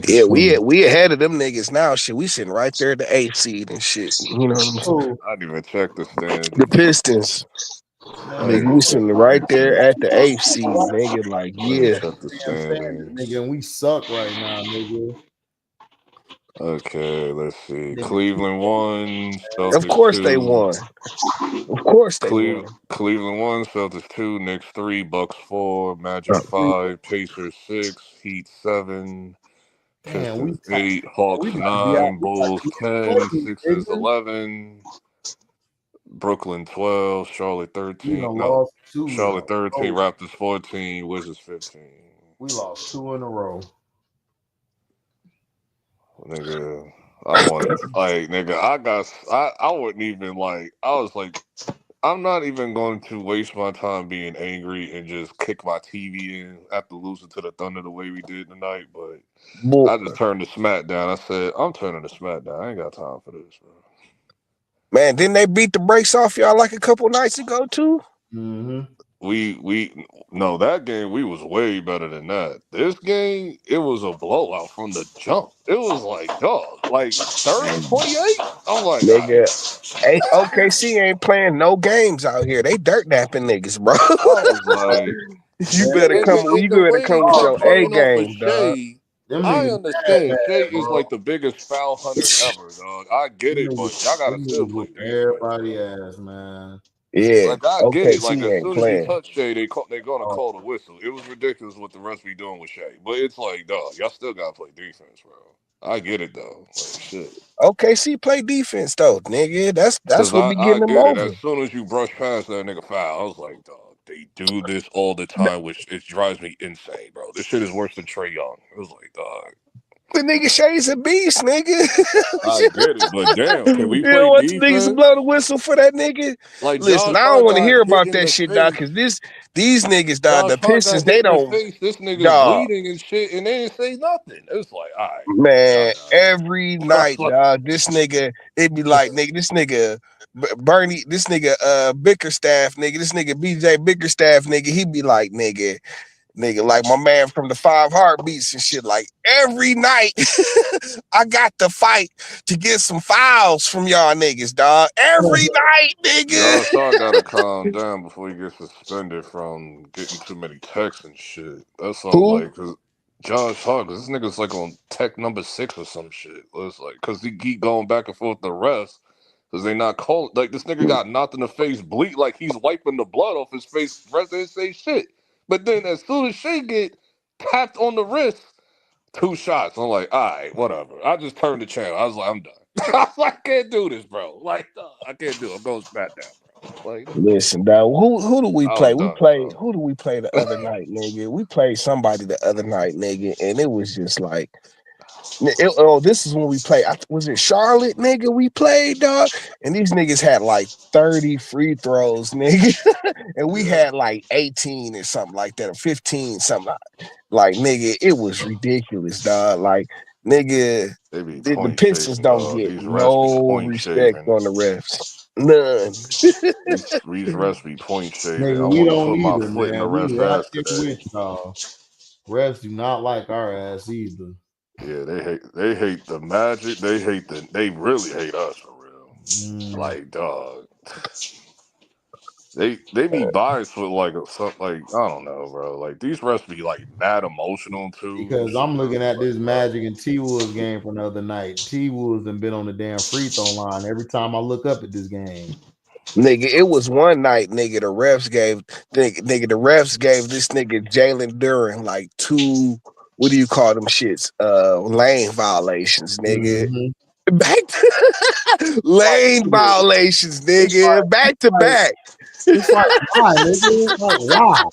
Yeah, we ahead of them niggas now. Shit, we sitting right there at the 8th seed and shit. You know what I'm saying? I didn't even check the standings. The Pistons. Nigga, we sitting right there at the 8th seed, nigga. Like, yeah. Check the standings. Nigga, and we suck right now, nigga. Okay, let's see. Cleveland won. Celtics Of course 2. they won. Of course they won. Cleveland 1, Celtics 2, Knicks 3, Bucks 4, Magic 5, Pacers 6, Heat 7, Pistons 8, Hawks 9, Bulls 10, Sixers 11, Brooklyn 12, Charlotte 13. No, Charlotte 13, Raptors 14, Wizards 15. We lost 2 in a row. Nigga, I wanted I wouldn't even I was like, I'm not even going to waste my time being angry and just kick my TV in after losing to the Thunder the way we did tonight, but I just turned to SmackDown. I said, I'm turning to SmackDown. I ain't got time for this, bro. Man, didn't they beat the brakes off y'all like a couple nights ago too? Mm-hmm. No, that game we was way better than that. This game, it was a blowout from the jump. It was like, dog, like 30-28. I'm like, nigga, OKC ain't playing no games out here. They dirt napping niggas, bro. I was like, you better come with your A game, dog. I understand Shea is like the biggest foul hunter ever, dog. I get it, but y'all gotta still play defense. Everybody ass, man. Yeah, like I get it. Like as ain't soon playing. as you touch Shea, they're gonna call the whistle. It was ridiculous what the rest be doing with Shea, but it's like, dog, y'all still gotta play defense, bro. I get it though. Like shit. OKC play defense though, nigga. That's Cause what be I getting them get it. As over. soon as you brush past that nigga foul, I was like, dog, they do this all the time, which it drives me insane, bro. This shit is worse than Trey Young. It was like, dog. The nigga Shay's a beast, nigga. I get it, but damn, can we You play don't want the niggas to defense? blow the whistle for that nigga? Like Listen, Josh I don't Hart want to got hear hit about in that the shit, dog, face. because these niggas, dog, Josh the Hart got Pistons, hit they in the don't, face. This nigga's dog. bleeding and shit, and they didn't say nothing. It was like, all right, Man, y'all every night, done. dog, this nigga, it be like, nigga, this nigga Bernie, this nigga Bickerstaff, nigga, this nigga BJ Bickerstaff, nigga, he be like, nigga, like my man from the 5 Heartbeats and shit. Like every night, I got to fight to get some fouls from y'all niggas, dog. Every night, nigga. Josh Hart gotta calm down before he gets suspended from getting too many texts and shit. That's all. Who? Like, cause Josh Hart, cause this nigga's like on tech number 6 or some shit. It's like, cause he keep going back and forth the refs, cause they not called. Like this nigga got knocked in the face, bleed like he's wiping the blood off his face. Refs didn't say shit. But then as soon as she get tapped on the wrist, 2 shots. I'm like, all right, whatever. I just turned the channel. I was like, I'm done. I was like, I can't do this, bro. Like, I can't do it. I'm going SmackDown, bro. Like, Listen, dog. Who do we play? I'm We done, play. bro. Who do we play the other night, nigga? We played somebody the other night, nigga, and it was just like. This is when we played. Was it Charlotte, nigga? We played, dog, and these niggas had like 30 free throws, nigga, and we had like 18 or something like that, or 15, something like nigga. It was ridiculous, dog. Like nigga, They be the point Pistons shaving, don't dog. get These refs be no point respect shaving. on the refs, none. These refs be point shaving. I Nigga, we want to don't put my either, foot in the man. We ref's right ass there today. with y'all. Refs do not like our ass either. Yeah, they hate the Magic. They really hate us for real. Like, dog. They be biased with like something like I don't know, bro. Like these refs be like mad emotional too. Because I'm looking at this Magic and T Woods game from the other night. T Woods done been on the damn free throw line every time I look up at this game. Nigga, it was one night, nigga, the refs gave this nigga Jalen Duran like 2, what do you call them shits? Lane violations, nigga. Lane violations, nigga. Back to back. It's like why, nigga? Like why?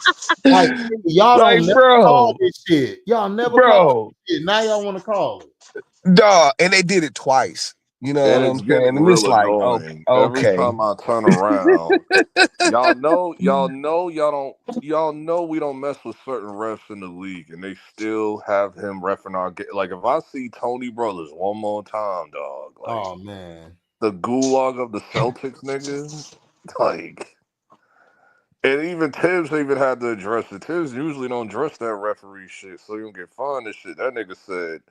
Like y'all Like, don't never call bro. this shit. Y'all never call Bro. this shit. Now y'all want to call it. Dog, and they did it twice. You know And what I'm it's saying? getting And it's real like, annoying. Every okay. time I turn around, y'all know we don't mess with certain refs in the league, and they still have him reffing our game. Like if I see Tony Brothers one more time, dog. Like Oh man, the gulag of the Celtics, nigga. Like, and even Tibbs even had to address it. Tibbs usually don't address that referee shit, so you don't get fined and shit. That nigga said,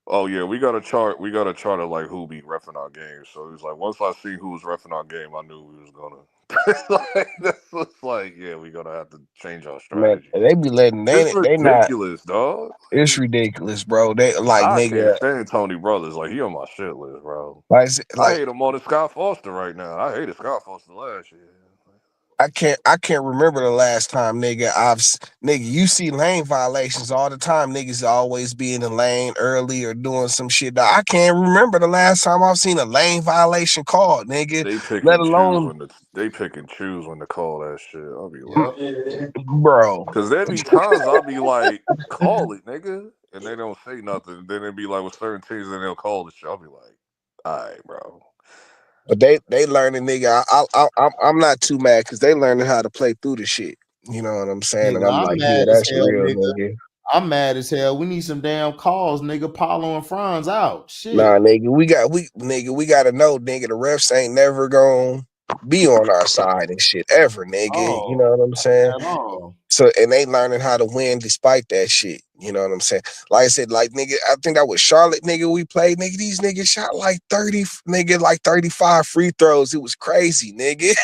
"Oh yeah, we got a chart of like who be reffing our game." So he was like, once I see who was reffing our game, I knew we was gonna. Like that's what's like, yeah, we gonna have to change our Man, strategy. they be letting It's they not. ridiculous, dog. It's ridiculous, bro. They like I can't nigga. stand Tony Brothers. Like he on my shit list, bro. I Like hate him more than Scott Foster right now. I hated Scott Foster last year. I can't remember the last time, nigga. Nigga, you see lane violations all the time. Niggas always be in the lane early or doing some shit. Dog. I can't remember the last time I've seen a lane violation called, nigga. They pick Let and choose alone, when to call that shit. I'll be like, bro. Cause there be times I'll be like, call it, nigga, and they don't say nothing. Then it be like with certain teams, and they'll call the shit. I'll be like, all right, bro. But they learning, nigga. I'm not too mad because they learning how to play through the shit. You know what I'm saying? And nigga, I'm I'm like, yeah, mad as that's hell, real, nigga. nigga. I'm mad as hell. We need some damn calls, nigga. Paulo and Franz out. Shit. Nah, nigga, we gotta know, nigga, the refs ain't never gonna be on our side and shit ever, nigga. You know what I'm saying? At all. So and they learning how to win despite that shit. You know what I'm saying? Like I said, like nigga, I think that was Charlotte, nigga. We played, nigga. These niggas shot like 30, nigga, like 35 free throws. It was crazy, nigga.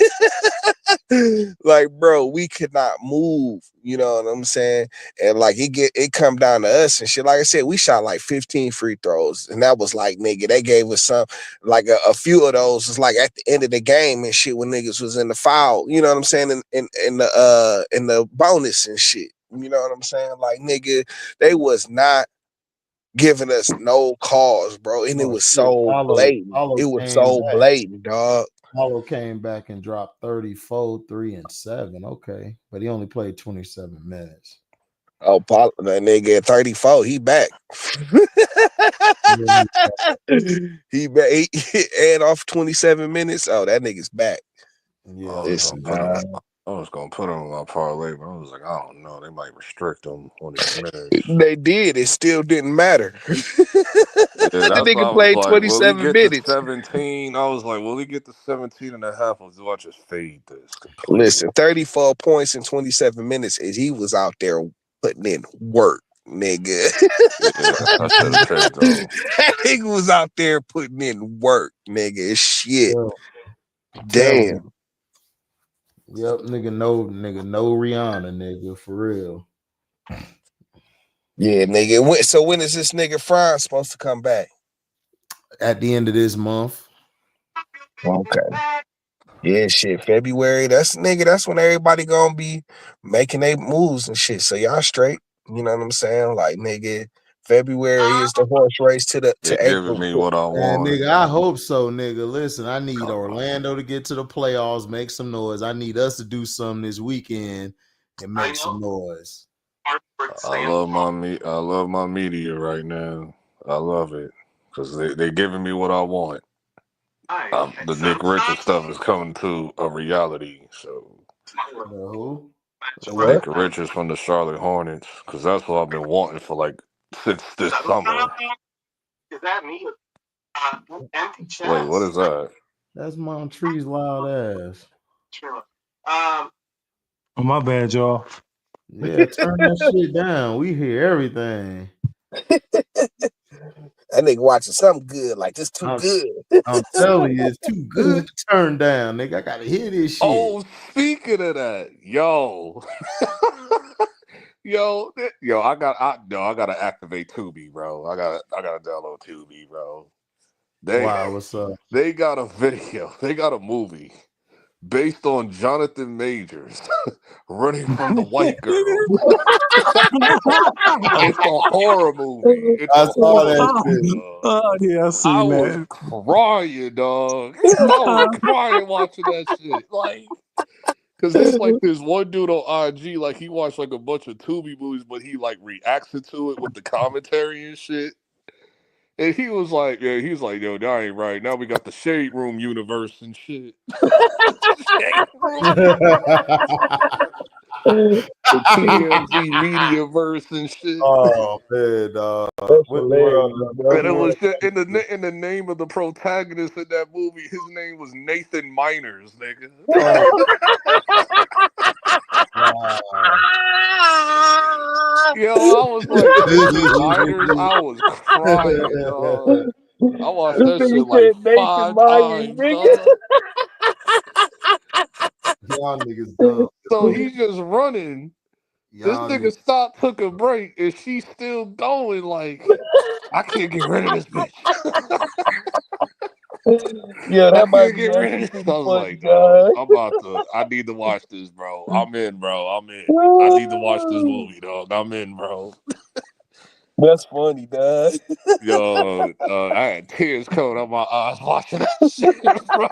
Like, bro, we could not move. You know what I'm saying? And like it come down to us and shit. Like I said, we shot like 15 free throws, and that was like, nigga, they gave us some like a few of those was like at the end of the game and shit when niggas was in the foul. You know what I'm saying? In the bonus and shit. You know what I'm saying? Like, nigga, they was not giving us no cause, bro, and it was so blatant. It was so blatant, dog. Paulo came back and dropped 34, 3, and 7. Okay, but he only played 27 minutes. Oh, Paulo, that nigga at 34, he back. He back. He add off 27 minutes. Oh, that nigga's back. Yeah, I was gonna put him on my parlay, but I was like, I don't know, they might restrict him on his minutes. They did. It still didn't matter. Yeah, The that's nigga why I played was like, will he 27 get minutes. to 17? I was like, will he get to 17 and a half, or do I just fade this completely? Listen, 34 points in 27 minutes, and he was out there putting in work, nigga. Yeah, I should have picked him. That nigga was out there putting in work, nigga. Shit. Damn. Yep, nigga, no Rihanna, nigga, for real. Yeah, nigga. So when is this nigga Fry supposed to come back? At the end of this month. Okay. Yeah, shit. February. That's when everybody gonna be making their moves and shit. So y'all straight. You know what I'm saying? Like, nigga, February is the horse race to They're April. giving me what I want. Nigga, I hope so, nigga. Listen, I need Orlando to get to the playoffs, make some noise. I need us to do something this weekend and make some noise. I love my media right now. I love it because they giving me what I want. The Nick Richards stuff is coming to a reality. So who? Nick Richards from the Charlotte Hornets, because that's what I've been wanting for like since this summer. Is that me? Empty chest. Wait, what is that? That's Montree's loud ass. Oh, my bad, y'all. Yeah, turn that shit down. We hear everything. That nigga watching something good, like this too good. I'm telling you, it's too good to turn down, nigga. I gotta hear this shit. Oh, speaking of that, yo, I gotta activate Tubi, bro. I gotta download Tubi, bro. Wow, what's up? They got a video. They got a movie based on Jonathan Majors running from the white girl. It's a horror movie. I saw that shit. Oh, yeah, I seen I that. was crying, dog. I was crying watching that shit. Like, because there's like this one dude on IG, like he watched like a bunch of Tubi movies, but he like reacts to it with the commentary and shit. And he was like, yo, that ain't right. Now we got the Shade Room universe and shit. The TMZ media verse and shit. Oh man, dog. And it was just, in the name of the protagonist in that movie, his name was Nathan Miners, nigga. Yo, I was like, Nathan Miners, I was crying, dog. I watched that shit like 5 times, dog. Y'all niggas dumb. So he's just running. This nigga stopped, took a break, and she's still going. Like, I can't get rid of this bitch. Yeah, that might get rid of this. I was like, dog, I need to watch this, bro. I'm in, bro. I'm in. I need to watch this movie, dog. I'm in, bro. That's funny, dog. Yo, I had tears coming out my eyes watching that shit, bro.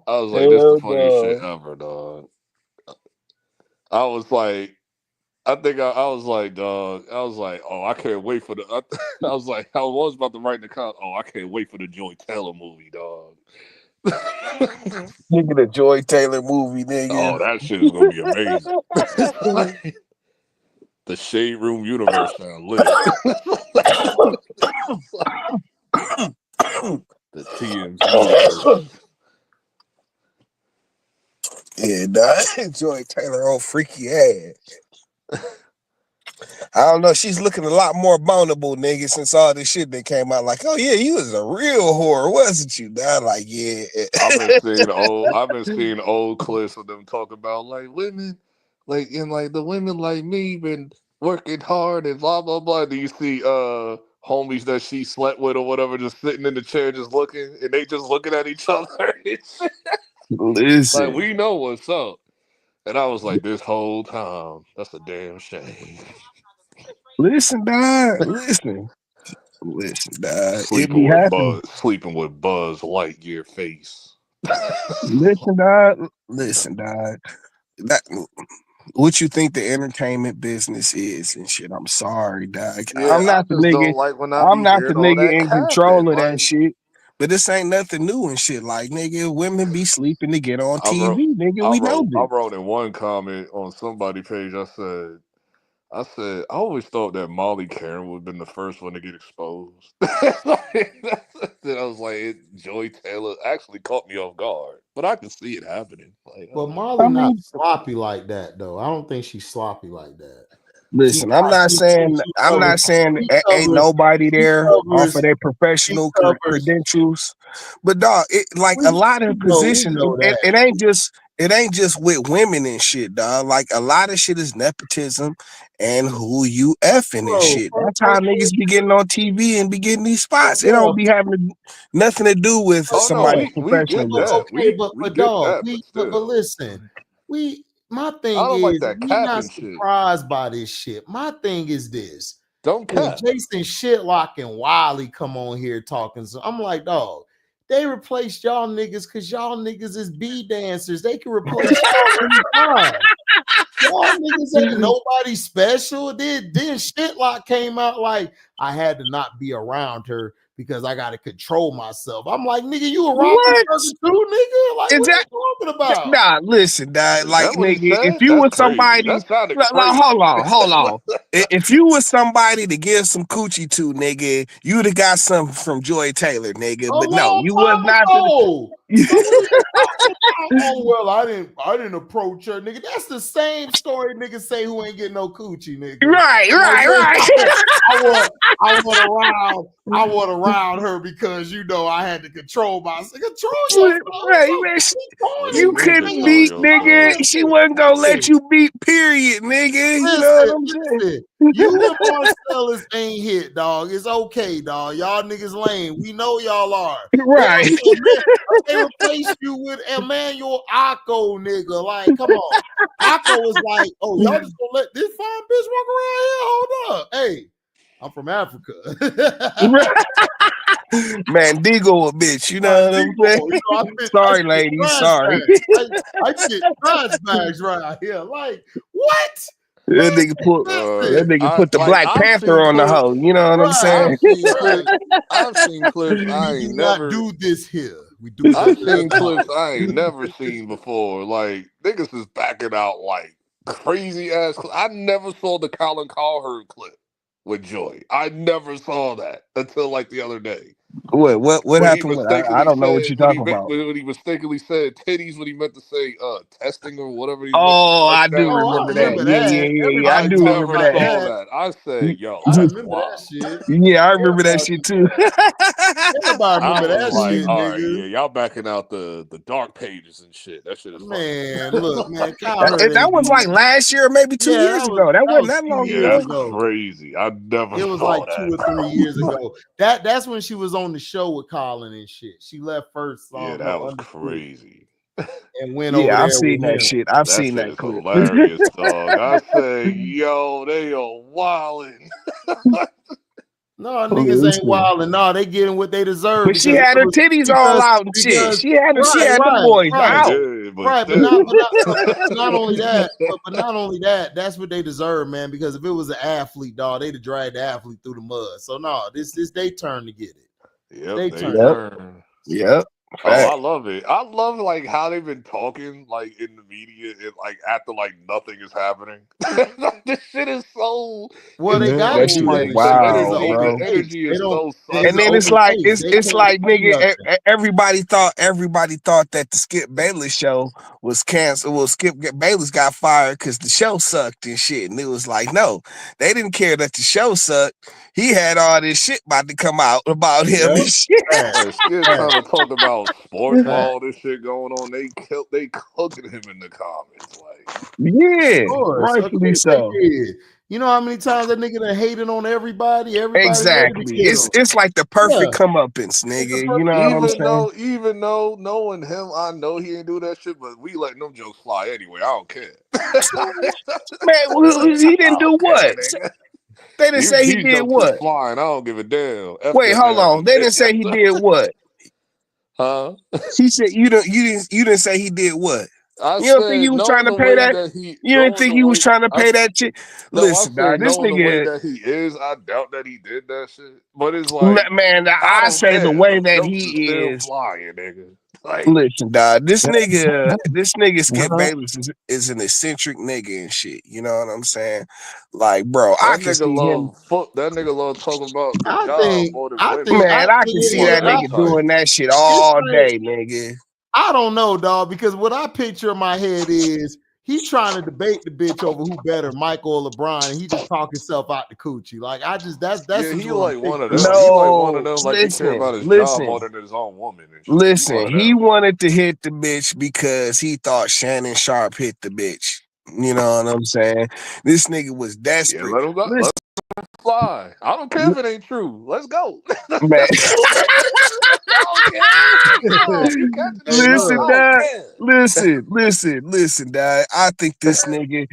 I was like, this is the funniest shit ever, dog. I was like, dog, I was like, oh, I can't wait for the, I was like, I was about to write in the comments, oh, I can't wait for the Joy Taylor movie, dog. Nigga, the Joy Taylor movie, nigga. Oh, that shit is going to be amazing. The Shade Room universe sound lit. The TMZ. Yeah, dog. Joy Taylor, old freaky ass. I don't know. She's looking a lot more vulnerable, nigga, since all this shit that came out. Like, oh yeah, you was a real whore, wasn't you? Dog, like, yeah. I've been seeing old clips of them talk about like women, like the women like me been working hard and blah blah blah. Do you see homies that she slept with or whatever just sitting in the chair just looking, and they just looking at each other? Listen, like, we know what's up. And I was like, this whole time, that's a damn shame. Listen, dog. Listen, dog. It be Sleeping with happening. Buzz Lightyear face. Listen, dog. Listen, dog. That what you think the entertainment business is and shit. I'm sorry, dog. Yeah, I just don't like when I I'm be not the hearing all nigga that in capping. control of that Like shit. But this ain't nothing new and shit. Like, nigga, women be sleeping to get on I wrote, TV. Nigga, we know I this. wrote in one comment on somebody's page. I I always thought that Molly Karen would have been the first one to get exposed. Then I was like, Joy Taylor actually caught me off guard, but I can see it happening. Like, But Molly not sloppy like that though. I don't think she's sloppy like that. Listen, I'm not saying ain't nobody there off of their professional credentials, but dog, it like a lot of positions. It ain't just with women and shit, dog. Like a lot of shit is nepotism and who you effing and shit. That's how niggas be getting on TV and be getting these spots. It don't be having nothing to do with somebody's we professional. get that. We get dog, that, but still. listen, my I thing don't like is that we not capping shit. surprised by this shit. My thing is this. Don't When cap. Jason Shitlock and Wiley come on here talking, so I'm like, dog, they replaced y'all niggas because y'all niggas is B dancers. They can replace y'all anytime. Y'all niggas ain't nobody special. Then Shitlock came out like I had to not be around her because I got to control myself. I'm like, nigga, you a rocket too, nigga? Like, what you talking about? Nah, listen, dog. Is Like, that what he nigga, if said? you That's was crazy. somebody, That sounded like, crazy. hold on. If you was somebody to give some coochie to, nigga, you'd have got something from Joy Taylor, nigga. A But no, long you was time not. ago. Oh well, I didn't approach her, nigga. That's the same story niggas say who ain't getting no coochie, nigga. Right. I want around her because you know I had to control myself. Control yourself. You couldn't beat, nigga. She wasn't gonna let you beat, period, nigga. You know what I'm saying? You and Marcellus ain't hit, dog. It's okay, dog. Y'all niggas lame. We know y'all are. Right. They replaced you with Emmanuel Akko, nigga. Like, come on. Akko was like, oh, y'all just gonna let this fine bitch walk around here? Hold up. Hey, I'm from Africa. Man, Digo a bitch. You know what I'm saying? Sorry, ladies. Sorry. I get trash bags right here. Like, what? That nigga put the Black Panther on the hoe. You know what I'm saying? I've seen clips I ain't never do this here. We do. I've seen clips I ain't never seen before. Like niggas is backing out like crazy ass. I never saw the Colin Cowherd clip with Joy. I never saw that until like the other day. What When he happened with I don't know what you're talking about. when he mistakenly said titties when he meant to say testing or whatever he Oh, like I do remember that. Yeah. I do remember that. Saw that. I said, yo, I that's remember wild. that shit. Yeah, I remember that shit too. Everybody I remember was that like, shit, all right, nigga. yeah, y'all backing out the dark pages and shit. That shit is funny. Man, look, man, Cowherd that was like last year, maybe 2 years ago. That wasn't that long Yeah, that's crazy. I never It was saw like that. 2 or 3 years ago. That's when she was on the show with Colin and shit. She left first. Yeah, that was crazy. And went over there. I've seen with that him. shit. I've That seen shit that is clip. hilarious, dog. I say, yo, they are wilding. No, niggas ain't wilding. No, they getting what they deserve. But she had her titties all out and shit. She had the boys out. Right, but not only that, but not only that, that's what they deserve, man. Because if it was an athlete, dog, they'd have dragged the athlete through the mud. So no, this their turn to get it. Yep, they they turn. turn. Yep. Oh, I love it. I love like how they've been talking like in the media and like after like nothing is happening. This shit is so. Well, they got that shit is wild, bro. The energy is so. And then it's like nigga, everybody thought that the Skip Bayless show was canceled. Well, Skip Bayless got fired because the show sucked and shit. And it was like, no, they didn't care that the show sucked. He had all this shit about to come out about him and shit. Skip trying to talk about sports, all this shit going on. They cooking him in the comments, like rightfully so. You know how many times that nigga done hated on everybody? Exactly. It's like the perfect comeuppance, nigga. You know what I'm saying? Even though knowing him, I know he ain't do that shit, but we letting them jokes fly anyway. I don't care. Man, he didn't do what? They didn't say he did jumped what? this flying. I don't give a damn. F Wait, that hold on. man. They didn't say he did what? Huh? He said you didn't say he did what? I You don't think he said was trying knowing to the pay way that? that he You didn't knowing think the he was way trying to I pay that chick? no, I Listen, dog, said this knowing the way nigga, that he is, I doubt that he did that shit. But it's like man, I I don't say the care. way The that jokes is he still is. flying, nigga. Like Listen, dog, this nigga Skip Uh-huh. Bayless is an eccentric nigga and shit. You know what I'm saying? Like, bro, I that can nigga see him. love foot. That nigga love talking about the I job think, more than I women. think, I Man, I think can see One that of them nigga types. doing that shit it's all like, day, nigga. I don't know, dog, because what I picture in my head is he trying to debate the bitch over who better, Michael or LeBron, and he just talk himself out the coochie. Like that's Yeah, just he what I'm like one of picturing. them. He like one of No, them. Like he care listen, about his job listen. more than his own woman and shit. He one Listen, of he them. wanted to hit the bitch because he thought Shannon Sharp hit the bitch. You know what I'm saying? This nigga was Yeah, desperate. let him go. Let Listen, him fly. I don't care if it ain't true. Let's go. man. I don't care. Come on, you catching that Hey, shit? I Listen, look, don't dad. care. Listen, dad. I think this nigga.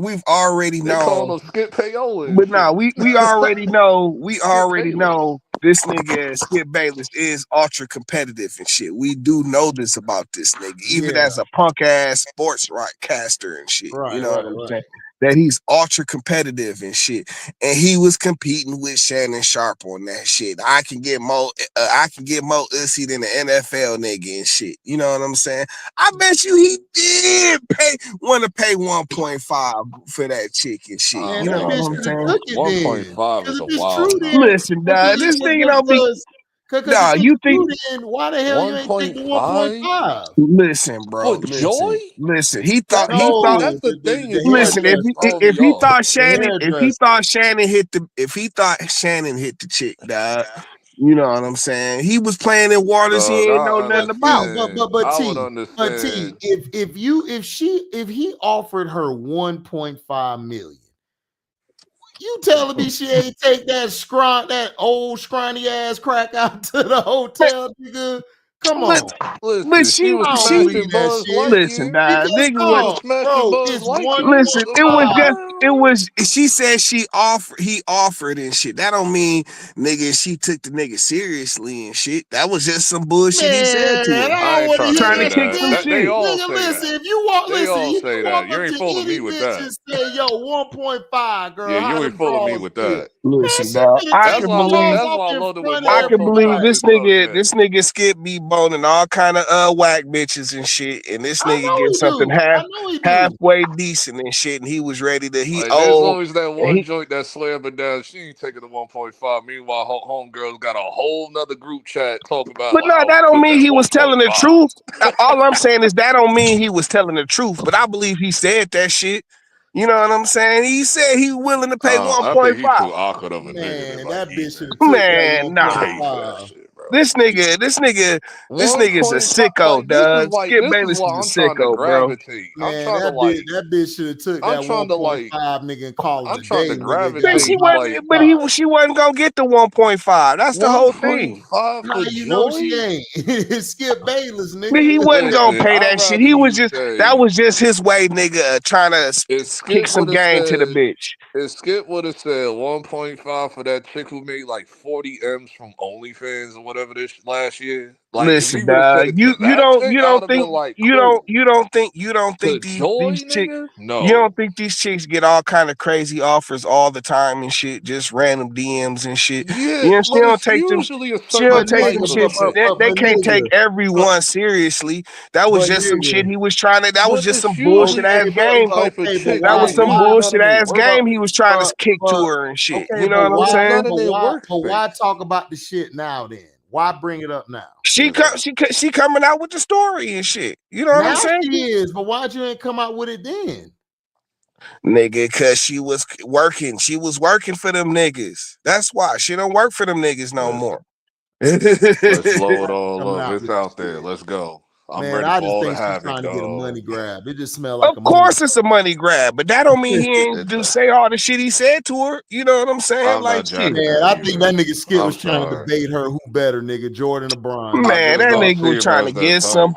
We've already They calling known. him Skip Payola and But nah, shit. we already know. We Skip already Bayless. know this nigga Skip Bayless is ultra competitive and shit. We do know this about this nigga, even yeah, as a punk ass sports caster and shit. You right, know what right, I'm saying? right. That he's ultra competitive and shit, and he was competing with Shannon Sharp on that shit. I can get more ussy than the NFL nigga and shit. You know what I'm saying? I bet you he did want to pay 1.5 for that chick and shit. Man, You that know what bitch I'm should have saying? took it then. 1.5 Because is if a it's true, wild then number. Listen, dog, this nigga don't be. because if Dog, it's you think? true, then why the hell you ain't take the 1.5 1.5? Listen, bro. for Joy? Listen. That's No, the thing is the like Listen, it's hairdresser, throwing if me he off. thought the Shannon, hairdresser. if he thought Shannon hit the chick, dog, you know what I'm saying? He was playing in waters he Dog, ain't know I nothing T, about. understand. but I would T, understand. if he offered her 1.5 million, you telling me she ain't take that old scrawny ass crack out to the hotel, nigga? Come But on. but She was I don't she believe smashing that Buzz shit. listen, Lightyear. dog, Because nigga She was was no, smashing bro, Buzz it's Lightyear. listen, What the fuck? it was she said he offered and shit. That don't mean nigga she took the nigga seriously and shit. That was just some bullshit he said Man, to I her. I don't ain't want to trying to hear Trying to hear that. kick that. some Nigga, They shit. all nigga, say listen, that. if you walk, They listen, all if say you that. walk You up ain't to fooling me any with bitch that. and say, yo, 1.5, Yeah, girl, how you ain't them fooling me drawers with fit? that. Man, Listen, she dog. finna take them drawers That's off why I in loved it when front of I can Motherfucker believe everybody. Mike talked that. this nigga Skip be boning all kind of whack bitches and shit, and this I nigga know get he something do. I know he do. halfway decent and shit, and he was ready to Like, there's always that one he joint that slamming down. She ain't taking the 1.5. Meanwhile, homegirls got a whole nother group chat talking about, but well, no, I that only don't took mean that he was telling the 1.5. truth. All I'm saying is that don't mean he was telling the truth, but I believe he said that shit. You know what I'm saying? He said he willing to pay I think he 1.5. too awkward of a nigga to Man, like that bitch should even have took that Man, nah. pay for that 1.5. shit, bro. This nigga's a 1.5, sicko, like dog. Skip this is Bayless why is I'm a trying to sicko, bro. gravitate. Man, that bitch should have took I'm that trying to 1.5 like, nigga and call it I'm a trying to day, nigga. Man, Got gravitate. Like she wasn't gonna get the 1.5. That's the whole thing. 1.5 How for you know she Joy. ain't? Skip Bayless, Man, he nigga. wasn't gonna Listen, pay I'd that shit. rather He was you just that say was just his way, nigga, trying to if kick Skip some would have game to the said. bitch. If Skip would have said 1.5 for that chick who made like 40 M's from OnlyFans or whatever this last year, like if he Listen, would have said dog, it to that chick, you I would don't have been think like, cool. you don't To think these Joy, chicks nigga? you don't No. think these chicks get all kind of crazy offers all the time and shit, just random DMs and shit. Yeah, You know, but it's usually a she don't certain take them type of shits. shit. They can't take nigga, everyone seriously. That was but just some shit nigga. he was trying to. That was But just some it's bullshit usually a ass Okay, certain game. type of but chick That where was why, some usually none bullshit of they ass work game he space. was trying to kick to but her and shit. okay, You know what I'm It's saying? none of their work but why space. talk about the shit now then? Why bring it up now? She coming out with the story and shit. You know what I'm Now saying? she is, but why'd you ain't come out with it then? Nigga, cause she was working. She was working for them niggas. That's why she don't work for them niggas no Listen, more. let's load all Coming up. out It's with the out there. shit. Let's go. I'm Man, ready I for just all the think she's havoc, trying to get a dog. money grab. It just smelled like Of a money course it's a money grab, but that don't mean he ain't It's do say all the shit he said to her. You know what I'm saying? I'm Like not shit. jacking Man, that I think either. that nigga Skip I'm was trying to sorry. debate her who better, nigga, Jordan or Bron, I nigga. Man, just that don't nigga see was him trying to as that get some. type.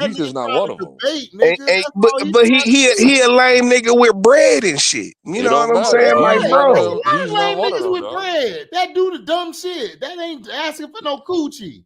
he's just not one of them. Debate, nigga. That's But all but trying to he do. a lame nigga with bread and shit. You It know don't what I'm matter. saying? Like, He's not bro, A one. lot He's of not lame one of niggas them, with dog. bread. That do the dumb shit. That ain't asking for no coochie.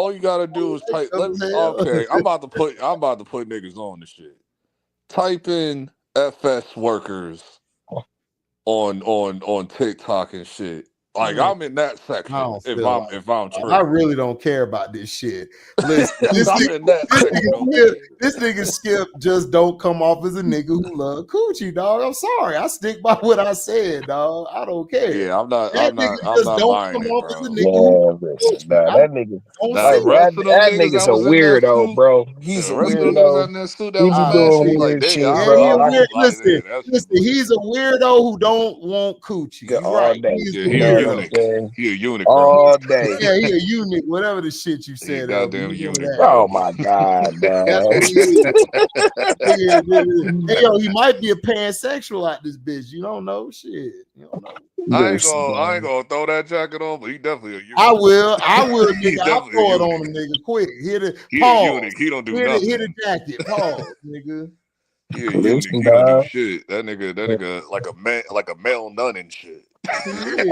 all you gotta do is type. Okay, I'm about to put niggas on the shit. Type in FS workers on TikTok and shit. Like I'm in that section. If I'm tripping, I really don't care about this shit. Listen, this I'm in that section. nigga Skip just don't come off as a nigga who love coochie, dog. I'm sorry. I stick by what I said, dog. I don't care. Yeah, I'm not That nigga just don't buying come it, off as bro. a nigga who listen, that nigga, Now the rest of them that niggas nigga's that a was in that weirdo, suit, bro. He's the a rest of them niggas weirdo. in that suit He that was be flashing, doing like weird they shit, all Yeah, he a bro. right. weird. Like Listen, he's a weirdo who don't want coochie. You All right? day. He's yeah, a You he a know what I'm weirdo. eunuch. saying? He a eunuch, bro. All day. Yeah, he a eunuch. Whatever the shit you He a said, LB. goddamn You know eunuch, that. bro. Oh my God, That's man. what he is. Hey, yo, he might be a pansexual at this bitch. You don't know, shit. You don't know. I ain't Listen, gonna throw that jacket on, but he definitely a eunuch. I will, He nigga. I'll definitely a throw it eunuch. on him, nigga. Quick, hit it. He a Pause. eunuch. He don't do Hit nothing. a jacket. Pause, nigga. He a eunuch. listen, He don't do dog. shit. That nigga like a male nun and shit.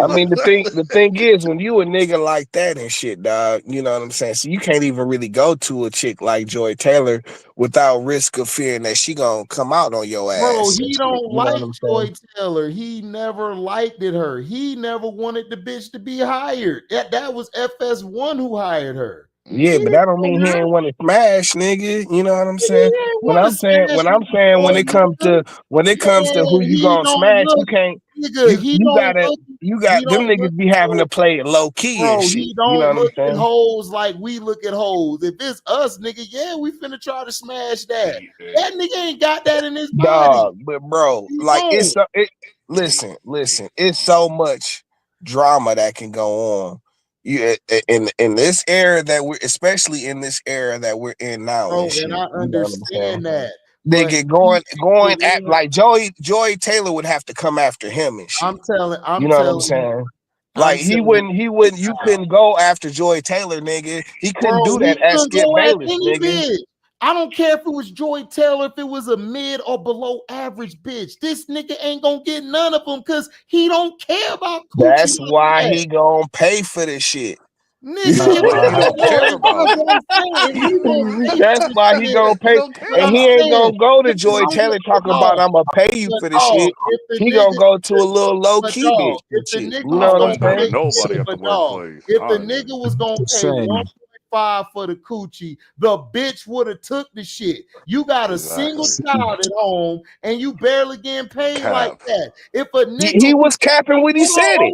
I mean, the thing is, when you a nigga like that and shit, dog, you know what I'm saying? So you can't even really go to a chick like Joy Taylor without risk of fearing that she gonna come out on your Bro, ass. he And shit, don't you know like what I'm Joy saying? Taylor. He never liked her. He never wanted the bitch to be hired. That was FS1 who hired her. Yeah, He but didn't that don't mean he want her. ain't want to smash, nigga. You know what I'm He saying? didn't want to smash When boy, it comes nigga. to who you He gonna don't smash, you look, can't. nigga. He don't look. You He got them don't look niggas be at having to hoes. play it low key and Bro, shit. he You know don't what I'm look at saying? hoes like we look at hoes. If it's us, nigga, yeah, we finna try to smash that. That nigga ain't got that in his body. Dog, but bro, He like don't. listen, it's so much drama that can go on. You in this era that we're, especially in this era that we're in now and Bro, and shit. I You know what I'm saying? understand that. They But get going at like Joy Taylor would have to come after him and shit. I'm telling You know what I'm you, saying? Like he wouldn't, you couldn't go after Joy Taylor, nigga. He couldn't bro, do he that at couldn't Skip go at Bayless, any nigga. bitch. I don't care if it was Joy Taylor, if it was a mid or below average bitch. This nigga ain't gonna get none of them because he don't care about coochie That's like why that. he gonna pay for this shit. Nigga, He don't care about it. That's why he gonna He pay, don't care and he about ain't it. gonna go to Joy Taylor talking about I'm gonna pay you for the shit. If the He gonna nigga, go to a little low but key dog, bitch if and the shit. nigga You I was know what I'm gonna wouldn't go to saying? nobody at the but dog, workplace. if the nigga was gonna pay Same. 1.5 for the coochie, the bitch would have took the shit. You got a single Exactly. child at home and you barely getting paid like Cap. that. If a nigga He was capping when he said it.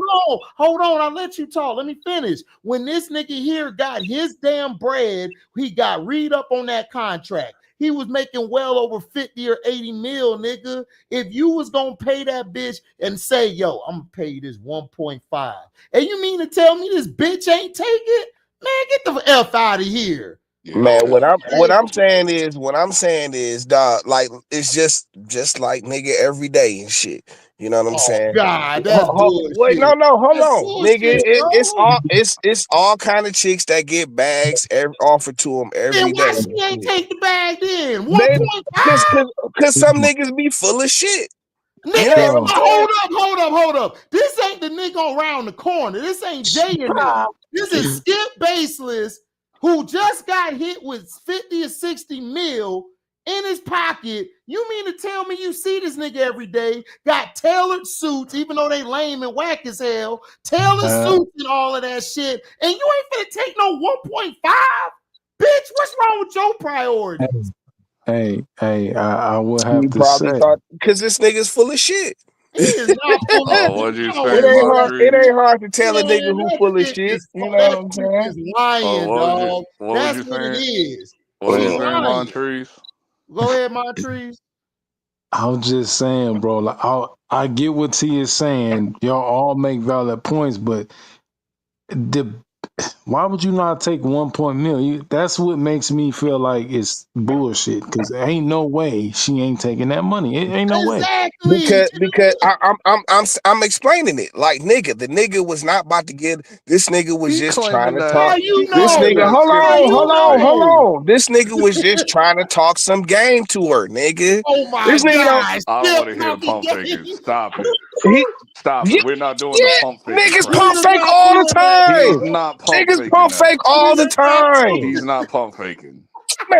Hold on, I'll let you talk. Let me finish. When this nigga here got his damn bread, he got read up on that contract. He was making well over 50 or 80 mil, nigga. If you was gonna pay that bitch and say, yo, I'm gonna pay you this 1.5, and you mean to tell me this bitch ain't take it? Man, get the F out of here. Man, what I'm saying is, dog, like it's just like nigga every day and shit. You know what I'm saying? God, that's Wait, bullshit. no, hold That's on, nigga. bullshit, bro. It's all kind of chicks that get bags offered to them Then every why day. she ain't take the bag then? They 1.5? cause some niggas be full of shit. Nigga, You know what I'm saying? hold up. This ain't the nigga around the corner. This ain't Jay and them. This is Skip Baseless, who just got hit with 50 or 60 mil in his pocket. You mean to tell me you see this nigga every day, got tailored suits, even though they lame and whack as hell, tailored suits and all of that shit, and you ain't finna take no 1.5? Bitch, what's wrong with your priorities? Hey, I would have You to probably say. thought because this nigga's full of shit. He is not full of Oh, shit. what'd you No, say, It Montrese? ain't hard to tell a man, nigga who that full of shit shit. is You know what that I'm shit saying? is lying, dog. What was That's you what it saying? is. What was He you saying, lying. Montrese? Go ahead, Montrese. I was just saying, bro. Like, I get what T is saying. Y'all all make valid points, but why would you not take 1 million? That's what makes me feel like it's bullshit. Because ain't no way she ain't taking that money. It ain't no way. Exactly. Because I'm explaining it like nigga. The nigga was not about to get. This nigga was He just trying claiming to that. talk. How you This know? nigga, How you hold know? on. This nigga was just trying to talk some game to her, nigga. Oh my This nigga don't. gosh. I don't Skip want to hear the talking pump faking. game. Stop it. He, Stop yeah, it. We're not doing the yeah, pump faking niggas crap. pump We're fake not all the doing that, He's time. bro. not pump Niggas faking pump that. fake all the We're not time. doing He's not pump faking.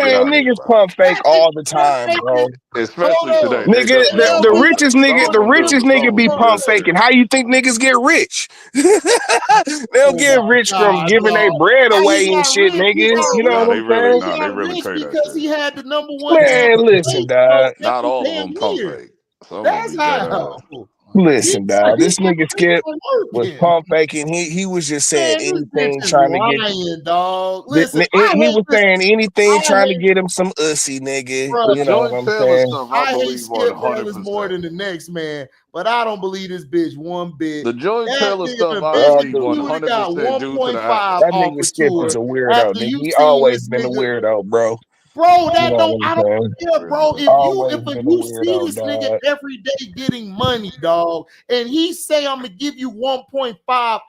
Get Man, out of here, niggas bro. pump fake all the time, bro. Especially today. They Nigga, they don't the do it. richest Some nigga, of them do, but some of be them pump just faking. How you think niggas get rich? They don't Oh get my rich from God, giving their dog. bread How he away and got shit, rich? nigga. You know Nah, what I'm saying? He they got really rich say that because shit. he had the #1 Man, listen, campaign dog. Not every all of damn them pump year. fake. Some of them That's be dead how. ass. Listen, dog. He This got nigga rich Skip by was working. pump faking. He was just saying Man, this anything bitch is trying to get. lying, dog. Listen, He was saying anything I trying to hate, get him some ussy, nigga. bro. The You know what joint I'm Taylor saying? stuff, I I hate believe Skip Bayless more 100%. than the next man, but I don't believe this bitch one bit. The Joey That Taylor nigga stuff, the I best believe you would have got 100% due to the 1.5 That atmosphere. nigga offer Skip to is her a weirdo, after nigga. you He seen always this been a nigga. weirdo, bro. Bro, You know what I'm I don't saying? care, bro. Always If been a you see weirdo, this nigga dog. every day getting money, dog, and he say I'm gonna give you 1.5,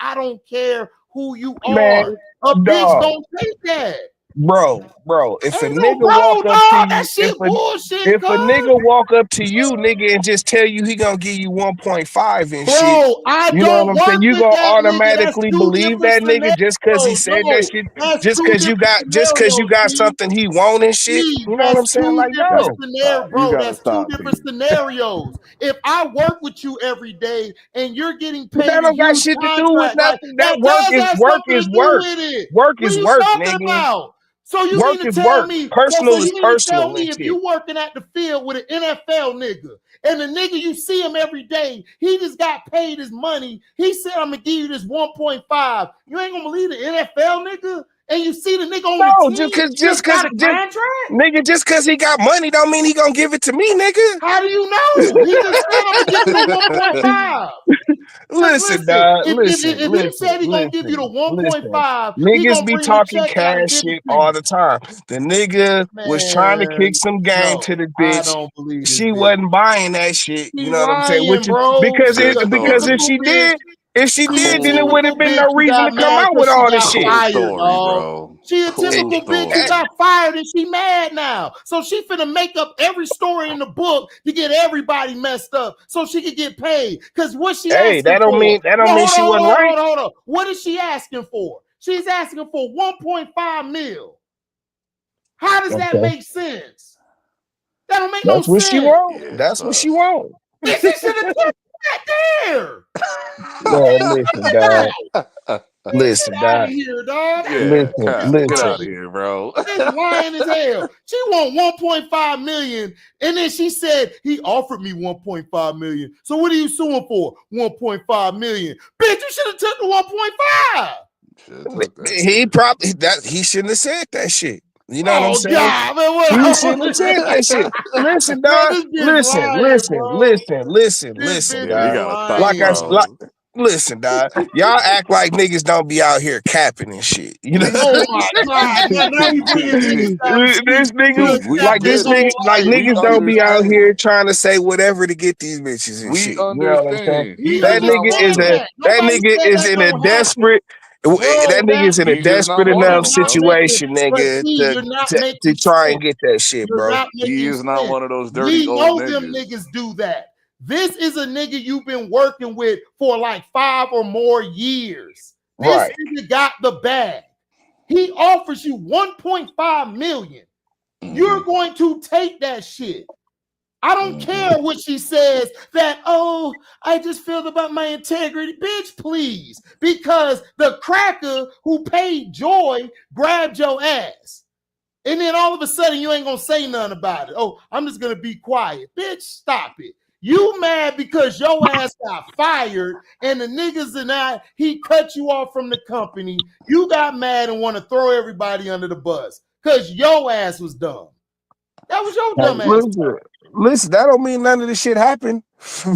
I don't care who you Man, are. A bitch dog. don't take that. Bro, if a Ain't no nigga walk bro, up to dog. That you, shit bullshit, if a cuz. nigga walk up to you, nigga, and just tell you he gonna give you 1.5 and shit, Bro, I you know what don't I'm saying? work You with gonna that nigga. That's automatically two believe different that nigga just cause he scenarios. said that No, shit, that's just two cause you different got scenarios, something he want and shit. You know what I'm That's saying? two Like, different no. scenarios, You bro. gotta That's two stop, different P. scenarios. If I work with you every day and you're getting But paid that a don't got huge shit to do with contract, like nothing. That that does have work something is to do work. with it. Work What is are you work, talking nigga. about? So you Work mean to is tell work. me? So Personal is you mean to tell personal and me if shit. you working at the field with an NFL nigga and the nigga you see him every day, he just got paid his money. He said I'm gonna give you this 1.5. You ain't gonna believe the NFL nigga? And you see the nigga on the No, team just got a contract? nigga, just cause he got money don't mean he gonna give it to me, nigga. How do you know? He just said I'm gonna give you the 1.5. Listen, Listen, dog. if he said he gonna give you the Listen. 1.5, he Niggas gonna be bring the talking check out and cash give it shit to you. all the time. The nigga was trying to kick Man, some game no, to the I bitch. don't believe this She bitch. wasn't buying that shit. She You know what I'm saying? lying, bro. Because She's a story. if typical she bitch. did, She a then it would have typical been bitch no who reason got to come mad out with because she all this got shit. Cool fired, story, dog. bro. She a Cool typical bitch who story. got fired and she mad now. So she finna make up every story in the book to get everybody messed up so she could get paid. Because what she Hey, asking for? that don't No, mean she wasn't right. hold on. What is she asking for? She's asking for 1.5 mil. How does that Okay. make sense? That don't make no That's what she sense. want. Yeah, That's what she want. Bitch, you should have kept that there. Man, listen, dog. Get Listen, out of dog. here, dog. Yeah, Cap, get Listen. out of here, bro. This lying as hell. She want 1.5 million, and then she said he offered me 1.5 million. So what are you suing for? 1.5 million. Bitch, you should have took the 1.5. He shouldn't have said that shit. You know what I'm Oh saying? God, man, what? He shouldn't have said that shit. Listen, Man, dog. this bitch lying, bro. This Listen, bitch Yeah, we is dog. gotta stop, lying. bro. Listen, dog. Y'all act like niggas don't be out here capping and shit. You know? Oh my God! Now you bringing niggas down the street. This nigga, Look, We Cap, this get whole it. like liar. We niggas don't be out understand. here trying to say whatever to get these bitches and We shit. You know what I'm saying? understand. He He was is just not one of saying those. That Nobody nigga said is that in a don't happen. desperate. That Bro, nigga's in a He is not desperate one of enough you're them, not bro. making, situation, but nigga, see, you're not to making try and sense. get that shit, You're bro. not He making is not sense. one of those dirty We old know them niggas. niggas do that. This is a nigga you've been working with for like 5 or more years. This Right. nigga got the bag. He offers you 1.5 million. You're going to take that shit. I don't care what she says that, oh, I just feel about my integrity. Bitch, please. Because the cracker who paid Joy grabbed your ass. And then all of a sudden you ain't gonna say nothing about it. Oh, I'm just gonna be quiet. Bitch, stop it. You mad because your ass got fired and the niggas and he cut you off from the company. You got mad and want to throw everybody under the bus because your ass was dumb. That was your dumb ass. Listen, that don't mean none of this shit happened. You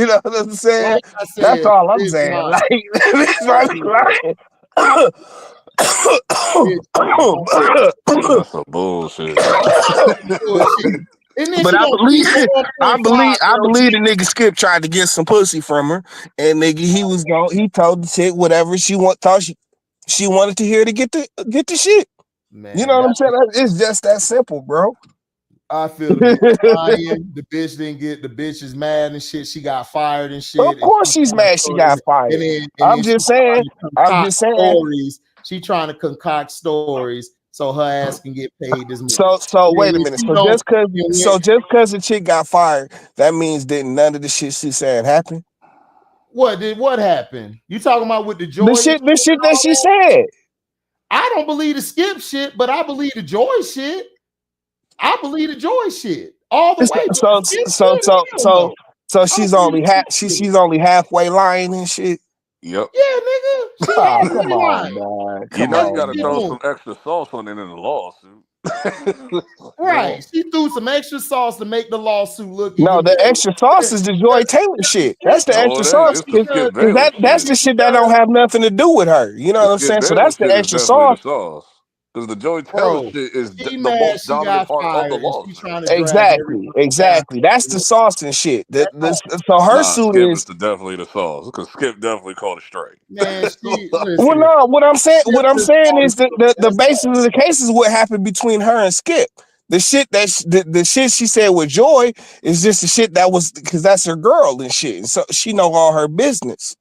know what I'm saying? Like I said, That's all I'm it's saying. lying. Like, bitch might be lying. That's some bullshit. And then But she gonna keep the 1.5, I bro. believe the nigga Skip tried to get some pussy from her, and nigga he told the chick whatever she she wanted to hear to get the shit. Man, You know what I'm saying? It's just that simple, bro. I feel the bitch lying. The bitch didn't get the bitch is mad and shit. She got fired and shit. Of course she's mad she got fired. I'm just saying. She trying to concoct stories so her ass can get paid this much. So And wait a if minute. she So don't, just cause the chick got fired, that means didn't none of the shit she saying happen? what happened? You talking about with the joy? The shit that she said. I don't believe the Skip shit, but I believe the joy shit. I believe the joy shit all the way. So she's only halfway lying and shit. Yep. Yeah, nigga. She Oh, come halfway on, lying. man. You Come know you on, got to man. throw some extra sauce on it in the lawsuit. Right. She threw some extra sauce to make the lawsuit look No, even the better. extra sauce is the Joy Taylor shit. That's the No, extra it ain't. sauce. It's the Skip Bayless That's shit. the shit that don't have nothing to do with her. You know The what I'm Skip saying? So Bayless that's the shit is extra definitely the sauce. sauce. Because the Joey Taylor Bro, shit is she the mad most she dominant got part of the fired and she lawsuit. trying to drag everybody Exactly. down. That's the sauce and shit. So her Nah, suit Skip is is definitely the sauce. Because Skip definitely called it straight. Man, she well, listen. no. What I'm saying Skip is that the basis of the case is what happened between her and Skip. The shit that the shit she said with Joy is just the shit that was because that's her girl and shit. And so she know all her business.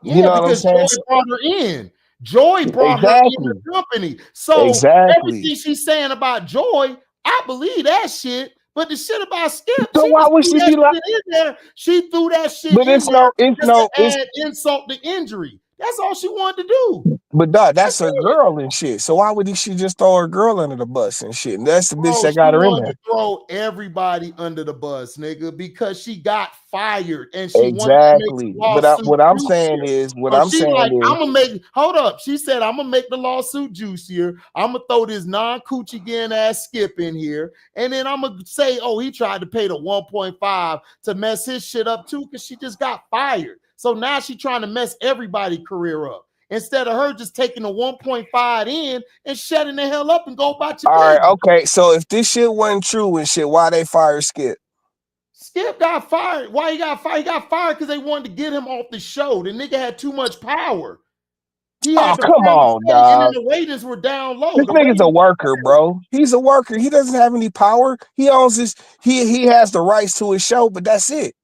You Yeah, know what I'm because saying? Joy brought her in. Joy brought her in the company. So everything she's saying about Joy, I believe that shit. But the shit about Skip, So she why just would threw she that be like? shit in there. She threw that shit But in it's there just to it's add insult to injury. That's all she wanted to do. but dog, that's her girl and shit. So why would she just throw her girl under the bus and shit? And that's the bitch Bro, that she got her in wanted there. to throw everybody under the bus, nigga, because she got fired and she wanted to make the Exactly. But lawsuit what I'm saying juicier. is, So she like, I'm gonna make. Hold up, she said, I'm gonna make the lawsuit juicier. I'm gonna throw this non-coochie getting ass Skip in here, and then I'm gonna say, oh, he tried to pay the 1.5 to mess his shit up too, because she just got fired. So now she trying to mess everybody's career up. Instead of her just taking the 1.5 in and shutting the hell up and go about your all right, business. okay. So if this shit wasn't true and shit, why they fired Skip? Skip got fired. Why he got fired? He got fired because they wanted to get him off the show. The nigga had too much power. He Oh, had the come final on, say, and then dog. the ratings were down low. This The nigga's ratings a were worker, bro. He's a worker. He doesn't have any power. He owns his. He has the rights to his show, but that's it.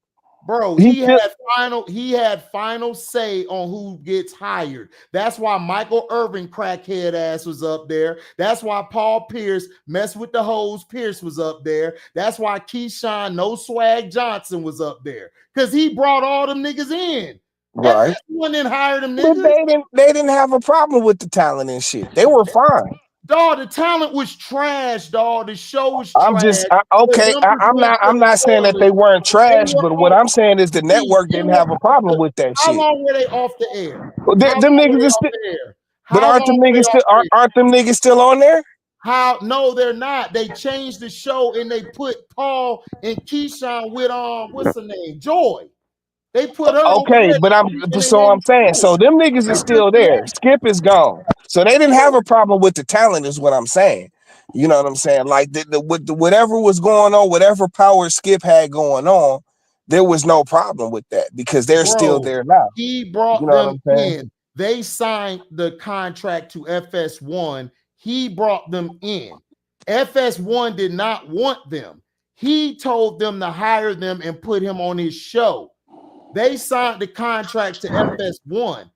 Bro, he had final say on who gets hired. That's why Michael Irvin crackhead ass was up there. That's why Paul Pierce mess with the hoes Pierce was up there. That's why Keyshawn No Swag Johnson was up there. Because he brought all them niggas in. Right. FS1 didn't hire them But niggas. they didn't have a problem with the talent and shit. They were fine. Dog, the talent was trash, dog. The show was I'm trash. just okay. I'm not saying that they weren't trash, but what I'm saying is the network didn't have a problem with that How shit. long were they off the air? Well, them niggas is still, but aren't them niggas still on there? How? No, they're not. They changed the show and they put Paul and Keyshawn with what's her name? Joy. They put her over Okay, there. but I'm saying so them niggas is still there. Skip is gone, so they didn't have a problem with the talent, is what I'm saying. You know what I'm saying? Like whatever was going on, whatever power Skip had going on, there was no problem with that because they're still there now. He You brought know what them I'm saying? in. They signed the contract to FS1. He brought them in. FS1 did not want them. He told them to hire them and put him on his show. They signed the contract to FS1.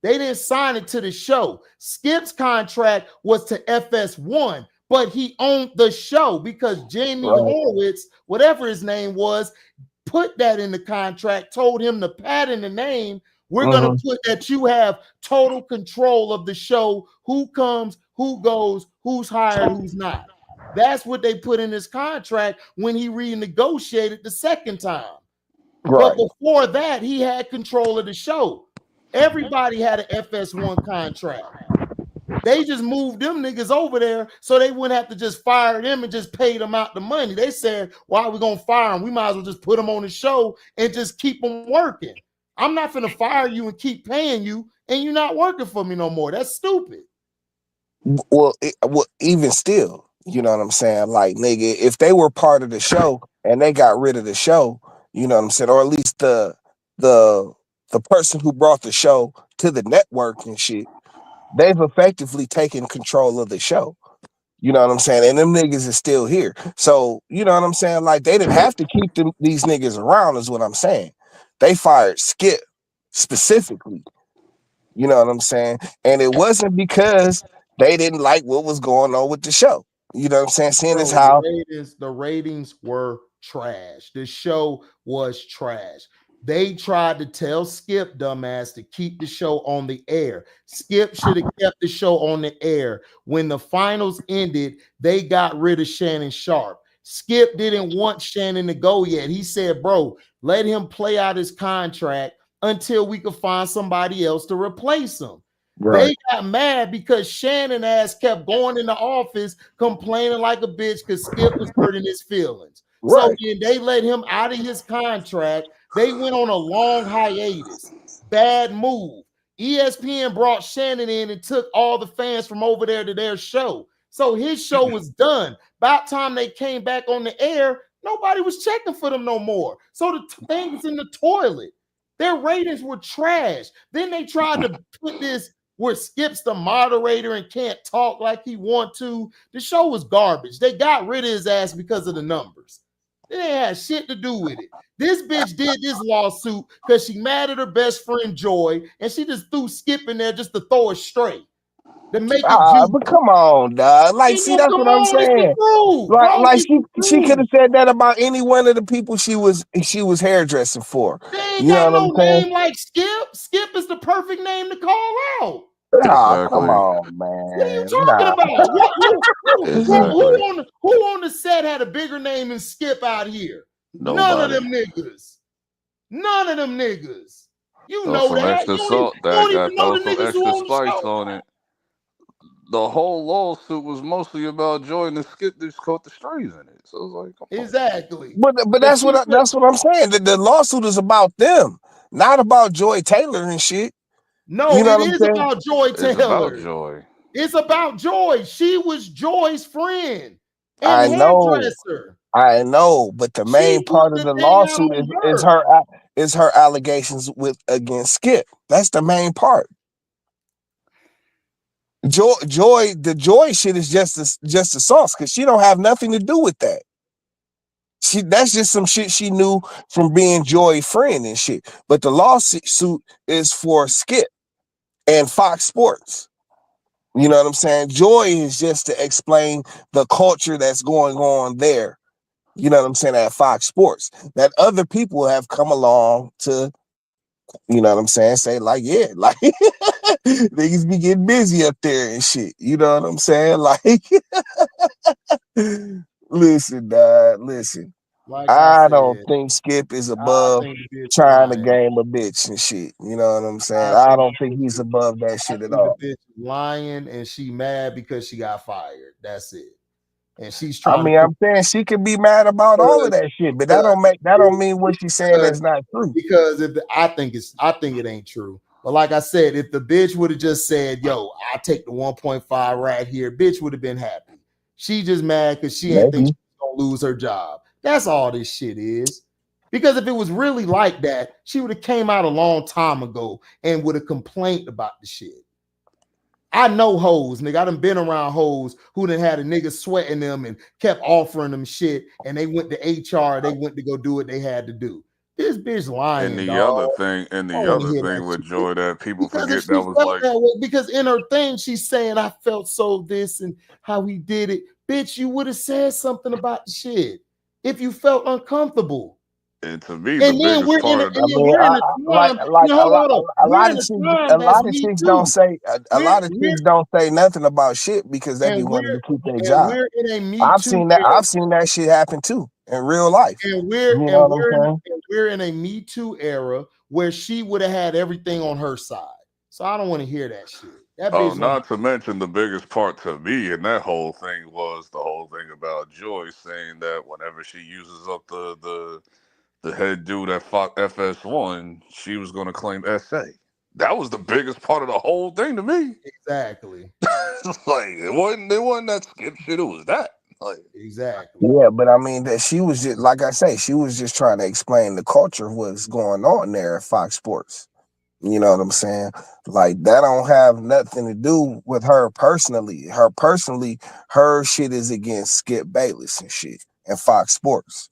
They didn't sign it to the show. Skip's contract was to FS1, but he owned the show because Jamie Horowitz, whatever his name was, put that in the contract, told him to pad in the name. We're going to put that you have total control of the show, who comes, who goes, who's hired, who's not. That's what they put in his contract when he renegotiated the second time. Right. But before that, he had control of the show. Everybody had an FS1 contract. They just moved them niggas over there so they wouldn't have to just fire them and just pay them out the money. They said, why are we going to fire them? We might as well just put them on the show and just keep them working. I'm not going to fire you and keep paying you and you're not working for me no more. That's stupid. Well, even still, you know what I'm saying? Like, nigga, if they were part of the show and they got rid of the show, you know what I'm saying? Or at least the person who brought the show to the network and shit, they've effectively taken control of the show. You know what I'm saying? And them niggas is still here. So, you know what I'm saying? Like, they didn't have to keep these niggas around, is what I'm saying. They fired Skip specifically. You know what I'm saying? And it wasn't because they didn't like what was going on with the show. You know what I'm saying? Seeing as Bro, how the ratings were trash. The show was trash. They tried to tell Skip, dumbass, to keep the show on the air. Skip should have kept the show on the air. When the finals ended, they got rid of Shannon Sharp. Skip didn't want Shannon to go yet. He said, bro, let him play out his contract until we could find somebody else to replace him. right. They got mad because Shannon ass kept going in the office complaining like a bitch because Skip was hurting his feelings. So then they let him out of his contract. They went on a long hiatus. Bad move. ESPN brought Shannon in and took all the fans from over there to their show. So his show was done. About time they came back on the air, nobody was checking for them no more. So the thing was in the toilet. Their ratings were trash. Then they tried to put this where Skip's the moderator and can't talk like he want to. The show was garbage. They got rid of his ass because of the numbers. They ain't had shit to do with it. This bitch did this lawsuit because she mad at her best friend Joy, and she just threw Skip in there just to throw it straight. To make it juicy. But come on, dog. Like, Ain't see, no that's come what I'm on, it's the saying. truth, Like, bro. like It's the she could have truth. said that about any one of the people she was hairdressing for. They ain't You know got what I'm no saying? name like Skip. Skip is the perfect name to call out. Oh, come Exactly. on, What are you man. talking Nah. about? Exactly. Who on the set had a bigger name than Skip out here? None of Nobody. them niggas. None of them niggas. You Throw know some that. extra salt. You don't even That know throw the some niggas who extra on the spice show. on it. The whole lawsuit was mostly about Joy and the Skip just caught the strays in it. So it was like, come on. Exactly. But that's what I'm saying. The lawsuit is about them, not about Joy Taylor and shit. No, You know it what I'm is saying? about Joy It's about Taylor. Joy. It's about Joy. She was Joy's friend and I know, hairdresser. but the She main part put of the the thing out lawsuit on is her allegations against Skip. That's the main part. The Joy shit is just a sauce because she don't have nothing to do with that. That's just some shit she knew from being Joy friend and shit. But the lawsuit is for Skip and Fox Sports. You know what I'm saying? Joy is just to explain the culture that's going on there. You know what I'm saying? At Fox Sports, that other people have come along to, you know what I'm saying? Say like, yeah, like niggas be getting busy up there and shit. You know what I'm saying? Like, listen, dog, listen. Like I don't said, think Skip is I above think bitch trying to lying. game a bitch and shit. You know what I'm saying? I don't think he's above that shit at all. The bitch lying and she mad because she got fired. That's it. And she's I trying mean, I'm saying she could be mad about all of that shit, but that don't mean what she's saying is not true. Because I think it ain't true. But like I said, if the bitch would have just said, "Yo, I take the 1.5 right here," bitch would have been happy. She just mad because she ain't think she's gonna lose her job. That's all this shit is. Because if it was really like that, she would have came out a long time ago and would have complained about the shit. I know hoes, nigga. I done been around hoes who done had a nigga sweating them and kept offering them shit, and they went to HR. They went to go do what they had to do. This bitch lying, And the dog. other thing, I don't want to hear that with shit. Joy that people Because if forget she that was felt like, that way, because in her thing she's saying, "I felt so this and how he did it." Bitch, you would have said something about the shit if you felt uncomfortable. and to me, the And then biggest part of I mean, we're in a like time. Hold on. a We're lot in of a chicks, time that's me don't too. say don't say nothing about shit because they be And wanting to keep their and job. we're in a Me I've Too seen that. era. I've seen that shit happen too in real life. And You know what I'm saying? we're in a Me Too era where she would have had everything on her side. So I don't want to hear that shit. That oh, bitch lying. not to mention the biggest part to me in that whole thing was the whole thing about Joy saying that whenever she uses up the head dude at FS1, she was going to claim SA. That was the biggest part of the whole thing to me. Exactly. Like it wasn't that Skip shit. It was that. Like exactly. Yeah, but I mean that she was just like I say, she was just trying to explain the culture of what's going on there at Fox Sports. You know what I'm saying? Like that don't have nothing to do with her personally. Her shit is against Skip Bayless and shit and Fox Sports.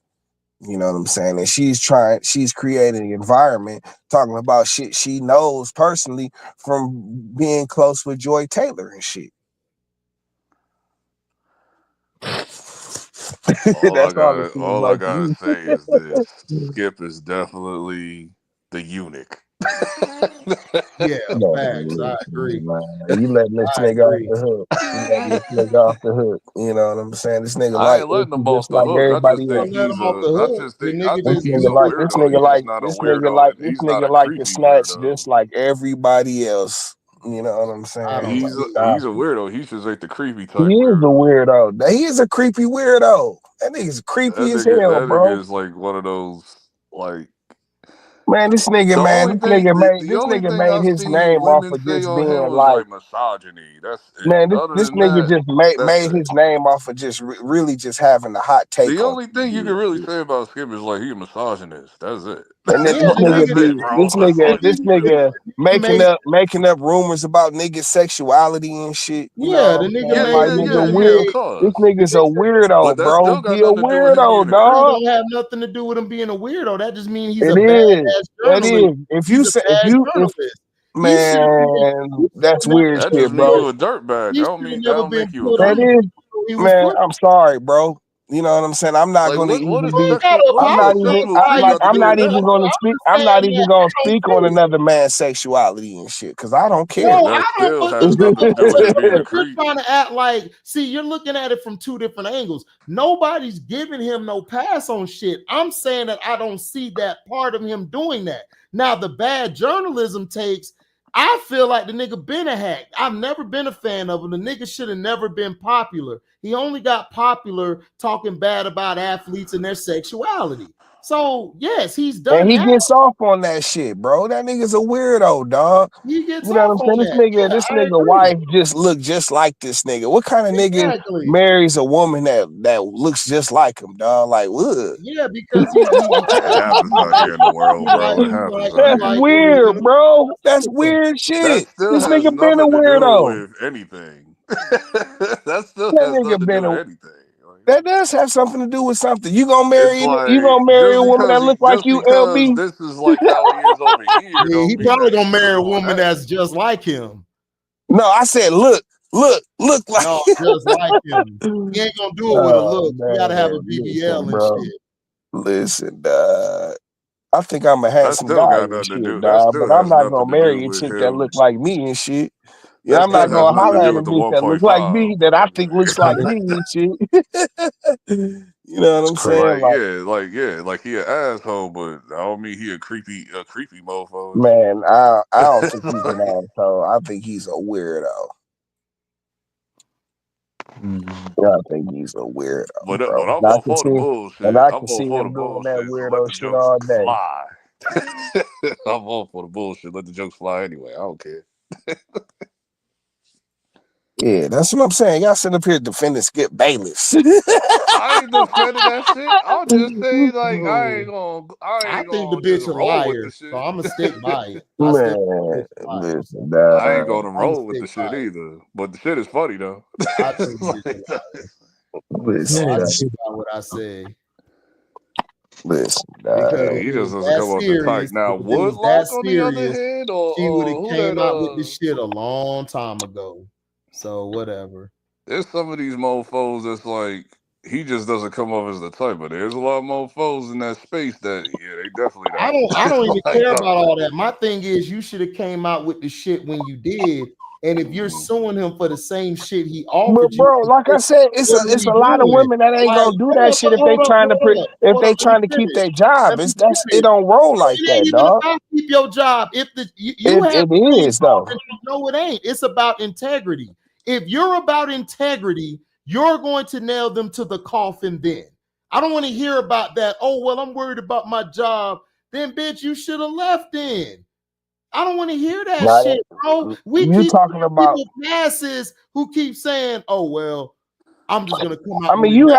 You know what I'm saying? And she's creating an environment talking about shit she knows personally from being close with Joy Taylor and shit. That's all it seems all I like to gotta me. say is this: Skip is definitely the eunuch. Yeah, No, facts. I agree. man. You letting this I nigga off agree. the hook. You letting this nigga off the hook. You know what I'm saying? This nigga I like ain't letting him just off the like hook. I just everybody think else. Don't let him off the hook. The I nigga This think just he's a nigga do like what this weirdo. nigga He's like just not a this nigga weirdo, like and this he's not nigga a like to creepy snatch weirdo. just like everybody else. You know what I'm saying? I don't Like, see stop He's a it. weirdo. He just ain't the creepy He type is a weirdo. weirdo. He is a creepy weirdo. That nigga's creepy as hell, That bro. nigga is like one of those like Man, this nigga, man, the this only nigga thing made I've his seen name off women of say just on being him was like, like misogyny. That's it. man, Other this than nigga that, just that's made it. his name off of just really just having a hot The take on only thing you can TV. really say about Skip is like he a misogynist. That's it. And then Yeah, Like, the nigga, that's it, bro. Like, this nigga made making up rumors about niggas' sexuality and shit. You yeah, know the what I'm nigga saying? made Like the nigga nigga yeah, weird. of made This course. nigga's a But weirdo, that bro. still He got a nothing to do with him weirdo, being a that creep. dog. don't have nothing to do with him being a weirdo. That just means he's a It is. badass It journalist. is. If He's you a say bad journalist. He should have man, that's weird That shit, just mean bro. you a dirtbag. he should have That never don't been make you a put That on the creep. is, people he was man. put. I'm sorry, bro. You know what I'm saying? I'm not Like gonna what even is You be. ain't gotta I'm not apologize even. sexual for I'm how creep you like. got to I'm do feel, with not bro. even nothing? gonna I'm speak. just I'm not saying even that gonna I don't speak on get it. another man's sexuality and shit because I don't And care. No, I that don't. still But, has nothing to do with him being a you're creep. trying to act like. See, you're looking at it from two different angles. Nobody's giving him no pass on shit. I'm saying that I don't see that part of him doing that. Now, the bad journalism takes. I feel like the nigga been a hack. I've never been a fan of him. The nigga should have never been popular. He only got popular talking bad about athletes and their sexuality. So, yes, he's And done he that. gets off on that shit, bro. That nigga's a weirdo, dog. He gets You know what off I'm on saying? that. Yeah, This I nigga agree. wife just look just like this nigga. What kind of nigga Exactly. marries a woman that looks just like him, dog? Like, what? Yeah, because he It happens out here in the world, bro. It happens out he That's here. like women weird, with bro. That's a weird That shit. still This has nigga been a nothing to do weirdo. with anything. That still That has nigga nothing to do been with a. anything. That does have something to do with something. You gonna It's marry? You like gonna marry a woman that look like just you, because LB? this is like how he is over here, Yeah, don't he mean probably that gonna he's marry a still on woman that. that's just like him. No, I said look like. No, just like him. He ain't gonna do it with a Oh look. You gotta have a man, listen, BBL and bro. shit. Listen, I think I'm a That handsome still guy got and nothing to shit, do. That dog. But still I'm has not nothing gonna to do marry a with chick that him. look like me and shit. Yeah, That I'm still not has gonna nothing to holler do at a with the bitch that look like 1.5. me that I think looks like me and shit. You know what I'm saying? Like he an asshole, but I don't mean he a creepy mofo and shit. Man, I don't think he's an asshole. I think he's a weirdo. I think he's a weirdo, But bro. I'm all for the And bullshit. I I'm can all see for the him doing that bullshit. So let weirdo the shit jokes all day. fly. I'm all for the bullshit. Let the jokes fly anyway. I don't care. Yeah, that's what I'm saying. Y'all sit up here defending Skip Bayless. I ain't defending that shit. I'm just saying, like, I I ain't think the gonna just bitch a roll with the liar, so shit. I'm gonna stick by it. I still think the Man, bitch a liar, so listen, I ain't gonna I'm gonna roll with stick the shit by it. either. But the shit is funny though. I think the bitch a Like, liar, so listen, I Man, stick by what I say. listen, yeah, Because if he it just was doesn't that come off the tight. serious, Now, if it was that Woodlock on the other serious, hand, she would have who came that out with the shit a long time ago. So whatever. there's some of these mofos that's like he just doesn't come off as the type, but there's a lot of mofos in that space that they definitely I don't that. even care about all that. My thing is you should have came out with the shit when you did. And if you're suing him for the same shit he but offered you, bro, like I said, it's what are a we lot of doing? women that ain't Like, gonna do that shit if they trying to Let me keep finish. their job. Let me It finish. don't roll No, like it ain't that, even dog. about keep your job. If you It have the same is though. problem, no, it ain't. It's about integrity. If you're about integrity, you're going to nail them to the coffin then. I don't want to hear about that. Oh, well, I'm worried about my job. Then, bitch, you should have left then. I don't want to hear that Now, shit, bro. We you keep talking about? people passes who keep saying, oh, well, I'm just gonna come I out mean, with it now.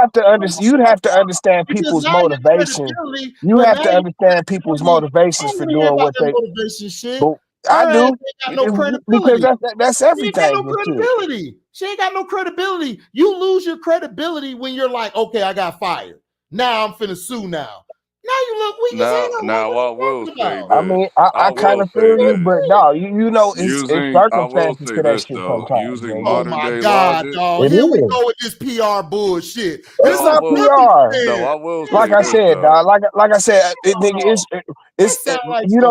you'd have to understand Because people's now your motivation. credibility, You but have now to your understand people's credibility, I motivations don't for want to hear doing about what that they. motivation shit. But I Her ass do ain't got no because credibility. that's She ain't got everything no and shit. credibility. She ain't got no credibility. You lose your credibility when you're like, okay, I got fired. Now I'm finna sue now. Now you look weak as hell. Now What I you will talking say about? I this. mean, I I kind will of say feel you, this. but no, you know, it's I will circumstances say to that this shit though. sometimes, Using man. Oh modern my day God, logic. dog. It Here we is. go with this PR bullshit. It's This No, I is not will. what he PR. No, said. I will This Like say I this not said, dog, though. like I said, nigga, that sound like you some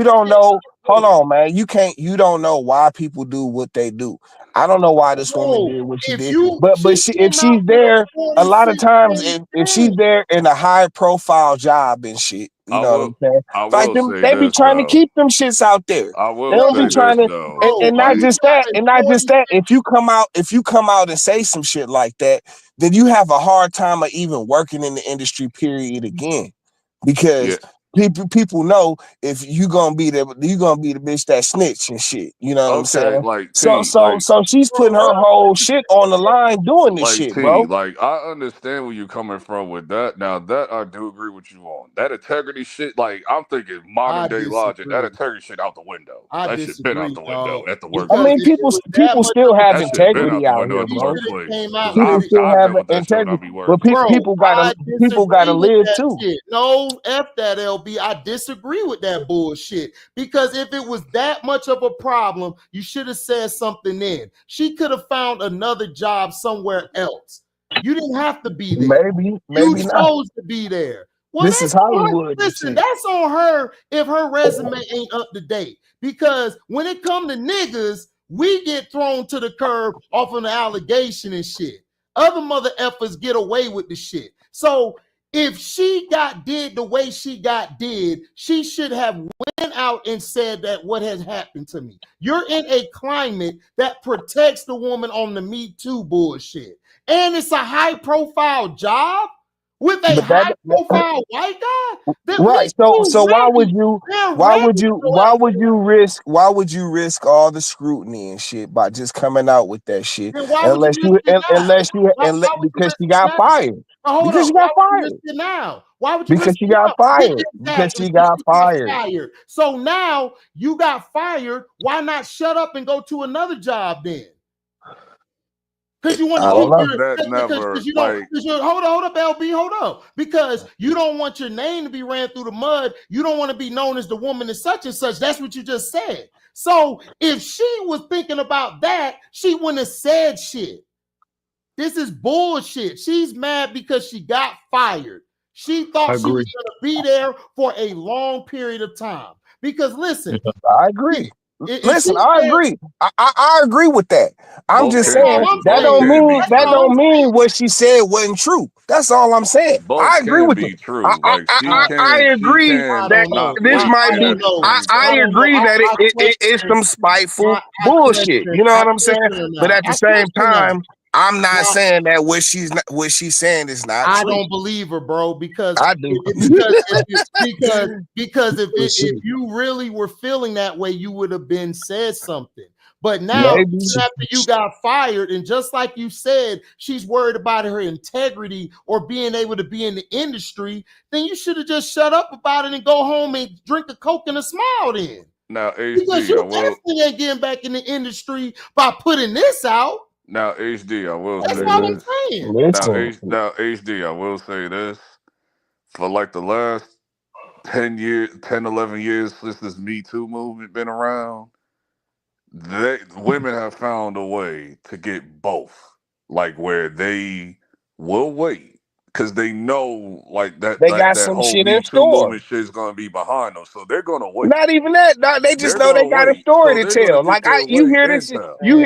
don't know. Hold on, man. You don't know why people do what they do. I don't know why this woman bro. did what she If did, you but she if came out she's with a there, a lot of 46 times day if she's thing. there in a high profile job and shit, you know what I'm saying? I Like will them, say they be this trying to though. keep them shits out there. I They will don't be say trying this to, though. Bro, and Like not just that. If you come out and say some shit like that, then you have a hard time of even working in the industry. Period. Again, yeah. because people know if you gonna be the bitch that snitch and shit. You know what I'm Okay, saying? like So T, like she's putting her whole shit on the line doing this Like shit, T, bro. like I understand where you're coming from with that. Now that I do agree with you on that integrity shit. Like I'm thinking modern I day logic, that disagree. integrity shit out the window. I That shit been out disagree, the window dog. at the I Because mean, workplace. if it was that much still of a have That shit been problem, out integrity the out window here, at the he bro. should have workplace. came Cause out with People it. still I have know what that shit I integrity, be but working. Bro, people I gotta disagree with live that too. shit. No, F that LB. I disagree with that bullshit. Because if it was that much of a problem, you should have said something then. She could have found another job somewhere else. You didn't have to be there. You Maybe not. chose to be there. Well, This is that's on her. Hollywood and Listen, shit. that's on her if her resume ain't up to date. Because when it come to niggas, we get thrown to the curb off of an allegation and shit. Other mother effers get away with the shit. So if she did the way she did, she should have went out and said that what has happened to me. You're in a climate that protects the woman on the Me Too bullshit. And it's a high profile job with a But that high profile white guy. The Me right. So Too ready. They're ready why would you risk all the scrutiny and shit by just coming out with that shit Then why would you risk it now? Why would you because risk she it got now? fired. Hold Because up. she Why got would you risk fired. it now? Why would you Because risk she it got now? fired. Because Exactly. she Because got she got fired. fired. So now you got fired. Why not shut up and go to another job then? Because you want to I don't keep know. your That because never you don't like hold up, LB, hold up. Because you don't want your name to be ran through the mud. You don't want to be known as the woman is such and such. That's what you just said. So if she was thinking about that, she wouldn't have said shit. This is bullshit. She's mad because she got fired. She I thought she was agree. going to be there for a long period of time. Because listen, I agree. if Listen, she I said, agree. I agree with that. I'm both just can all saying be I'm that both saying. can be That's all true. I'm saying. what she said wasn't true. That's all I'm saying. I Both agree can with it. be true. Like I she agree I can that don't know. not this wait might I be. don't at the know. same I I don't time. know. agree that I it's some spiteful I bullshit. You know I what I'm saying? question her But now. at the I same question her now. time, I'm not Now, saying that what she's saying is not I true. don't believe her, bro, because I do. if you really were feeling that way, you would have been said something. But now, Maybe. even after you got fired, and just like you said, she's worried about her integrity or being able to be in the industry, then you should have just shut up about it and go home and drink a Coke and a smile then. Now Because HD, I you will definitely ain't getting back in the industry by putting this out. now HD, I will That's say all I'm this. saying. Now HD, I will say this. For like the last 10 years, 10, 11 years since this Me Too movement been around, women have found a way to get both. Like where they will wait because they know like They got that some whole shit Me in Too store. movement shit is gonna be behind them. So they're gonna wait. Not even that. No, they just They're know they gonna got a wait. story So to they're gonna tell. get Like their you way hear this, intel. They're you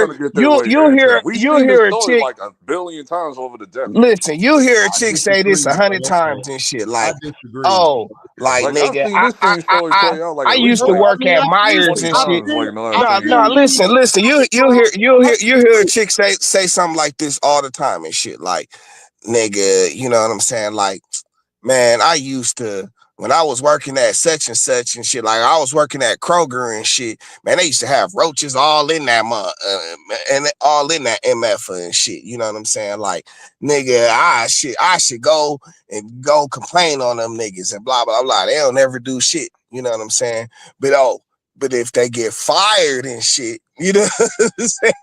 gonna get their way hear intel. We've seen this a story chick. like a billion times over the decades. Listen, you hear a I chick say this disagree, 100 bro. times and shit. I Like, disagree. oh, like Like I've nigga, seen this same story play out like I at least used to like work at I've seen Myers 20 and shit. times like in the last I've 10 No, years. seen listen. You hear a chick say something like this all the time and shit. Like, nigga, you know what I'm saying? Like, man, I used to when I was working at such and shit. Like, I was working at Kroger and shit. Man, they used to have roaches all in that and all in that MF and shit. You know what I'm saying? Like, nigga, I should go and go complain on them niggas and blah blah blah. They don't ever do shit. You know what I'm saying? But if they get fired and shit, You know what I'm saying?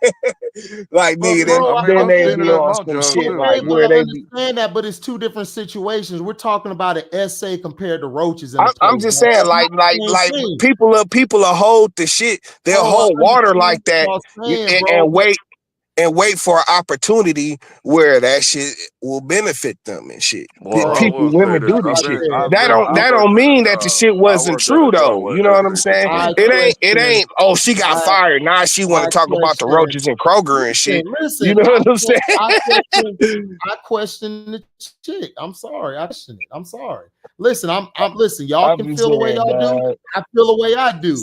Like, But nigga, bro, then I've they seen it be at on my some job shit too. like okay, but where I they be. understand that, but it's two different situations. We're talking about an essay compared to roaches in a I'm place. just Dog. saying, It's not the same thing. people hold the shit. They'll Bro, I hold water understand like what that y'all saying, and, bro, but wait for an opportunity where that shit will benefit them and shit. Well, I bro, People, will say women this. do this shit. I That worked don't at a mean that the job. shit I wasn't worked at a true job though. where You know what I'm everything could saying? kill I you. It question, ain't. Oh, she got I, fired. Now she want to I talk about the question. roaches in Kroger and shit. You Listen, know what I'm saying? I question the chick. I'm sorry. I question it. I'm sorry. Listen, listen, y'all I'm can just feel the way saying, y'all do. dog. I feel the way I do.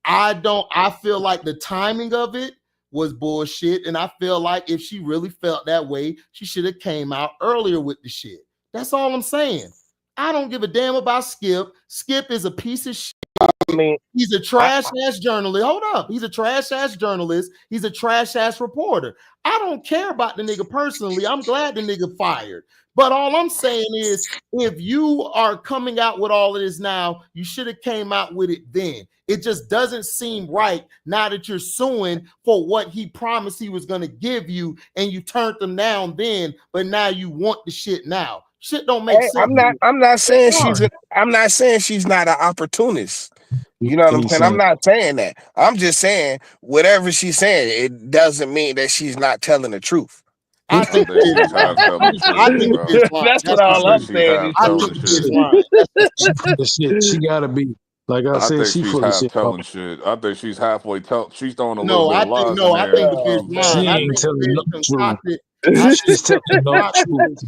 I feel like the timing of it was bullshit. And I feel like if she really felt that way, she should have came out earlier with the shit. That's all I'm saying. I don't give a damn about Skip. Skip is a piece of shit. I mean, he's a trash ass journalist. Hold up. He's a trash ass journalist. He's a trash ass reporter. I don't care about the nigga personally. I'm glad the nigga fired. But all I'm saying is, if you are coming out with all of this now, you should have came out with it then. It just doesn't seem right now that you're suing for what he promised he was going to give you, and you turned them down then, but now you want the shit now. Shit don't make sense. I'm not saying she's not an opportunist. You know what I'm saying? I'm not saying that. I'm just saying whatever she's saying, it doesn't mean that she's not telling the truth. I think she's half telling the truth, bro. That's what all I'm saying. Half telling the shit. She full of shit. She gotta be. Like I I said, think she she's full of half shit. telling shit. I think she's halfway she's throwing a little No, bit I of think lies in there the and bitch truth. She lying. I ain't think the telling no bitch truth. concocted. She's telling no truth.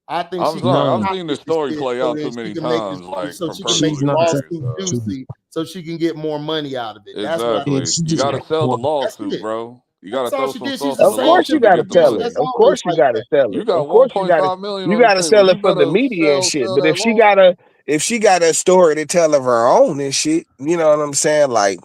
I think I'm she sorry. I've concocted seen this this story shit play so out that too she many can make times, like so she can make She's the not perpetually. telling lawsuit the truth. juicy so she can get more money out of it. That's what I Yeah, Exactly. she You just got to got sell the more. That's lawsuit, it. bro. You got to That's all throw she some did. She's sauce in a Of the singer. course you lawsuit to gotta get the tell Bitch, it. that's money. Of course always you like gotta that. sell You it. got Of course you gotta 1.5 million on the table. sell You it for the better media and sell shit. sell But that if she got a story to tell of her own and shit, you know what I'm saying? Like,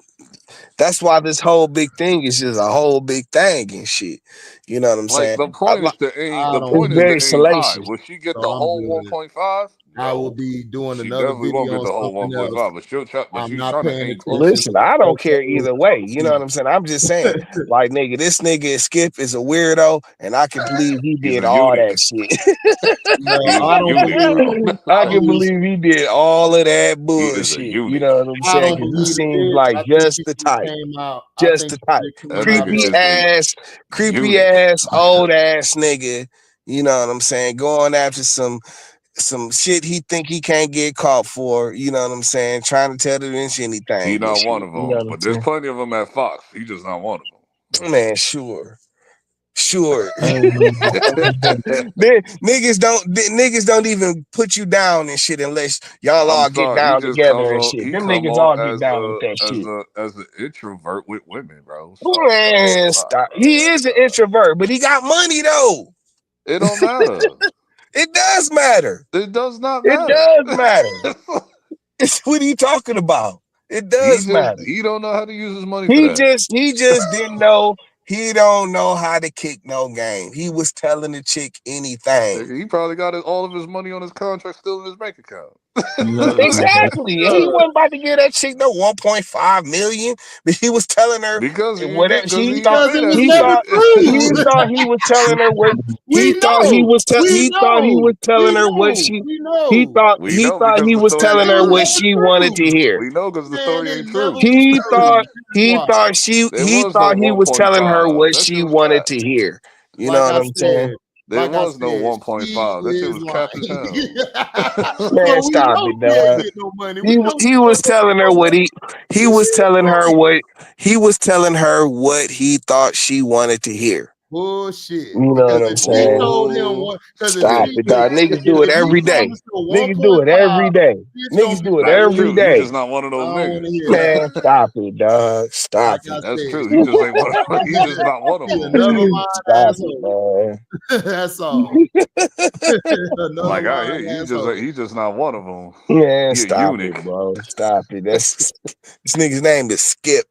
that's why this whole big thing is just a whole big thing and shit. You know what I'm Like saying? the point is to aim. I The don't It's point care. is to very aim high. salacious. Will she get So the I'm whole good. 1.5? I will No, be doing she another definitely won't video get on the whole something else. 1.5. But I'm she's not trying to paying aim close. attention Listen, to I don't care photos. either way. You know what I'm saying? I'm just saying, like, nigga, this nigga Skip is a weirdo, and I can believe he He's did a all unit. that shit. No, He is I a don't unit, believe. bro. I I can believe. believe he did all of that He is a bullshit. You unit. know what I'm I saying? don't Because he believe the seems bitch. like I think just she the should have type. came out. I Just think the she type. should have That came out nigga and is a Creepy unit. ass, old ass nigga. You know what I'm saying? Going after some shit he think he can't get caught for. You know what I'm saying? Trying to tell the bench anything He and not one shit. of You know them. what I'm But there's saying? plenty of them at Fox. He just not one of Man, sure. I ain't gonna lie. Niggas don't even put you down and shit unless y'all I'm all get sorry. He down just comes together and on. shit. He Them come niggas off all get down with that shit. as an introvert with women, bro. Sorry, bro. Man, Stop, stop. bro. He is an introvert, but he got money though. It don't matter. It does matter. It does not It matter. does matter. It's what he talking about. It does matter. He don't know how to use his money for He that. just didn't know. He don't know how to kick no game. He was telling the chick anything. He probably got all of his money on his contract still in his bank account. Exactly. And he wasn't about to give that chick no 1.5 million, but he was telling her Because he whatever did. Because he didn't because say it that was never shit. he was telling her what We know. We he was know. telling We her what know. she We know. We know because he the was story telling ain't her what true. she wanted to hear. We know because the Man, story it ain't never true. was true. Why? There was no He was telling her 1.5. what That she shit was wanted cap. to hear. You know Like what I I'm saying? said, There was no she 1.5. That shit is was capped as lying. hell. Man, So we stop know it, she ain't dog. get no money. We know He she was don't get telling her no what money. he was telling her what he thought she wanted to hear. Bullshit. You know Because what I'm if she saying? told him what, because Stop it, dog. Niggas do it if he every day. promised her Niggas do it every 1.5, day. bitch gonna Niggas be do it That's every true. You day. just not one of I those don't want to niggas. hear that. Man, stop it, dog. Stop Like I it. That's said, true. You just ain't one. You just not one of she them. another lying Stop it, asshole. man. That's all. Another Like I hear lying you. asshole. He just not one of them. Man, He a stop it, eunuch. bro. Stop it. This nigga's name is Skip.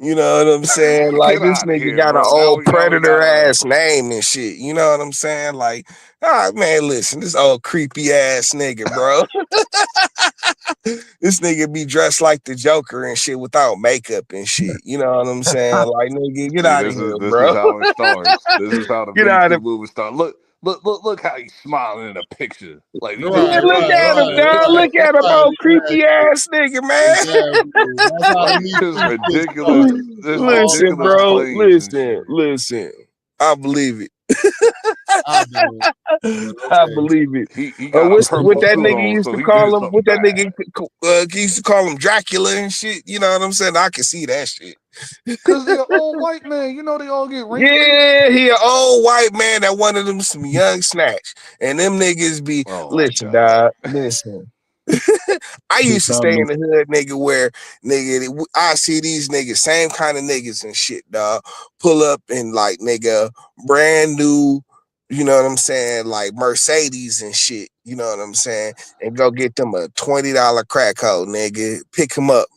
You know what I'm saying? Like Get this out of nigga here, got an bro. old Now we predator gotta. ass name and shit. You know what I'm saying? Like, man, listen, this old creepy ass nigga, bro. This nigga be dressed like the Joker and shit without makeup and shit. You know what I'm saying? Like, nigga, get See, out of this here, is bro. how it starts. This is how the Get Me out Too of movement starts. Look how he's smiling in a picture. Like these Yeah, niggas look at him, dog. Look at him, old creepy ass nigga, man. That's how the like Me just Too shit ridiculous, started. this All Listen, ridiculous bro. claims and Listen, shit. listen. I believe it. I don't. But I okay. believe it. He got a What purple that suit nigga on, used so to he did call him? something What that bad. nigga used to call him Dracula and shit. You know what I'm saying? I can see that shit. Cause they're old white man, you know they all get wrinkly. Yeah, he an old white man that wanted them some young snatch, and them niggas be Oh my listen, god. dog. Listen. I used to stay in the hood, nigga, where nigga I see these niggas, same kind of niggas and shit, dog. Pull up in like nigga, brand new, you know what I'm saying, like Mercedes and shit, you know what I'm saying, and go get them a $20 crack hoe, nigga. Pick them up,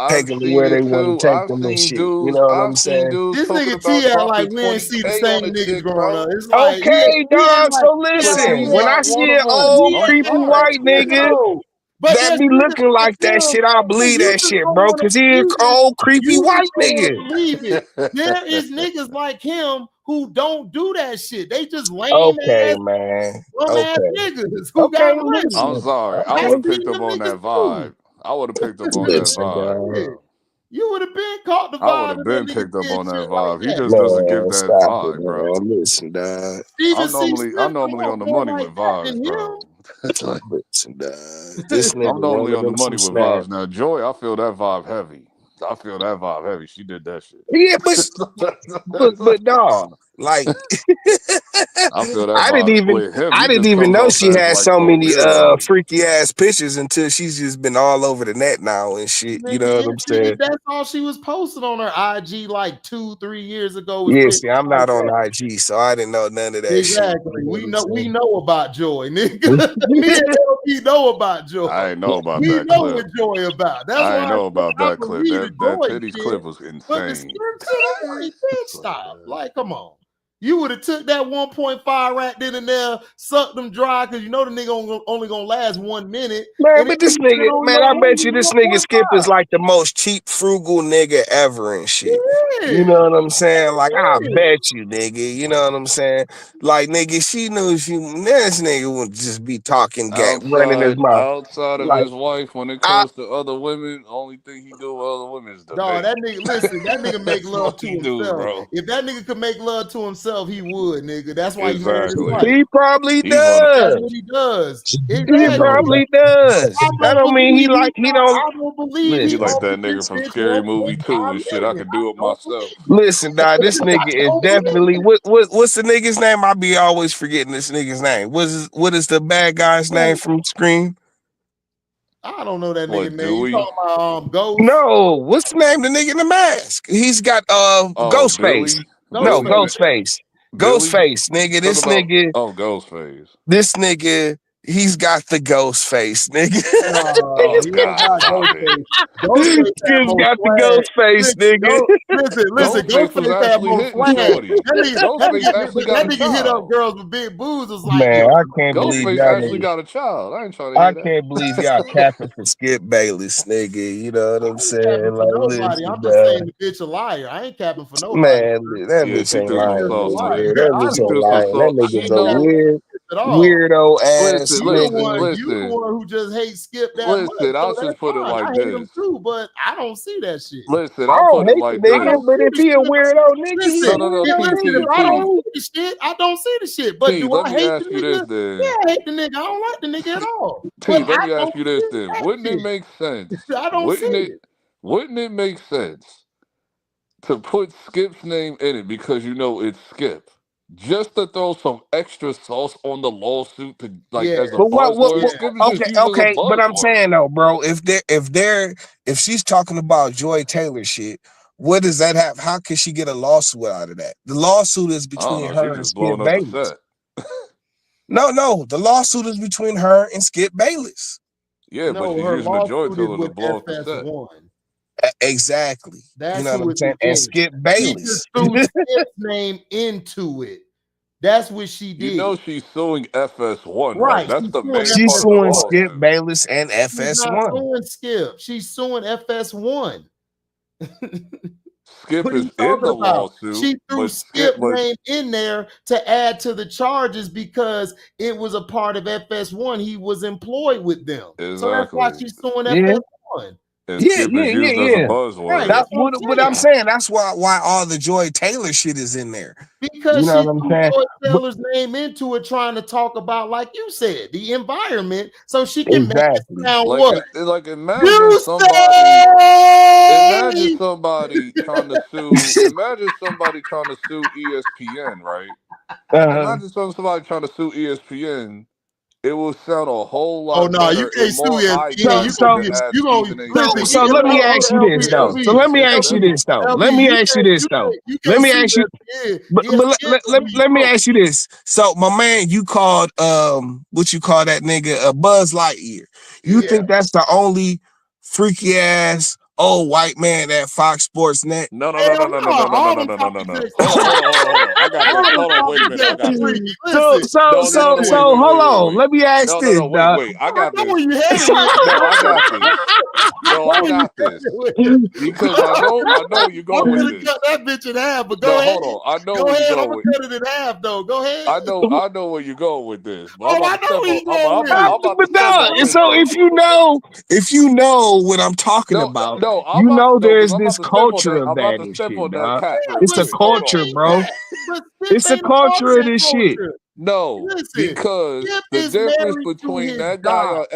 take I've them to seen where they it want too. to take them and shit. You know what I'm saying? This Talking nigga T about act like dropping we ain't see the 20K on same a niggas chick, growing up. bro. It's like Okay, dog. So he act But like you listen, when I not see one of an them. old he I'm act creepy like sorry. white nigga no. But that there's be niggas looking like like that him. shit, I believe You that just shit, don't bro. want to. Cause he an old creepy You white just don't want nigga. to believe it. There is niggas like him who don't do that shit. They just lame Okay, ass, man. bum ass Okay. niggas who Okay, got money. I'm listen. sorry. I I would have Okay. seen picked up them on niggas that too. vibe. I would have picked up on that Listen, vibe, dog. Shit. bro. You would have been caught the I would vibe have if that been nigga picked up did on that shit like vibe. He that. just doesn't give Man, that stop it, vibe, bro. man. Listen, dog. Steven C. I'm Smith come normally off on the more money like with that than vibes, bro. Listen, dog. This nigga I'm normally wanted on the them some money with snacks. vibes. Now, Joy, I feel that vibe heavy. I feel that vibe heavy. She did that shit. Yeah, but dog, like I feel that vibe with him. I He didn't just even comes know off she as had like so for many real. freaky ass pictures until she's just been all over the net now and shit. You know what I'm saying? That's all she was posting on her IG like 2-3 years ago was Yeah, pictures see, I'm like not on that. IG, so I didn't know none of that shit. Exactly. You know what We I'm know about Joy, nigga. Me and LB know about Joy. I ain't know about We that know clip. what Joy about. That's I ain't why I know said about I that clip. believe the That Joy titties shit. clip was But the insane. script shit, I'm like, bitch, stop. Like, come on. You would have took that 1.5 rat then and there, sucked them dry, because you know the nigga only gonna last 1 minute. Man, And then but this you put it nigga, on man, I bet you your this nigga 1.5. Skip is like the most cheap, frugal nigga ever and shit. You know what I'm saying? Like, I bet you, nigga. You know what I'm saying? Like, nigga, she knew this nigga would just be talking, running his mouth. Outside of Like, his wife, when it comes to other women, the only thing he do with other women is Dog, debate. that nigga, listen, that nigga make That's love what to he do, himself. bro. If that nigga could make love to himself, he would, nigga. That's why he married his Exactly. wife. he probably He's one. That's does. what he does. He Exactly. probably does. I That don't don't mean believe he don't I don't believe He he listen. like owes that nigga this from bitch Scary Movie 2 1.5 and shit. I million. could I do it don't myself. believe it. Listen, dog, this I nigga is don't definitely believe what's the nigga's name? I be always forgetting this nigga's name. What is the bad guy's name it. from Scream? I don't know that nigga What, name. You Dewey? talking about Ghost? No, what's the name? The nigga in the mask. He's got Oh, Ghostface. Billy? No, Billy? Ghostface. Ghostface. Billy? Ghostface, nigga. Talk about, oh, Ghostface. This nigga, he's got the ghost face, nigga. Oh, Oh, he don't God, got stop it. Ghostface. Ghostface had He's more got the swag. ghost face, nigga. Listen. Ghostface was Ghostface had actually more hitting swag. Shorty. Ghostface actually got That a nigga hit up child. girls with big boobs. Was like, Man, yo, I can't believe Ghostface y'all actually niggas. got a child. I ain't trying to I hear that. can't believe y'all capping for Skip Bayless, nigga. You know what I'm I ain't capping saying? for Like, nobody. listen, I'm just saying dog. the bitch a liar. I ain't capping for nobody. Man, that Yeah, bitch she ain't threw some lying, Just a sauce on liar. it. nigga. That I bitch She don't ain't threw some cap. lying. That sauce. I nigga's She ain't a capping know. at all. weirdo ass Listen, You the listen, nigga. one, you the listen. one who just hate Skip that much. Listen, So I'll that's just put it fine. I like hate him this. too, but I don't see that shit. Listen, I I'll don't put it hate the like I this. nigga, don't but see if the he a shit. weirdo nigga, he a Listen, No. weirdo listen. If P, nigga, I don't P, bro. see the shit, I don't see the shit. But P, do let I me hate the ask you this nigga? Yeah, then. I hate the nigga. I don't like the nigga at all. But P, let I me ask don't you see this then. that Wouldn't it shit. make sense? I don't see it. Wouldn't it make sense to put Skip's name in it because you know it's Skip? Just to throw some extra sauce on the lawsuit to like Yeah, as a But buzzword. yeah. Skip is just used as a okay, but I'm buzzword. saying though, bro, if she's talking about Joy Taylor shit, what does that have? How can she get a lawsuit out of that? The lawsuit is I don't between know. She her and just Skip blowing up the Bayless. set. No, the lawsuit is between her and Skip Bayless. Yeah, but No, she's her using the joy lawsuit is tiller to with blow up the set. FS1. Exactly. That's you know what who I'm it saying? And is. Skip She Bayless. just threw Skip's name into it. That's what she You did. know she's suing FS1, right? Right. That's She's the suing main She's part of the suing FS1. Skip lawsuit. Bayless and She's not FS1. suing Skip. She's suing FS1. Skip What are is you in talking the about? lawsuit, She threw but Skip, Skip name in there to add to the charges because it was a part of FS1. He was employed with them. So that's why exactly. she's suing Yeah. FS1. And Yeah, Skip yeah, is yeah, used as a yeah. Right. buzzword. That's That's what what I'm I'm saying. saying. That's why all the Joy Taylor shit is in there. Because You know she what I'm threw saying? Joy But- Taylor's name into it, trying to talk about, like you said, the environment, so she can make Exactly. it sound Like, what? like imagine You somebody say trying to sue. Imagine somebody trying to sue ESPN, right? Imagine somebody trying to sue ESPN. It will sound a whole Oh lot no, you better and can't sue more eye ESPN. catching to add You gonna Stephen A. listen. So Smith. let me ask you this though. Yes, So let me yes, ask you this though. LB, Let me ask you this though. Let me ask you. But let me ask you this. So my man, you called what you call that nigga a Buzz Lightyear. You think that's the only freaky ass old white man at Fox Sports Net? No. Hold on. I got this. Hold on. Wait a minute. I got this. So hold on. Let me ask this, dog. Wait. I got this. Where you headed with? No, I got this. No, I got this. Because I know you're going with this. Cut that bitch in half, but go No, ahead. hold on. I know Go where you're ahead. I'm going gonna with. cut it in half, though. Go ahead. I know where you're going with this. But I'm Oh, about I to know step where on. you going with I'm it. about But to step on dog, this. so if you know what I'm talking about, you know because there's I'm this about to step on culture that. of I'm about that to and step shit, on that dog. cat real It's a quick. Hold culture, on. bro. But Skip It's a ain't a part of culture of that this shit. culture. No, Listen, because Skip the is difference married to between his that guy job. on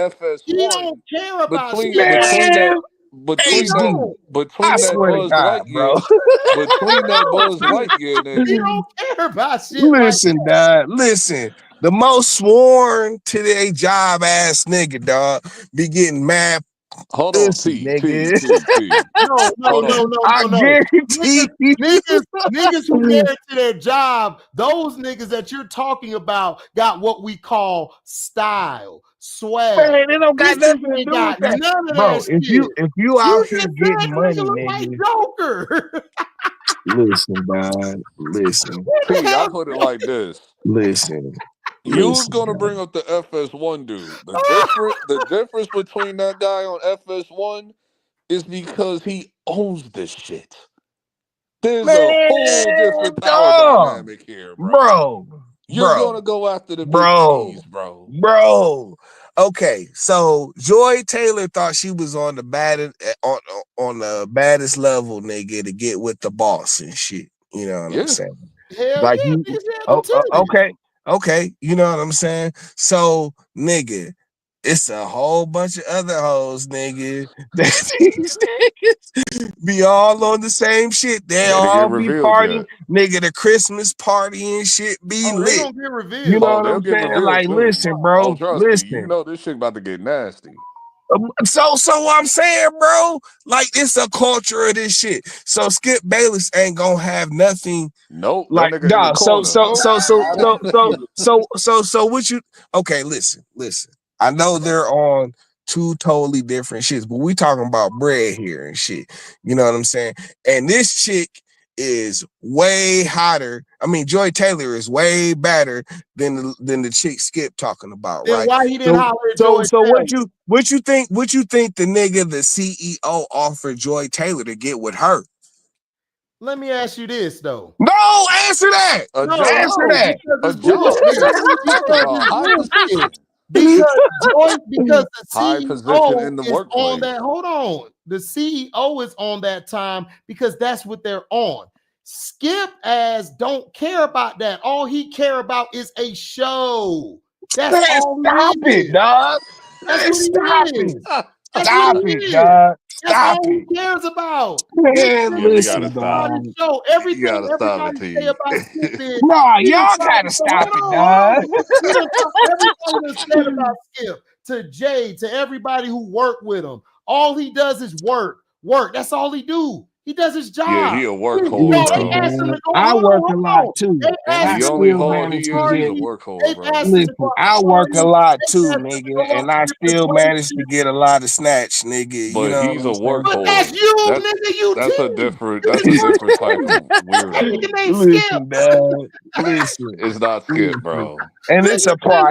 He FS1 don't care about shit between like that. He HD. don't. I He that swear to don't. Buzz God, bro. Lightyear between that Buzz Lightyear He nigga. don't care about shit like Listen, that. dog. Listen. The most sworn to their job ass nigga, dog, be getting mad. Hold on, Listen, T. nigga. No. Hold on. I guarantee you. Niggas who married to their job, those niggas that you're talking about got what we call style, swag. Man, it don't got Bitches nothing to ain't do with got that. none of Bro, that if shit. you You out here just getting said the nigga money, look like nigga. Joker. Listen, dog. Listen. T, I put it like this. Listen. You was Listen, gonna dog. bring up the FS1 dude. The difference between that guy on FS1 is because he owns this shit. There's a whole Man, different power dog. dynamic here, bro. Bro. You're gonna go after the big cheese, bro. Bro. Okay, so Joy Taylor thought she was on the baddest on the baddest level, nigga, to get with the boss and shit. You know what I'm Yeah. saying? Hell Like yeah, you, bitch had them titties. okay, you know what I'm saying? So, nigga, it's a whole bunch of other hoes, nigga, that these niggas be all on the same shit. They They didn't get all be revealed partying, yet. nigga. The Christmas party and shit be Oh, they lit. don't get You revealed know Oh, what yet. they'll I'm get saying? revealed Like, soon. listen, Oh, bro, trust me. You listen. know this shit about to get nasty. So what I'm saying, bro, like it's a culture of this shit. So Skip Bayless ain't gonna have nothing. Nope, that Like, nigga in the dog. corner. So what you? Okay, listen. I know they're on two totally different shits, but we talking about bread here and shit. You know what I'm saying? And this chick is way hotter. I mean, Joy Taylor is way better than the chick Skip talking about, Then right? why he didn't holler at Joy So Taylor? what you think the nigga, the CEO, offered Joy Taylor to get with her? Let me ask you this though. No, answer that. Answer that. Because A it's job, bullshit. nigga. What are you talking Because about? it's High bullshit. position. Because the High position CEO in the is on workplace. that. Hold on. The CEO is on that time because that's what they're on. Skip as don't care about that. All he care about is a show. That's Man, all stop he it, is. dog. That's Man, what stop he it. is. That's what Stop he it, is. dog. That's Stop all it. he cares about. This Man, Yeah, we gotta listen, stop. nigga show. You Everything gotta stop it, everybody say T. about Skip is Nah, he done y'all tried gotta to stop it, hold dog. on. He done everybody done said about Skip to Jay, to everybody who worked with him. All he does is work. That's all he do. He does his job. Yeah, he a workhorse, No, they bro. asked him to go. I work a lot too, They and asked I him The to only go still to hole a he manage to is, he's get. a party. workhorse, They've bro. asked him to Listen, go out I to work a parties. lot They too, asked him to nigga, go and out I to different still manage to places. get a lot of snatch, nigga. You But know he's what a I'm saying? But that's workhorse. you, That nigga. You that's a team. different You that's just a work different type team. of That weirdo. nigga named Skip. Listen, dog. Listen, It's not Skip, listen. bro. And Listen, it's a listen.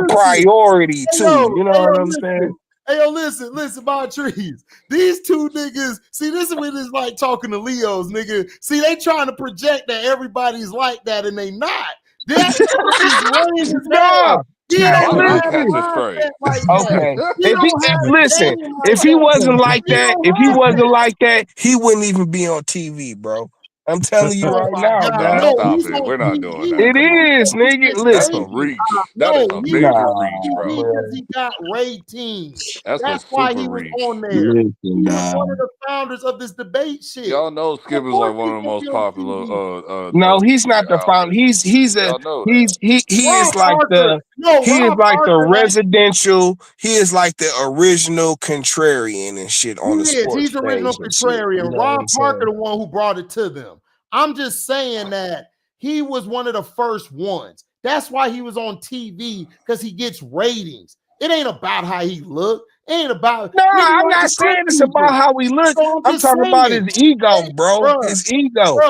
priority Hey too. yo, You know hey yo, what I'm saying? listen. Hey yo, listen, my trees. These two niggas, see, this is what it's like talking to Leos, nigga. See, they trying to project that everybody's like that, and they not. That shit is lame as Nah. hell. He Hey, don't Why do I have a catch listen. it straight? mindset like that. Okay. He don't have a Listen, game like if he wasn't that. like He that, don't if he have wasn't that. like that, he wouldn't even be on TV, bro. I'm telling you Oh right my now, God. Nah, dog. No, stop he's it. on We're not doing TV that. It Come on, is, bro. nigga. because That's Listen. a ratings. reach. That is No, a he was major on reach, Nah, bro. TV because bro. he got ratings. That's a That's why super he was reach. on there. Listen, He was one dog. of the founders of this debate shit. Y'all know Skip Of is course like one he's of the gonna most be on popular TV. No, he's not media the founder. outlets and shit. Y'all know that. He is Rob like Parker. the No, he is Rob like the Parker has residential. He is like the original contrarian and shit He on the is. sports He's the original page and shit. You contrarian. know what Rob I'm Parker, saying? the one who brought it to them. I'm just saying that he was one of the first ones. That's why he was on TV, because he gets ratings. It ain't about how he looked. It ain't about No, nigga I'm like not the saying it's about preseason. how he look. So I'm I'm just talking about saying, his ego, bro. bruh, His ego.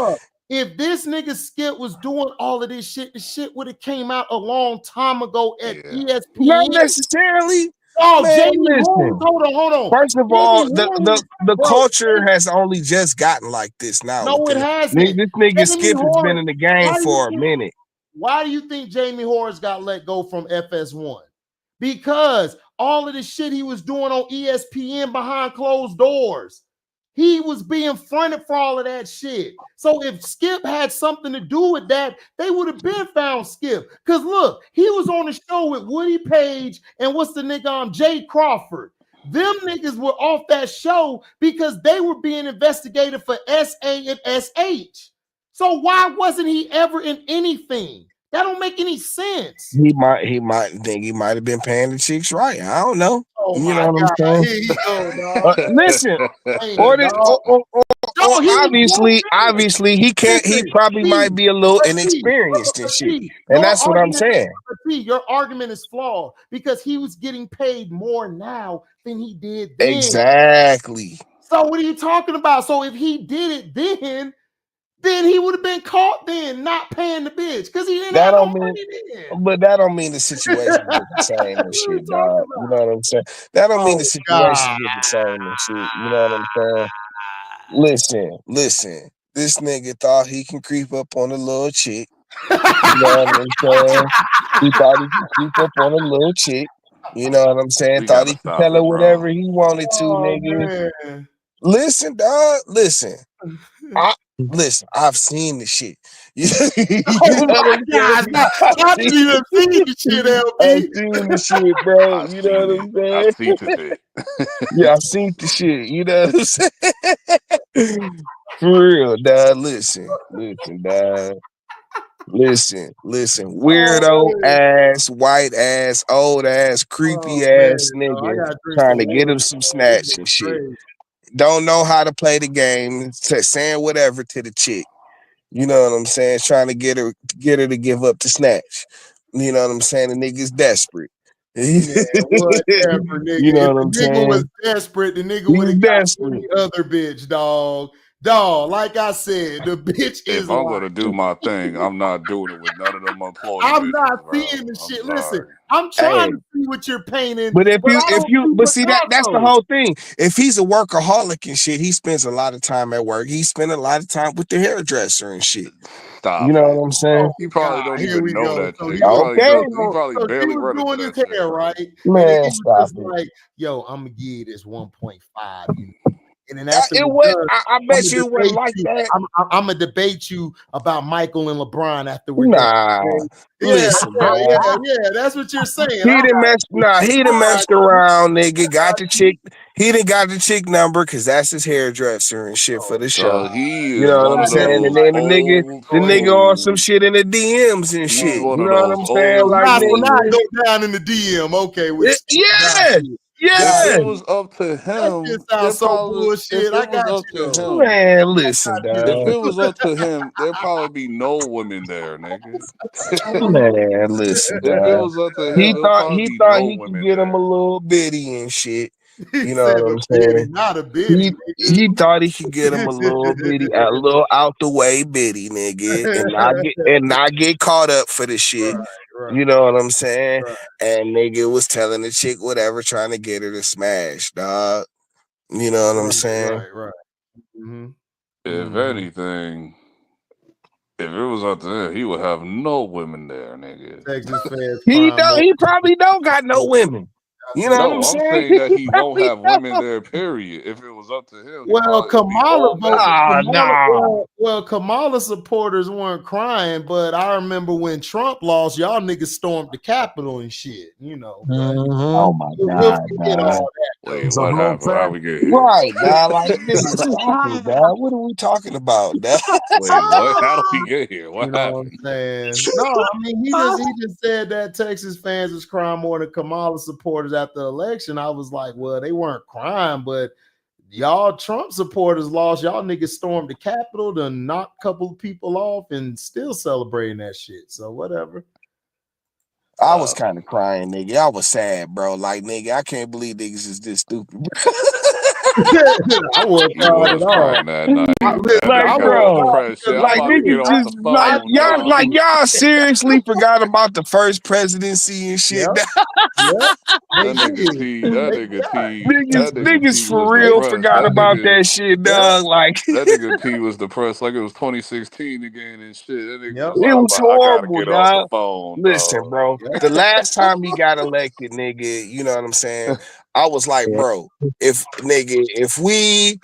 if this nigga Skip was doing all of this shit, the shit would have came out a long time ago at Not ESPN. necessarily. Oh, Man, Jamie Holmes, listen. hold on. First of all, Jamie Holmes, the bro. culture has only just gotten like this now. No, it Within hasn't. this nigga Jamie Skip has been Horn, in the game for a minute. why do you think Jamie Horns got let go from FS1? Because all of the shit he was doing on ESPN behind closed doors. He was being fronted for all of that shit. So if Skip had something to do with that, they would have been found Skip. Because look, he was on the show with Woody Page and what's the nigga, Jay Crawford. Them niggas were off that show because they were being investigated for SA and SH. So why wasn't he ever in anything? That don't make any sense. He might think he might have been paying the chicks right. I don't know. Oh You my know what I'm God, saying? here you go, dog. Listen, Hey, or dog. obviously he can't. He probably might be a little inexperienced and shit, and that's what I'm saying. Your argument is flawed because he was getting paid more now than he did then. Exactly. So what are you talking about? So if he did it then he would have been caught then not paying the bitch because he didn't have no money then. But that don't mean the situation was the same and shit, dog. You know what I'm saying? That don't mean the situation was the same and shit. You know what I'm saying? Listen. This nigga thought he can creep up on a little chick. You know what I'm saying? He thought he could creep up on a little chick. You know what I'm saying? We Thought gotta he could stop tell her it, whatever bro. he wanted to, nigga. Man. Listen, dog. Listen. I've seen the shit. You Oh my God, I didn't even see the shit, LB. I've seen the shit, bro. I You seen know what it. I'm saying? I seen the shit. Yeah, I seen the shit. You know what I'm saying? For real, dog. Listen, dog. Listen. Weirdo ass, white ass, old ass, creepy ass nigga trying to get him some snatch and shit. Don't know how to play the game, saying whatever to the chick. You know what I'm saying? Trying to get her to give up the snatch. You know what I'm saying? The nigga's desperate. Man, whatever, nigga. You know If what the I'm nigga saying? was desperate, the nigga He's would have got desperate. any other bitch, dog. Dog, like I said, the bitch is If I'm like. gonna do my thing, I'm not doing it with none of them employee I'm bitches, not bro. seeing the I'm shit. sorry. Listen, I'm trying to see what you're painting, But I don't see but what see y'all that's the know. whole thing. If he's a workaholic and shit, he spends a lot of time at work. He spends a lot of time with the hairdresser and shit. Stop You know it. what I'm saying? He probably God, don't here even we know go. that So shit. he He was, probably Okay. so he barely was run into doing that his shit, hair, bro. right? And Man, then he was stop just it. like, yo, I'm gonna give you this 1.5, you know. And then after It we're was. done, I bet you it wasn't like that. I'm gonna debate you about Michael and LeBron after we're done. Nah. Okay? Listen, Yeah, dog. that's what you're saying. He All done messed. Nah, he done right. messed around, nigga. Got the chick. He done got the chick number because that's his hairdresser and shit for the show. So he You is know what one I'm of saying? And those then old the nigga on some school. shit in the DMs and He's shit. one You of know what those I'm saying? old Like, So now nigga. go down in the DM. Okay, Yeah. If Yeah. it was up to That shit him, sounds there so probably bullshit. if I it was got up you to though. him, Man, listen, if dog. it was up to him, there'd probably be no women there, nigga. Man, listen, If it dog. was up to him, He there'll thought probably he be thought no he could women get him a there. little bitty and shit. He You know said what a I'm bitty, saying? not a bitty, nigga. He thought he could get him a little bitty, a little out the way bitty, nigga, and not get caught up for the shit. Right. You know what I'm saying? Right. And nigga was telling the chick whatever, trying to get her to smash, dog. You know what I'm saying? Right. Mm-hmm. If anything, if it was up to him, he would have no women there, nigga. Texas fans He crime don't. more. He probably don't got no women. You know what I'm No, I'm saying? saying that he won't Probably have women don't. there, period. If it was up to him, he Well, probably would be Kamala all men. voted. Ah, nah. Well, Kamala supporters weren't crying, but I remember when Trump lost, y'all niggas stormed the Capitol and shit. You know, but Oh my we'll God, forget dog. all that. Wait, It's a what whole happened? How fact. we get here? Right, dog. Like, nigga, stop it, dog. What are we talking about, dog? Wait, what? How do we get here? You What know what I'm happened? saying? No, I mean he just said that Texas fans was crying more than Kamala supporters after the election. I was like, well, they weren't crying, but y'all Trump supporters lost. Y'all niggas stormed the Capitol to knock a couple of people off and still celebrating that shit. So whatever. I was kind of crying, nigga. I was sad, bro. Like, nigga, I can't believe niggas is this stupid, bro. I wasn't You crying at was all. crying that night. Listen, That Like, nigga I got wasn't all bro, crying depressed. Shit, because I'm I like about to get knew. niggas off just the like phone, dog. y'all seriously forgot about the first presidency and shit. Yep. They That nigga did. T, that They nigga forgot. T, that nigga Niggas T for was real depressed. forgot about that shit, Yep. dog. Like, That nigga T was depressed like it was 2016 again and shit. That nigga was Yep. like, it was I gotta horrible, get off the dog. phone, Listen, dog. bro. The last time he got elected, nigga, you know what I'm saying? I was like, bro, if niggas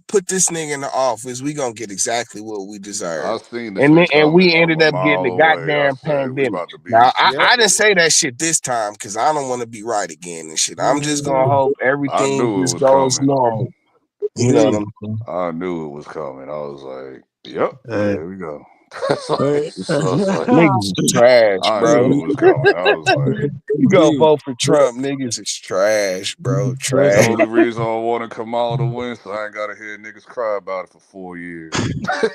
put this nigga in the office, we gonna get exactly what we deserve. I seen the And shit we coming from ended a up getting the mile away. I goddamn said, we pandemic. about to be Now, Yep. I didn't say that shit this time because I don't want to be right again and shit. I'm just gonna hope I everything knew it just was goes coming. normal. You know what I'm saying? I knew it was coming. I was like, yep, Hey, here we go. I hey. was like, Niggas is trash, I bro. knew it was coming. I was like, You go D, vote for Trump, niggas is trash, bro. that's the Trash. only reason I wanted Kamala to win, so I ain't gotta hear niggas cry about it for 4 years.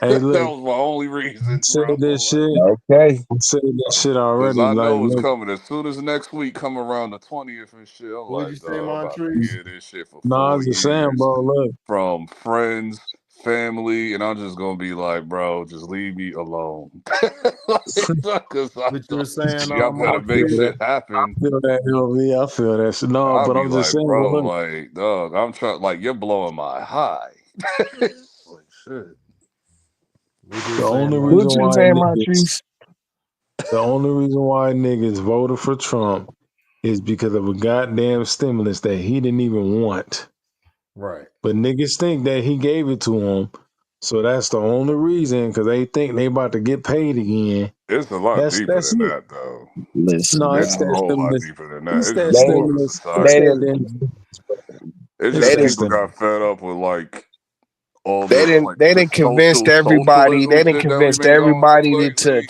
hey, That look, was my only reason, said bro. that shit. Okay. Said that shit Cause already. I Like, know it's look, coming as soon as next week come around the 20th and shit. I'm What'd you like, say, dog, I'm about to Montrese? hear this shit for no, I'm 4 just saying, years bro. Look, from friends, family, and I'm just gonna be like, bro, just leave me alone. Cause What you were saying, y'all I better feel make that. shit happen. I feel that, LV. I feel that shit. No, I'll but be I'm just like, saying, bro, look, like, dog, I'm trying, like, you're blowing my high. Like, shit. What you were the saying, only What reason Montrese? you why saying, niggas, Montrese? the only reason why niggas voted for Trump is because of a goddamn stimulus that he didn't even want. Right. But niggas think that he gave it to him. So that's the only reason, because they think they about to get paid again. It's a lot deeper That's than it. that, though. Listen, No, It's it's a that dog. whole lot stimulus. deeper than that. It's It's that just more of a stimulus. It's They society that didn't. thing. damn. It's It's They just that didn't. people stimulus. got fed up with like all They this didn't. like They the didn't convinced everybody. socialism They didn't shit that we've convinced been going through everybody to lately,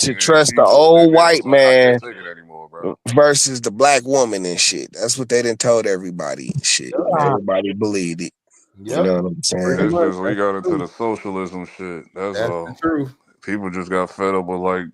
and trust the people old they was white like, I can't man take it anymore, bro. versus the black woman and shit. That's what they didn't told everybody and shit. And everybody believed it. You Yep. know what I'm Pretty saying? It's much. just we That's got the into truth. the socialism shit. That's That's the all. truth. People just got fed up with like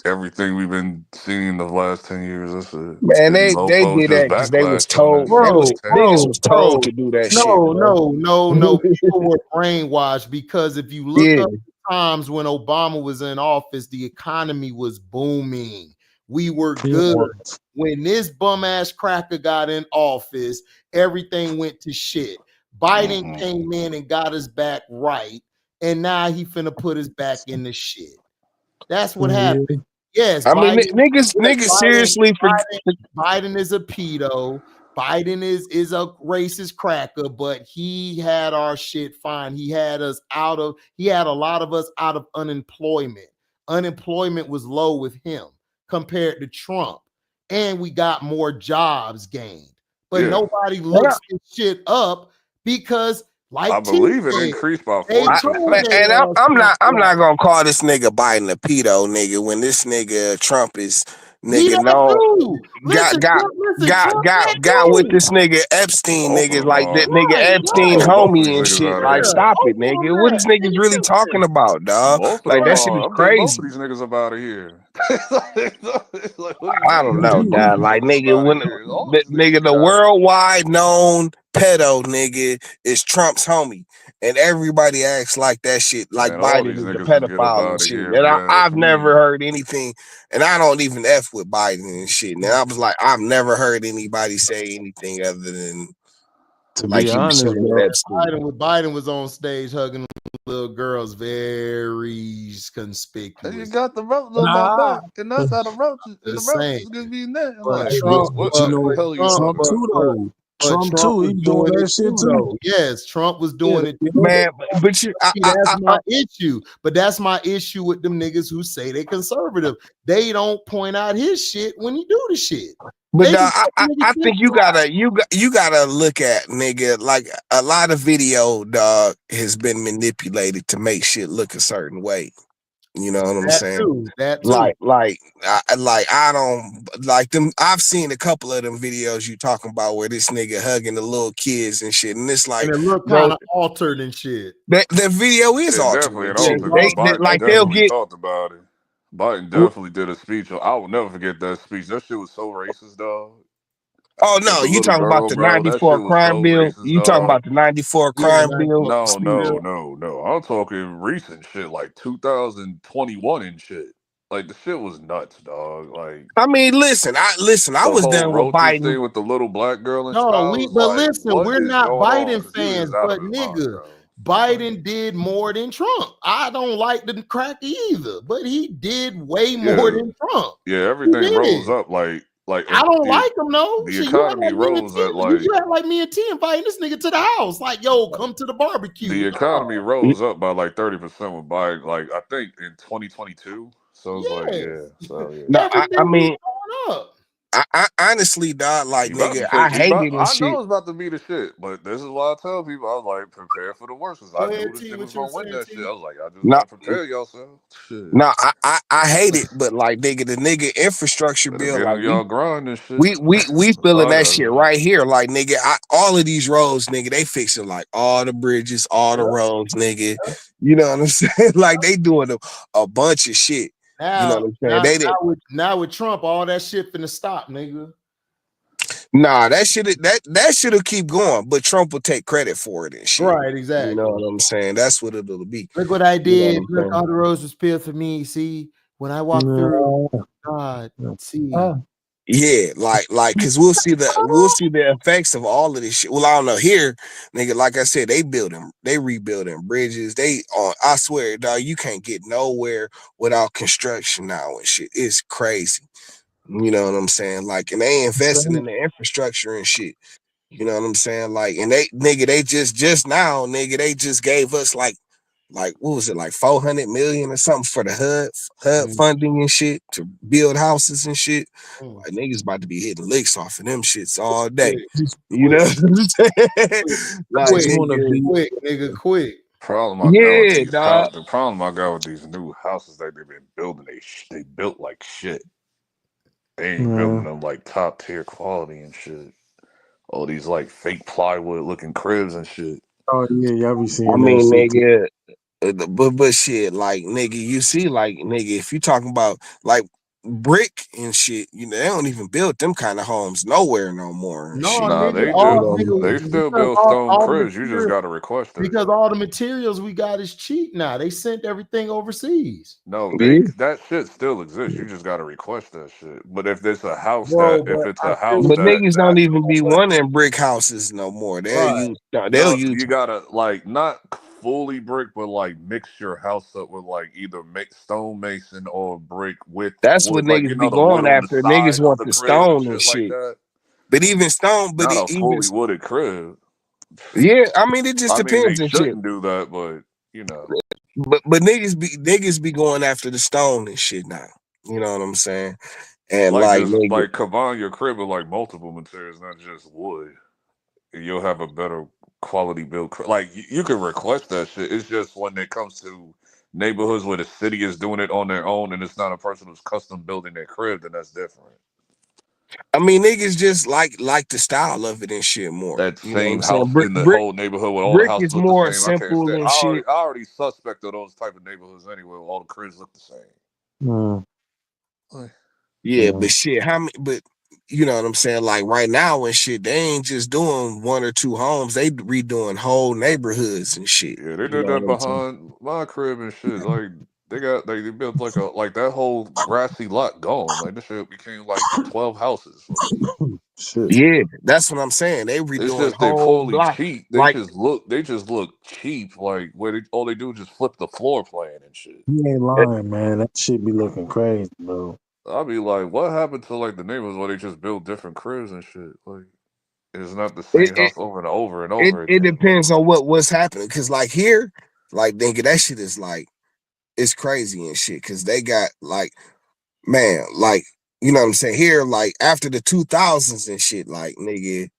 everything we've been seeing the last 10 years. That's it. Man, And they mofos did just that because they was backlashed on that told. They shit. was Bro, Like 10 niggas years bro, was ago. told bro. to do that shit, No, bro. no, no, no. People were brainwashed because if you look Yeah. up the times when Obama was in office, the economy was booming. We were good. When this bum ass cracker got in office, everything went to shit. Biden came in and got us back right, and now he finna put us back in the shit. That's what happened. Yes, I mean, Biden. niggas seriously Biden is a pedo. Biden is a racist cracker, but he had our shit fine. He had a lot of us out of unemployment. Unemployment was low with him compared to Trump. And we got more jobs gained. But nobody looks this shit up because, I like T believe it said, increased by they 40%. told and their ass I'm not not to lie. gonna call this nigga Biden a pedo, nigga. When this nigga Trump is nigga. That No, too. Listen, Trump got with too. this nigga Epstein, Both of nigga, them like that are. nigga Epstein Both of homie these and niggas shit. out of Like, here. stop it, nigga. What is niggas really talking about, dog? Both of Like, them that shit are. is I'm thinking both crazy. of these niggas up out of here. Like, what I you don't mean? know, Both dog. these Like, niggas up nigga, out of when here. All these niggas nigga, get the out of here. worldwide known pedo nigga is Trump's homie, and everybody acts like that shit, like Man, all Biden these is a niggas can get up pedophile and out of shit. here And if you ask I've never me. heard anything, and I don't even f with Biden and shit. And I was like, I've never heard anybody say anything other than To like be he was honest, chilling with bro, Epstein. Biden was on stage hugging little girls, very And conspicuous. you got the roaches on my back, and that's how the roaches is gonna be there. I'm But like, Trump, what you the know, hell you Trump, Trump talking too about? though. Trump Trump too, was he doing doing that it shit too, too. though. Yes, Trump was doing it too. Man, but you, That's my issue. But that's my issue with them niggas who say they conservative. They don't point out his shit when he do the shit. But They just I think you gotta look at, nigga, like a lot of video, dog, has been manipulated to make shit look a certain way. You know what I'm saying? That too. I don't like them. I've seen a couple of them videos you talking about where this nigga hugging the little kids and shit, and it's like, And it look bro, kind of altered and shit. that video is It altered definitely and an shit. alter, but They Biden like they'll definitely get. talked about it. Biden definitely did a speech. I will never forget that speech. That shit was so racist, dog. Oh With no, the you little talking about girl, the bro. That '94 shit was crime so bill? racist, You talking dog. about the '94 Yeah, the crime bill? 94 No, bill. I'm talking recent shit, like 2021 and shit. Like the shit was nuts, dog. Like I mean, listen, I the was whole done with roaches Biden. thing with the little black girl and shit. No, I was but like, listen, what we're is not going Biden on? This dude fans, is out of but his mind, nigga, bro. Biden did more than Trump. I don't like the crack either, but he did way more Yeah, than Trump. yeah. He Everything rose did. up like I don't like him though. the Shit, you act economy like me and rose T. at like You act like me and T inviting this nigga to the house. Like, yo, come to the barbecue. the economy No. rose up by like 30% with Biden. Like I think in 2022. So it's like, yeah. Yes. So yeah. No, I Everything was mean, going up. I honestly, dog, like You about nigga, to I take you hate about it and I shit. know it's about to be the shit, but this is why I tell people I was like prepare for the worst because Go I knew ahead, this T. shit was What you were gonna win saying, that T? shit. I was like, I just No, gotta prepare yourself. Shit. no, I hate it, but like nigga, the nigga infrastructure Better bill, get like on y'all grind and shit. we That's feeling all I that gotta shit do. right here. Like nigga, all of these roads, nigga, they fixing like all the bridges, all the roads, nigga. You know what I'm saying? Like they doing a bunch of shit. You know what I'm saying? They did. Now with Trump, all that shit finna stop, nigga. Nah, that shit'll keep going, but Trump will take credit for it and shit. Right, exactly. You know what I'm saying? That's what it'll be. Look what I You know did. what I'm Look, saying? all the roads was paved for me. See, when I walk through, God, see. Yeah, like, cause we'll see the effects of all of this shit. Well, I don't know here, nigga. Like I said, they rebuilding bridges. I swear, dog, you can't get nowhere without construction now and shit. It's crazy. You know what I'm saying? Like, and they investing in the infrastructure and shit. You know what I'm saying? Like, and they just now, nigga, they just gave us like what was it, like 400 million or something for the HUD funding and shit to build houses and shit. Like niggas about to be hitting licks off of them shits all day. You know what I'm saying? Like Quick, nigga, quick. Problem I got with yeah, these dog. the problem I got with these new houses that they've been building, they built like shit. They ain't building them like top tier quality and shit. All these like fake plywood looking cribs and shit. Oh yeah, y'all be I seeing that mean, shit too. nigga, but shit, like nigga, you see, like nigga, if you talking about like brick and shit, you know, they don't even build them kind of homes nowhere no more and No, shit. Nah, nigga, they You do. know what I'm They saying? still because build stone all the cribs. You just gotta request that because shit. all the materials we got is cheap now. They sent everything overseas. No, Yeah. that shit still exists. You just gotta request that shit. But if it's a house Bro, if but it's I a feel house what But you're niggas don't even be saying. wanting brick houses no more. Right. They'll No, use you gotta like not fully brick, but like mix your house up with like either stone mason or brick with that's what wood, like niggas be the wood going on the after. Niggas side of want the the crib and stone and shit like shit. that. But even stone, Not a fully wooded crib. yeah, I mean it just I mean, they depends and shit. shouldn't do that, but you know, But niggas be going after the stone and shit now. You know what I'm saying? And like like just nigga, like combine your crib with like multiple materials, not just wood. You'll have a better quality build. Like you can request that shit. It's just when it comes to neighborhoods where the city is doing it on their own and it's not a person who's custom building their crib, then that's different. I mean, niggas just like the style of it and shit more. That You know what same I'm saying? house Brick in the brick whole neighborhood with all the brick houses is look the more same. I can't simple stand. and shit. I already suspect of those type of neighborhoods anyway. Where all the cribs look the same. Yeah, but shit, how many? But you know what I'm saying? Like right now and shit, they ain't just doing one or two homes; they redoing whole neighborhoods and shit. Yeah, they You did know that what I'm saying? behind my crib and shit. Like they built like that whole grassy lot gone. Like this shit became like 12 houses. Shit. Yeah, that's what I'm saying. They It's redoing just they're whole poorly block. cheap. Like They just look cheap. Like where all they do is just flip the floor plan and shit. You ain't lying, man. That shit be looking crazy, bro. I'll be like, what happened to like the neighborhoods where they just build different cribs and shit? Like it's not the it, same it, house over and over and it, over it again. depends on what's happening. Cause like here, like nigga, that shit is like it's crazy and shit. Cause they got like man, like you know what I'm saying here, like after the 2000s and shit, like nigga,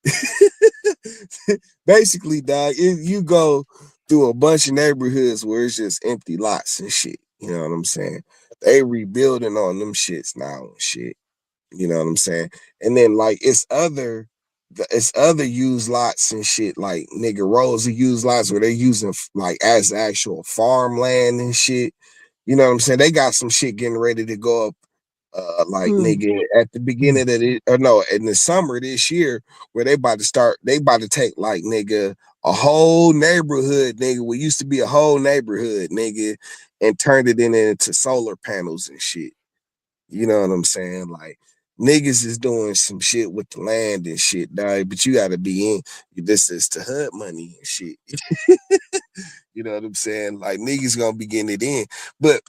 basically, dog, you go through a bunch of neighborhoods where it's just empty lots and shit. You know what I'm saying? They rebuilding on them shits now and shit. You know what I'm saying? And then like it's other used lots and shit, like nigga rows of used lots where they're using like as actual farmland and shit. You know what I'm saying? They got some shit getting ready to go up like nigga at the beginning of it or no in the summer this year where they about to take like nigga a whole neighborhood nigga what used to be a whole neighborhood nigga and turned it into solar panels and shit. You know what I'm saying? Like niggas is doing some shit with the land and shit, dog, but you gotta be in this is to HUD money and shit. You know what I'm saying? Like niggas gonna be getting it in, but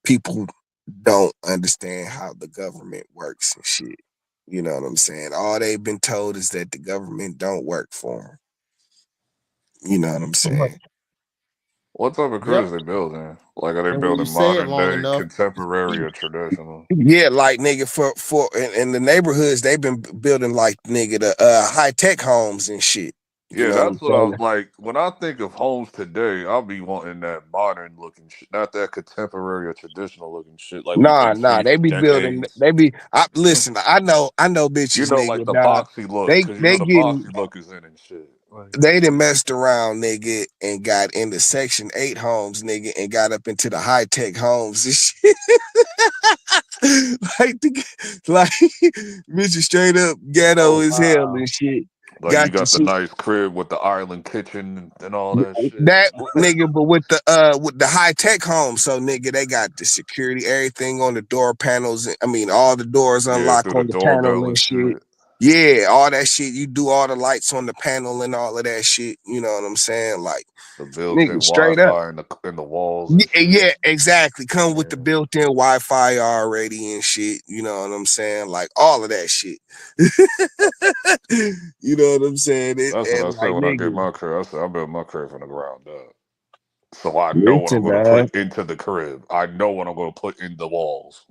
people don't understand how the government works and shit. You know what I'm saying? All they've been told is that the government don't work for them. You know what I'm saying? What type of cribs they building? Like are they And when you building say it modern long day, enough, contemporary, or traditional? Yeah, like nigga for in the neighborhoods they've been building like nigga the high tech homes and shit. You Yeah, know what I'm that's what I saying? was like. When I think of homes today, I'll be wanting that modern looking shit, not that contemporary or traditional looking shit like we've been Nah, seeing they for be building. decades. Listen. I know You bitches, know, like nigga. the Dog. boxy look, because you know They the getting boxy look is in and shit. Like, they done messed around, nigga, and got into Section 8 homes, nigga, and got up into the high tech homes and shit. like bitches straight up ghetto oh as hell wow. and shit. Like you Got the got the shit. nice crib with the island kitchen and all that shit. That nigga, but with the high tech home, so nigga, they got the security, everything on the door panels. I mean, all the doors Yeah, unlock through the on the panel doorbell and and shit. shit. Yeah, all that shit. You do all the lights on the panel and all of that shit. You know what I'm saying? Like, The built-in nigga, straight up. Wi-Fi in the walls and Yeah, shit. yeah, exactly. Come with the Yeah. built-in Wi-Fi already and shit. You know what I'm saying? Like all of that shit. You know what I'm saying? That's what I And said like when I get nigga, my crib. I said I built my crib from the ground up. So I know what I'm listen, going to man. put into the crib. I know what I'm going to put in the walls.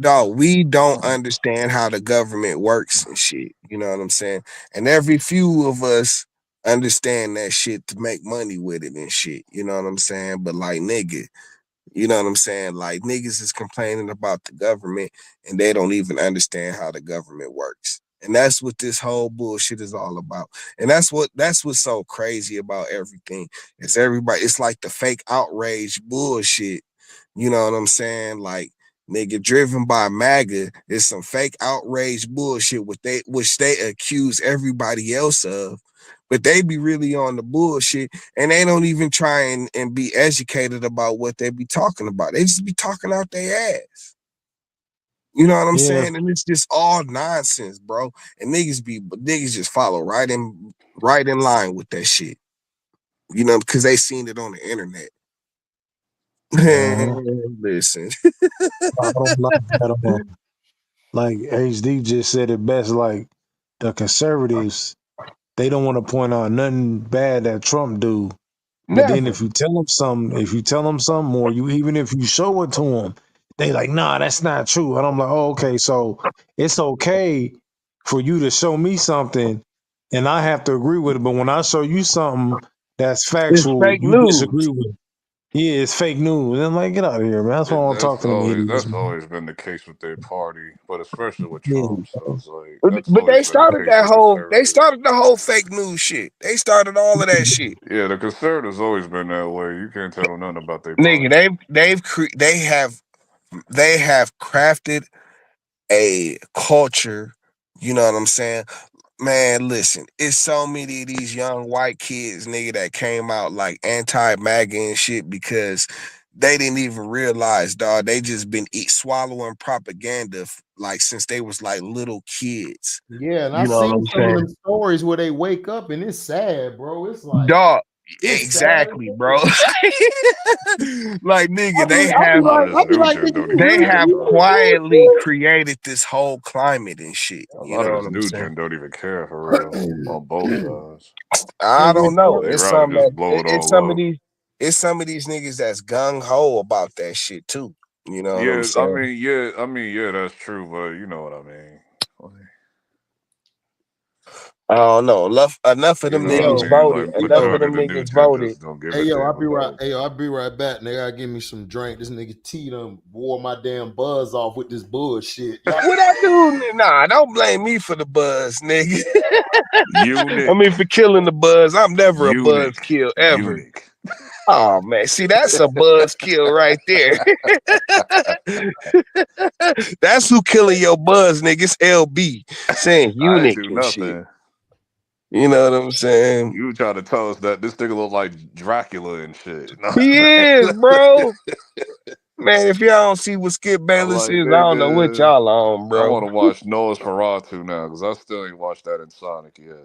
Dog, we don't understand how the government works and shit. You know what I'm saying? And every few of us understand that shit to make money with it and shit. You know what I'm saying? But like nigga, you know what I'm saying? Like niggas is complaining about the government and they don't even understand how the government works. And that's what this whole bullshit is all about. And that's what's so crazy about everything. Is everybody it's like the fake outrage bullshit. You know what I'm saying? Like nigga driven by MAGA is some fake outrage bullshit which they accuse everybody else of. But they be really on the bullshit and they don't even try and be educated about what they be talking about. They just be talking out their ass. You know what I'm Yeah. saying? And it's just all nonsense, bro. And niggas just follow right in line with that shit. You know, because they seen it on the internet. Uh-huh. Man, listen. I don't like that. Like HD just said it best. Like the conservatives, they don't want to point out nothing bad that Trump do. But then Never. if you tell them something, or you even if you show it to them, they like, nah, that's not true. And I'm like, oh, okay, so it's okay for you to show me something, and I have to agree with it. But when I show you something that's It's factual, fake you news. disagree with it. Yeah, it's fake news. I'm like, get out of here, man. That's why I want to talk to them idiots. That's always been the case with their party, but especially with Yeah. Trump. So it's like that's But they always been the started case that with whole. They conservatives. started the whole fake news shit. They started all of that shit. Yeah, the conservatives always been that way. You can't tell them nothing about their Nigga, party. they have crafted a culture. You know what I'm saying? Man, listen, it's so many of these young white kids, nigga, that came out like anti-MAGA and shit because they didn't even realize, dog. They just been swallowing propaganda like since they was like little kids. Yeah, and I You know what seen I'm some of saying? them stories where they wake up and it's sad, bro. It's like Dog, it's sad. exactly, bro. Like nigga, A lot of this new gen don't even they care, have bro. quietly created this whole climate and shit. A You lot know of what this I'm new saying? gen don't even care for real on both sides. I don't know. They rather just blow it It's all up. it's some of these niggas that's gung ho about that shit too. You know what I'm Yeah, saying? yeah, that's true, but you know what I mean. I don't know. Enough of You them know what I niggas mean? voted. Like Enough of majority of them the new niggas gen voted. just don't give Hey a yo, damn about it. I'll be right back. Nigga, gotta give me some drink. This nigga T done wore my damn buzz off with this bullshit. What I do? Nah, don't blame me for the buzz, nigga. I mean for killing the buzz. I'm never a buzz kill ever. Oh man, see that's a buzz kill right there. That's who killing your buzz, nigga. It's LB saying I didn't eunuch do and shit. nothing. You know what I'm saying? You try to tell us that this nigga look like Dracula and shit. No, He is, bro. Man, if y'all don't see what Skip I'm Bayless like, is, I don't know what nigga, y'all on, I bro. want to watch Noah's Feratu now because I still ain't watched that in Sonic yet.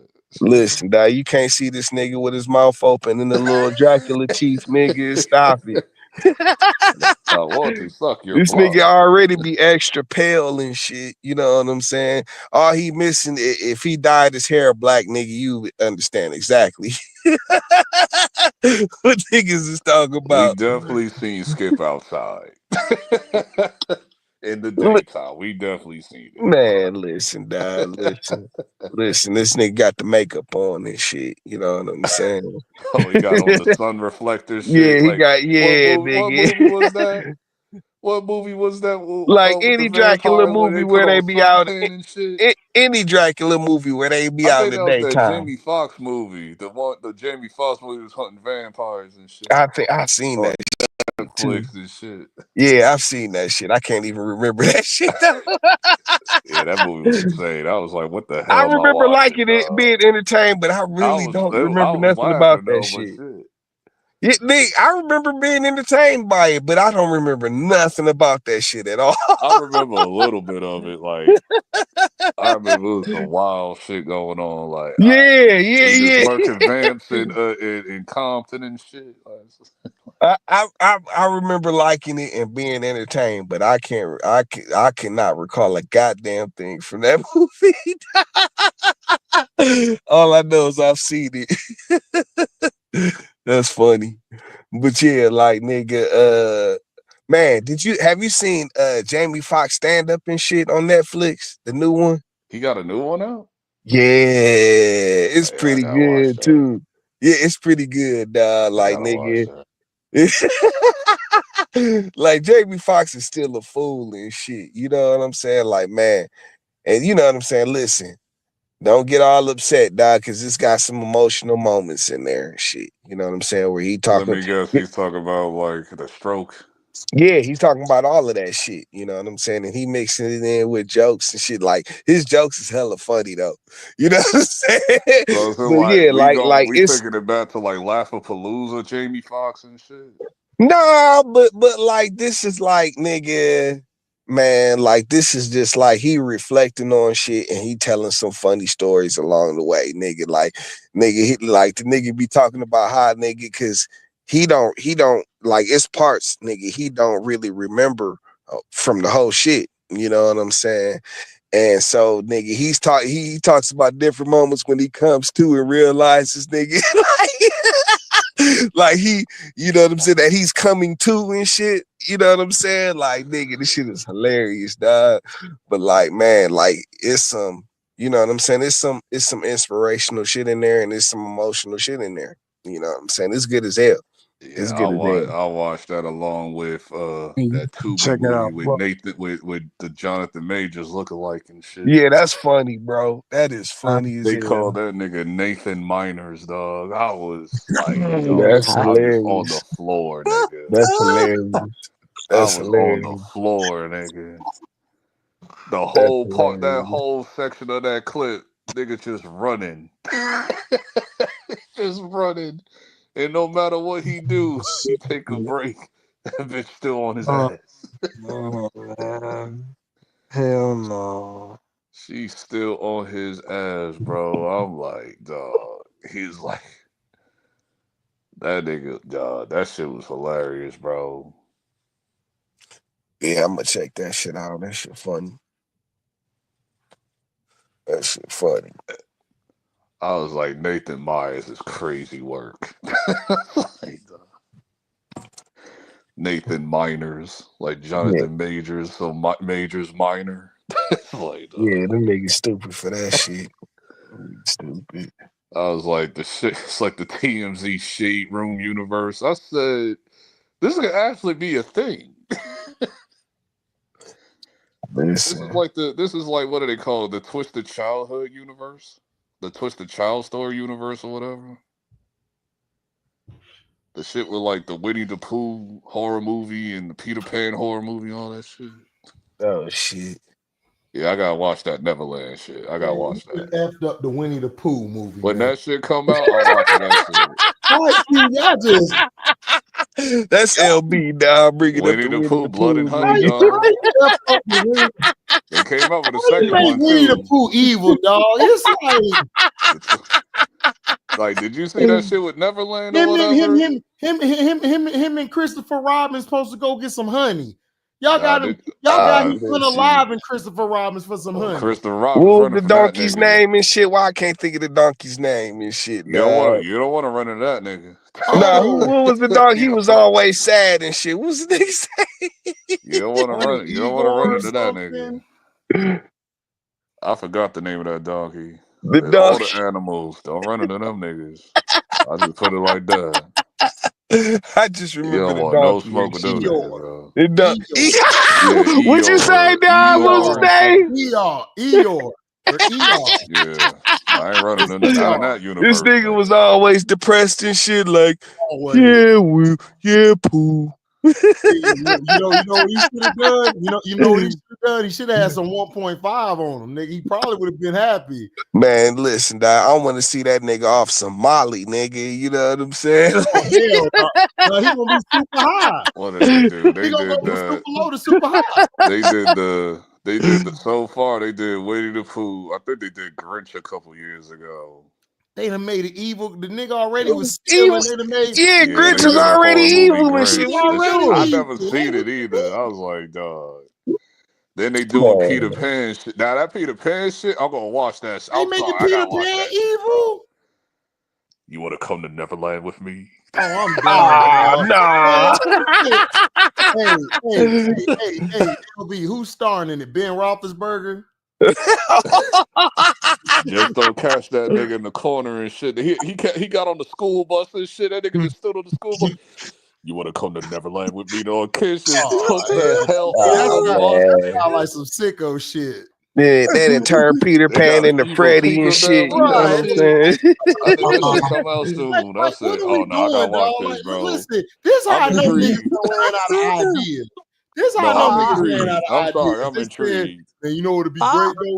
Listen, dog, you can't see this nigga with his mouth open and the little Dracula teeth, nigga. Stop it. I want to suck your This nigga blood. already be extra pale and shit. You know what I'm saying? All he missing, if he dyed his hair black, nigga, you would understand exactly what niggas is talking We about. definitely seen Skip outside in the daytime. We definitely seen it. Man, listen, dog, listen. This nigga got the makeup on and shit. You know what I'm saying? Oh, he got on the sun reflector Yeah, shit. he Like got what nigga. movie was that? What movie was that Like with the any Dracula vampires where movie they put where on they be out, suntan and shit? any Dracula movie where they be I out in think the that was that daytime. Jamie Foxx movie. The Jamie Foxx movie was hunting vampires and shit. I think I've seen On that too. Netflix and shit. Yeah, I've seen that shit. I can't even remember that shit though. Yeah, that movie was insane. I was like, what the I hell am I remember watching, liking it, dog? being entertained, but I really don't I remember was nothing about laughing that though, but shit. shit. Yeah, I remember being entertained by it, but I don't remember nothing about that shit at all. I remember a little bit of it. Like I remember it was some wild shit going on. Like niggas Yeah. murking vamps in Compton and shit. I remember liking it and being entertained, but I cannot recall a goddamn thing from that movie. All I know is I've seen it. That's funny. But yeah, like nigga, man, have you seen Jamie Foxx stand up and shit on Netflix? The new one? He got a new one out? Yeah, it's Yeah, I pretty gotta watch good that. too. Yeah, it's pretty good, dog. I Like gotta watch nigga. that. Like Jamie Foxx is still a fool and shit. You know what I'm saying? Like, man, and you know what I'm saying? Listen, don't get all upset, dog, because it's got some emotional moments in there and shit. You know what I'm saying? Where he Let talking. me guess, he's talking about like the stroke. Yeah, he's talking about all of that shit. You know what I'm saying? And he mixing it in with jokes and shit. Like his jokes is hella funny though. You know what I'm saying? So is it But like yeah, like we it's taking it back to like Laugh-A-Palooza, Jamie Foxx and shit? no, but like this is like nigga, man, like this is just like he reflecting on shit and he telling some funny stories along the way, nigga. Like nigga, like the nigga be talking about how nigga, cause he don't like it's parts, nigga, he don't really remember from the whole shit. You know what I'm saying? And so, nigga, he talks about different moments when he comes to and realizes, nigga, like he, you know what I'm saying, that he's coming to and shit. You know what I'm saying? Like, nigga, this shit is hilarious, dog. But like, man, like it's some, you know what I'm saying? It's some inspirational shit in there and there's some emotional shit in there. You know what I'm saying? It's good as hell. It's Yeah, good as hell. I watched that along with that Tubi Check it movie out, with bro. Nathan with the Jonathan Majors lookalike and shit. Yeah, that's funny, bro. That is funny as They hell. called that nigga Nathan Miners, dog. I was like, That's dog, I was on the hilarious. floor, nigga. That's hilarious. I That's was on the hilarious. floor, nigga. The That's whole part, that hilarious. whole section of that clip, nigga just running. Just running. And no matter what he do, he take a break. That bitch still on his ass. Oh, man. Hell no. She's still on his ass, bro. I'm like, dog. He's like, that nigga, dog. That shit was hilarious, bro. Yeah, I'm gonna check that shit out. That shit funny. That shit funny. I was like, Nathan Myers is crazy work. Like, Nathan Miners, like Yeah, Jonathan Majors, so Majors minor. Like, yeah, them niggas stupid for that shit. Stupid. I was like, the shit, it's like the TMZ Shade Room universe. I said, this could actually be a thing. This is Listen, like what do they call it? The Twisted Childhood universe? The Twisted Child Story universe or whatever. The shit with like the Winnie the Pooh horror movie and the Peter Pan horror movie, all that shit. oh shit. Yeah, I gotta watch that Neverland shit. I gotta watch that. Effed up the Winnie the Pooh movie, When man. that shit come out, I'm watching that shit. Like, y'all just That's LB now bringing up Winnie the the Winnie Pooh, the Blood and Pooh Honey, movie. dog. F up the Winnie. They came out with a How you second make one Winnie the too. Pooh evil, dog? It's Like, did you see that shit with Neverland or him whatever? and Christopher Robin supposed to go get some honey. Y'all got him. Listen. Y'all got him unaliving Christopher Robbins for some honey. Christopher What Robin's was running the from that donkey's nigga. name and shit? Why I can't think of the donkey's name and shit, You don't dog? want to run into that nigga. Nah, Oh, what was the dog? He was always sad and shit. What was the nigga's name? You don't want to Honey run. You don't want to run Igor or into that something. nigga. I forgot the name of that donkey. The All the donkey. animals. Don't run into them niggas. I just put it like that. I just You remember don't the want no donkey smoke and with them shit. niggas, bro. The donkey. Yeah, What'd you say, dog? What was his name? Eeyore. Yeah, I ain't running into not in that universe. This nigga was always depressed and shit. Like, Always. yeah, Pooh. You know what he should have done? You know what he should have done? He should have had some 1.5 on him, nigga. He probably would have been happy. Man, listen, dog, I want to see that nigga off some Molly, nigga. You know what I'm saying? Oh, hell, no, he gonna be super high. What did they do? They He gonna did go from that. super low to super high. They did the so far they did Winnie the Pooh. I think they did Grinch a couple years ago. They done made it evil. The nigga already was stealing. They done made Grinch they was did a already horror movie, evil and Grinch. shit. He What you already doing? I evil. never seen it either. I was like, dog. Then they doing Peter Pan shit. Now that Peter Pan shit, I'm gonna watch that shit. They I'm making sorry, I Peter gotta watch Pan that shit, evil. bro. You want to come to Neverland with me? Oh, I'm down. Nah. Hey, LB, who's starring in it? Ben Roethlisberger. Just don't catch that nigga in the corner and shit. He got on the school bus and shit. That nigga just stood on the school bus. You want to come to Neverland with me? No, kids just took the hell off the bus. That sound like some sicko shit. Yeah, they done turned Peter They Pan got into evil Freddy people and shit. down You know what I'm saying? I think that shit come out soon. I Like, said, what are oh we no, I gotta doing, watch dog? this, Like, bro. listen, this is how I I'm know niggas intrigued. done ran out of ideas. This is how No, I know I'm niggas ran intrigued. out I'm of sorry, ideas. I'm They said, intrigued. man, you know what would be great though?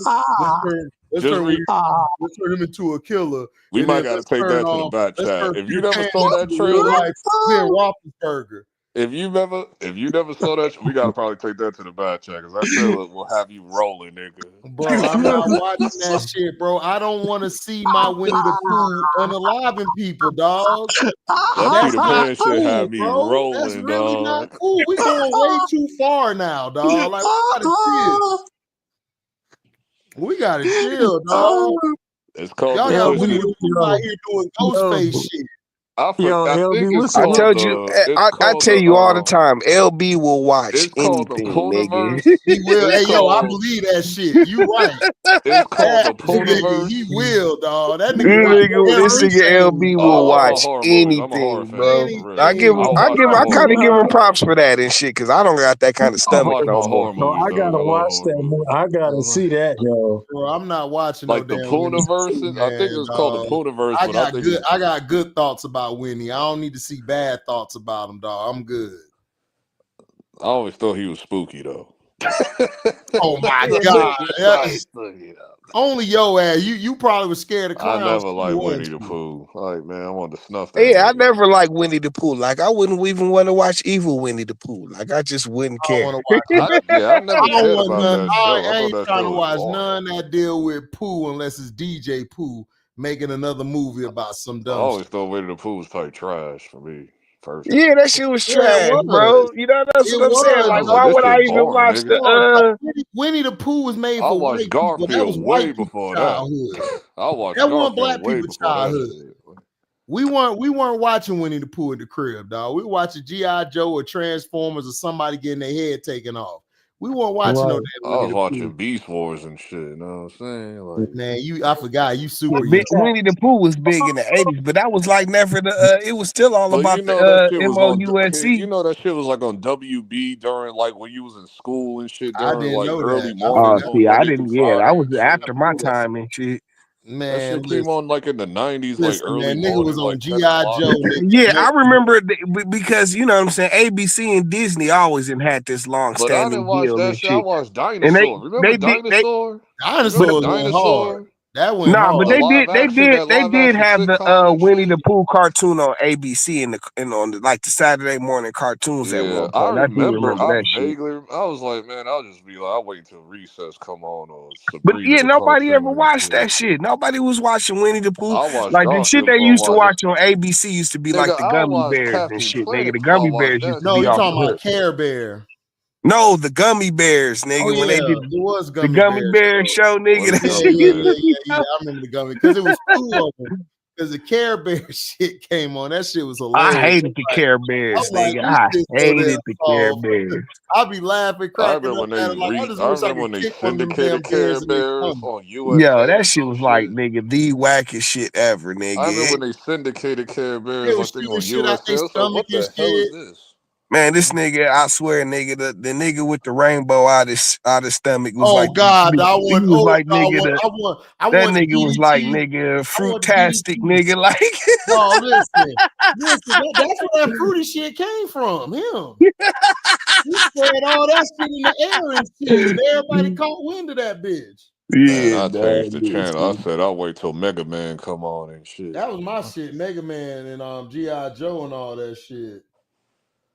Let's Just turn him into a killer. we And might then gotta take that to the back let's chat. turn If you Peter never Pan saw that into the real trailer, life Ben Roethlisberger. if you never saw that, we gotta probably take that to the back chat because that trailer will have you rolling, nigga. Bro, I'm not watching that shit, bro. I don't want to see my Winnie the Pooh unaliving people, dog. That That's Peter not Pan shit cool, had me bro. That's rolling, really not dog. cool. We going way too far now, dog. Like, we gotta chill, dog. It's called Y'all the got Twisted. Winnie the Pooh out here doing Ghostface shit. I LB, think it's what's I up? called told you, the. It's I called tell the. you all the time, LB will watch It's called the anything, nigga. Puniverse. He will. It's Hey, yo, I called. believe that shit. You right. It's called That the nigga, Puniverse. he will, dog. That This nigga watch nigga everything, LB will Oh, I love my dog. watch horror movies. I'm a horror anything, fan bro. for real. Anything, I'll watch my I horror kind of give movies. him props for that and shit, cause I don't got that kind of I stomach watch no my more. horror So movies, I dog. gotta I love watch horror that movie. movies. I gotta see that, yo. bro. I'm not watching no Like the damn Winnie the Pooh, Puniverse. I think man, it's called the dog. Puniverse, but I think it's. I got good thoughts about Winnie. I don't need to see bad thoughts about him, dog. I'm good. I always thought he was spooky though. Oh my That's God. the always thought, you know. Only yo ass. You probably was scared of I clowns never too, liked weren't Winnie the you? Pooh. Like, man, I wanted to snuff that Yeah, I nigga. never liked Winnie the Pooh. Like I wouldn't even want to watch evil Winnie the Pooh. Like I just wouldn't I don't care. want to watch it. I never I don't cared want about none. that show. I I thought ain't that trying show to was watch boring. none that deal with Pooh unless it's DJ Pooh making another movie about some I dumb always shit. thought Winnie the Pooh was type trash for me, personally. Yeah, that shit was Yeah, it trash, was. bro. You know that's It what I'm saying. was, I Like, was like, why this would I shit even boring, watch nigga. the Winnie the Pooh was made I for watched white people. That was Garfield way white people's before that. childhood. I watched That wasn't Garfield black way people's before that childhood. shit. We weren't watching Winnie the Pooh in the crib, dog. We were watching G.I. Joe or Transformers or somebody getting their head taken off. We weren't watching no Right. damn I Winnie was the watching Pooh. Beast Wars and shit. You know what I'm saying? Like, Man, I forgot you Yeah, super young. Winnie the Pooh was big in the 80s, but that was like never the it was still all but you about know that the shit was on. You MOUSC. know that shit was like on WB during like when you was in school and shit I during didn't like know early that. I Oh, mornings forgot. on see, I Monday through didn't, yeah, that Friday was and shit. after my time and shit. That Man, shit came on like in the 90s, like listen, early man. Nigga was morning, on like 10 G.I. o'clock. Joe, nigga. Yeah, I remember because you know what I'm saying, ABC and Disney always had this long But I didn't standing watch deal that and shit. I shit. watched And Dinosaur. Remember they Dinosaur? Remember Dinosaurs went hard. Dinosaur? That went nah, but The hard. live action, that they live did action have the sitcom and Winnie shit. the Pooh cartoon on ABC and on the, like the Saturday morning cartoons at Yeah, one I point. I do remember. remember I that shit. vaguely. I was like, man, I'll just be like, I'll wait till recess come on or But Sabrina yeah, the nobody ever cartoon and watched shit. that shit. Nobody was watching Winnie the Pooh. I watched Like the shit Garfield they for a used to while. watch on ABC used to be like Nigga, the I gummy watched bears and Captain shit, nigga. Planet The before I gummy watched bears used that to No, be you shit. off talking the about hook. Care Bear. No, the gummy bears, Oh nigga. When they yeah, did it was the Gummy gummy Bear bear show. show, What nigga, a that Yeah, gummy shit yeah, used bear. to yeah, be yeah, yeah. I remember the Gummy because it was two of them. Because the Care Bear shit came on. That shit was I hilarious. hated the Care Bears, I'm like, nigga. this I shit so damn hated the Care soft. Bears. I be laughing, I cracking remember up when at it. Like I just I wish I remember could when they kick one of them damn syndicated Care bears in their Bears stomach. on Yo, USA or that shit some was like, shit. nigga, the wackest shit ever, I remember nigga. when they syndicated Care They Bears, I was think shooting on shit out USA. their I was like, stomach what and the hell is shit. this? Man, this nigga, I swear, nigga, the nigga with the rainbow out his stomach was Oh like, God, I he want. was Oh, like, nigga, I that want the nigga was like, DDT. nigga, I want the fruitastic, DDT. nigga, like. No, listen. That's where that fruity shit came from. Him. He spread all that shit in the air and shit, and everybody caught wind of that bitch. Man, Yeah, I changed dog. the channel. I said I'll wait till Mega Man come on and shit. That was my shit, Mega Man and G.I. Joe and all that shit.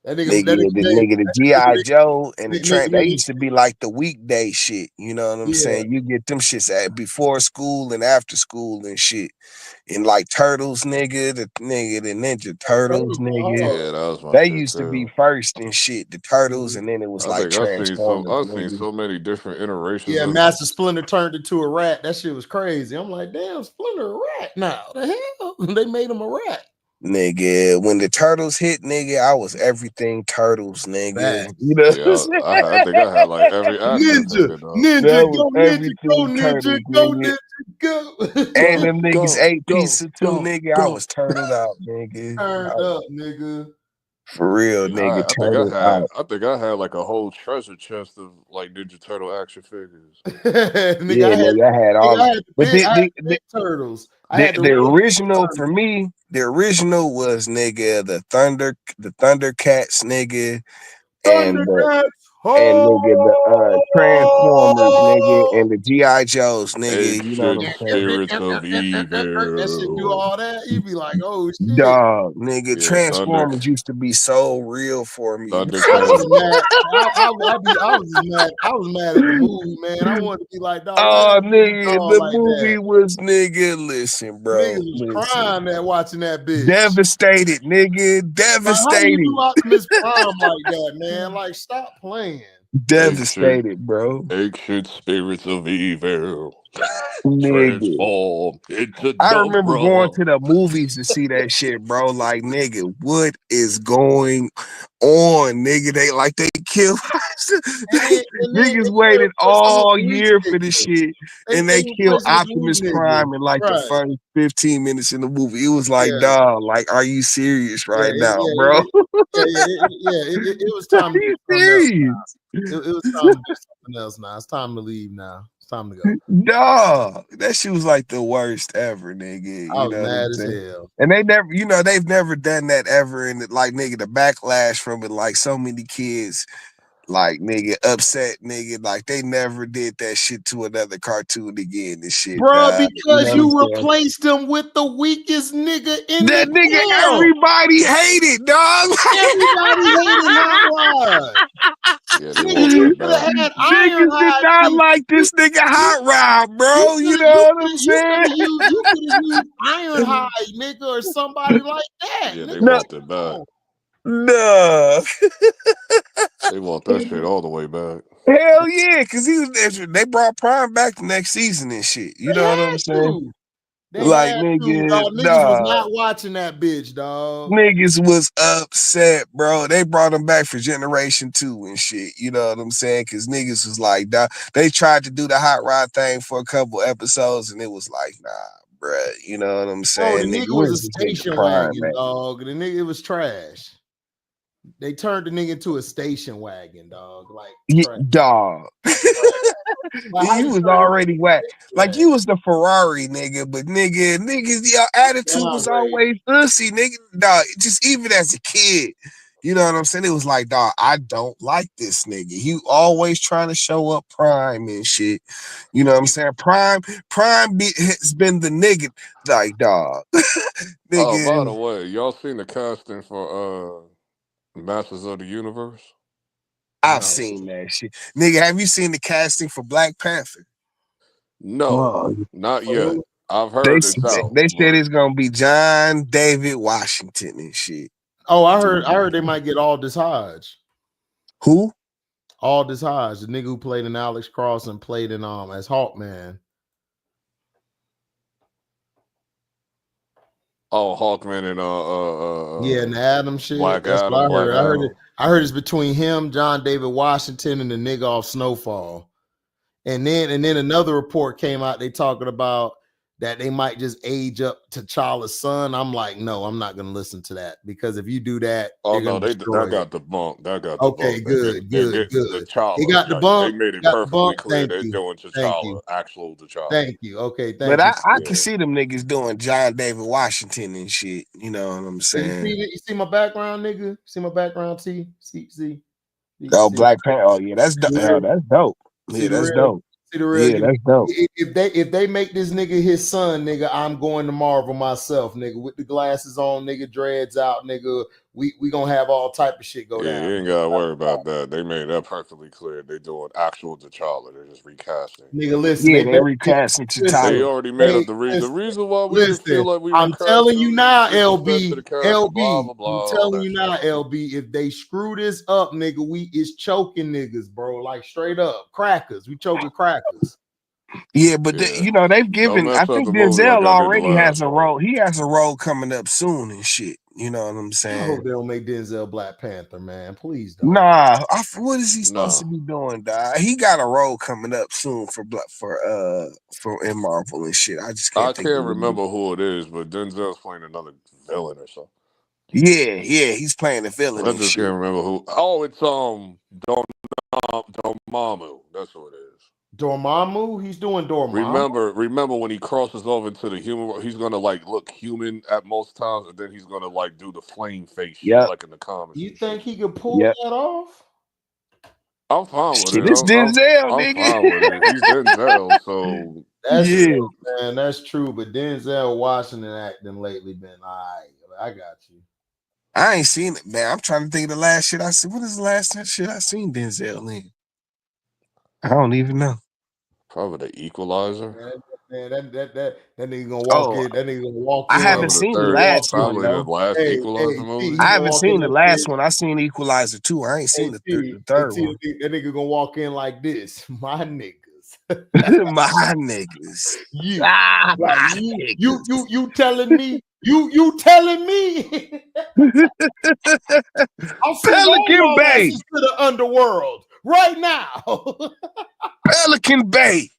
That Nigga, nigga made the G.I. Joe and the train, they nigga, used to be like the weekday shit. You know what I'm yeah. saying? You get them shits at before school and after school and shit. And like Turtles, nigga, the Ninja Turtles, nigga. Yeah, that was my They shit used to be too. first and shit, the Turtles, and then it was I like think Transformers, I've seen nigga. so many different iterations Yeah, of Master Splinter turned into a rat. That shit was crazy. I'm like, damn, Splinter a rat now. The hell? They made him a rat. Nigga, when the Turtles hit, nigga, I was everything Turtles, nigga. Facts. You know what I'm yeah, saying? I think I had like every action figure though. That was Ninja, go, everything ninja, Turtles, go, nigga. ninja, go. And Go, them niggas go, ate go, pizza too, go, nigga. I was go. turtled out, nigga. Turned up, nigga. For real, nigga, I turtled out. think I had like a whole treasure chest of like Ninja Turtle action figures. Nigga, Yeah, nigga, I had all. I had But the big turtles. I had the the real original turtles. for me, the original was nigga the Thundercats, nigga, and Thundercats. nigga the Transformers, nigga, Oh! and the GI Joes, nigga. You know what Ancient I'm saying? spirits of That shit do evil. all that. You be like, oh shit. Dog, nigga, Yeah, Transformers used to be so real for me. I was Thundercats. just mad. I was mad at the movie, man. I wanted to be like, dog, why Oh, that movie nigga, done the like movie that? was nigga. Listen, Niggas bro, was listen. crying at watching that bitch. Devastated, nigga, Like, how you devastated. do Optimus Prime like that, man? Like, stop playing. Devastated, bro. Ancient spirits of evil. Nigga. Transform into I remember going Dobra. to the movies to see that shit, bro. Like, nigga, what is going on, nigga? They kill niggas waited all year for this shit, and they kill Optimus Prime in like the first 15 minutes in the movie. It was like, dog, like, are you serious right now, bro? It was time to do something else now. It was time to do something else now. It's time to leave now. It's time to go. Dog, that shit was like the worst ever, nigga. I You was know what I'm mad as saying? hell. And they never, they've never done that ever. And like, nigga, the backlash from it, like so many kids, like, nigga, upset, nigga, like they never did that shit to another cartoon again and shit, Bro, dog. You know because what I'm you saying? replaced him with the weakest nigga in That the nigga, camp. everybody hated, dog. Everybody hated Hot Rod. Yeah, they want that back. Had Niggas did not like this nigga Hot Rod, bro. You know what I'm saying? You could have used Ironhide, nigga, or somebody like that. Yeah, Nigga. they want that back. No. They want that shit all the way back. Hell yeah, because they brought Prime back the next season and shit. You know what I'm saying? They Like, had nigga, to, dog. Niggas was not watching that bitch, dog. Niggas was upset, bro. They brought him back for Generation 2 and shit. You know what I'm saying? Because niggas was like, dog. They tried to do the Hot Rod thing for a couple episodes, and it was like, nah, bruh. You know what I'm saying? Oh, the nigga was Where's a this nigga station Prime wagon, at? dog. The nigga, it was trash. They turned the nigga into a station wagon, dog. Like, dog. Like, You was already whack. Like, you was the Ferrari, nigga, but niggas, your attitude was always pussy, nigga. Dog, just even as a kid, you know what I'm saying? It was like, dog, I don't like this nigga. He always trying to show up Prime and shit. You know what I'm saying? Prime has been the nigga, like, dog. Oh, by the Nigga. way, y'all seen the casting for Masters of the Universe? I've seen that shit. Nigga, have you seen the casting for Black Panther? No, not yet. I've They heard it's out. they said it's gonna be John David Washington and shit. Oh, I heard they might get Aldous Hodge. Who? Aldous Hodge, the nigga who played in Alex Cross and played in as Hawkman. Oh, Hawkman and Yeah, and the Adam shit. Black That's Adam. what I Black heard. Adam. I heard it's between him, John David Washington, and the nigga off Snowfall. And then another report came out. They talking about that they might just age up T'Challa's son. I'm like, no, I'm not gonna listen to that, because if you do that, Oh they're no, gonna destroy that got debunked. That got okay, debunked. good. They're T'Challa. It got the Like, they bump. made it Got the perfectly bump. clear Thank they're you. doing Thank T'Challa, you. actual T'Challa. Thank you. Okay, But thank you. I can see them niggas doing John David Washington and shit. You know what I'm saying? You see my background, nigga? See my background, T? See. Oh, Black Panther. Oh yeah, that's dope. Yeah, that's dope. See Yeah, the that's real. dope. See the real. Yeah, that's dope. If they make this nigga his son, nigga, I'm going to Marvel myself, nigga, with the glasses on, nigga, dreads out, nigga. We gonna have all type of shit go Yeah, down. you ain't gotta worry about that. They made that perfectly clear. They're doing actual T'Challa. They're just recasting. Nigga, listen. Yeah, they recasting They T'Challa. already made up the reason why we didn't feel like we were I'm telling you now, disrespect to LB, the character, blah blah blah. I'm telling you now, LB, if they screw this up, nigga, we is choking niggas, bro. Like straight up crackers. We choking crackers. Yeah, but they've given. I think Denzel already has a role. He has a role coming up soon and shit. You know what I'm saying? I hope they don't make Denzel Black Panther, man. Please don't. Nah, what is he supposed to be doing, dog? He got a role coming up soon for in Marvel and shit. I just can't think. I can't remember who it is, but Denzel's playing another villain or something. Yeah, he's playing a villain. I and just shit. can't remember who. Oh, it's Dormammu. That's who it is. Dormammu? He's doing Dormammu. Remember when he crosses over into the human world, he's gonna like look human at most times, and then he's gonna like do the flame face shit like in the comics. You think he could pull that off? I'm fine with it. It's Denzel, I'm nigga. fine with it. He's Denzel, so that's true, man. That's true. But Denzel Washington acting lately been all right. I got you. I ain't seen it, man. I'm trying to think of the last shit I seen. What is the last shit I seen Denzel in? I don't even know. Probably The Equalizer. Man, that nigga gonna walk in. That nigga gonna walk I in. haven't Probably the seen the third, last one probably the though. last Hey, Equalizer T, movie. he I gonna haven't walk in seen the that last bitch. one. I seen Equalizer 2. I ain't Hey, seen T, the third T, one. that nigga gonna walk in like this. My niggas. My niggas. You. Ah, Like my you telling me, you telling me I'm sending all Pelican y'all Bay. asses to the underworld right now. Pelican Bay.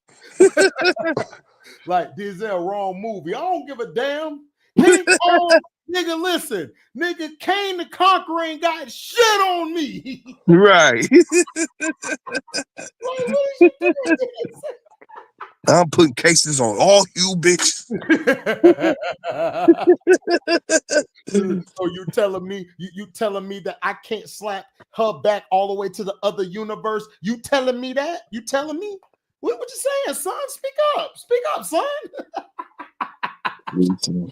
Like, this is a wrong movie. I don't give a damn. King Kong, nigga, listen. Nigga, Kane the Conqueror ain't got shit on me. Right. Like, what is you doing? I'm putting cases on all you bitches. So you telling me you telling me that I can't slap her back all the way to the other universe? You telling me that? You telling me? What you saying, son? Speak up, son. Nigga,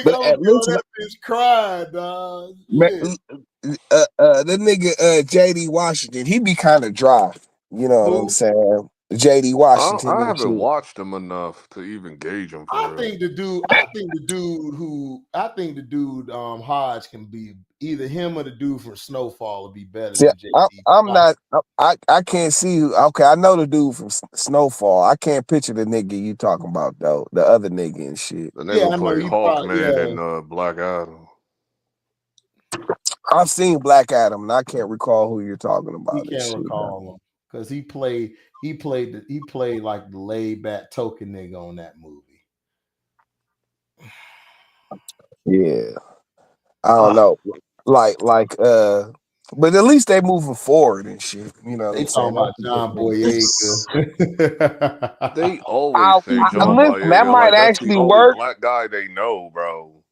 But I'm listen, that bitch cried, dog. man, Yeah. the nigga JD Washington, he be kind of dry. You know what I'm Who? saying? JD Washington I and haven't shit. watched him enough to even gauge him I for real. think the dude Hodge can be either him or the dude from Snowfall would be better See, than JD. I'm not. I can't see who. Okay, I know the dude from Snowfall. I can't picture the nigga you talking about though. The other nigga and shit. The nigga Yeah, who I know played he probably Hawkman in Black Adam. I've seen Black Adam, and I can't recall who you're talking he about and can't shit. recall him because he played like the laid back token nigga on that movie. Yeah, I don't know. But at least they moving forward and shit. You know what They I'm saying? talking about John Boyega. They always say John Listen, that Boyega might like that's the actually only work. black guy they know, bro.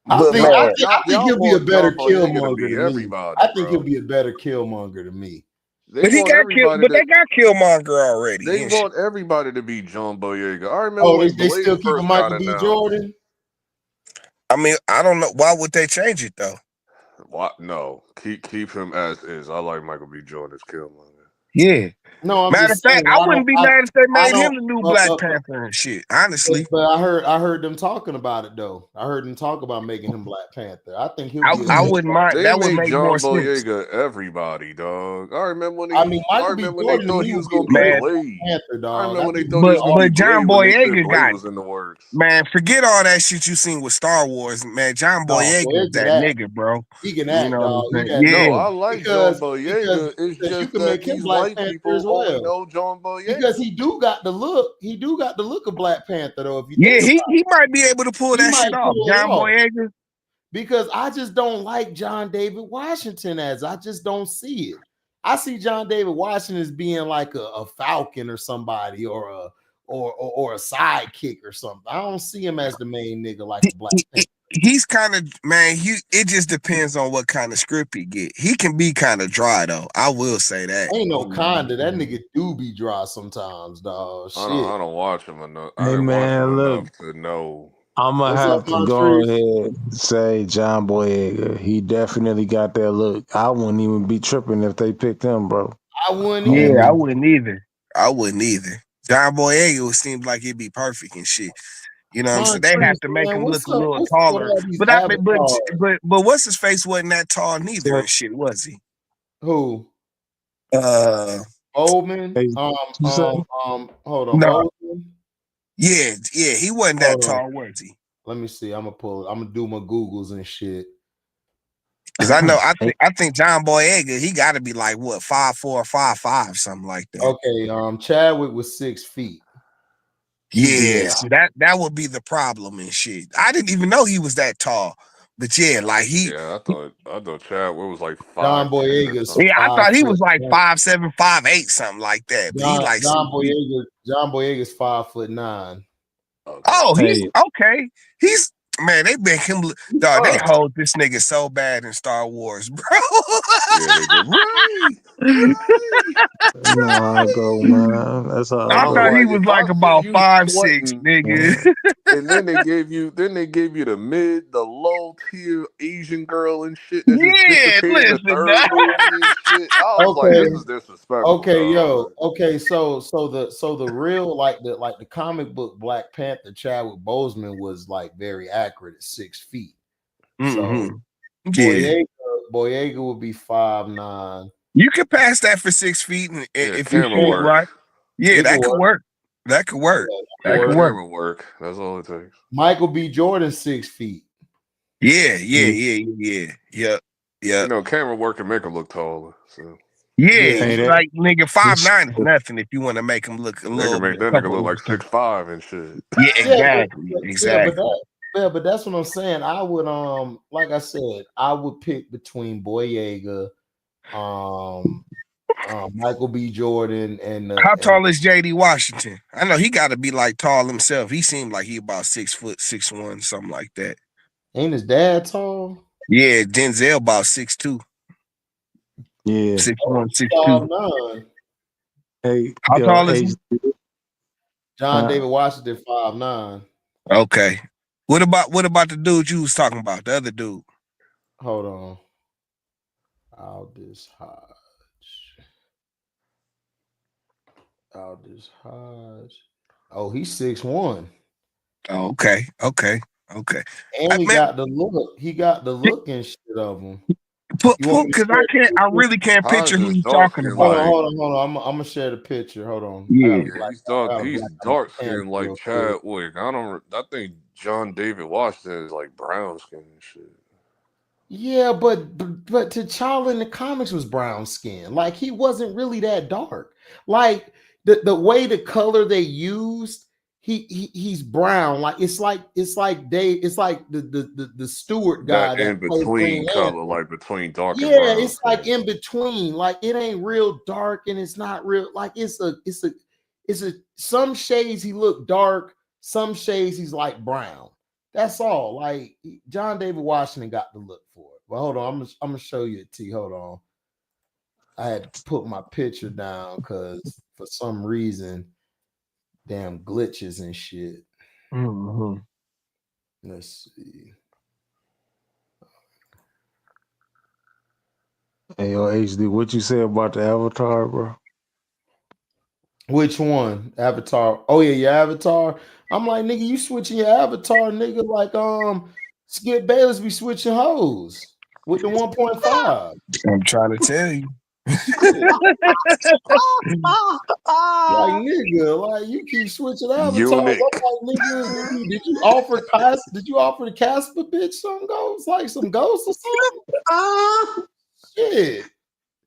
I But think man, Y'all he'll be a want better John Boyega to Killmonger be to me. everybody, I think he'll bro. be a better Killmonger to me. They but he want got killed. everybody But to. they got Killmonger already. They and shit. want everybody to be John Boyega. I remember Oh, when they still Blade keeping first got Michael B. announced. Jordan? I mean, I don't know why would they change it though. What? No, keep him as is. I like Michael B. Jordan as Killmonger. Yeah. No, I'm Matter just of fact, saying. I wouldn't be mad if they I made don't. him the new Black Panther and shit. Honestly, But I heard them talking about it though. I heard them talk about making him Black Panther. I think he'll be. I wouldn't mind. They That would made make more John sense. Boyega everybody, dog. I remember when I mean, Michael B. they Jordan to thought me he would was be a gonna be great Man, Black Blade. Panther, I dog. remember I when they think thought he was gonna be but John Blade when they said Boyega Blade got was in the works. man. Forget all that shit you seen with Star Wars, man. John no, Boyega is Boyega that that nigga, bro. he can You act, know what I'm dog. He saying? that No, Yeah. I like John Boyega. It's because you just can that make him these Black white Panther people as only well. know John Boyega. Because he do got the look of Black Panther though. If you Yeah, think he might be able to pull he that might shit off. pull it John off. Boyega. Because I just don't like John David Washington as I just don't see it. I see John David Washington as being like a Falcon or somebody or a sidekick or something. I don't see him as the main nigga like the Black Panther. He's kind of man. It just depends on what kind of script he get. He can be kind of dry though. I will say that. Ain't no kinda. That nigga do be dry sometimes, dog. Shit. I don't watch him enough. I Hey didn't watch him man, look, enough to know. I'm gonna What's have up, to go Montrese? ahead and say John Boyega. He definitely got that look. I wouldn't even be tripping if they picked him, bro. I wouldn't Yeah, either. I wouldn't either. John Boyega seems like it'd be perfect and shit. You know what I'm saying? They have Montrese, to make man, him look what's a up? little What's up with taller. all these But avatars? what's his face wasn't that tall neither So, and shit, was he? Who? Oldman? hey, you say? Hold on, No. Oldman? Yeah, he wasn't that tall, was he? Let me see. I'm gonna pull it. I'm gonna do my Googles and shit. Because I think John Boyega, he got to be like what 5'4", 5'5", something like that. Okay, Chadwick was 6 feet. Yeah, so that would be the problem and shit. I didn't even know he was that tall, but yeah, like I thought Chadwick was like John 5'10" or Boyega's something. yeah, I thought he was like 5'7", 5'7", 5'8", something like that. But he like 6 feet. John Boyega's 5'9". Oh, he's Hey, okay. He's Man, they make him look. Dog, they hold this nigga so bad in Star Wars, bro. Yeah, they do. Ray. Nah, go man. That's how I I go. thought he Like, was if like I see about you 5'6", sweating, nigga. and then they gave you the mid, the low tier Asian girl and shit that just Yeah, disappeared in the listen, third dog. movie and shit. I was like, this is disrespectful, dog. Okay, so the real like the comic book Black Panther Chadwick Boseman was like very accurate at 6 feet. So Yeah. Boyega would be 5'9". You can pass that for 6 feet if you camera shoot it work. right. Yeah, that could work. That could work. That could work. Camera work. That's all it takes. Michael B. Jordan 6 feet. Yeah. Yep. You know, camera work can make him look taller. So yeah, like nigga 5'9" is nothing if you want to make him look a they little can make bit. that nigga look like 6'5" and shit. Yeah, exactly. But that's what I'm saying. I would like I said, I would pick between Boyega, Michael B. Jordan, and how tall is JD Washington? I know he got to be like tall himself. He seemed like he about 6 foot, 6'1", something like that. Ain't his dad tall? Yeah, Denzel about 6'2". Yeah, 6'1", 6'2". 5'9". Hey, how tall is he? John David Washington 5'9". Okay. What about the dude you was talking about? The other dude. Hold on. Aldous Hodge. Oh, he's 6'1". Oh, okay. And he got the look. He got the look and shit of him. Because I really can't picture who you're talking about. Hold on. I'm gonna share the picture. Hold on. Yeah, he's dark skinned like Chadwick. I think John David Washington is like brown skin and shit. Yeah, but T'Challa in the comics was brown skin. Like he wasn't really that dark. Like the way the color they used, he's brown. Like it's like the Stewart guy that in between color, like between dark and brown. It's like in between. Like it ain't real dark and it's not real. Like it's a some shades he look dark, some shades he's like brown. That's all. Like John David Washington got the look for it. But hold on, I'm gonna show you a T. Hold on. I had to put my picture down because for some reason, damn glitches and shit. Let's see. Hey, yo, HD, what you say about the Avatar, bro? Which one? Avatar. Oh yeah, your Avatar. I'm like, nigga, you switching your Avatar, nigga, like Skip Bayless be switching hoes with the 1.5. I'm trying to tell you. Like nigga, like you keep switching avatars. I'm like, nigga, did you offer the Casper bitch some ghosts? Like some ghosts or something? Shit.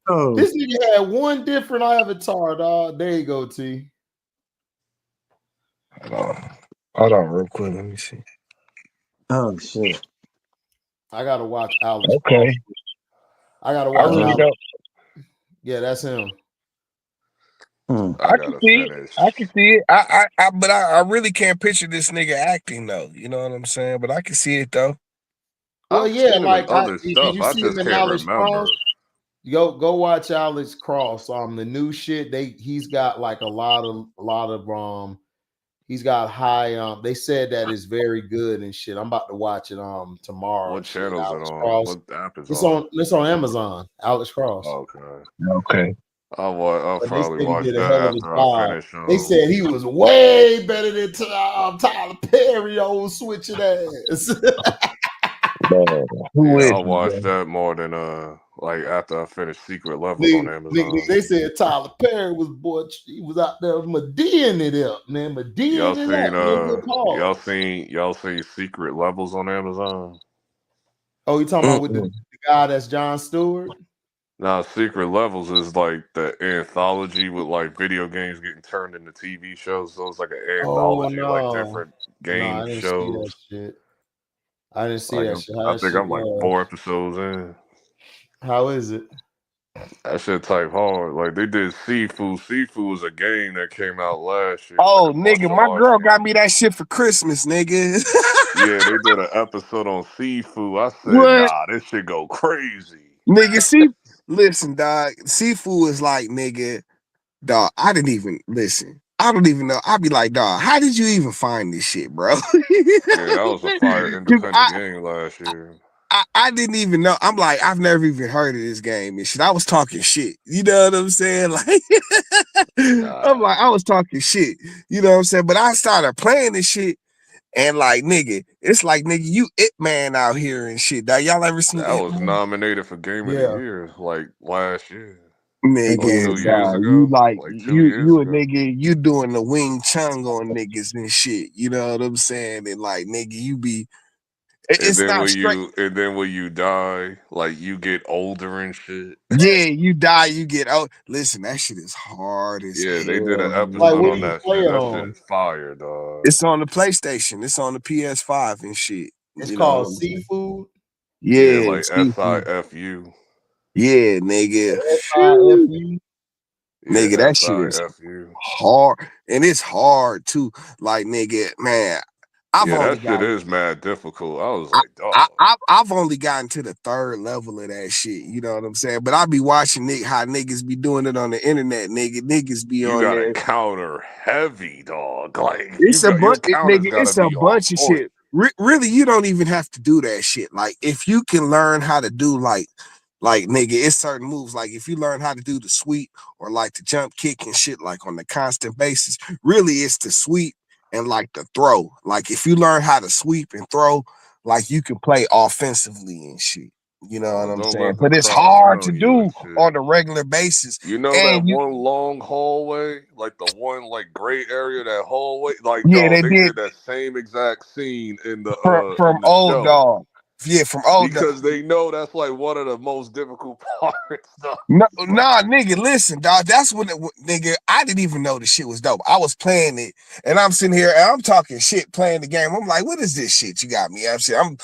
Oh. This nigga had one different avatar, dog. There you go, T. Hold on real quick. Let me see. Oh shit. I gotta watch Alex. Okay. I gotta watch really Alex. Yeah, that's him. I can see it. I can see it. But I really can't picture this nigga acting though. You know what I'm saying? But I can see it though. Well, yeah, like other did stuff. you I see just him in can't Alex remember. Cross? Go watch Alex Cross. The new shit. He's got like a lot of he's got high they said that is very good and shit. I'm about to watch it tomorrow. What channel is it on? Cross. What app is It's on Amazon. Alex Cross. Okay. I'll probably watch did a that hell of a after I job. finish. They said he was way better than Tyler Perry, old switching ass. I'll watch that more than like after I finish Secret Levels on Amazon. They said Tyler Perry he was out there Medeaing it up, man. Medeaing it up. Y'all seen Secret Levels on Amazon? Oh, you talking about with the guy that's Jon Stewart? Nah, Secret Levels is like the anthology with like video games getting turned into TV shows. So it's like an anthology, like different game shows. I didn't see that shit. I think I'm like 4 episodes in. How is it? That shit type hard. Like they did Seafood. Seafood was a game that came out last year. It was like Oh, a nigga, martial my arts girl got game. me that shit for Christmas, nigga. Yeah, they did an episode on Seafood. I said, What? nah, this shit go crazy. Nigga, see, listen, dog. Seafood is like, nigga, dog. I didn't even listen. I don't even know. I'd be like, dog, how did you even find this shit, bro? Yeah, that was a fire 'Cause independent game last year. I didn't even know. I'm like, I've never even heard of this game and shit. I was talking shit. You know what I'm saying? Like, I'm like, I was talking shit. You know what I'm saying? But I started playing this shit. And like, nigga, it's like, nigga, you It Man out here and shit. Dog, y'all ever seen That It was Man? nominated for Game of the Year like last year. Or Nigga, 2 years dog, you ago. like Like 2 years you a ago. nigga, you doing the Wing Chun on niggas and shit. You know what I'm saying? And like, nigga, you be And it's then not when straight. you die, like you get older and shit. Yeah, you die, you get out. Listen, that shit is hard as Yeah, they did an hell. episode on Man. that shit. That shit is fire, dog. It's on the PlayStation. It's on the PS5 and shit. It's You know what called I'm saying? Seafood. Yeah, Yeah, like seafood. SIFU. Yeah, nigga. Phew. SIFU. Nigga, Yeah, that shit is SIFU. hard. And it's hard too. Like, nigga, man, I've Yeah, only that shit gotten is mad difficult. I was like, dog. I've only gotten to the third level of that shit. You know what I'm saying? But I be watching how niggas be doing it on the internet. Niggas be You on gotta there. counter heavy, dog. Like It's a your bunch, counters nigga. gotta It's a be on bunch of point. shit. Really, you don't even have to do that shit. Like, if you can learn how to do like nigga, it's certain moves. Like, if you learn how to do the sweep or like the jump kick and shit, like on the constant basis, really it's the sweep and like the throw. Like, if you learn how to sweep and throw, like you can play offensively and shit. You know what Oh, I'm don't saying? let them But it's cross hard to around you do and shit. on a regular basis. You know that And you, one long hallway, like the one like gray area, that hallway, like yeah, dog, they they did did that same exact scene from in the old show dog. Yeah, from old dog. because they know that's like one of the most difficult parts. Dog. No, nah, nigga, listen, dog. That's when nigga, I didn't even know the shit was dope. I was playing it, and I'm sitting here, and I'm talking shit, playing the game. I'm like, what is this shit you got me? I'm saying,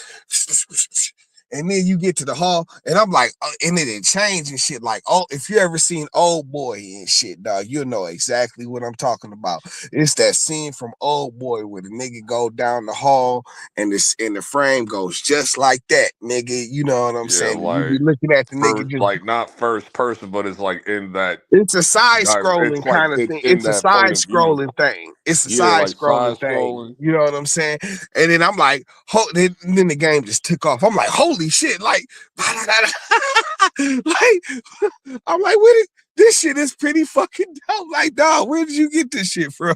and then you get to the hall, and I'm like, and it changed and shit. Like, oh, if you ever seen Old Boy and shit, dog, you'll know exactly what I'm talking about. It's that scene from Old Boy where the nigga go down the hall, and the frame goes just like that, nigga. You know what I'm Yeah, saying? You be like looking at the nigga first, just. like not first person, but it's like in that. It's a side It's scrolling like kind of it's thing. in It's a that point side of view. scrolling thing. It's a Yeah, side like scrolling side thing. scrolling. You know what I'm saying? And then I'm like, then the game just took off. I'm like, holy shit! Like, like, I'm like, this shit is pretty fucking dope. Like, dog, where did you get this shit from?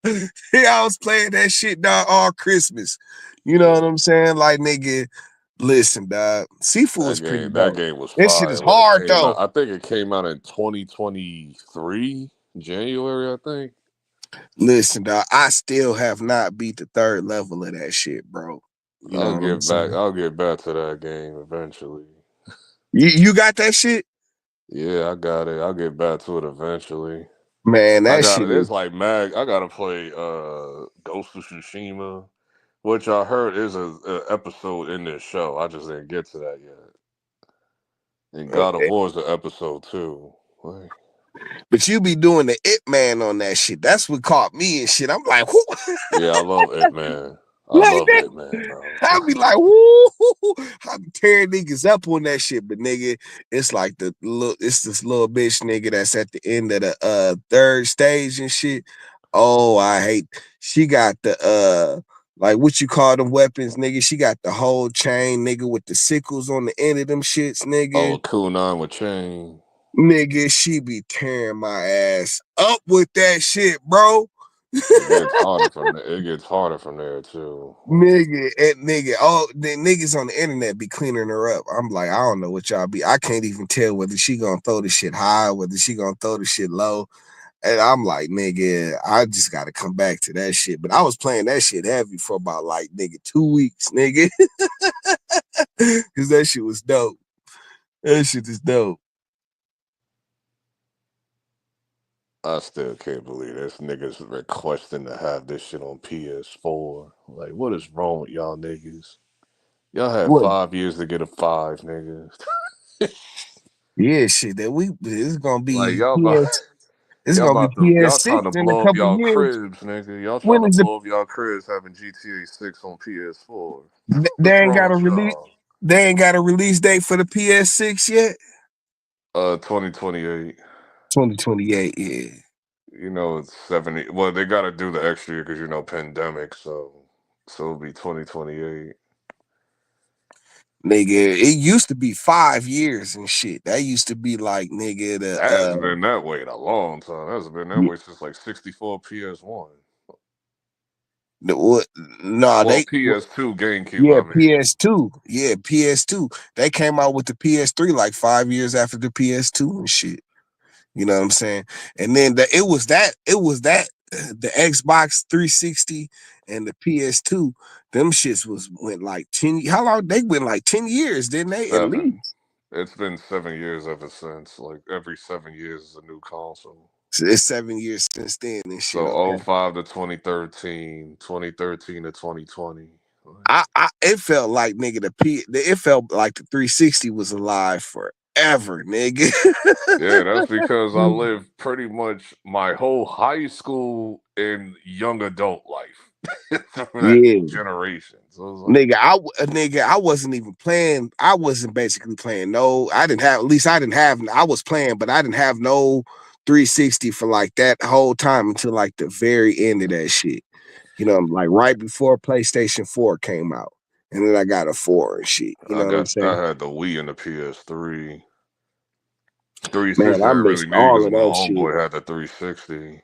Yeah, I was playing that shit, dog, all Christmas. You know what I'm saying? Like, nigga, listen, dog, Seafood is pretty That dope. game was This shit is fire when it hard came out. though. I think it came out in 2023 January. I think. Listen, dog, I still have not beat the third level of that shit, bro. You know what I'm saying? I'll get back to that game eventually. You got that shit? Yeah, I got it. I'll get back to it eventually. Man, I that got shit it. is It's like Mag. I gotta play Ghost of Tsushima, which I heard is a episode in this show. I just didn't get to that yet. And God of War is an episode too. Like, but you be doing the It Man on that shit. That's what caught me and shit. I'm like, whoo. yeah, I love it, man. I Like love that. it, man, bro. I be like, woo. I be tearing niggas up on that shit. But nigga, it's like it's this little bitch nigga that's at the end of the third stage and shit. Oh, she got the like what you call them weapons, nigga. She got the whole chain, nigga, with the sickles on the end of them shits, nigga. Oh, Kunai with chain. Nigga, she be tearing my ass up with that shit, bro. It gets harder from there. It gets harder from there too. Nigga, oh, the niggas on the internet be cleaning her up. I'm like, I don't know what y'all be. I can't even tell whether she gonna throw the shit high, whether she gonna throw the shit low. And I'm like, nigga, I just gotta come back to that shit. But I was playing that shit heavy for about like, nigga, 2 weeks, nigga. Cause that shit was dope. That shit is dope. I still can't believe this niggas requesting to have this shit on PS4. Like, what is wrong with y'all niggas? Y'all had What? 5 years to get a 5, nigga. Yeah, shit. It's gonna Like be y'all about PS. It's gonna be y'all PS6 trying to in a blow up couple y'all years. cribs, nigga. Y'all trying When to is it? blow up y'all cribs having GTA 6 on PS4. They What's ain't wrong got a with release. y'all? They ain't got a release date for the PS6 yet. 2028. 2028. Yeah. You know it's 70. Well, they got to do the extra year because pandemic. So it'll be 2028. Nigga, it used to be 5 years and shit. That used to be like, nigga, That hasn't been that way in a long time. That hasn't been that way since like 64 PS1. Nah, Well, PS2 GameCube. yeah, I mean, PS2. Yeah, PS2. They came out with the PS3 like 5 years after the PS2 and shit. You know what I'm saying? And then it was that the Xbox 360 and the PS2, them shits went like 10. How long? They went like 10 years, didn't they? At 7. least. It's been 7 years ever since. Like every 7 years is a new console. So it's 7 years since then and shit. So Okay. 05 to 2013, 2013 to 2020. It felt like nigga it felt like the 360 was alive forever, nigga. Yeah, that's because I lived pretty much my whole high school and young adult life from that Yeah. generation. So it was like, Nigga, I wasn't even playing. I wasn't basically playing. No, I didn't have. At least I didn't have. I was playing, but I didn't have no 360 for like that whole time until like the very end of that shit. You know, like right before PlayStation 4 came out, and then I got a 4 and shit. You know what I'm saying? I had the Wii and the PS3. Man, 360 I I didn't really missed need all because of my that shit. homeboy had the 360.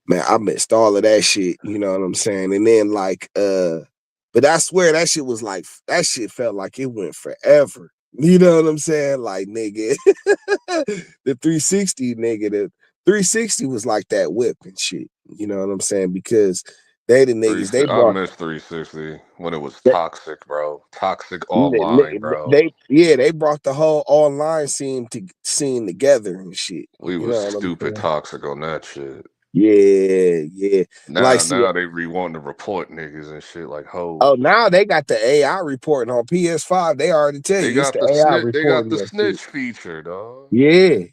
Man, I missed all of that shit. You know what I'm saying? And then like, but I swear that shit was like that shit felt like it went forever. You know what I'm saying? Like, nigga, the 360, nigga, the 360 was like that whip and shit. You know what I'm saying? Because they the niggas, they I brought missed 360 when it was toxic, bro. Toxic online, bro. they brought the whole online scene together and shit. We You was know what I'm stupid saying? toxic on that shit. Yeah. Like, Now they wanting to report niggas and shit like hoes. Oh, now they got the AI reporting on PS5. They already tell you it's the AI They got reporting the that shit. snitch feature, dog. Yeah,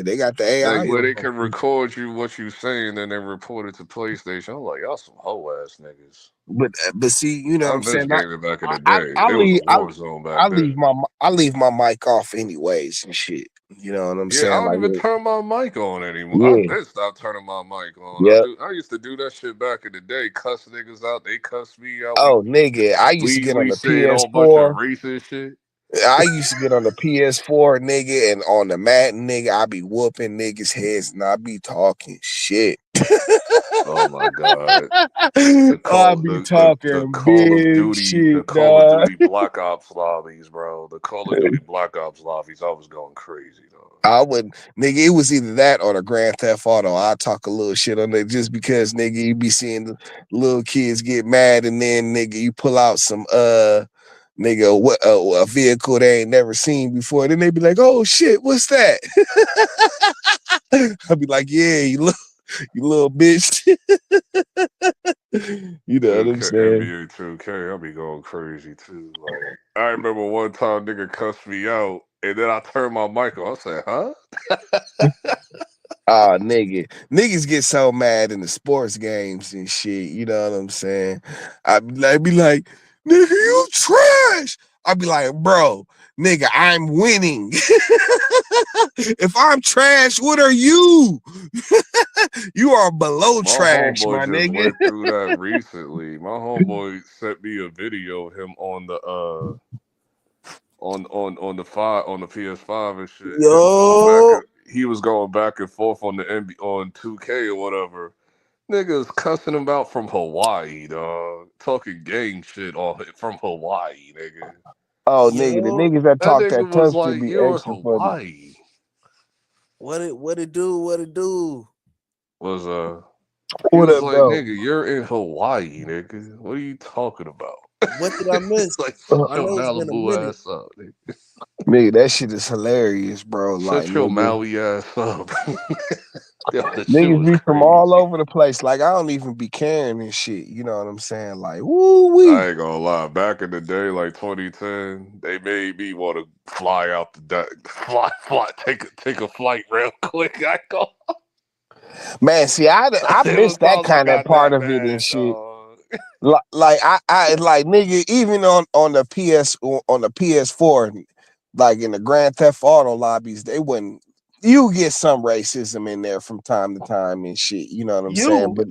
they got the AI. Like where they can record you what you saying, then they report it to PlayStation. I'm like, y'all some hoe ass niggas. But see, you know what I I'm miss saying? gaming back in the day. It was a war zone back then. I leave my mic off anyways and shit. You know what I'm Yeah, I saying? don't Like, even turn my mic on anymore. I've yeah, been stopped turning my mic on. yep. I used to do that shit back in the day. Cuss niggas out. They cuss me out. Oh, nigga, I used to get on We the saying a whole bunch of PS4. racist shit. I used to get on the PS4, nigga, and on the Madden, nigga, I be whooping niggas' heads and I be talking shit. Oh my god. I be The talking Call of big Duty, shit, the Call of dog. Duty Black Ops lobbies, bro. The Call of Duty Black Ops lobbies, I was going crazy, dog. I would, nigga, it was either that or the Grand Theft Auto. I talk a little shit on it just because, nigga, you be seeing the little kids get mad and then, nigga, you pull out some, nigga, what a vehicle they ain't never seen before. Then they be like, "Oh shit, what's that?" I'd be like, "Yeah, you little bitch." You know what I'm saying? NBA 2K, I'll be going crazy too. Like I remember one time nigga cussed me out and then I turned my mic on. I said, huh? Niggas get so mad in the sports games and shit. You know what I'm saying? I'd be like, nigga, you trash. I'd be like, bro, nigga, I'm winning. If I'm trash, what are you? You are below My trash, homeboy my just nigga. went through that recently. My homeboy sent me a video of him on the on the PS5 and shit. Yo. He was going back and forth on the on 2K or whatever. Niggas cussing him out from Hawaii, dog. Talking gang shit from Hawaii, nigga. Oh, nigga, the niggas that talk nigga that was tough should like, be you're extra funny. Hawaii. What it do? Was he What was up, like, though? nigga, you're in Hawaii, nigga. What are you talking about? What did I miss? Like, I shut your know it's been a Malibu minute. ass up, nigga. Nigga, that shit is hilarious, bro. Like, Shut your nigga. Maui ass up. Yo, the shit Niggas was be from all crazy. over the place. Like I don't even be caring and shit. You know what I'm saying? Like, woo wee. I ain't gonna lie. Back in the day, like 2010, they made me want to fly out the fly, take a flight real quick. I go. Man, see, I It was missed that also kind of got part that of it and bad, shit. dog. Like I like nigga, even on the PS4, like in the Grand Theft Auto lobbies, they wouldn't. You get some racism in there from time to time and shit. You know what I'm saying? But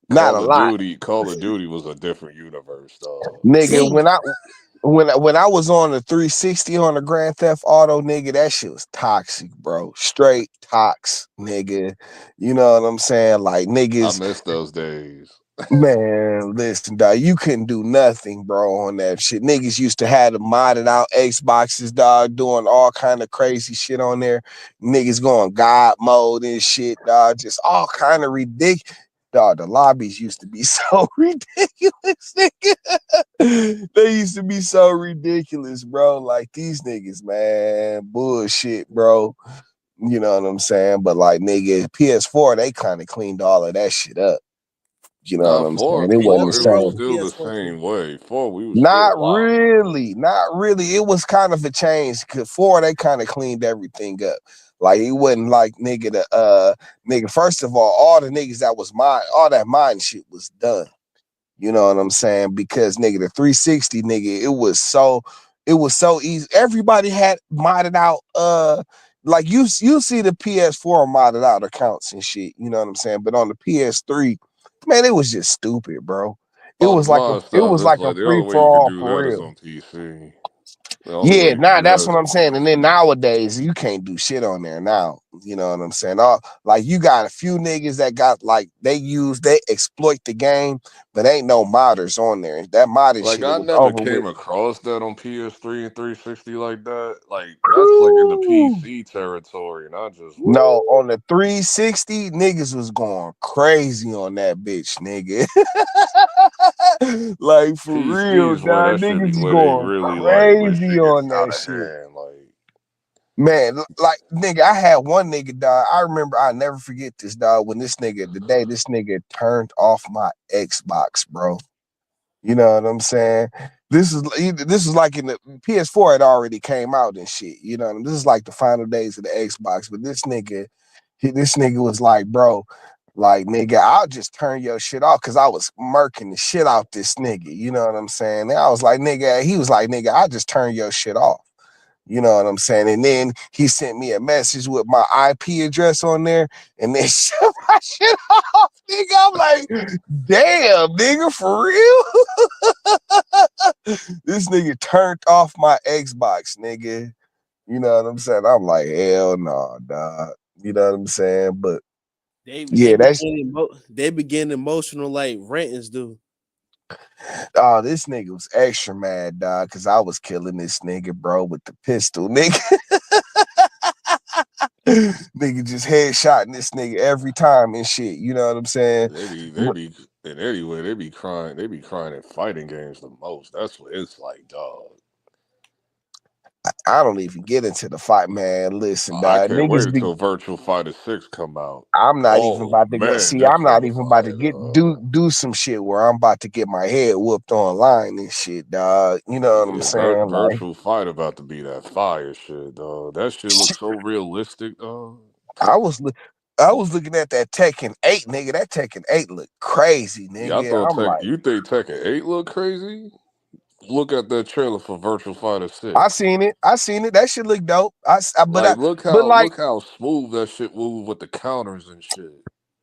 not a lot. Call of Duty was a different universe, dog. Nigga, when I was on the 360 on the Grand Theft Auto, nigga, that shit was toxic, bro. Straight tox, nigga. You know what I'm saying? Like I niggas, miss those days. man, listen, dog, you couldn't do nothing, bro, on that shit. Niggas used to have the modded out Xboxes, dog, doing all kind of crazy shit on there. Niggas going God mode and shit, dog, just all kind of ridiculous. Dog, the lobbies used to be so ridiculous, nigga. They used to be so ridiculous, bro. Like these niggas, man, bullshit, bro. You know what I'm saying? But like, nigga, PS4, they kind of cleaned all of that shit up. You know Nah, what I'm saying? four, It Ain't wasn't the four, nothing it was wrong same. with still the PS4 too. same way. Four, we was Not still wild. really, not really. It was kind of a change. Cause 4, they kind of cleaned everything up. Like it wasn't like nigga. First of all the niggas that was all that mine shit was done. You know what I'm saying? Because nigga, the 360 nigga, it was so easy. Everybody had modded out like you see the PS4 modded out accounts and shit, you know what I'm saying? But on the PS3, man, it was just stupid, bro. It Oh, the was like a mod stuff. It's like the free only way for you could all do for that is real. on PC. The only way Yeah, you could now do that that's is what I'm on saying. And then PC. nowadays, you can't do shit on there now. You know what I'm saying? Like you got a few niggas that got like they exploit the game, but ain't no modders on there. That modding Like shit, it I was never over with. came across that on PS3 and 360 like that. Like that's like in the Woo! PC territory, and I just No, woo. on the 360, niggas was going crazy on that bitch, nigga. Like for PC real, is where dog. that shit Niggas be is where they going really like where crazy shit gets on out that of shit. hand. Like Man, like nigga, I had one nigga, dog. I remember I never forget this, dog, when this nigga turned off my Xbox, bro. You know what I'm saying? This is like in the PS4 had already came out and shit. You know, this is like the final days of the Xbox. But this nigga was like, bro, like nigga, I'll just turn your shit off because I was murking the shit out this nigga. You know what I'm saying? And I was like, nigga, he was like, nigga, I'll just turn your shit off. You know what I'm saying? And then he sent me a message with my IP address on there and then shut my shit off, nigga. I'm like, damn, nigga, for real? This nigga turned off my Xbox, nigga. You know what I'm saying? I'm like, hell no, dog. You know what I'm saying? But They yeah, that's they begin emotional like rentings do. oh, this nigga was extra mad, dog, because I was killing this nigga, bro, with the pistol, nigga. Nigga just headshotting this nigga every time and shit. You know what I'm saying? they be and anyway, they be crying in fighting games the most. That's what it's like, dog. I don't even get into the fight, man. Listen, I dog, can't wait niggas be. until Virtual Fighter 6 come out. I'm not even Oh about to go. man, See, I'm next not level even about to fire, get dog. do some shit where I'm about to get my head whooped online and shit, dog. You know what I'm Yeah, saying? Like, Virtual Fight about to be that fire shit, dog. That shit looks so realistic, dog. I was looking at that Tekken 8, nigga. That Tekken 8 looked crazy, Yeah, I nigga. thought I'm like, you think Tekken 8 look crazy? Look at that trailer for Virtual Fighter 6. I seen it. That shit look dope. Like But like, look how smooth that shit move with the counters and shit.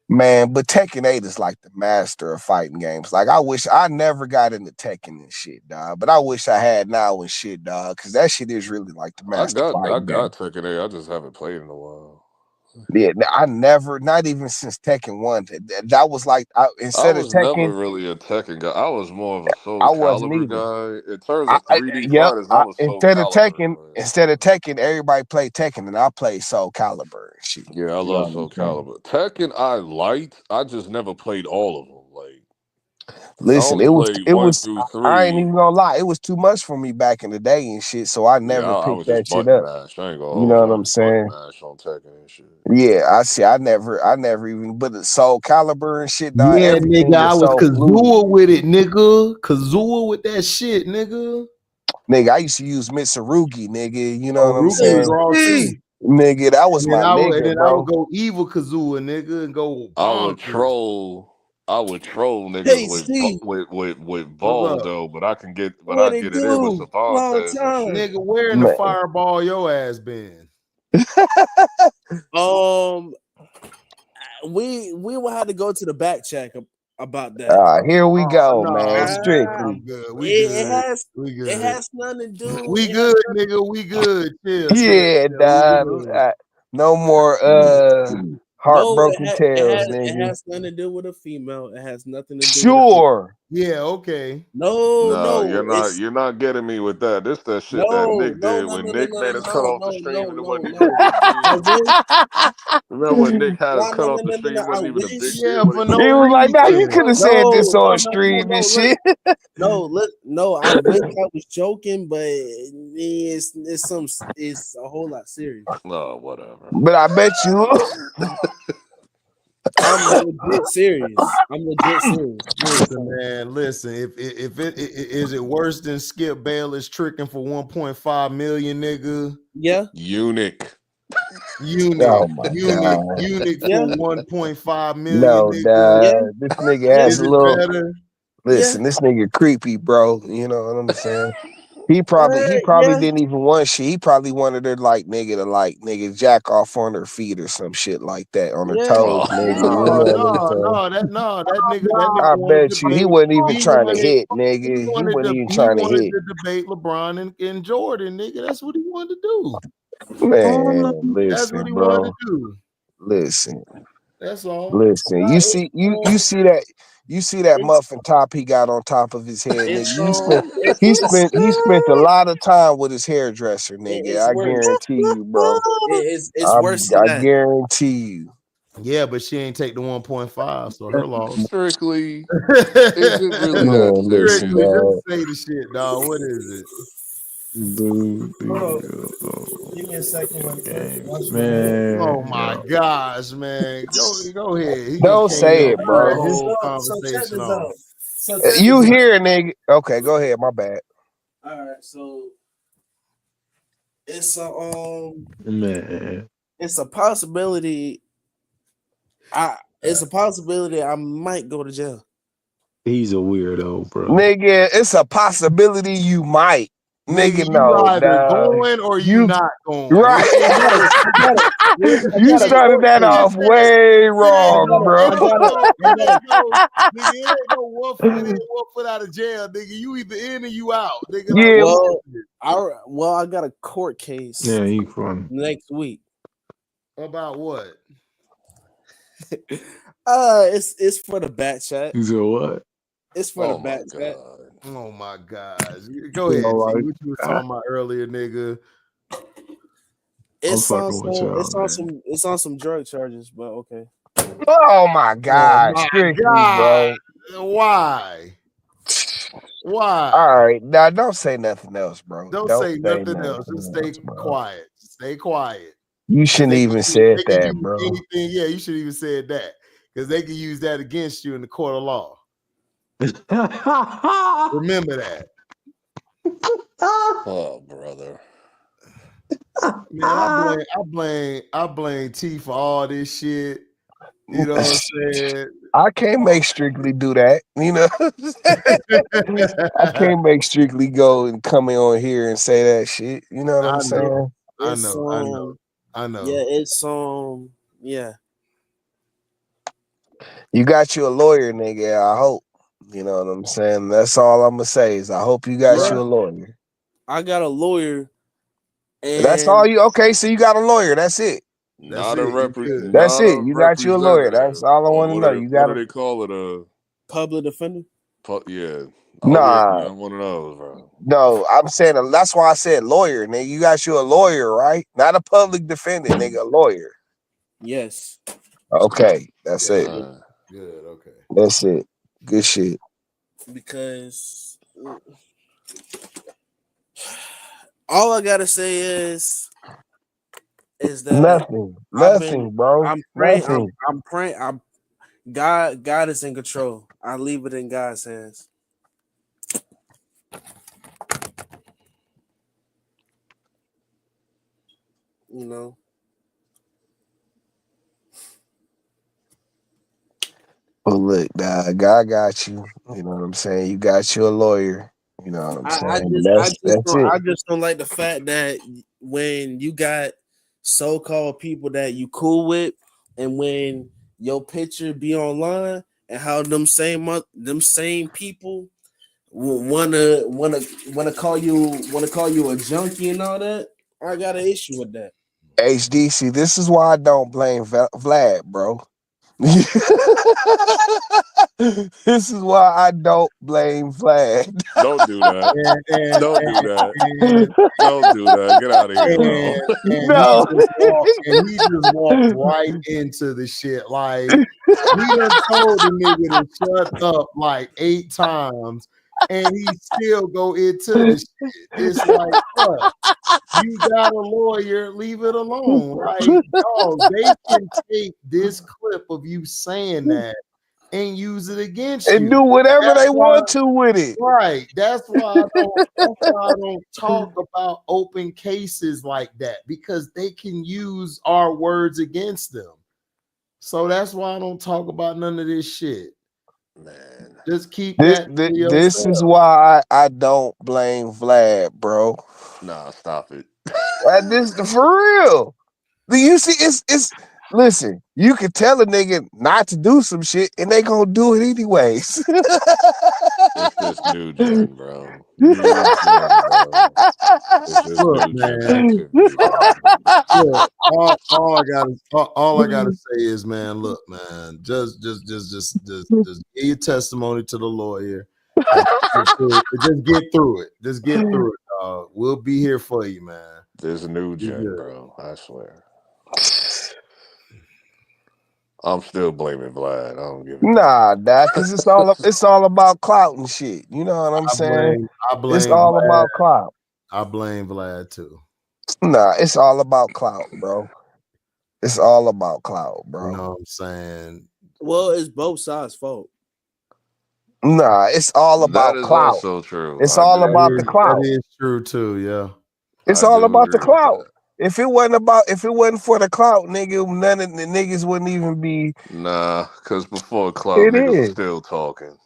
man, but Tekken 8 is like the master of fighting games. Like, I wish I never got into Tekken and shit, dog. But I wish I had now and shit, dog, because that shit is really like the master I fighting game. got Tekken 8. I just haven't played in a while. Yeah, I never, not even since Tekken 1. That was like, I instead of was never Tekken, really a Tekken guy. I was more of a Soul I wasn't Calibur either. guy. In terms of 3D Yep. fighters, I was Soul Instead of Tekken, everybody played Tekken, and I played Soul Calibur and shit. Yeah, I You know love what I'm Soul saying? Calibur. Tekken I liked. I just never played all of them. Like Listen, only it was played it 1 was. through I ain't 3. even gonna lie. It was too much for me back in the day and shit. So I Yeah, never I picked was just that shit button up. mash. I ain't gonna You hold know you. what I I'm just button saying? mash on Tekken and shit. Yeah, I see. I never even. But the Soul Calibur and shit, dog. Yeah, nigga, Everything I was was so fluid. Kazua with it, nigga. Kazua with that shit, nigga. Nigga, I used to use Mitsurugi, nigga. You know Oh, what I'm Ruki was saying? raw too. Nigga, that was And then my I would, nigga, I would bro. go evil Kazua, nigga, and go I would bonkers. troll. I would troll niggas Hey, with Steve, What's ball up, though, but I can get what I it get it in with do? Long Savantes and time. shit. nigga? Where in the Man. fireball your ass been? We will have to go to the back check about that. Here we go, No, man. I'm good. Strictly. I'm good. We It good. has We it good. has nothing to do. We It has good, nothing. nigga. We good. Chill. Yeah, We dog. good. No more No, heartbroken tales, it nigga. has nothing to do with a female. It has nothing to do with a female. Sure. Yeah. Okay. No, It's you're not getting me with that. This that shit that no, Nick no, did no, when no, no, Nick no, made us cut no, off the no, stream no, and it no, wasn't even no. a big I deal. wish. Remember when Nick had us No, cut no, no, off the no, no, stream, no. it I wasn't even a big wish. Yeah, deal for no He was like, nah, you reason. could have said this on No, stream and shit. no. I wish I was joking, but it's a whole lot serious. Oh, whatever. But I bet you. I'm legit serious. Listen, man. Listen. If it is it worse than Skip Bayless tricking for 1.5 million, nigga? Yeah. Eunuch. Oh my god. Eunuch Yeah. for 1.5 million, No, nigga. Yeah. this nigga Yeah. has Is a it little. better? Listen, this nigga creepy, bro. You know what I'm saying? He probably Yeah. didn't even want shit. He probably wanted her nigga jack off on her feet or some shit like that on her Yeah. toes, nigga. You know what I'm saying? That nigga I wanted to bet you he debate. wasn't even He trying to wanted hit, nigga. He wasn't even he trying to wanted hit. to debate LeBron and Jordan, nigga. That's what he wanted to do. Man, That's what listen, he wanted bro. to do. Listen. That's all. Listen. You see that muffin top he got on top of his head, nigga. He spent a lot of time with his hairdresser, nigga. It's I worse. guarantee you, bro. It's worse than I that. guarantee you. Yeah, but she ain't take the 1.5, so her loss. Strictly. Is it really that Man, listen, Strictly, serious? just say the shit, dog. What is it? Dude, Give me a second. Oh my gosh, man. Go ahead. He don't just came say in it, and cut the bro. whole So check conversation this off. out. So check You this out. hear, nigga? Okay, go ahead. My bad. All right, so it's Man, it's a possibility. It's a possibility I might go to jail. he's a weirdo, bro. Nigga, it's a possibility you might. Nigga, You no, either dog. going or you not going. Right. You started that off way wrong, bro. Nigga, it ain't no 1 foot in, 1 foot out of jail, nigga. You either in or you out, nigga. Like, Yeah. I got a court case. Yeah, he funny. Next week. About what? It's for the bat chat. He said what? It's for the bat chat. Oh my gosh. Go ahead, T. What you was talking about earlier, nigga? It's on some drug charges, but okay. Oh my God. Strictly, bro. Why? Why? All right. Now don't say nothing else, bro. Don't say nothing else. Just stay quiet. Stay quiet. You shouldn't even said that, bro. Anything. Yeah, you should even said that. Because they can use that against you in the court of law. Remember that. Oh, brother. Man, I blame T for all this shit. You know what I'm saying? I can't make Strictly do that. You know, I can't make Strictly go and come in on here and say that shit. You know what I'm saying? I know. Yeah, it's yeah. You got you a lawyer, nigga. I hope. You know what I'm saying? That's all I'm gonna say is I hope you got you a lawyer. I got a lawyer. And That's all you. Okay, so you got a lawyer. That's it. Not a representative. That's it. You got you a lawyer. That's all I want to know. You got what do they call it? Public defender? Yeah. Nah. One of those, bro. No, I'm saying that's why I said lawyer, nigga. You got you a lawyer, right? Not a public defendant, nigga. A lawyer. Yes. Okay, that's it. Good. Okay. That's it. Good shit. because all I gotta say is that Nothing, bro. I'm praying. Nothing. I'm praying. God is in control. I leave it in God's hands. You know. Well, look, God got you. You know what I'm saying? You got you a lawyer. You know what I'm saying? I That's just don't like the fact that when you got so-called people that you cool with, and when your picture be online, and how them same people wanna call you a junkie and all that. I got an issue with that. HDC. This is why I don't blame Vlad, bro. This is why I don't blame Vlad. Don't do that. And Don't do that. Don't do that. Get out of here, bro. No. he just walked right into the shit. Like, we done told the nigga to shut up like 8 times, and he still go into the shit. It's like, what? You got a lawyer, leave it alone. Like, dog, they can take this clip of you saying that and use it against And you. do whatever they want to with it. Right. That's why I don't talk about open cases like that, because they can use our words against them. So that's why I don't talk about none of this shit. Man. Just keep that to This is yourself. why I don't blame Vlad, bro. Nah, stop it. This for real. You see, it's listen, you can tell a nigga not to do some shit and they gonna do it anyways. It's just new gen, bro. New gen, bro. It's just Look, new gen man. activity, bro. Look, all I gotta say is, man, look, man, just give your testimony to the lawyer. Just get through it. Just get through it, dog. We'll be here for you, man. This new gen, bro. I swear. I'm still blaming Vlad. I don't give a Nah, because it's all about clout and shit. You know what I'm saying? I blame It's all Vlad. about clout. I blame Vlad too. Nah, it's all about clout, bro. It's all about clout, bro. You know what I'm saying? Well, it's both sides' fault. Nah, it's all about That is clout. also true. It's I all do about agree. the clout. That is true too, yeah. It's I all do about the agree with clout. that. If it wasn't for the clout, nigga, none of the niggas wouldn't even be. Nah, because before clout, It niggas was is. still talking.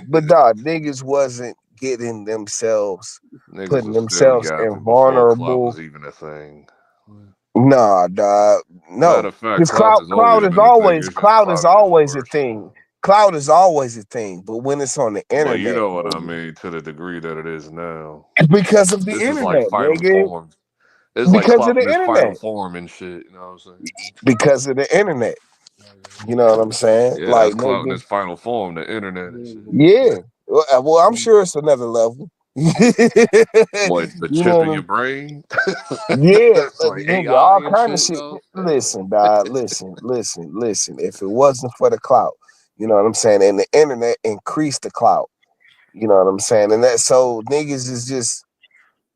But dog, niggas wasn't getting themselves, Niggas putting was still themselves in yapping before clout vulnerable. was even a thing. Nah, dog, Matter no. of fact, Because clout has always been a thing. It's just clout is clout gets always a worse thing. now. Clout is always a thing. But when it's on the But you internet, know what I nigga, mean, to the degree that it is now. because of the This is like internet, final nigga. form. It's like Because of clout in the its final internet. form and shit. You know what I'm saying? Because of the internet. You know what I'm saying? Yeah, Like, that's clout in nigga. its final form, the internet and shit. Yeah. Well, I'm sure it's another level. You What, the know chip what in I'm your brain? Yeah, It's like nigga, AI all and kind of shit, shit. though. Listen, dog, listen. If it wasn't for the clout, you know what I'm saying, and the internet increased the clout, you know what I'm saying, and that so niggas is just,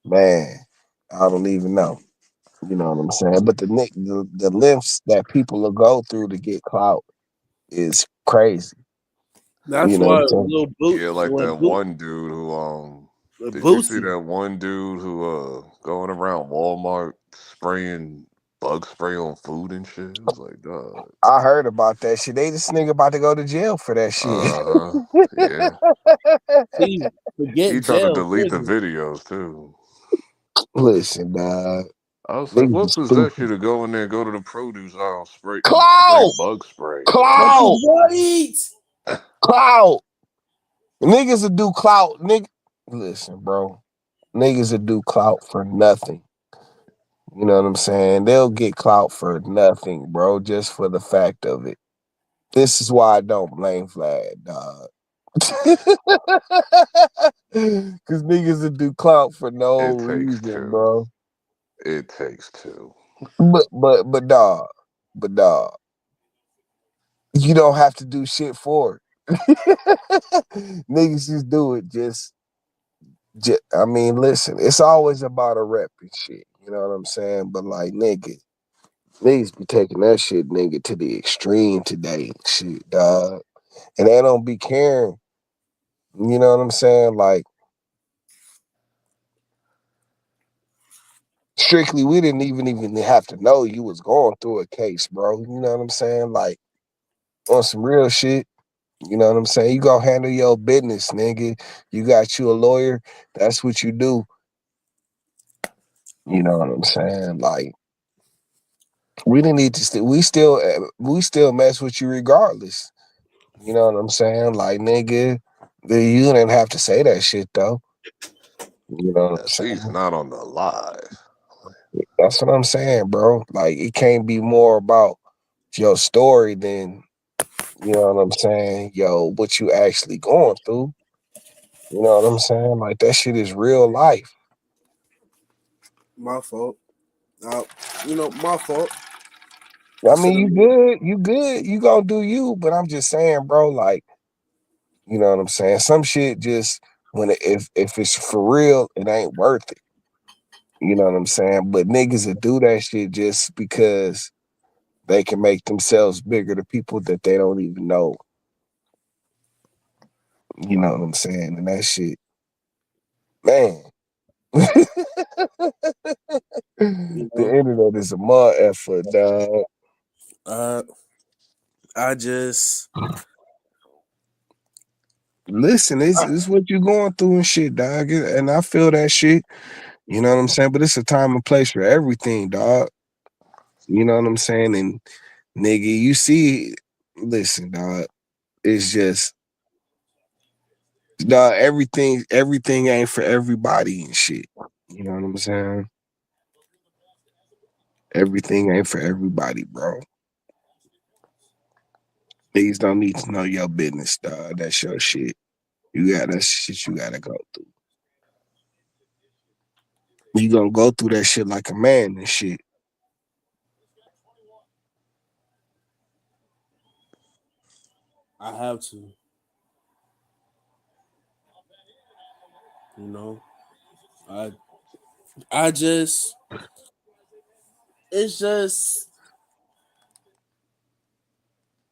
man, I don't even know, you know what I'm saying, but the lengths that people will go through to get clout is crazy. That's You know what why I'm saying? little boot. Yeah, like that one dude who did you see Boosie. that one dude who going around Walmart spraying bug spray on food and shit? It was like, dog. I heard about that shit. They this nigga about to go to jail for that shit. Yeah. See, forget He tried to jail, delete the prison. videos too. Listen, dog. I was like, Niggas what is possessed you stupid. to go in there, go to the produce aisle, spray Clout! bug spray? That's Clout! what eats. Clout! Niggas will do clout. Listen, bro. Niggas will do clout for nothing. You know what I'm saying? They'll get clout for nothing, bro, just for the fact of it. This is why I don't blame Vlad, dog. Cause niggas will do clout for no It takes reason, two. bro. It takes two. But dog, you don't have to do shit for it. Niggas just do it just I mean, listen, it's always about a rep and shit. You know what I'm saying? But like, niggas be taking that shit, nigga, to the extreme today. Shit, dog. And they don't be caring. You know what I'm saying? Like, strictly, we didn't even have to know you was going through a case, bro. You know what I'm saying? Like, on some real shit. You know what I'm saying? You go handle your business, nigga. You got you a lawyer. That's what you do. You know what I'm saying? Like, we didn't need to. We still mess with you regardless. You know what I'm saying? Like, nigga, you didn't have to say that shit though. You know what I'm At least saying? not on the live. That's what I'm saying, bro. Like, it can't be more about your story than, you know what I'm saying, yo, what you actually going through. You know what I'm saying? Like, that shit is real life. My fault. My fault. I mean, you good. You gonna do you, but I'm just saying, bro, like, you know what I'm saying? Some shit just if it's for real, it ain't worth it. You know what I'm saying? But niggas that do that shit just because they can make themselves bigger to people that they don't even know. You know what I'm saying? And that shit, man. The internet is a mud effort, dog. I just listen. It's what you going through and shit, dog. And I feel that shit. You know what I'm saying? But it's a time and place for everything, dog. You know what I'm saying? And nigga, you see, listen, dog. It's just, dog. Everything ain't for everybody and shit. You know what I'm saying? Everything ain't for everybody, bro. Niggas don't need to know your business, dog. That's your shit. That's shit you gotta go through. You gonna go through that shit like a man and shit. I have to. You know, I just, it's just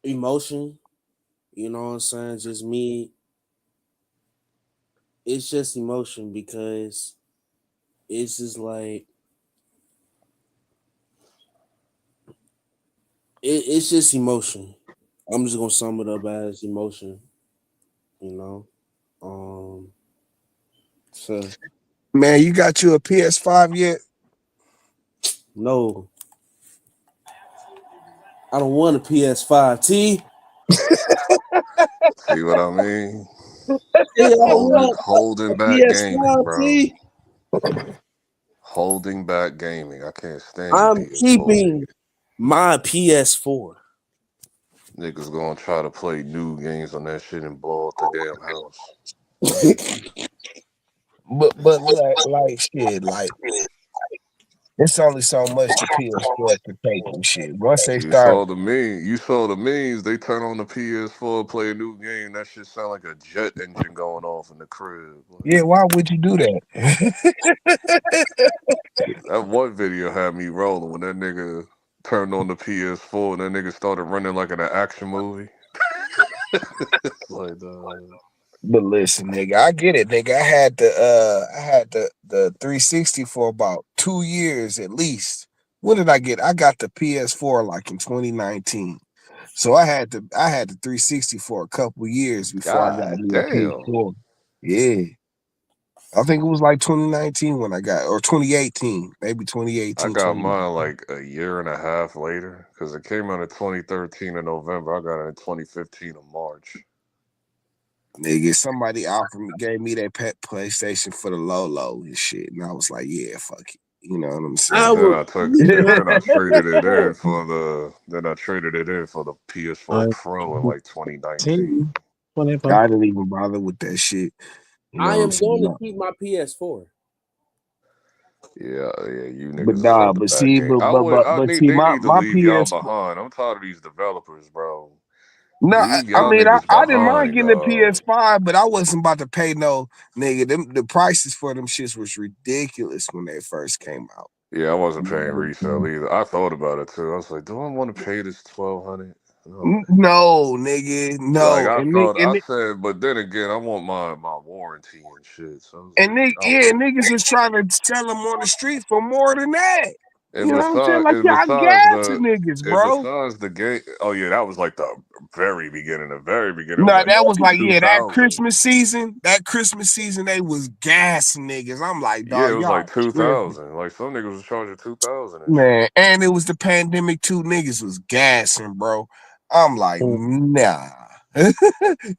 emotion. You know what I'm saying? Just me. It's just emotion because it's just like it's just emotion. I'm just gonna sum it up as emotion. You know, so Man, you got you a PS5 yet? no, I don't want a PS5. T. See what I mean? Yeah, I want Holding a back gaming, PS5. bro. T. Holding back gaming. I can't stand you I'm PS4 keeping my PS4. niggas gonna try to play new games on that shit and blow up the damn house. But like shit, like it's only so much the PS4 can take and shit. Once they You start, saw the meme. You saw the memes. They turn on the PS4, play a new game. That shit sound like a jet engine going off in the crib. yeah, why would you do that? That one video had me rolling when that nigga turned on the PS4 and that nigga started running like in an action movie. It's like, But listen, nigga, I get it, nigga. I had the 360 for about 2 years at least. When did I get? I got the PS4 like in 2019. So I had the 360 for a couple years before I got God me a damn. PS4. Yeah. I think it was like 2019 when I got, or 2018, maybe 2018, I got 2019. mine like a year and a half later because it came out in 2013 in November. I got it in 2015 in March. Nigga, somebody gave me that pet PlayStation for the low and shit, and I was like, yeah, fuck it. You know what I'm saying? Then I traded it in for the PS4 Pro in like 2019. I didn't even bother with that shit. You know I what I'm am going to saying? keep my PS4. Yeah, you But niggas is nah, holding but back see, game. but They see, need to my leave y'all PS4. behind. I'm tired of these developers, bro. No, Y'all niggas I didn't mind behind, getting a dog. PS5, but I wasn't about to pay no nigga. The prices for them shits was ridiculous when they first came out. Yeah, I wasn't You know paying what I'm saying? resale either. I thought about it too. I was like, do I want to pay this $1,200? No, nigga, Like no. I thought, I said, but then again, I want my warranty and shit. So I was like, niggas was trying to sell them on the street for more than that. And You know what I'm saying? besides, Like, y'all gassing niggas, bro. the game, oh yeah, that was like the very beginning. The very beginning was No, like that was early like, yeah, that 2000. Christmas season, they was gassing niggas. I'm like, Yeah, it dog, was y'all like tripping. 2000. Like some niggas was charging 2000 and shit. Man, and it was the pandemic too. Niggas was gassing, bro. I'm like, nah. And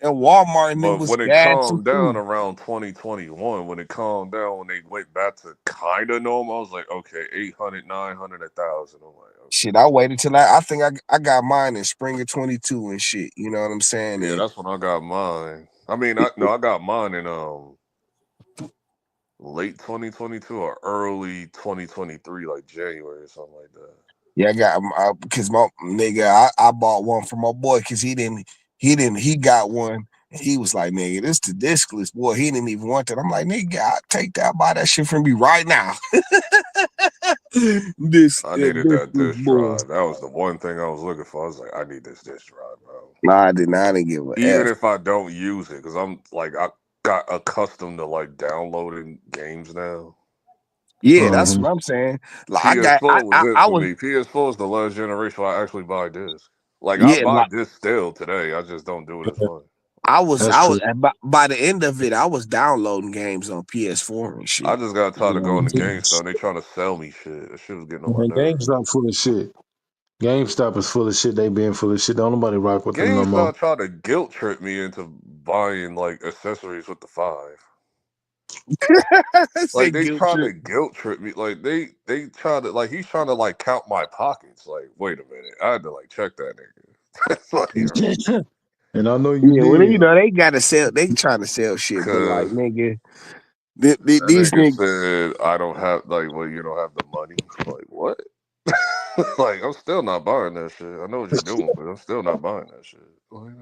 Walmart and them But was when it gassing calmed down too. around 2021, when it calmed down, when they went back to kind of normal, I was like, okay, 800, 900, 1,000. I'm like, okay. Shit, I waited till I think I got mine in spring of 22 and shit. You know what I'm saying? Yeah, And that's when I got mine. I mean, I got mine in late 2022 or early 2023, like January or something like that. yeah, I got because my nigga, I bought one for my boy because he got one. And he was like, nigga, this the discless, boy. He didn't even want that. I'm like, nigga, I'll take that, buy that shit from me right now. this I needed that discless disk boy. drive. That was the one thing I was looking for. I was like, I need this disk drive, bro. Nah, I didn't give a Even F. if I don't use it, because I'm like, I got accustomed to like downloading games now. Yeah, that's what I'm saying. Like PS4 was it I for was me. PS4 is the last generation where I actually buy discs. Like I yeah, buy like discs still today. I just don't do it as much. I was by the end of it, I was downloading games on PS4 and I shit. just got tired of going to GameStop and they trying to sell me shit. That shit was getting on my Man, nerves. GameStop full of shit. GameStop is full of shit. They being full of shit. Don't nobody rock with them no more. GameStop tried to guilt trip me into buying like accessories with the 5. Like they trying to guilt trip me. Like they try to like he's trying to like count my pockets. Like wait a minute, I had to like check that nigga. And I know you Yeah, well, you did. know they gotta sell. They trying to sell shit, but like Cause nigga, that these nigga niggas. said I don't have like well you don't have the money. Like what? Like I'm still not buying that shit. I know what you're doing, but I'm still not buying that shit. Like,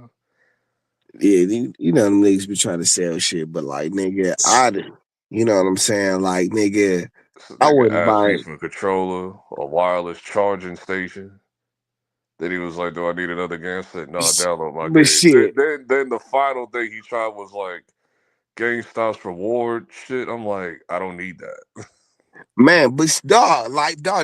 Yeah, you know them niggas be trying to sell shit, but like nigga, you know what I'm saying? Like nigga, this I nigga wouldn't asked buy me it. for a controller, a wireless charging station. Then he was like, "Do I need another game?" I said, "No, download my But game." shit, Then the final thing he tried was like GameStop's reward shit. I'm like, I don't need that. man, but dog,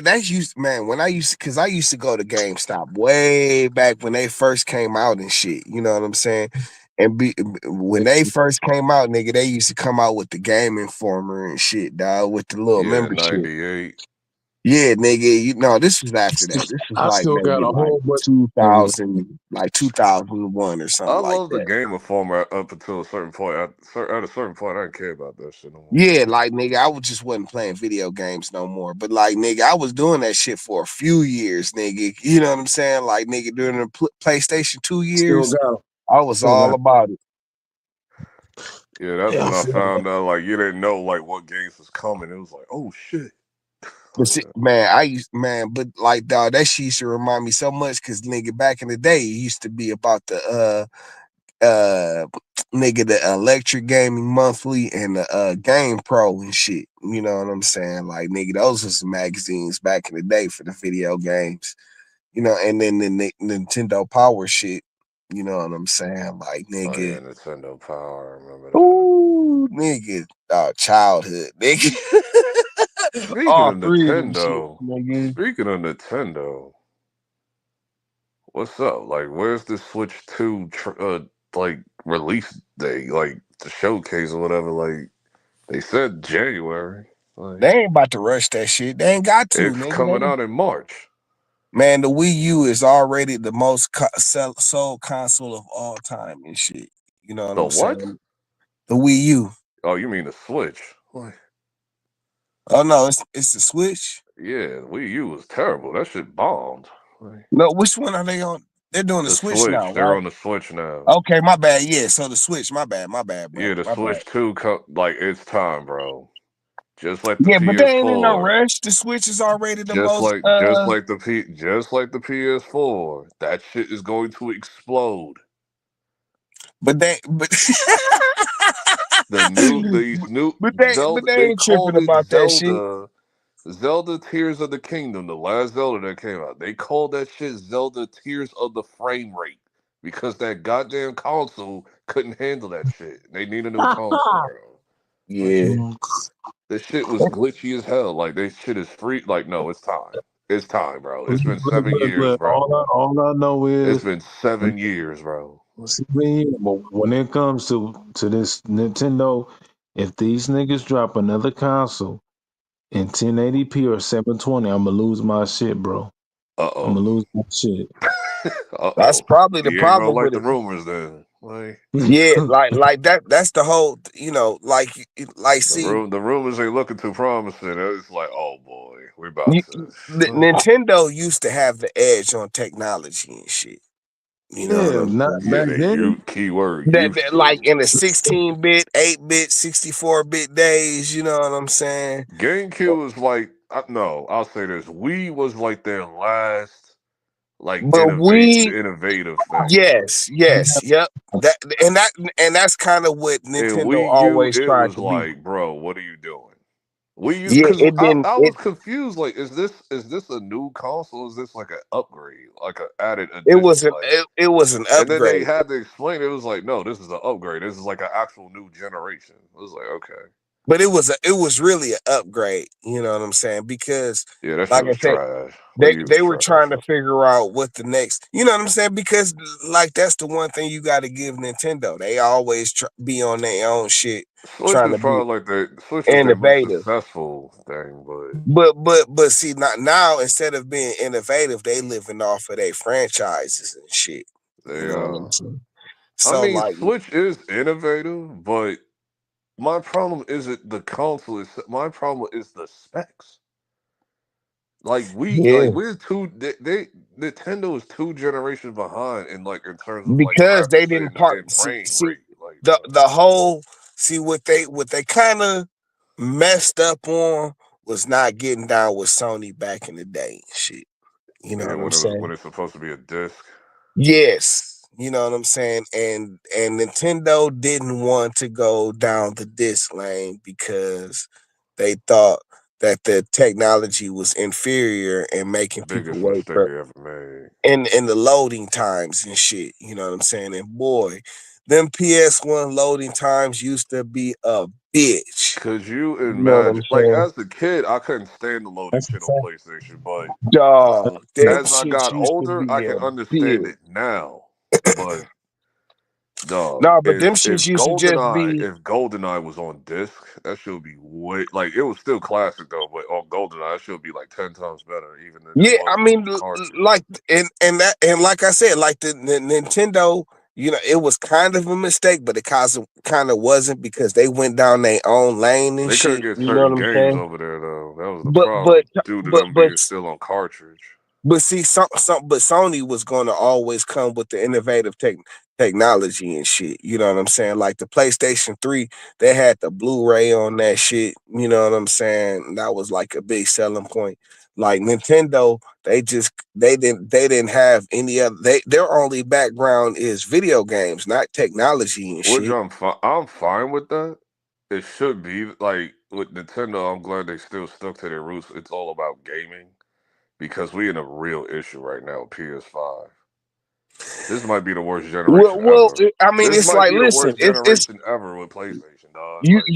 that's used, man. When cause I used to go to GameStop way back when they first came out and shit. You know what I'm saying? And when they first came out, nigga, they used to come out with the Game Informer and shit, dog, with the little Yeah, membership. 98. Yeah, nigga, you know, this was after that. This was I like still got maybe a like whole bunch of 2000, like 2001 or I something like love the that. Game Informer up until a certain point. At a certain point, I didn't care about that shit no more. Yeah, like nigga, I wasn't playing video games no more. But like nigga, I was doing that shit for a few years, nigga. You know what I'm saying? Like nigga, during the PlayStation 2 years, I was all about it. Yeah, that's when I found out like you didn't know like what games was coming. It was like, oh shit. But see, man, but like dog, that shit used to remind me so much because nigga, back in the day, it used to be about the nigga, the Electric Gaming Monthly and the Game Pro and shit. You know what I'm saying? Like nigga, those was some magazines back in the day for the video games. You know, and then the Nintendo Power shit. You know what I'm saying? Like Oh yeah, nigga, Nintendo Power. I remember that. ooh, nigga, childhood, nigga. Speaking All of three of them shit, Nintendo, nigga. what's up? Like, where's the Switch 2 like release date? Like the showcase or whatever. Like they said January. Like They ain't about to rush that shit. They ain't got to, it's coming nigga. out in March. Man, the Wii U is already the most sold console of all time and shit. You know what The I'm what? saying? The Wii U. Oh, you mean the Switch? Like, Oh no, it's the Switch. yeah, Wii U was terrible. That shit bombed. Like, No, which one are they on? They're doing the the Switch now, Switch. They're right? on the Switch now. Okay, my bad. Yeah, so the Switch. My bad, Yeah, brother. the My bad. Switch 2 like it's time, bro. Just like the Yeah, but they ain't in no PS4. rush. The Switch is already the Just most like just like the PS4. That shit is going to explode. but these new but Zelda, they they ain't called tripping it about that shit. Zelda Tears of the Kingdom, the last Zelda that came out. They called that shit Zelda Tears of the Frame Rate because that goddamn console couldn't handle that shit. They need a new console, bro. Yeah. This shit was glitchy as hell. Like, this shit is free. Like, no, it's time. It's time, bro. It's been 7 years, Look, bro. all I know It's is been 7 years, bro. but when it comes to this Nintendo, if these niggas drop another console in 1080p or 720, I'm gonna lose my shit, bro. I'm gonna lose my shit. That's probably the You ain't gonna problem like with the it. rumors then. Like, Yeah, like that's the whole, like see, the rumors ain't looking too promising. It's like, oh boy, we're about to. Nintendo used to have the edge on technology and shit. You know what Yeah, I'm not saying? Yeah, back then. keyword used That like to. in the 16-bit, 8-bit, 64-bit days, you know what I'm saying? GameCube was like, no, I'll say this. Wii was like their last, like, But innovative thing. yes, yep. That's kind of what And Nintendo Wii U, always it tried was to be. like, bro, what are you doing? Wii U, Yeah, because it didn't. I was confused. Like, is this a new console? Is this like an upgrade, like an added addition? Like, It was an and then they upgrade. had to explain. It was like, no, this is an upgrade. This is like an actual new generation. It was like, okay, But it was really an upgrade, you know what I'm saying? Because yeah, that shit like I was said, trash. Wii U was they were trash. trying to figure out what the next, you know what I'm saying? Because like that's the one thing you got to give Nintendo. They always be on their own shit, Switch trying is to be probably like Switch is their most innovative. successful thing, but But see, not now, instead of being innovative, they living off of their franchises and shit. they You know what I'm saying? I So mean, like, Switch is innovative, but my problem isn't the console. My problem is the specs. Like yeah, we're Nintendo is 2 generations behind in like in terms of like because they graphics didn't and frame see rate. Like, the whole see what they kind of messed up on was not getting down with Sony back in the day. Shit, you know yeah, what I'm saying? when it's supposed to be a disc. Yes, you know what I'm saying? And Nintendo didn't want to go down the disc lane because they thought that the technology was inferior and making people Biggest wait mistake for they ever made. in the loading times and shit. You know what I'm saying? And boy, them PS1 loading times used to be a bitch. Could you You know what I'm imagine? Like, saying? as a kid, I couldn't stand the loading shit on PlayStation, but Dog, that as I shit got used to older, I be can a understand bitch. it now. But dog, No, but them shits used to just be. If GoldenEye was on disc, that should be way like it was still classic though. But on GoldenEye, it should be like 10 times better even than it Yeah, was I on mean, the cartridge. like, and like I said, like the Nintendo, it was kind of a mistake, but it kind of wasn't because they went down their own lane and They couldn't shit. get You know what certain I'm games saying? over there though. That was the But but problem due to but them but being still on cartridge. but see, but Sony was gonna always come with the innovative technology and shit. You know what I'm saying? Like the PlayStation 3, they had the Blu-ray on that shit. You know what I'm saying? That was like a big selling point. Like Nintendo, they didn't have any other. Their only background is video games, not technology and Which shit. I'm fine with that. It should be like with Nintendo. I'm glad they still stuck to their roots. It's all about gaming because we in a real issue right now with PS5. This might be the worst generation Well, ever. I mean, This it's might like, be the listen, worst generation ever with PlayStation, dog. Like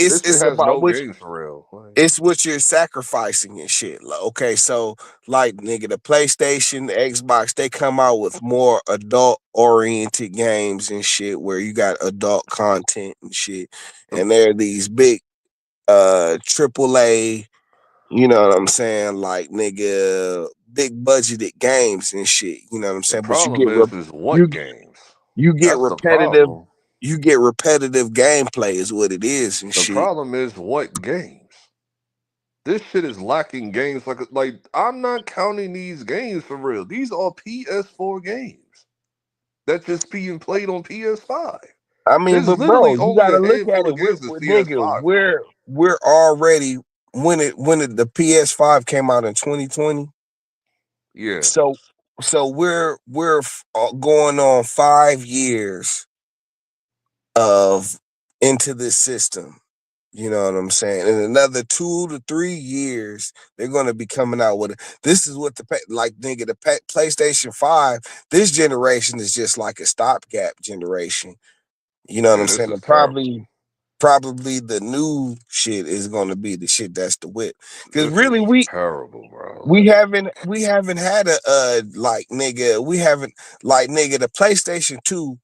this shit it's has about no which. games for real. Like, It's what you're sacrificing and shit. Like, okay, so like nigga, the PlayStation, the Xbox, they come out with more adult oriented games and shit where you got adult content and shit. And they're these big AAA, you know what I'm saying, like nigga, big budgeted games and shit. You know what I'm the saying? But problem is what you games? you get That's the repetitive problem. gameplay is what it is and The shit. problem is what games? This shit is lacking games. Like I'm not counting these games for real. These are PS4 games that just being played on PS5. I mean, There's but bro, literally you only gotta a look at handful it. of games the Nigga, PS5 on. we're already the PS5 came out in 2020. Yeah. So we're going on 5 years of into this system. You know what I'm saying? In another 2 to 3 years, they're gonna be coming out with it. This is what the PlayStation 5. This generation is just like a stopgap generation. You know what Yeah, I'm this saying? is And terrible. probably the new shit is gonna be the shit that's the whip. Because This is really, terrible, bro. we haven't had a like nigga. We haven't like nigga the PlayStation 2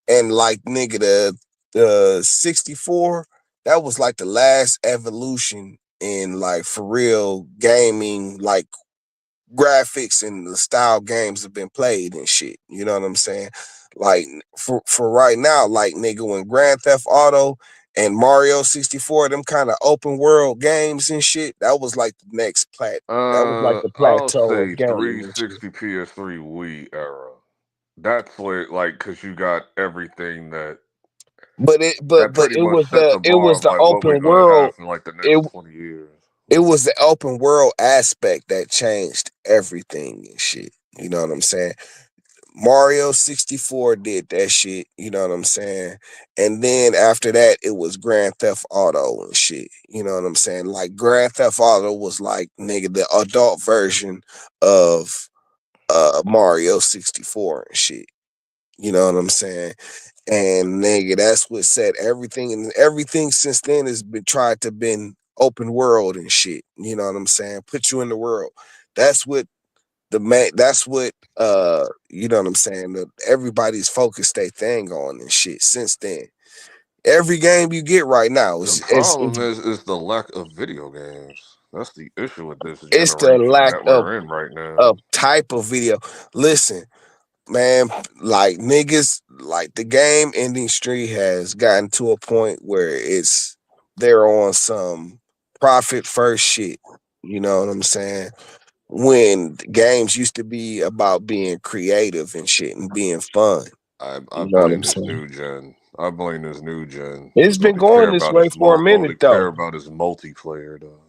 and like nigga the 64. That was like the last evolution in like for real gaming, like graphics and the style games have been played and shit. You know what I'm saying? Like for right now, like nigga, when Grand Theft Auto and Mario 64, them kind of open world games and shit, that was like the next that was like the I'll plateau of say gaming and shit. 360 PS3 Wii era. That's where, like, cause you got everything But that pretty it much was set the bar of the like what we're open gonna have world. in like the It next 20 years. it was the open world aspect that changed everything and shit. You know what I'm saying? Mario 64 did that shit, you know what I'm saying? And then after that, it was Grand Theft Auto and shit. You know what I'm saying? Like Grand Theft Auto was like nigga the adult version of Mario 64 and shit. You know what I'm saying? And nigga, that's what set everything, and everything since then has been tried to been open world and shit. You know what I'm saying? Put you in the world. That's what that's what you know what I'm saying, that everybody's focused their thing on and shit since then. Every game you get right now The is problem is the lack of video games. That's the issue with this it's the generation lack that we're in right now. of type of video. Listen, man, like niggas, like the game industry has gotten to a point where they're on some profit first shit. You know what I'm saying? When games used to be about being creative and shit and being fun. I You know what blame I'm this saying? new gen. I blame this new gen It's because all been they care going this about way is for a all they minute care though. about is multiplayer, though.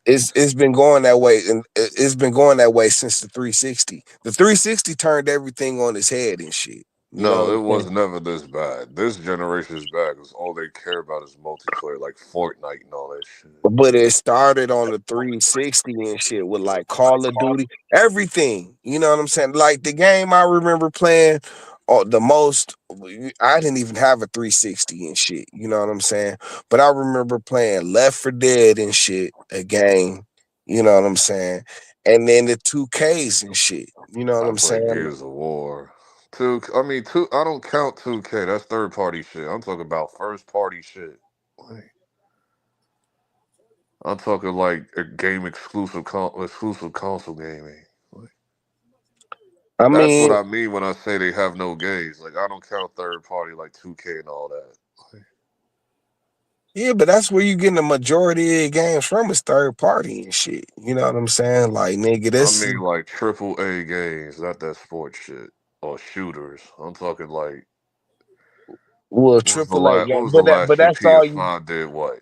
It's been going that way, and it's been going that way since the 360. The 360 turned everything on its head and shit. You know what No, I'm it saying? was never this bad. This generation is bad because all they care about is multiplayer, like Fortnite and all that shit. But it started on the 360 and shit with like Call of Duty, everything. You know what I'm saying? Like the game I remember playing the most, I didn't even have a 360 and shit. You know what I'm saying? But I remember playing Left 4 Dead and shit, a game. You know what I'm saying? And then the 2Ks and shit. You know what I I'm play saying? Gears of War. I mean, two. I don't count 2K. That's third party shit. I'm talking about first party shit. Like, I'm talking like a game exclusive console gaming. Like, I that's what mean, I mean when I say they have no games. Like, I don't count third party like 2K and all that. Like, yeah, but that's where you getting the majority of your games from is third party and shit. You know what I'm saying? Like, nigga, I this is mean, like triple A games, not that sports shit or shooters. I'm talking like well, what was the triple A last? What game, was the last but shit that's all you. PS5 did? What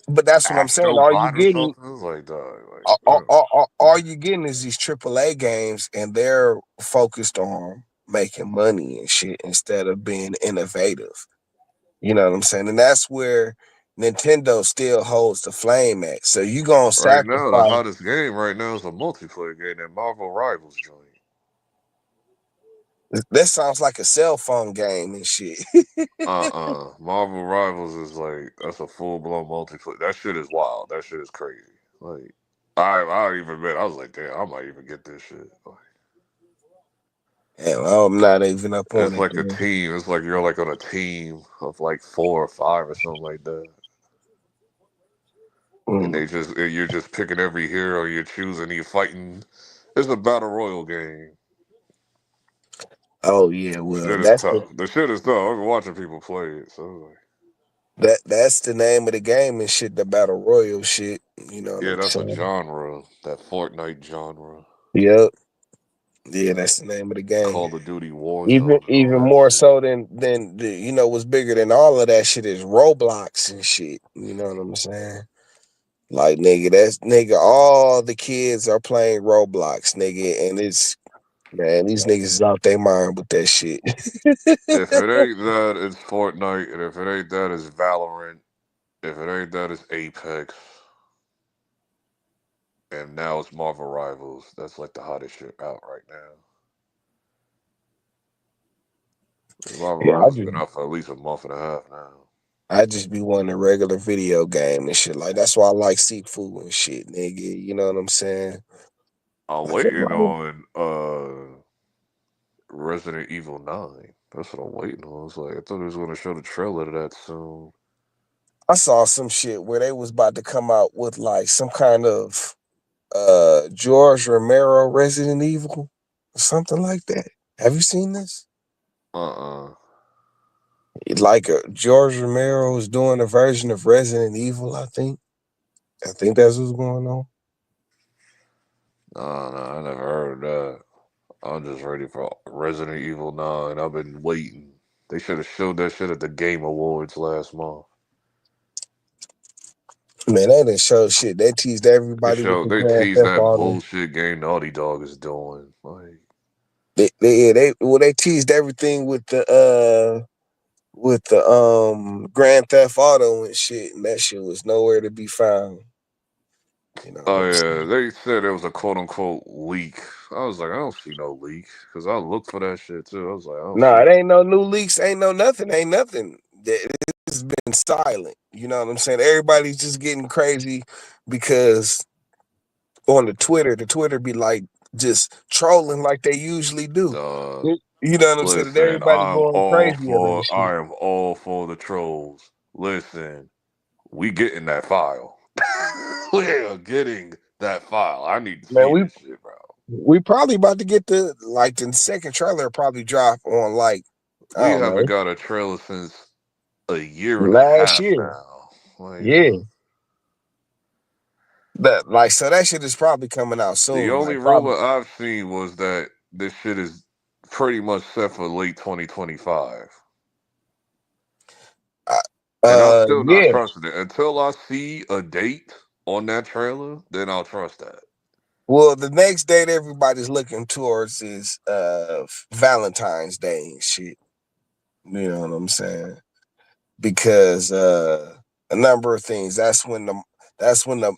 But that's what I'm saying. All you Astrobot or getting, something? It's like, dog, like, bro. all you getting is these AAA games, and they're focused on making money and shit instead of being innovative. You know what I'm saying? And that's where Nintendo still holds the flame at. So you gonna Right now, the sacrifice. hottest game right now is a multiplayer game, that Marvel Rivals joint. That sounds like a cell phone game and shit. Marvel Rivals is like that's a full blown multiplayer. That shit is wild. That shit is crazy. Like I even admit I was like, damn, I might even get this shit. Like, Hell, I'm not even up on it's it. like a Man. team. It's like you're like on a team of like 4 or 5 or something like that. And Mm. you're just picking every hero you're choosing. You're fighting. It's a battle royal game. Oh yeah, The well shit is that's the tough. The shit is tough. I've been watching people play it. So like, that's the name of the game and shit. The battle royal shit. You know what yeah, I'm that's a saying? genre. That Fortnite genre. Yep. Yeah, that's the name of the game. Call of Duty Even Warzone and all even that more shit. so than the, you know what's bigger than all of that shit is Roblox and shit. You know what I'm saying? Like nigga, that's nigga. All the kids are playing Roblox, nigga, and it's Man, these niggas is out their mind with that shit. If it ain't that, it's Fortnite, and if it ain't that, it's Valorant. If it ain't that, it's Apex. And now it's Marvel Rivals. That's like the hottest shit out right now. Marvel Yeah, Rivals been out for at least a month and a half now. I just be wanting a regular video game and shit. Like that's why I like Seek Food and shit, nigga. You know what I'm saying? I'm Like, waiting on Resident Evil 9. That's what I'm waiting on. It's like I thought they was gonna show the trailer to that soon. I saw some shit where they was about to come out with like some kind of George Romero Resident Evil or something like that. Have you seen this? Like George Romero is doing a version of Resident Evil, I think. I think that's what's going on. No, I never heard of that. I'm just ready for Resident Evil 9. I've been waiting. They should have showed that shit at the Game Awards last month. Man, they didn't show shit. They teased everybody with the They Grand teased Theft that Auto. bullshit game Naughty Dog is doing. Like They teased everything with the Grand Theft Auto and shit, and that shit was nowhere to be found. You know what oh I'm yeah, saying? they said it was a quote unquote leak. I was like, I don't see no leak because I looked for that shit too. I was like, I don't No, see. it ain't no new leaks, ain't no nothing, ain't nothing. It's been silent. You know what I'm saying? Everybody's just getting crazy because on the Twitter be like just trolling like they usually do. You know what I'm saying? And Listen, everybody going crazy over this shit. I am all for the trolls. Listen, we getting that file. We are getting that file. I need to Man, see this shit, bro. we probably about to get the second trailer probably drop on like I We don't haven't know got a trailer since a year and a last half year. now. Like, Yeah. That like so that shit is probably coming out the soon. only Like probably rumor I've seen was that this shit is pretty much set for late 2025. And I'm still not yeah. trusting it. Until I see a date on that trailer, then I'll trust that. Well, the next date everybody's looking towards is Valentine's Day and shit. You know what I'm saying? Because a number of things. That's when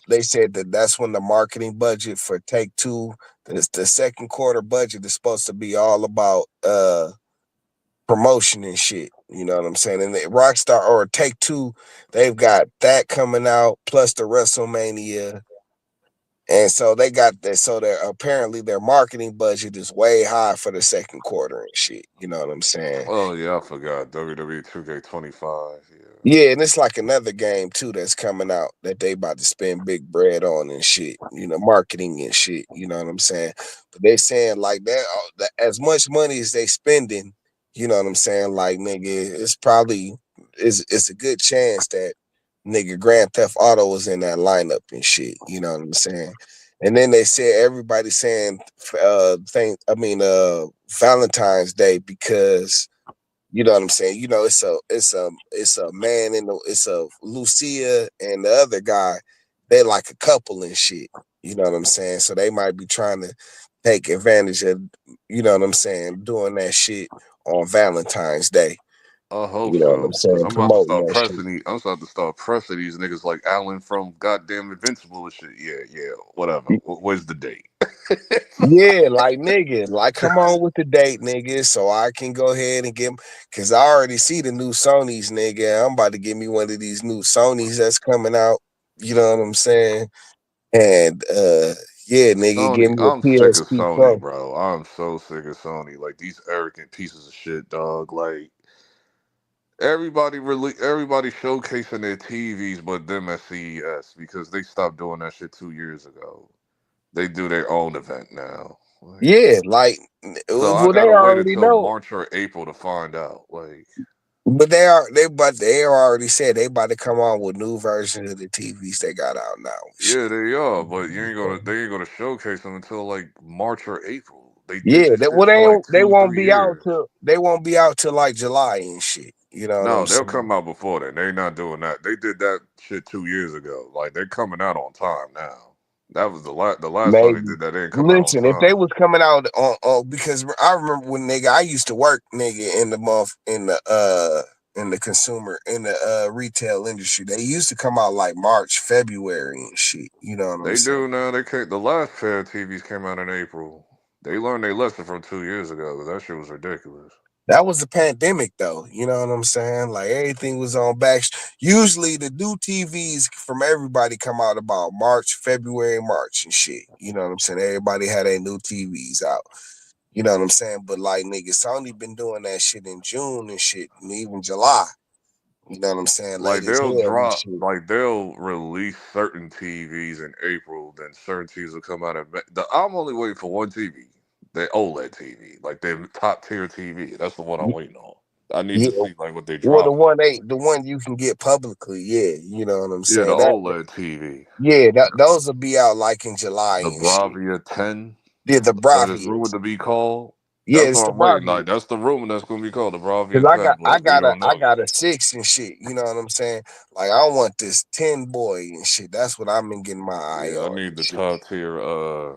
they said that's when the marketing budget for Take Two, the second quarter budget is supposed to be all about promotion and shit. You know what I'm saying? And the Rockstar or Take Two, they've got that coming out plus the WrestleMania. And so they got that. So apparently their marketing budget is way high for the second quarter and shit. You know what I'm saying? Oh yeah, I forgot. WWE 2K25. Yeah. Yeah, and it's like another game too that's coming out that they about to spend big bread on and shit, you know, marketing and shit, you know what I'm saying? But they saying like that as much money as they spending, you know what I'm saying? Like nigga, it's probably it's a good chance that nigga Grand Theft Auto was in that lineup and shit, you know what I'm saying? And then they said everybody saying Valentine's Day because you know what I'm saying? You know, it's a man and it's a Lucia and the other guy. They like a couple and shit. You know what I'm saying? So they might be trying to take advantage of, you know what I'm saying, doing that shit on Valentine's Day. I hope You know what I'm so, because saying? Promoting that shit. I'm about to start pressing these niggas like Alan from goddamn Invincible and shit. Yeah, whatever. Where's the date? Yeah, like nigga, like come on with the date, nigga, so I can go ahead and get, cause I already see the new Sonys, nigga. I'm about to get me one of these new Sonys that's coming out. You know what I'm saying? And yeah, nigga, give Sony, me I'm a sick of PSP Sony, Pro. bro. I'm so sick of Sony. Like these arrogant pieces of shit, dog. Like everybody showcasing their TVs, but them at CES because they stopped doing that shit 2 years ago. They do their own event now. Like, Yeah, like so I well, they gotta wait already until know, March or April to find out. Like, but they already said they about to come on with new versions of the TVs they got out now. yeah, they are, but they ain't gonna showcase them until like March or April. They did Yeah, this that shit well, for like they two, won't 3 years. they won't be out till like July and shit. You know what I'm No, they'll saying? come out before then. They not doing that. They did that shit 2 years ago. Like they're coming out on time now. That was the last time they Maybe. did that. They didn't come out on Listen, if they time. was coming out on because I remember when I used to work in the consumer retail industry. They used to come out like March, February and shit. You know what I'm They saying? do now. They came, the last pair of TVs came out in April. They learned their lesson from 2 years ago because that shit was ridiculous. That was the pandemic, though. You know what I'm saying? Like everything was on back. Usually, the new TVs from everybody come out about February, March, and shit. You know what I'm saying? Everybody had their new TVs out. You know what I'm saying? But like niggas, Sony been doing that shit in June and shit, and even July. You know what I'm saying? Late Like as hell and shit. they'll release certain TVs in April, then certain TVs will come out in May. I'm only waiting for one TV, the OLED TV, like their top tier TV. That's the one I'm waiting on. I need Yeah. to see like what they Well, drop. the one you can get publicly. Yeah. You know what I'm Yeah, the saying? OLED TV, Yeah, those will be out like in July the and shit. Bravia 10. Yeah, the That is Bravia. rumored to be called. Yeah, That's it's what the I'm waiting. Bravia. Like that's the rumor that's going to be called the Cause Bravia 10, but we don't I know got yet. a 6 and shit. You know what I'm saying? Like I want this 10 boy and shit. That's what I've been getting my eye Yeah, I on need and the shit. top tier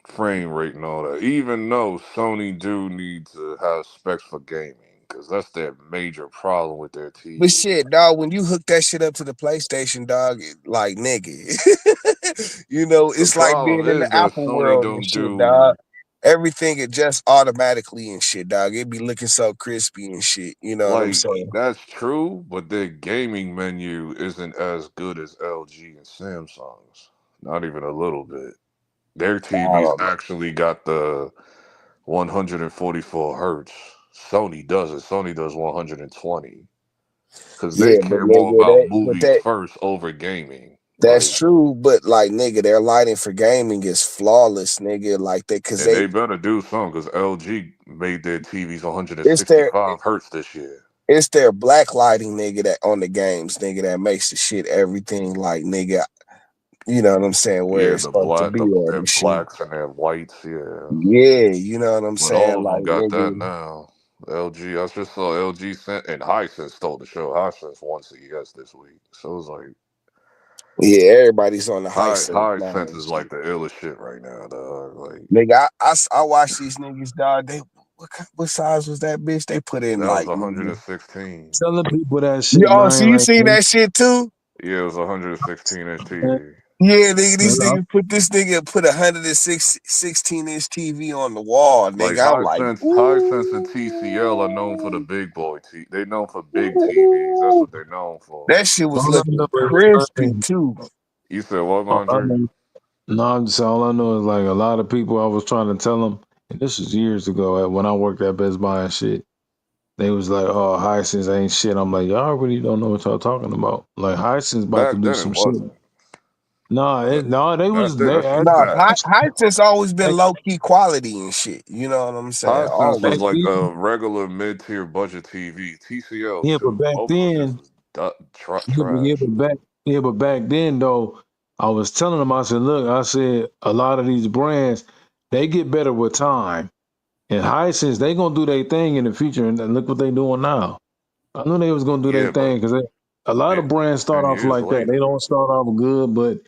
frame rate and all that. Even though Sony do need to have specs for gaming, because that's their major problem with their But TV. shit, dog, when you hook that shit up to the PlayStation, dog, like nigga, you know, The it's like problem being in the is though, Apple Sony world and don't shit, dog. do Everything adjusts automatically and shit, dog. It be looking so crispy and shit. You know what I'm like saying? that's true, but their gaming menu isn't as good as LG and Samsung's. Not even a little bit. Their I TVs don't know. actually got the 144 hertz. Sony does it. Sony does 120 because they Yeah, but care more nigga, about movies first over gaming. that's Like, true. But like, nigga, their lighting for gaming is flawless, nigga. Like cause and they better do something because LG made their TVs it's their 165 hertz this year. it's their black lighting, nigga, that on the games, nigga, that makes the shit everything like, nigga. You know what I'm saying? Where Yeah, it's supposed to be at their and shit. blacks and their whites. Yeah, Yeah, you know what I'm but all saying? of them Like, got that nigga. now. LG, I just saw LG sent and Hisense stole the show. Hisense won CES this week, so it's like Yeah, everybody's on the high sense now Hisense and is like shit. the illest shit right now, dog. Like Nigga, I watch these niggas, dog. They what size was that bitch? They put in that was like, nigga. 116. Telling people that shit, So man. you Like, seen that shit too? Yeah, it was 116-inch man, TV. Yeah, nigga, man, these niggas put 16-inch TV on the wall, Like nigga. I'm like, Hisense and TCL are known for the ooh. big boy They known for big TVs. That's what they're known for. That shit was all I looking know crispy is, too. You said what, all I Andre? know, no, I'm just all I know is like a lot of people. I was trying to tell them, and this was years ago when I worked at Best Buy and shit. They was like, "Oh, Hisense ain't shit." I'm like, "Y'all really don't know what y'all talking about." Like Hisense about to Back do then it some shit. wasn't. No, they Back was then they that shit actually, was No, ass. Hisense always been back, low key quality and shit. You know what I'm saying? Hisense was back Always. like then. a regular mid-tier budget TV. TCL Yeah, but too. back Both of them just then, was yeah, trash. but back then though, I was telling them, I said, look, I said a lot of these brands, they get better with time. And Hisense, they gonna do their thing in the future, and look what they doing now. I knew they was gonna do their Yeah, but thing because a lot of brands start 10 off years like that. They later. don't start off good, but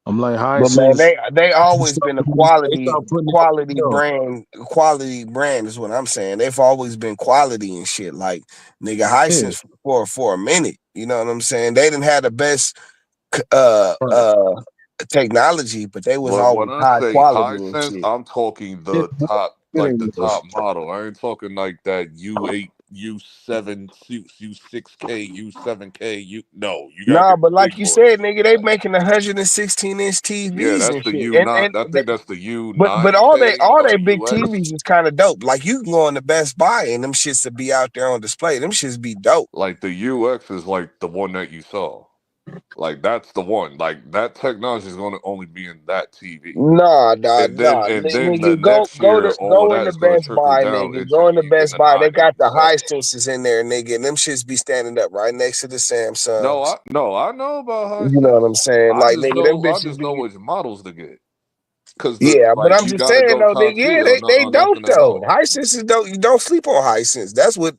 I'm like But man, Hisense. they They always start been a they quality start putting it quality together. brand quality brand is what I'm saying. They've always been quality and shit. Like nigga Yeah, Hisense for a minute. You know what I'm saying? They didn't have the best right. technology, but they was But when always I high say quality high and sense, shit. I'm talking It, the top, like the it was. top model. I ain't talking like that U8, U7, U6K, U7K. No, you gotta Nah, get the but like big you boys. said, nigga, they making 116-inch Yeah, TVs that's and the shit. U9. I They, think that's the but U9K all or they the big UX. TVs is kind of dope. Like you can go in the Best Buy and them shits to be out there on display. Them shits be dope. Like the UX is like the one that you saw. Like that's the one. Like that technology is going to only be in that TV. Nah, nah, And then nah, the nigga, next year, all of go in that the is going to Best trickle Buy, down nigga. into Go in the Best the Buy. They got the 987. high senses in there, nigga, and them shits be standing up right next to the Samsungs. No, I know about You know what Hisense. I'm saying? Like, nigga, them I bitches just know be. which models to get. Cause Yeah, but I'm you just gotta saying go though, nigga, top yeah, tier or, they or dope nothing at though. all. High senses don't you don't sleep on high sense. That's what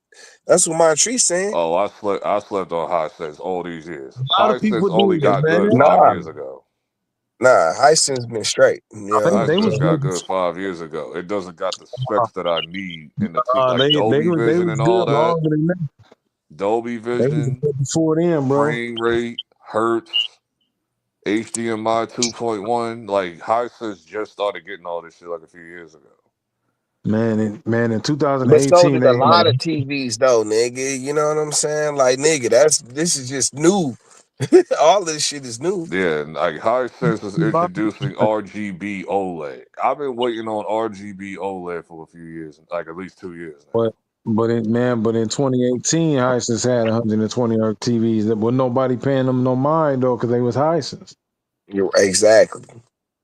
my tree saying. Oh, I slept on Hisense all these years. A lot of Hisense people only do that, got good man. five Nah, years ago. Nah, Hisense been straight. You know what I'm Hisense saying? got good 5 years ago. It doesn't got the specs that I need in the TV, like They Dolby they Vision was and all good that. longer than that. Dolby They was Vision, good before then, bro. frame rate, hertz, HDMI 2.1. Like Hisense just started getting all this shit like a few years ago. Man, in But so 2018 did they a had lot of TVs though, nigga. You know what I'm saying? Like, nigga, this is just new. All this shit is new. Yeah, and like Hisense is introducing RGB OLED. I've been waiting on RGB OLED for a few years, like at least 2 years now. but in 2018 Hisense had 120 hertz TVs that was nobody paying them no mind though because they was Hisense. You're exactly.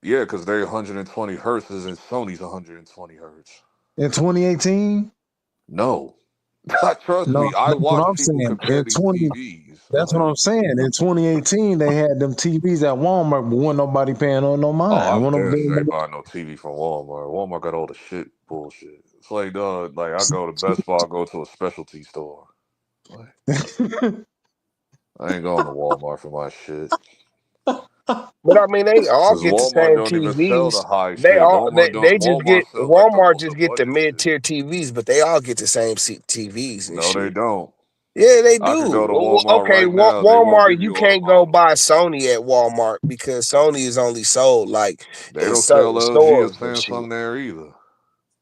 Yeah, because they're 120 hertz and Sony's 120 hertz. In 2018? No. Trust No, me, I that's what watch I'm people saying. compare these TVs. That's what I'm saying. In 2018, they had them TVs at Walmart, but wasn't nobody paying on no Oh, mind. I'm Wasn't dead no- straight buying no TV from Walmart. Walmart got all the shit bullshit. It's like, like I go to Best Buy, I go to a specialty store. Like, I ain't going to Walmart for my shit. But I mean, they all Because get the Walmart same don't even sell the TVs. high They shit. all they just Walmart get sells like Walmart the just get the budget mid shit. tier TVs, but they all get the same TVs and No, they shit. don't. Yeah, they I could go do. to Walmart Okay, right now. They won't Walmart, give you you all the can't go models. buy Sony at Walmart because Sony is only sold like They in don't sell certain LG or stores and shit. Samsung there either.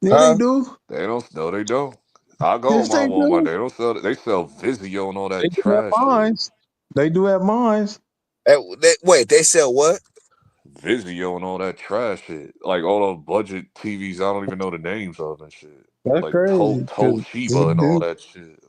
Yeah, they Huh? do. They don't. No, they don't. I go Yes, on my they Walmart. do. They don't sell. They sell Vizio and all They that do at trash shit. mines. They do at mines. Wait, they sell what? Vizio and all that trash shit. Like all the budget TVs, I don't even know the names of and shit. That's Like crazy. 'Cause Toshiba and all that shit.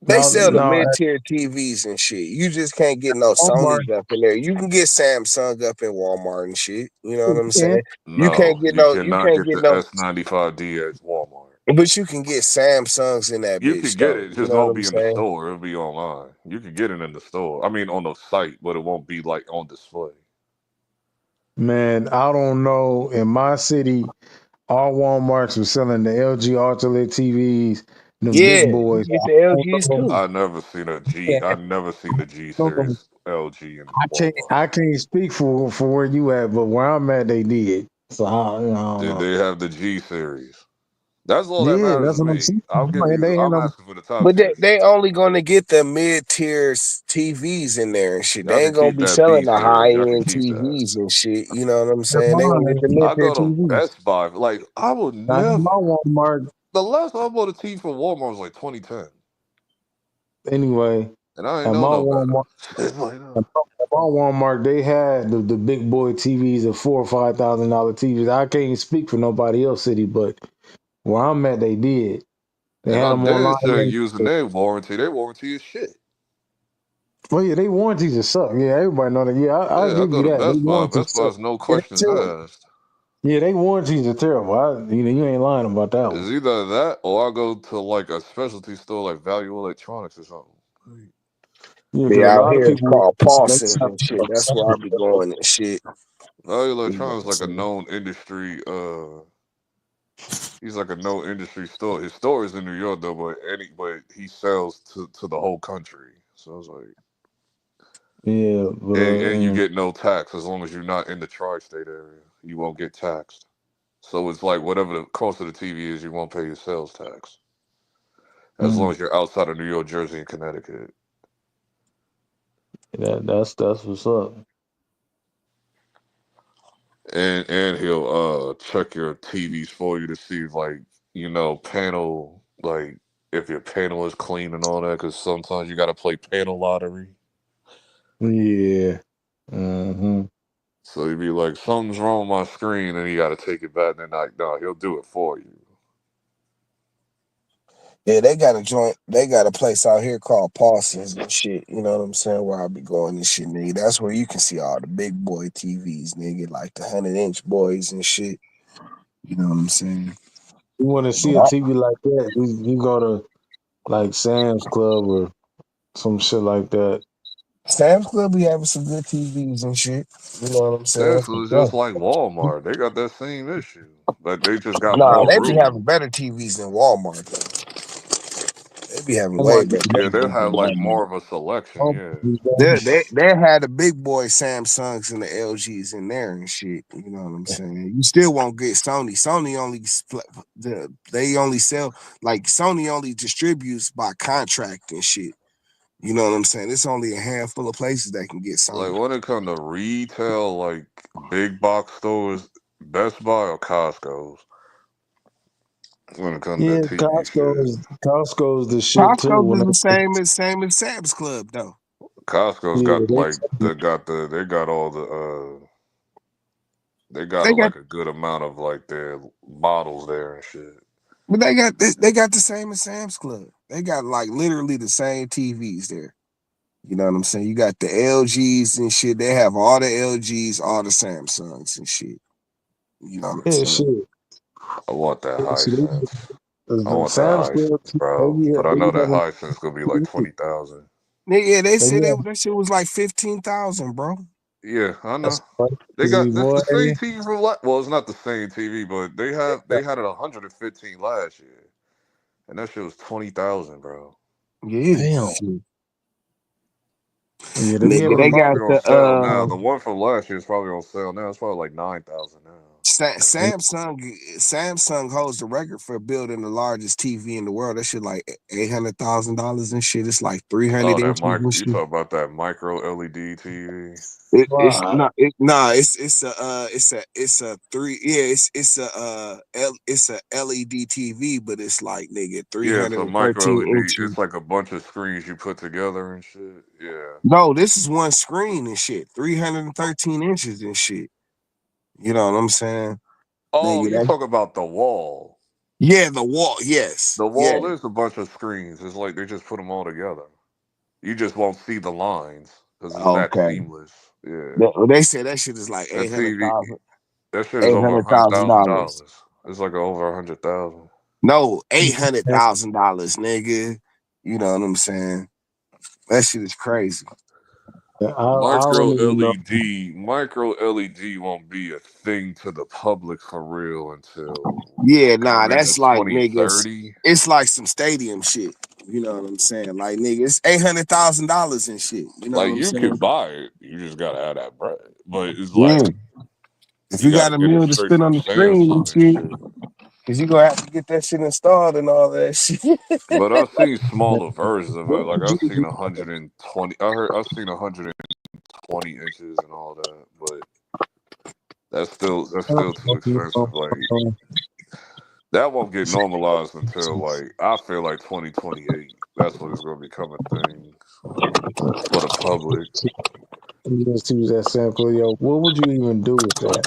They sell the no, mid at tier TVs and shit. You just can't get no Walmart, Sony's up in there. You can get Samsung up in Walmart and shit. You know what I'm yeah, saying? You No, can't get you no. You cannot can't get get the no. S95D at Walmart. But you can get Samsungs in that You bitch could get though. it, it You just know what won't I'm be in the saying? store. It'll be online. You can get it in the store. I mean, on the site, but it won't be like on display. man, I don't know. In my city, all Walmarts were selling the LG Ultra TVs, them Yeah, big you boys. can get the LGs too. I never seen a G. I never seen the G series LG in Walmart. I can't speak for where you at, but where I'm at, they did. So I don't Did know. they have the G series? That's all that Yeah, matters that's to what I'm me. saying. I'll give They you. ain't I'm no, asking for the top But tier they shit. only gonna get the mid tier TVs in there and shit. Y'all They can ain't gonna keep be that B selling the high series. Y'all can end keep that. TVs and shit. You know what I'm they're saying? They gonna get mine. the mid I tier go to TVs. Best Buy. Like I would Not in never. my Walmart. The last time I bought a TV from Walmart was like 2010, Anyway, and I ain't at know my no better. Walmart, It's like, at my Walmart, they had the big boy TVs of $4,000 or $5,000 TVs. I can't speak for nobody else city, but where I'm at, they did. They and had I'm them dead sure online. using their warranty. Their warranty is shit. Well, yeah, they warranties are suck. Yeah, everybody know that. Yeah, I'll Yeah, I give go you to that. They Best Buy. warranties Best suck. Buy's no Yeah, they questions terrible. asked. Yeah, they warranties are terrible. You ain't lying about that It's one. either that or I go to like a specialty store like Value Electronics or something. Yeah, because Be a out lot of here, it's people. called Parsons and shit. That's where I be going and shit. Value You know what Electronics I'm like a saying? known industry. He's like a known industry store. His store is in New York though, but he sells to the whole country. So it's like, Yeah, but and you get no tax as long as you're not in the tri-state area. You won't get taxed. So it's like whatever the cost of the TV is, you won't pay your sales tax as long as you're outside of New York, Jersey, and Connecticut. that's what's up. And he'll check your TVs for you to see if like panel like if your panel is clean and all that because sometimes you got to play panel lottery. Yeah. Mm-hmm. So you'd be like, something's wrong with my screen, and you got to take it back. And then like, no, he'll do it for you. Yeah, they got a joint. They got a place out here called Parsons and shit. You know what I'm saying? Where I be going and shit, nigga. That's where you can see all the big boy TVs, nigga, like the 100-inch boys and shit. You know what I'm saying? You want to see a TV like that? You go to like Sam's Club or some shit like that. Sam's Club be having some good TVs and shit. You know what I'm saying? This was just like Walmart. They got that same issue, but they just got Nah, more they be room. having better TVs than Walmart. Though. They be having way better. Yeah, they'll have like more of a selection. Yeah. They had the big boy Samsungs and the LGs in there and shit. You know what I'm saying? You still won't get Sony. Sony only they only sell like Sony only distributes by contract and shit. You know what I'm saying? It's only a handful of places that can get Like Sony. when it comes to retail, like big box stores, Best Buy or Costco's. When it comes to Yeah, TV shit, Costco's the shit too. Costco When do the same as Sam's Club though. Costco's yeah, got like they got all the they got They got like a good amount of like their models there and shit. but they got the same as Sam's Club. They got like literally the same TVs there. You know what I'm saying? You got the LGs and shit. They have all the LGs, all the Samsungs and shit. You know what I'm yeah, saying? shit. I want that So Hisense. I want that Sam's Club, Hisense, bro. But I know that Hisense gonna be like 20,000. Yeah, they said that shit was like 15,000, bro. Yeah, I know. That's That's boy. the same TV from well, it's not the same TV, but they had it 115 last year, and that shit was 20,000, bro. Yeah, Damn. shit. Yeah, they be Nigga, having they them. got Probably on sale now. The one from last year is probably on sale now. It's probably like 9,000 now. Samsung holds the record for building the largest TV in the world. That shit like $800,000 and shit. It's like 300 Oh, inches and you shit. talk about that micro LED TV? It's Wow. not it's a three it's a LED TV, but it's like nigga Yeah, it's a micro 313 LED. inches. It's like a bunch of screens you put together and shit. Yeah. No, this is one screen and shit. 313 inches and shit. You know what I'm saying? Oh, Nigga, you talk about the wall. yeah, the wall. Yes. The Yeah. wall is a bunch of screens. It's like they just put them all together. You just won't see the lines because it's that Okay. seamless. Yeah. They say that shit is like That TV, $800,000. that shit is over $800,000. $100,000. It's like over 100,000. No, $800,000, nigga. You know what I'm saying? That shit is crazy. I don't even know. Micro LED won't be a thing to the public for real until Yeah, come into that's like niggas. 2030. It's like some stadium shit. You know what I'm saying? Like nigga, it's $800,000 and shit. You know what Like I'm you saying? can buy it, you just gotta have that bread. But it's Yeah. like If you you got gotta a get it meal to straight spend from on the screen and Samsung and shit, shit. cause you gonna have to get that shit installed and all that shit. But I've seen smaller versions of it. What Like would I've seen you 120. I've seen 120 inches and all that. But that's still too expensive. Like that won't get normalized until like I feel like 2028. That's when it's gonna become a thing for the public. You just use that sample, yo. What would you even do with that?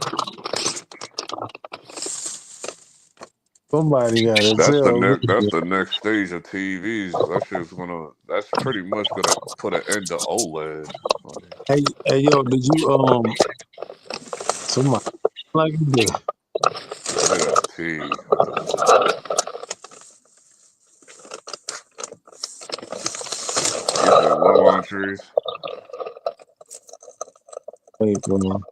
Somebody got to That's the tell me. next. That's the next stage of TVs. That shit's gonna. That's pretty much gonna put an end to OLED. Hey, yo, did you somebody like you? Look at that T. You said what, Montrese? Wait, bro.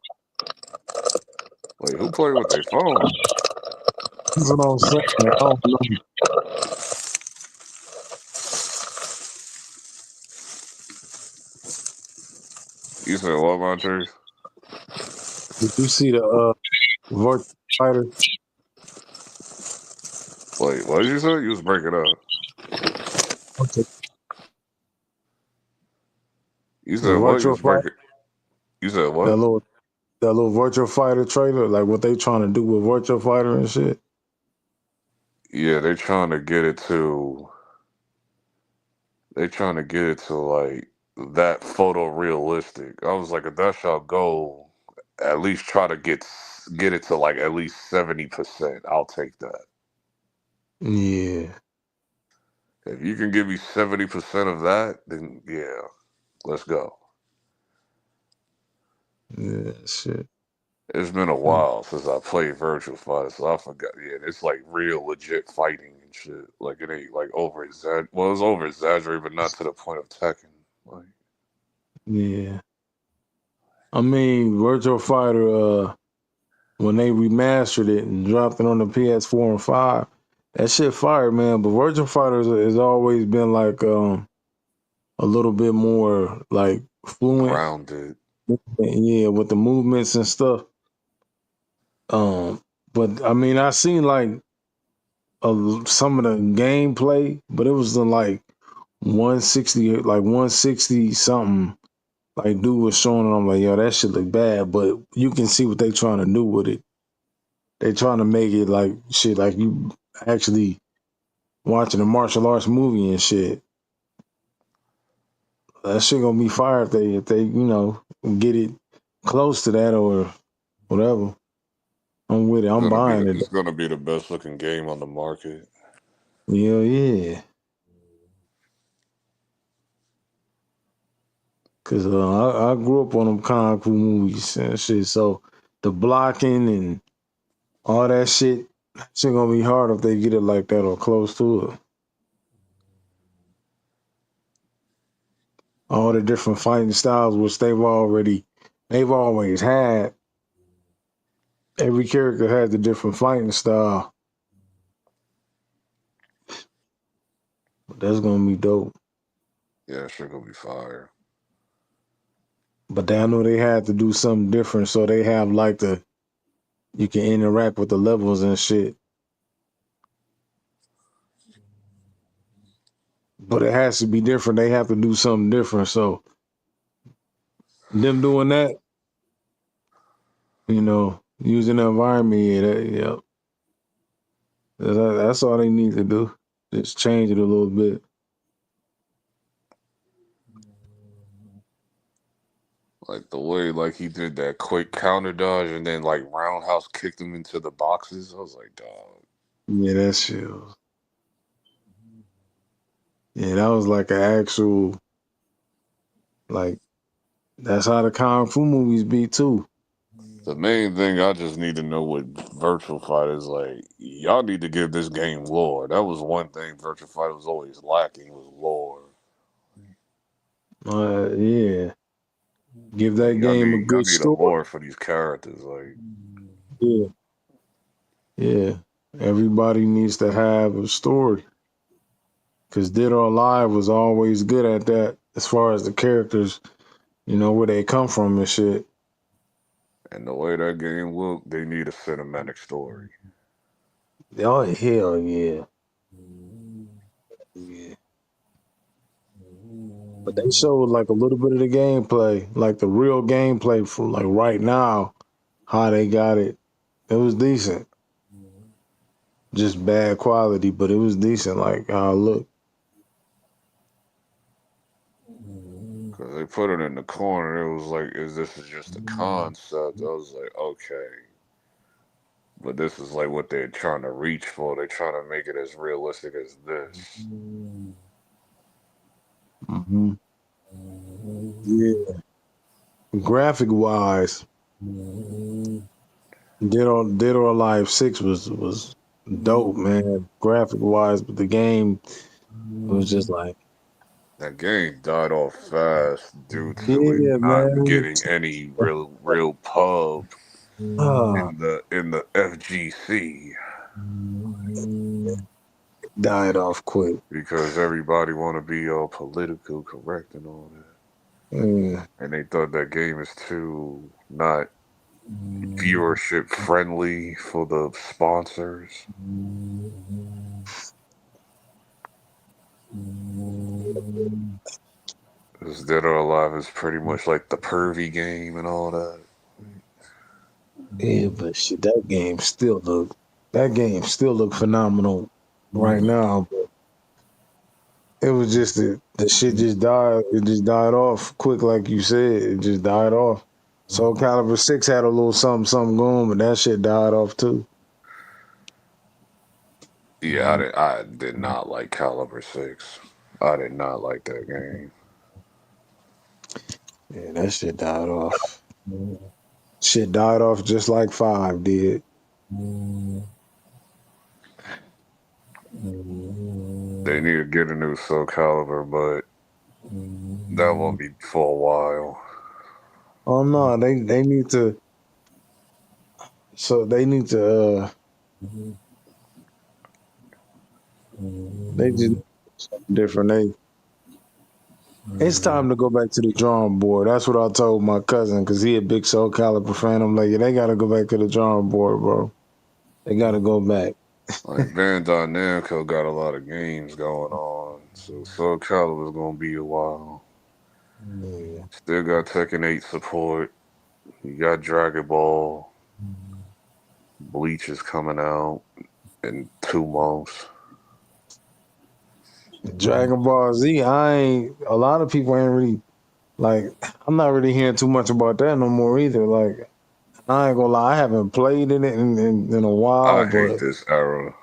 Wait, who played with their phone? That's what I'm saying. I don't know. You said what, Montrese? Did you see the virtual fighter? Wait, what did you say? You was breaking up. Okay. You The said what? You virtual was fighter. breaking. You said That what? little virtual fighter trailer, like what they trying to do with virtual fighter and shit. Yeah, they trying to get it to. They trying to get it to like that photorealistic. I was like, if that shall go, at least try to get it to like at least 70%. I'll take that. Yeah. If you can give me 70% of that, then yeah, let's go. Yeah, shit. It's been a while since I played Virtual Fighter, so I forgot. Yeah, it's like real legit fighting and shit. Like it ain't like over exaggerated. Well, it's over exaggerated, but not to the point of Tekken. Like, Yeah. I mean, Virtual Fighter, when they remastered it and dropped it on the PS4 and 5, That shit fire, man. But Virtual Fighters has always been like a little bit more like fluent. Grounded. Yeah, with the movements and stuff. But I mean, I seen like some of the gameplay, but it was like 160 something. Like dude was showing it. I'm like, yo, that shit look bad, but you can see what they trying to do with it. They trying to make it like shit, like you actually watching a martial arts movie and shit. That shit gonna be fire if they get it close to that or whatever. I'm with it. I'm buying it. It's gonna be the best looking game on the market. Yeah. Cause I grew up on them kung fu movies and shit. So the blocking and all that shit gonna be hard if they get it like that or close to it. All the different fighting styles, which they've always had. Every character has a different fighting style. But that's gonna be dope. Yeah, sure gonna be fire. But I know they had to do something different, so they have like you can interact with the levels and shit. But it has to be different. They have to do something different. So them doing that, using the environment, that's all they need to do. Just change it a little bit. Like the way like he did that quick counter dodge and then like roundhouse kicked him into the boxes. I was like, dog. Yeah, that shit was. Yeah, that was like an actual, like, that's how the Kung Fu movies be too. The main thing I just need to know with Virtual Fighter is like y'all need to give this game lore. That was one thing Virtual Fighter was always lacking was lore. Yeah. Give that Like, game a y'all good need a story. lore for these characters. Like, Yeah. Yeah. Everybody needs to have a story. Because Dead or Alive was always good at that as far as the characters, where they come from and shit. and the way that game looked, they need a cinematic story. Oh, hell yeah. Yeah. But they showed like a little bit of the gameplay, like the real gameplay from like right now, how they got it. It was decent. Just bad quality, but it was decent, like how it looked. Because they put it in the corner, it was like, this is just a concept? I was like, okay. But this is like what they're trying to reach for. They're trying to make it as realistic as this. Mm-hmm. Yeah. Graphic wise, Dead or Alive 6 was dope, man. Graphic wise, but the game was just like, That game died off fast due to it yeah, not man. getting any real pub in the FGC. Died off quick. Because everybody want to be all political correct and all that. Yeah. And they thought that game is too not viewership friendly for the sponsors. Because Dead or Alive is pretty much like the pervy game and all that. Yeah, but shit, that game still look phenomenal right now. But it was just the shit just died. It just died off quick, like you said. It just died off. Soul Calibur 6 had a little something going, but that shit died off too. Yeah, I did not like Caliber 6. I did not like that game. Yeah, that shit died off. Shit died off just like 5 did. They need to get a new Soul Calibur, but that won't be for a while. Oh no, they need to. So they need to. They just different. It's time to go back to the drawing board. That's what I told my cousin because he a big Soul Calibur fan. I'm like, yeah, they got to go back to the drawing board, bro. They got to go back. Like Bandai Namco got a lot of games going on, so Soul Calibur's gonna be a while. Yeah. Still got Tekken 8 support. You got Dragon Ball. Bleach is coming out in 2 months. Dragon Ball Z, a lot of people ain't really, like, I'm not really hearing too much about that no more either. Like, I ain't gonna lie, I haven't played in it in a while, I hate but this era.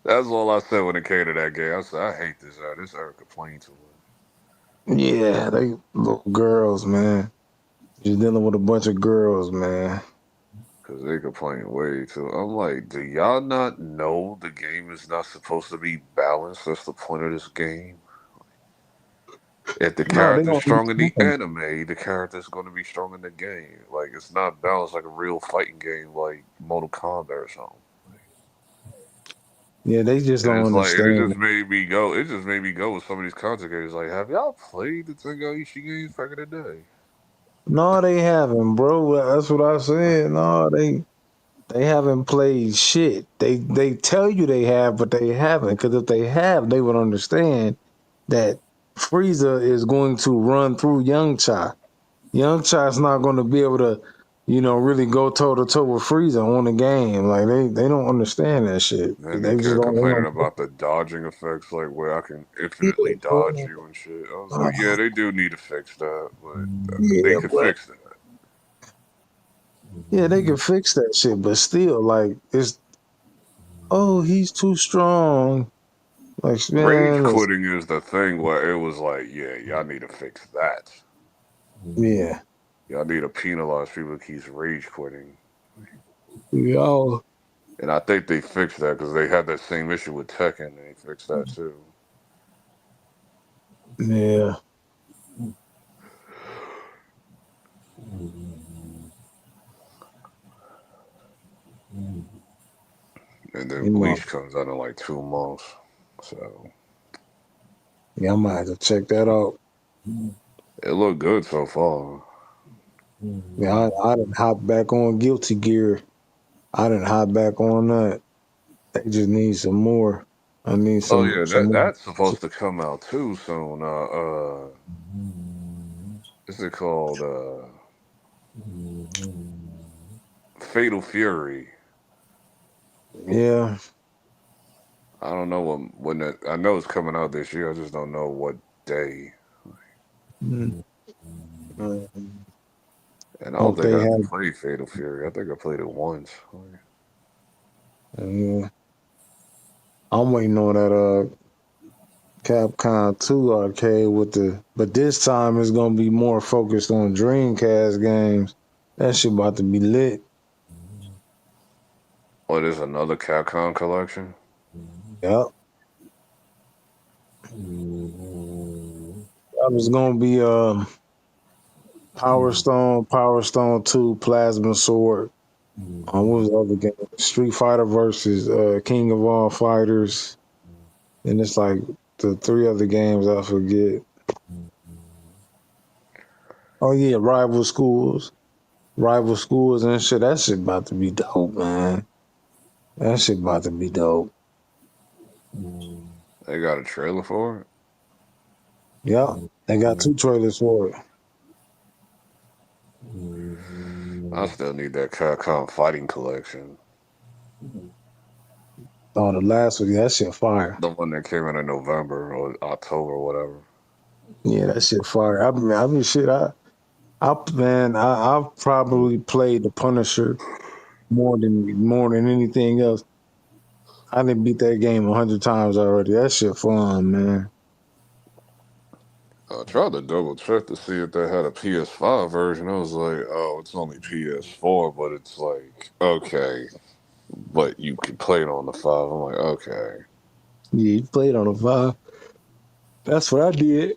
That's all I said when it came to that game. I said, I hate this era. This era complained too much. yeah, they little girls, man. Just dealing with a bunch of girls, man. Because they complain way too. I'm like, do y'all not know the game is not supposed to be balanced? That's the point of this game. If the No, they character's don't strong in the understand. anime, the character's going to be strong in the game. Like, it's not balanced like a real fighting game like Mortal Kombat or something. Yeah, they just And don't it's like, and it understand. just made me go. It just made me go with some of these content games. Like, have y'all played the Tengo Ishi games back in the day? No, they haven't, bro. That's what I said. No, they haven't played shit. They tell you they have, but they haven't. Because if they have, they would understand that Frieza is going to run through Young Cha. Young Cha's not going to be able to, really go toe to toe with Frieza on the game. Like they don't understand that shit. Then they They just kept don't. They complaining don't about the dodging effects, like where I can yeah, infinitely dodge bro. you and shit. I was like, yeah, they do need to fix that, but they Yeah, could but fix that. yeah, they can fix that shit. But still, like he's too strong. Like Rage man, quitting is the thing where it was like, yeah, y'all need to fix that. yeah, Y'all need to penalize people who keeps rage quitting. yo, And I think they fixed that because they had that same issue with Tekken, and they fixed that too. yeah. And then You know, Bleach comes out in like 2 months. So yeah, I might have to check that out. it looked good so far. Yeah, I didn't hop back on Guilty Gear. I didn't hop back on that. They just need some more. I need Oh some yeah, some more. that's supposed to come out too soon. What's it called? Fatal Fury. Yeah. I don't know when that. I know it's coming out this year. I just don't know what day. Mm. And I don't Hope think they I ever have. played Fatal Fury. I think I played it once. I'm waiting on that Capcom 2 arcade but this time it's gonna be more focused on Dreamcast games. That shit about to be lit. Oh, there's another Capcom collection. Yep. That was gonna be Power Stone 2, Plasma Sword. What was the other game? Street Fighter versus King of All Fighters. And it's like the 3 other games I forget. Oh yeah, Rival Schools and shit. That shit about to be dope, man. That shit about to be dope. They got a trailer for it. Yep. They got 2 trailers for it. I still need that Capcom Fighting Collection. Oh, the last one, that shit fire. The one that came out in November or October or whatever. Yeah, that shit fire. I've probably played the Punisher more than anything else. I done beat that game 100 times already. That shit fun, man. I tried to double check to see if they had a PS5 version. I was like, oh, it's only PS4, but it's like, okay, but you can play it on the 5. I'm like, okay. Yeah, you played on the 5. That's what I did.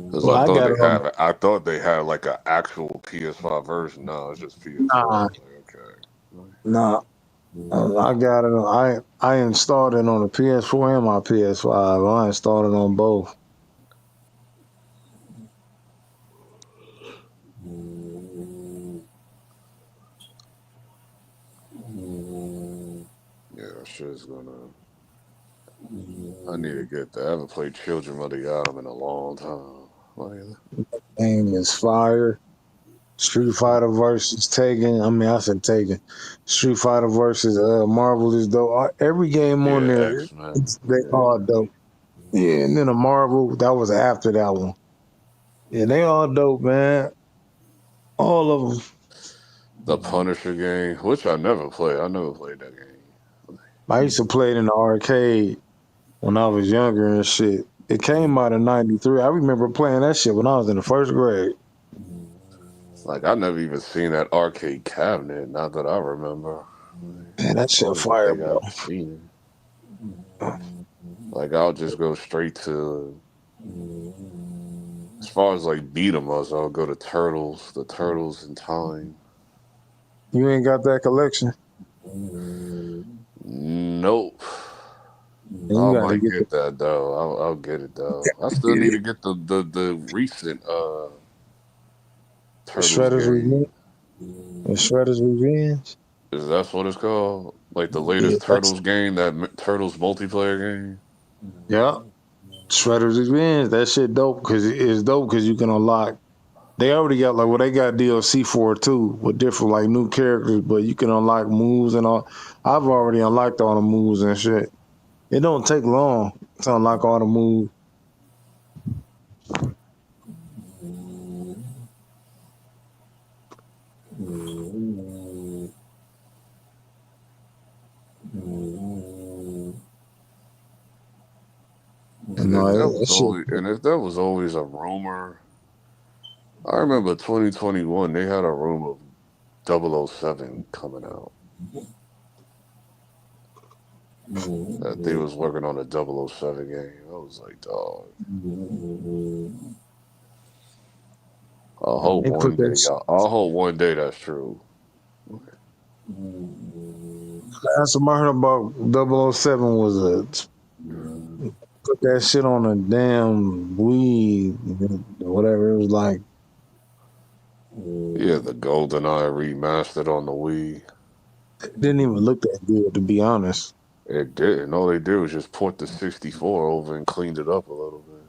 Because Well, I got it on. I thought they had like an actual PS5 version. No, it's just PS4. I Nah, was like, okay. nah. I got it. I installed it on the PS4 and my PS5. I installed it on both. Yeah, that shit's gonna. I need to get that. I haven't played Children of the Atom in a long time. Game is fire. Street Fighter versus Tekken. I mean, I said Tekken. Street Fighter versus Marvel is dope. Every game on Yeah, there, X-Men. they all dope. Yeah, and then the Marvel, that was after that one. Yeah, they all dope, man. All of them. The Punisher game, which I never played. I never played that game. I used to play it in the arcade when I was younger and shit. It came out in '93. I remember playing that shit when I was in the first grade. Like, I never even seen that arcade cabinet, not that I remember. Man, that I shit don't even fire, think bro. I've seen it. Like, I'll just go straight to, as far as like beat 'em ups, I'll go to Turtles, the Turtles in Time. You ain't got that collection? Nope. And I you gotta might get get that though. I'll get it though. I still get need it. to get the recent Turtles Shredder's game. Revenge. The Shredder's Revenge. Is that what it's called? Like the Yeah, latest that's Turtles game, that Turtles multiplayer game? yeah. Shredder's Revenge. That shit dope because it's dope because you can unlock. They already got like they got DLC for it too with different like new characters, but you can unlock moves and all. I've already unlocked all the moves and shit. It don't take long to unlock all the moves. And No, if that that was shit. always a rumor, I remember 2021 they had a rumor of 007 coming out. That they was working on a 007 game. I was like, dog. I hope They put one that day, shit. I hope one day that's true. Last time I heard about 007 was put that shit on a damn weed, whatever it was like. Yeah, the GoldenEye remastered on the Wii. It didn't even look that good, to be honest. It didn't. All they did was just port the 64 over and cleaned it up a little bit.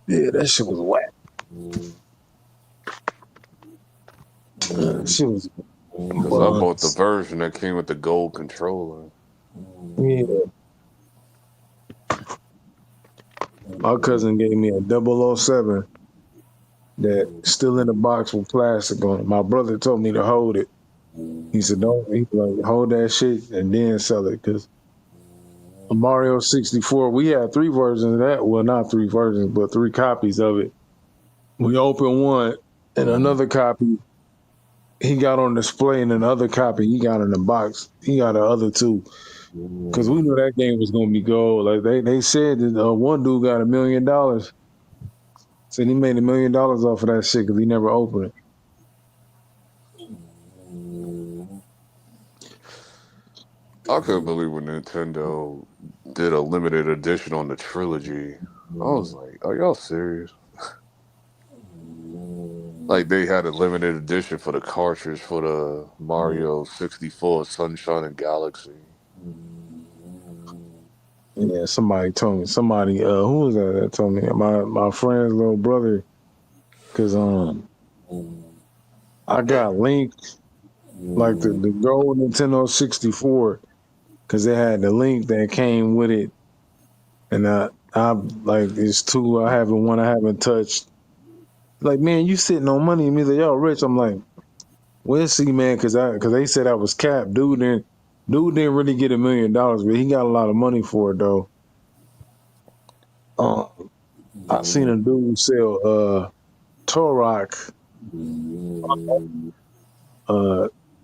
Yeah, that shit was whack. Shit was. Because I bought the version that came with the gold controller. Yeah. My cousin gave me a 007 that still in the box with plastic on it. My brother told me to hold it. He said, "Don't." He like hold that shit and then sell it because Mario 64. We had 3 versions of that. Well, not 3 versions, but 3 copies of it. We opened one, and another copy he got on display, and another copy he got in the box. He got the other 2 because we knew that game was gonna be gold. Like they said that one dude got $1 million. Said he made $1 million off of that shit because he never opened it. I couldn't believe when Nintendo did a limited edition on the trilogy. I was like, are y'all serious? Like they had a limited edition for the cartridge for the Mario 64 Sunshine and Galaxy. Yeah, somebody told me. Somebody, who was that told me? My friend's little brother, because I got Link, like the gold Nintendo 64, because they had the Link that came with it, and I like it's 2 I haven't one I haven't touched. Like, man, you sitting on money, and me like, y'all rich. I'm like, we'll see, man, because they said I was capped. Dude didn't really get $1 million, but he got a lot of money for it though. I seen a dude sell Torok.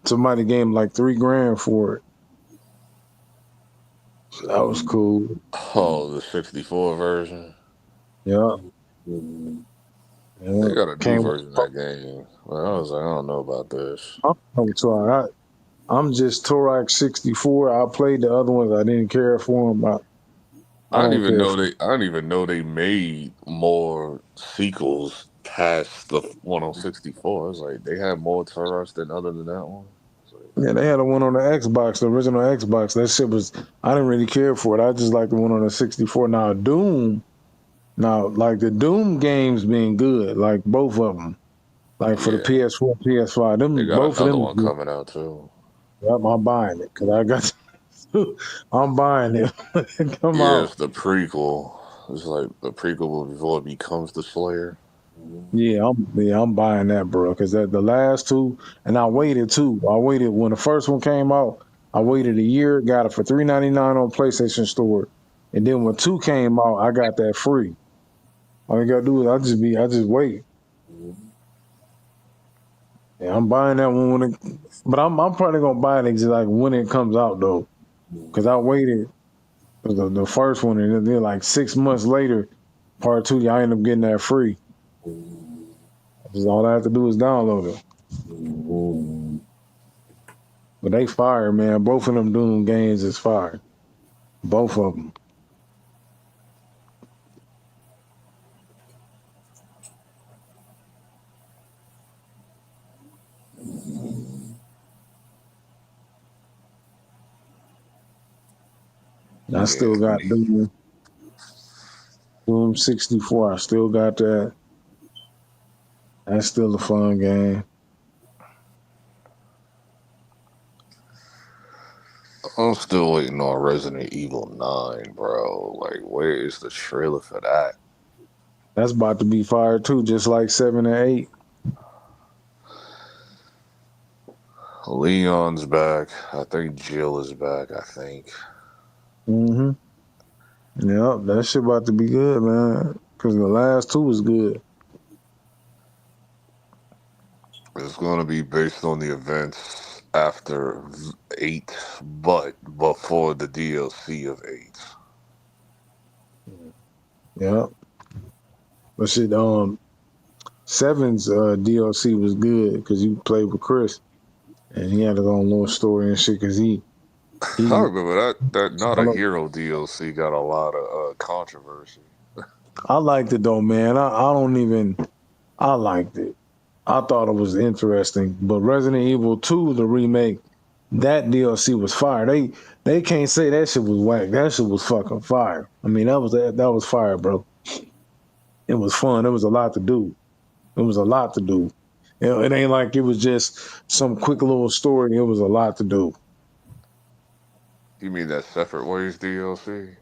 Somebody gave him like $3,000 for it. So that was cool. Oh, the 64 version. Yeah. They got a new Came with version of that game. Well, I was like, I don't know about this. I'm I'm just Turok 64. I played the other ones. I didn't care for them. I I didn't don't even care know for they. I didn't even know they made more sequels past the one on 64. I was like, they had more Turtles than other than that one. Yeah, they had a one on the Xbox, the original Xbox. That shit was, I didn't really care for it. I just like the one on the 64. Now, Doom, like the Doom games being good, like both of them. Like for the Yeah, PS4, PS5, they them got both of another them. one coming out too. Yep, I'm buying it because I got. I'm buying it. Come Yeah, out. it's the prequel. It's like the prequel before it becomes the Slayer. Yeah, I'm buying that, bro. Because the last two, and I waited too. I waited when the first one came out. I waited a year, got it for $3.99 on PlayStation Store, and then when 2 came out, I got that free. All you gotta do is I just wait. Yeah, I'm buying that one when it, but I'm probably gonna buy it just like when it comes out though, because I waited for the first one, and then like 6 months later, part 2, I end up getting that free. Just all I have to do is download it. But they fire, man. Both of them Doom games is fire. Both of them. I still got Doom 64. I still got that. That's still a fun game. I'm still waiting on Resident Evil 9, bro. Like, where is the trailer for that? That's about to be fire too, just like 7 and 8. Leon's back. I think Jill is back. I think. Mm-hmm. Yep, that shit about to be good, man. Because the last 2 was good. It's going to be based on the events after 8, but before the DLC of 8. Yep. But shit, 7's DLC was good because you played with Chris, and he had his own little story and shit. Because he I remember that Not a Hero DLC got a lot of controversy. I liked it though, man. I liked it. I thought it was interesting. But Resident Evil 2, the remake, that DLC was fire. They can't say that shit was whack. That shit was fucking fire. I mean, that was fire, bro. It was fun. It was a lot to do. It was a lot to do. It ain't like it was just some quick little story. It was a lot to do. You mean that Separate Ways DLC?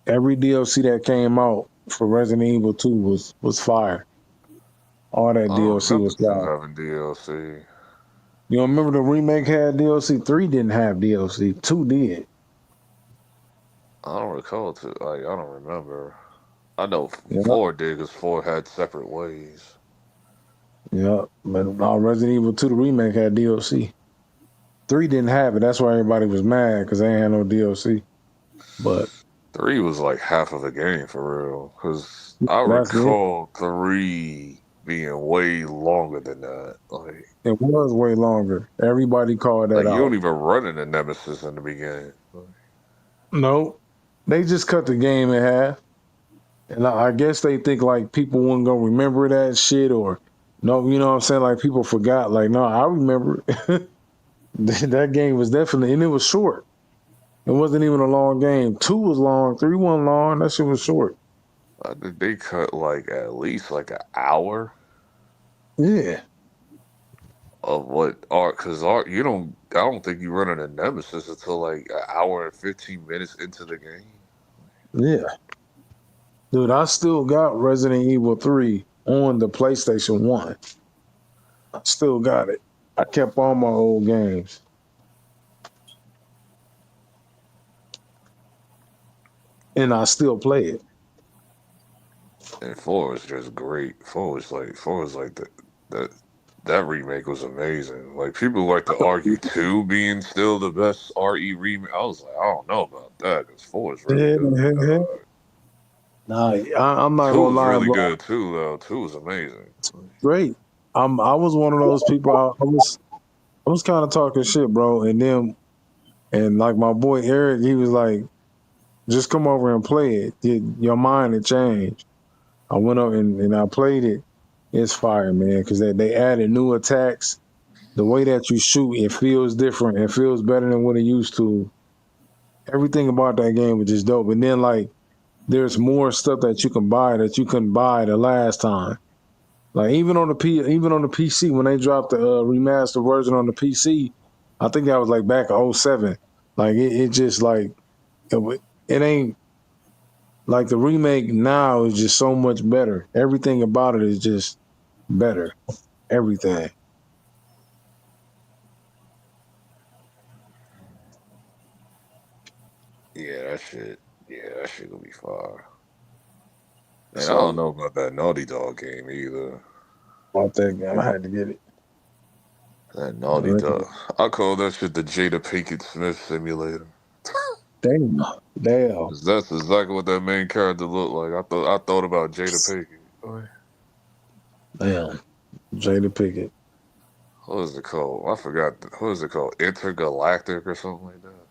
Every DLC that came out for Resident Evil 2 was fire. All that I don't DLC remember was 2 fire. having DLC. You remember the remake had DLC? 3 didn't have DLC. 2 did. I don't recall 2. Like, I don't remember. I know Yeah. 4 did because 4 had Separate Ways. Yeah. But Resident Evil 2, the remake had DLC. 3 didn't have it. That's why everybody was mad because they ain't had no DLC. But 3 was like half of the game for real. Because I that's it. recall 3 being way longer than that. It was way longer. Everybody called that Like you don't out. even run into Nemesis in the beginning. No. They just cut the game in half. And I guess they think like people weren't gonna remember that shit or no, you know what I'm saying? Like people forgot. Like, no, I remember that game was definitely, and it was short. It wasn't even a long game. 2 was long, 3 wasn't long. That shit was short. They cut like at least like an hour Yeah. of what art, because art I don't think you run into Nemesis until like an hour and 15 minutes into the game. Yeah. Dude, I still got Resident Evil 3 on the PlayStation 1. I still got it. I kept all my old games. And I still play it. And 4 is just great. 4 is like that remake was amazing. Like people like to argue 2 being still the best RE remake. I was like, I don't know about that because 4 is really good. Nah, I'm not 2 gonna was lie, really bro. good too, though. 2 was amazing. Great. I was one of those people. I was kind of talking shit, bro, and like my boy Eric, he was like, "Just come over and play it. Your mind will change." I went up and I played it. It's fire, man, because they added new attacks. The way that you shoot, it feels different. It feels better than what it used to. Everything about that game was just dope. And then like, there's more stuff that you can buy that you couldn't buy the last time. Like even on the PC when they dropped the remastered version on the PC, I think that was like back in 07. Like it just like it ain't like the remake now is just so much better. Everything about it is just better. Everything. Yeah, that shit. Yeah, that shit gonna be fire. And I So don't know about that Naughty Dog game either. about that game, I had to get it. That Naughty Dog. I call that shit the Jada Pinkett Smith simulator. Damn. 'Cause that's exactly what that main character looked like. I thought about Jada Pinkett. Damn. Jada Pinkett. What is it called? I forgot. What is it called? Intergalactic or something like that.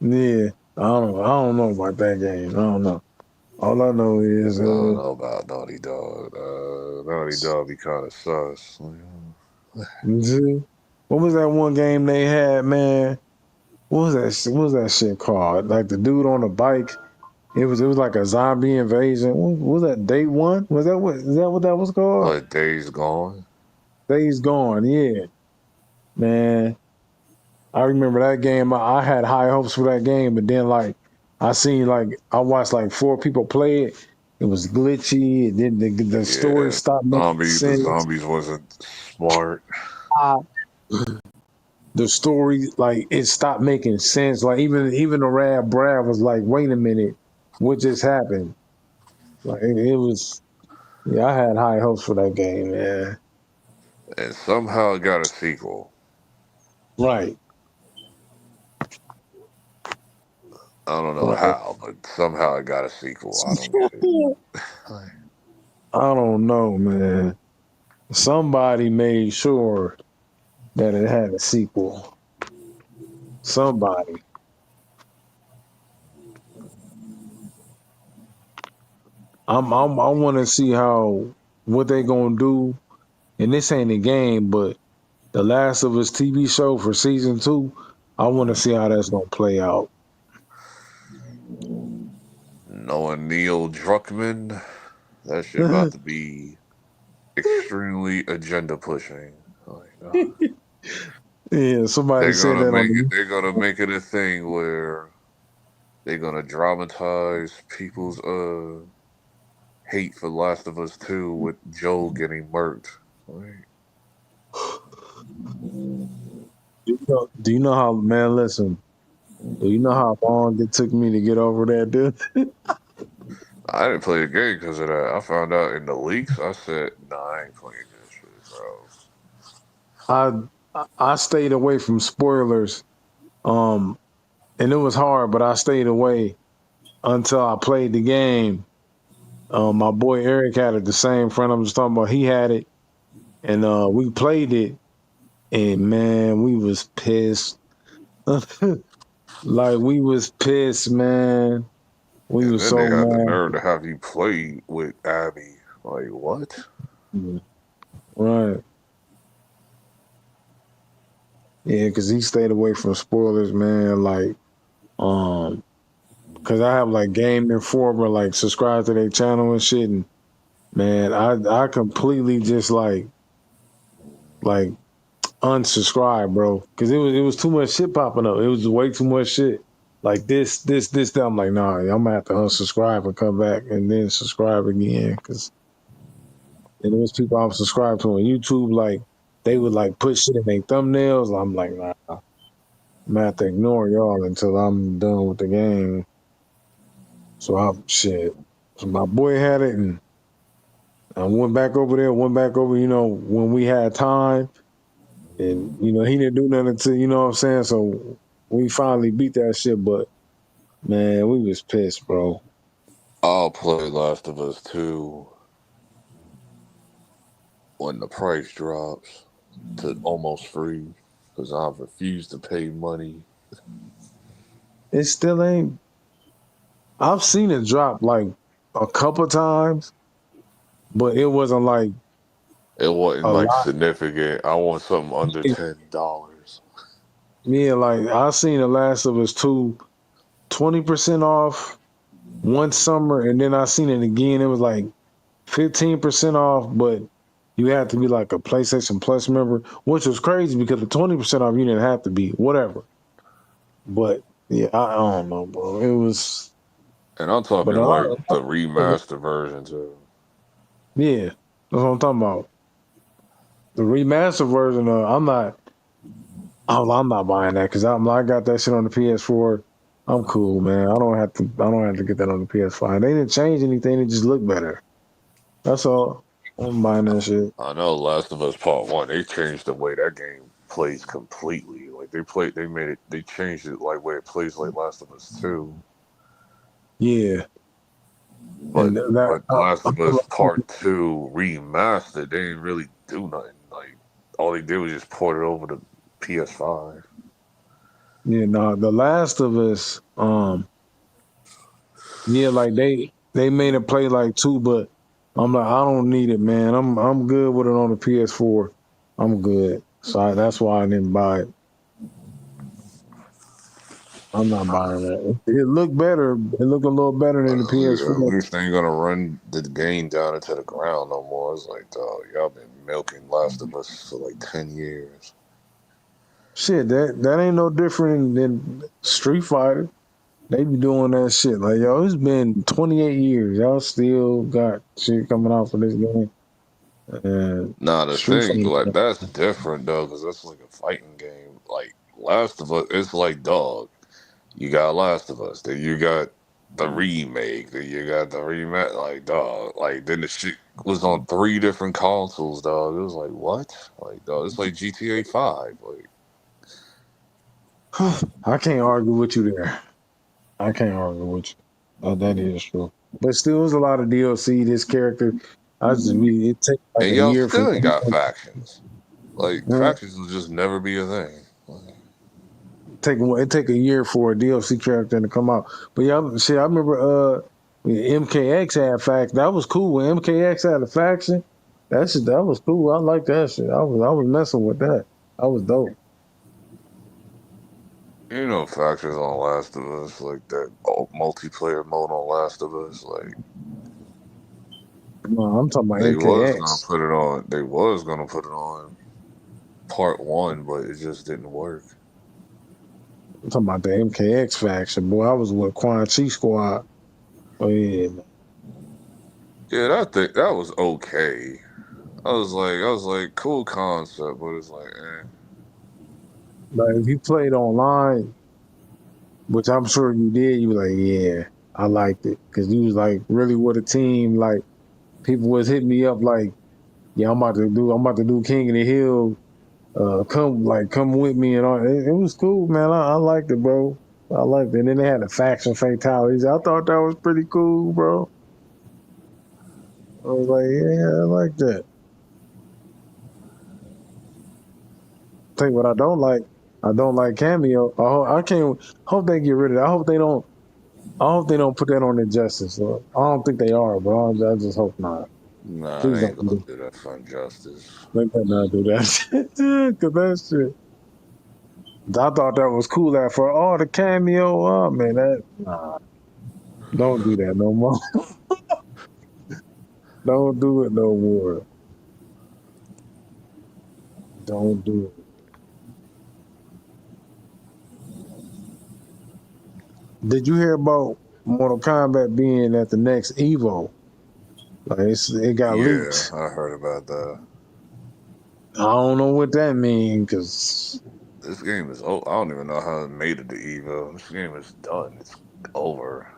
Yeah. I don't know about that game. I don't know. All I know is I don't know about Naughty Dog. Naughty Dog be kind of sus. what was that one game they had, man? What was that shit called? Like the dude on the bike. It was like a zombie invasion. What was that Day One? Is that what that was called? What, Days Gone? Days Gone, yeah. Man. I remember that game. I had high hopes for that game, but then like I watched like 4 people play it. It was glitchy. And then the story Yeah, stopped making the sense. zombies wasn't smart. The story like it stopped making sense. Like even the Rad Brad was like, wait a minute, what just happened? Like it was. Yeah, I had high hopes for that game, man. And somehow it got a sequel. Right. I don't know Right. how, but somehow it got a sequel. I don't see. I don't know, man. Somebody made sure that it had a sequel. Somebody. I want to see what they gonna do. And this ain't a game, but the Last of Us TV show for season 2. I want to see how that's gonna play out. Knowing Neil Druckmann, that shit about to be extremely agenda pushing. Yeah, somebody said that on They're gonna make it a thing where they're gonna dramatize people's hate for Last of Us 2 with Joel getting murked. Do you know how, man? Listen, do you know how long it took me to get over that, dude? I didn't play the game because of that. I found out in the leaks. I said, "Nah, I ain't playing this shit, bro." I stayed away from spoilers, and it was hard, but I stayed away until I played the game. My boy Eric had it, the same friend I'm just talking about. He had it, and we played it, and man, we was pissed. Like we was pissed, man. We And was then they so had the mad. nerve to have you play with Abby. Like, what? Right. Yeah, because he stayed away from spoilers, man. Like, because I have like Game Informer, like subscribe to their channel and shit, and man, I completely just like unsubscribe, bro, because it was too much shit popping up. It was way too much shit. Like this, that. I'm like, nah, I'm gonna have to unsubscribe and come back and then subscribe again, because and there was people I'm subscribed to on YouTube, like they would like put shit in their thumbnails. I'm like, nah, I'm gonna have to ignore y'all until I'm done with the game. So So my boy had it, and I went back over there, when we had time. And, he didn't do nothing until, you know what I'm saying? So we finally beat that shit, but man, we was pissed, bro. I'll play Last of Us 2 when the price drops to almost free. because I refuse to pay money. It still ain't. I've seen it drop like a couple times, but it wasn't like It wasn't a like lot. significant. I want something under $10. Yeah, like I seen The Last of Us 2 20% off one summer, and then I seen it again. It was like 15% off, but you had to be like a PlayStation Plus member, which was crazy because the 20% off you didn't have to be, whatever. But yeah, I don't know, bro. It was, And I'm but talking a lot like of, the remaster version too. yeah, that's what I'm talking about. The remastered version, I'm not buying that because I got that shit on the PS4. I'm cool, man. I don't have to get that on the PS5. They didn't change anything. It just looked better. That's all. I'm buying that shit. I know Last of Us Part 1, they changed the way that game plays completely. Like they changed it like where it plays like Last of Us 2. Yeah, But and that but Last of Us Part 2 remastered, they didn't really do nothing. Like all they did was just port it over to PS5. yeah, no, The Last of Us, yeah, like they made it play like two, but I'm like, I don't need it, man. I'm good with it on the PS4. I'm good. So that's why I didn't buy it. I'm not buying that. It looked better. It looked a little better than the At PS4. least they ain't gonna run the game down into the ground no more. It's like, dog, y'all been milking Last of Us for like 10 years. Shit, that ain't no different than Street Fighter. They be doing that shit. Like, yo, it's been 28 years. Y'all still got shit coming out for this game. And Nah, the Street thing, Fighter. like, that's different though, because that's like a fighting game. Like, Last of Us, it's like, dog, you got Last of Us, then you got the remake, then you got the remake, like, dog, like, then the shit was on 3 different consoles, dog. It was like, what? Like, dog, it's like GTA 5. Like, I can't argue with you there. I can't argue with you. That is true. But still, there's a lot of DLC. This character, it takes like and a y'all year for still ain't got factions. Like, uh, factions will just never be a thing. take a year for a DLC character to come out. But yeah, shit, I remember MKX had fact. That was cool when MKX had a faction. That was cool. I like that shit. I was messing with that. That was dope. You know, factions on Last of Us, like that multiplayer mode on Last of Us, like No, I'm talking about they was gonna MKX. put it on. They was gonna put it on Part 1, but it just didn't work. I'm talking about the MKX faction. Boy, I was with Quan Chi Squad. Oh yeah, man. Yeah, that was okay. I was like, cool concept, but it's like, eh. Like if you played online, which I'm sure you did, you were like, yeah, I liked it because you was like really with a team. Like people was hitting me up like, yeah, I'm about to do King of the Hill. Come with me and all. It was cool, man. I liked it, bro. I liked it. And then they had the faction fatalities. I thought that was pretty cool, bro. I was like, yeah, I like that. Tell you what I don't like. I don't like Cameo. I can't. Hope they get rid of it. I hope they don't put that on Injustice. I don't think they are, bro. I just hope not. Nah, Please they don't ain't do gonna that. do that for Injustice. They better not do that shit. Cause that shit. I thought that was cool. That for the cameo. Oh man, nah. Don't do that no more. Don't do it no more. Don't do it. Did you hear about Mortal Kombat being at the next Evo? Like it got Yeah, leaked. I heard about that. I don't know what that means, cause This game is old. I don't even know how it made it to Evo. This game is done. It's over.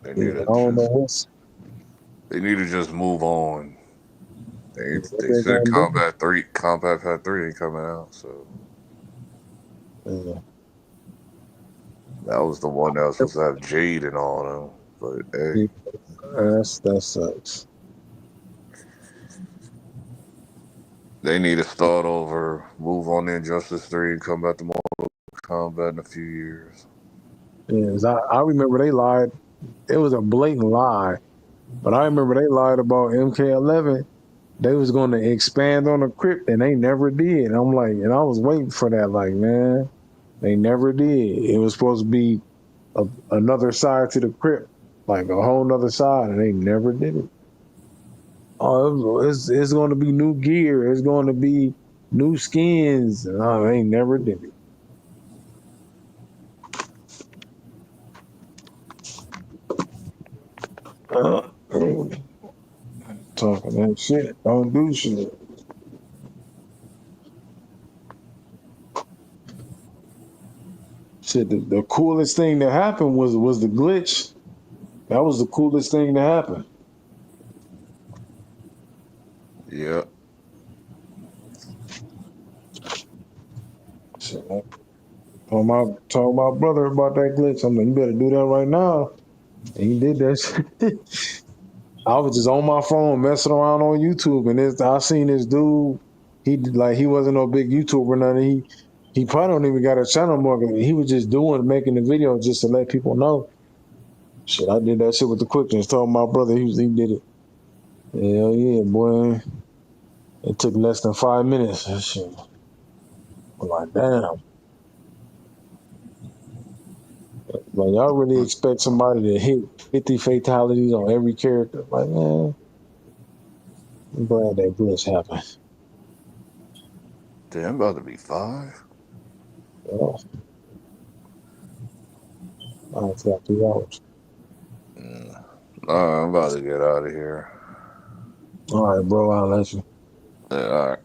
They yeah, need I to don't know just what's they need to just move on. what They they're said gonna do. Combat Pack 3 ain't coming out, so Yeah. that was the one that was supposed to have Jade and all them. But hey, Yeah, that sucks. They need to start over, move on to Injustice 3, come back to Mortal Kombat in a few years. Yes, I remember they lied. It was a blatant lie, but I remember they lied about MK11. They was going to expand on the crypt, and they never did. I'm like, and I was waiting for that. Like, man, they never did. It was supposed to be another side to the crypt, like a whole nother side, and they never did it. Oh, it's going to be new gear. It's going to be new skins. And they never did it. Talking that shit, don't do shit. Shit, the coolest thing that happened was the glitch. That was the coolest thing to happen. Yeah. Shit, I told my brother about that glitch. I'm like, you better do that right now. And he did that shit. I was just on my phone messing around on YouTube, and I seen this dude. He wasn't no big YouTuber or nothing. He probably don't even got a channel more. He was just making the video just to let people know. Shit, I did that shit with the quickness. Told my brother he did it. Hell yeah, boy. It took less than 5 minutes. That shit. I'm like, damn. Like, y'all really expect somebody to hit 50 fatalities on every character? Like, man, I'm glad that glitch happened. Damn, about to be 5. Yeah. I got 3 hours. I'm about to get out of here. All right, bro. I'll let you. Yeah, all right.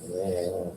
Yeah.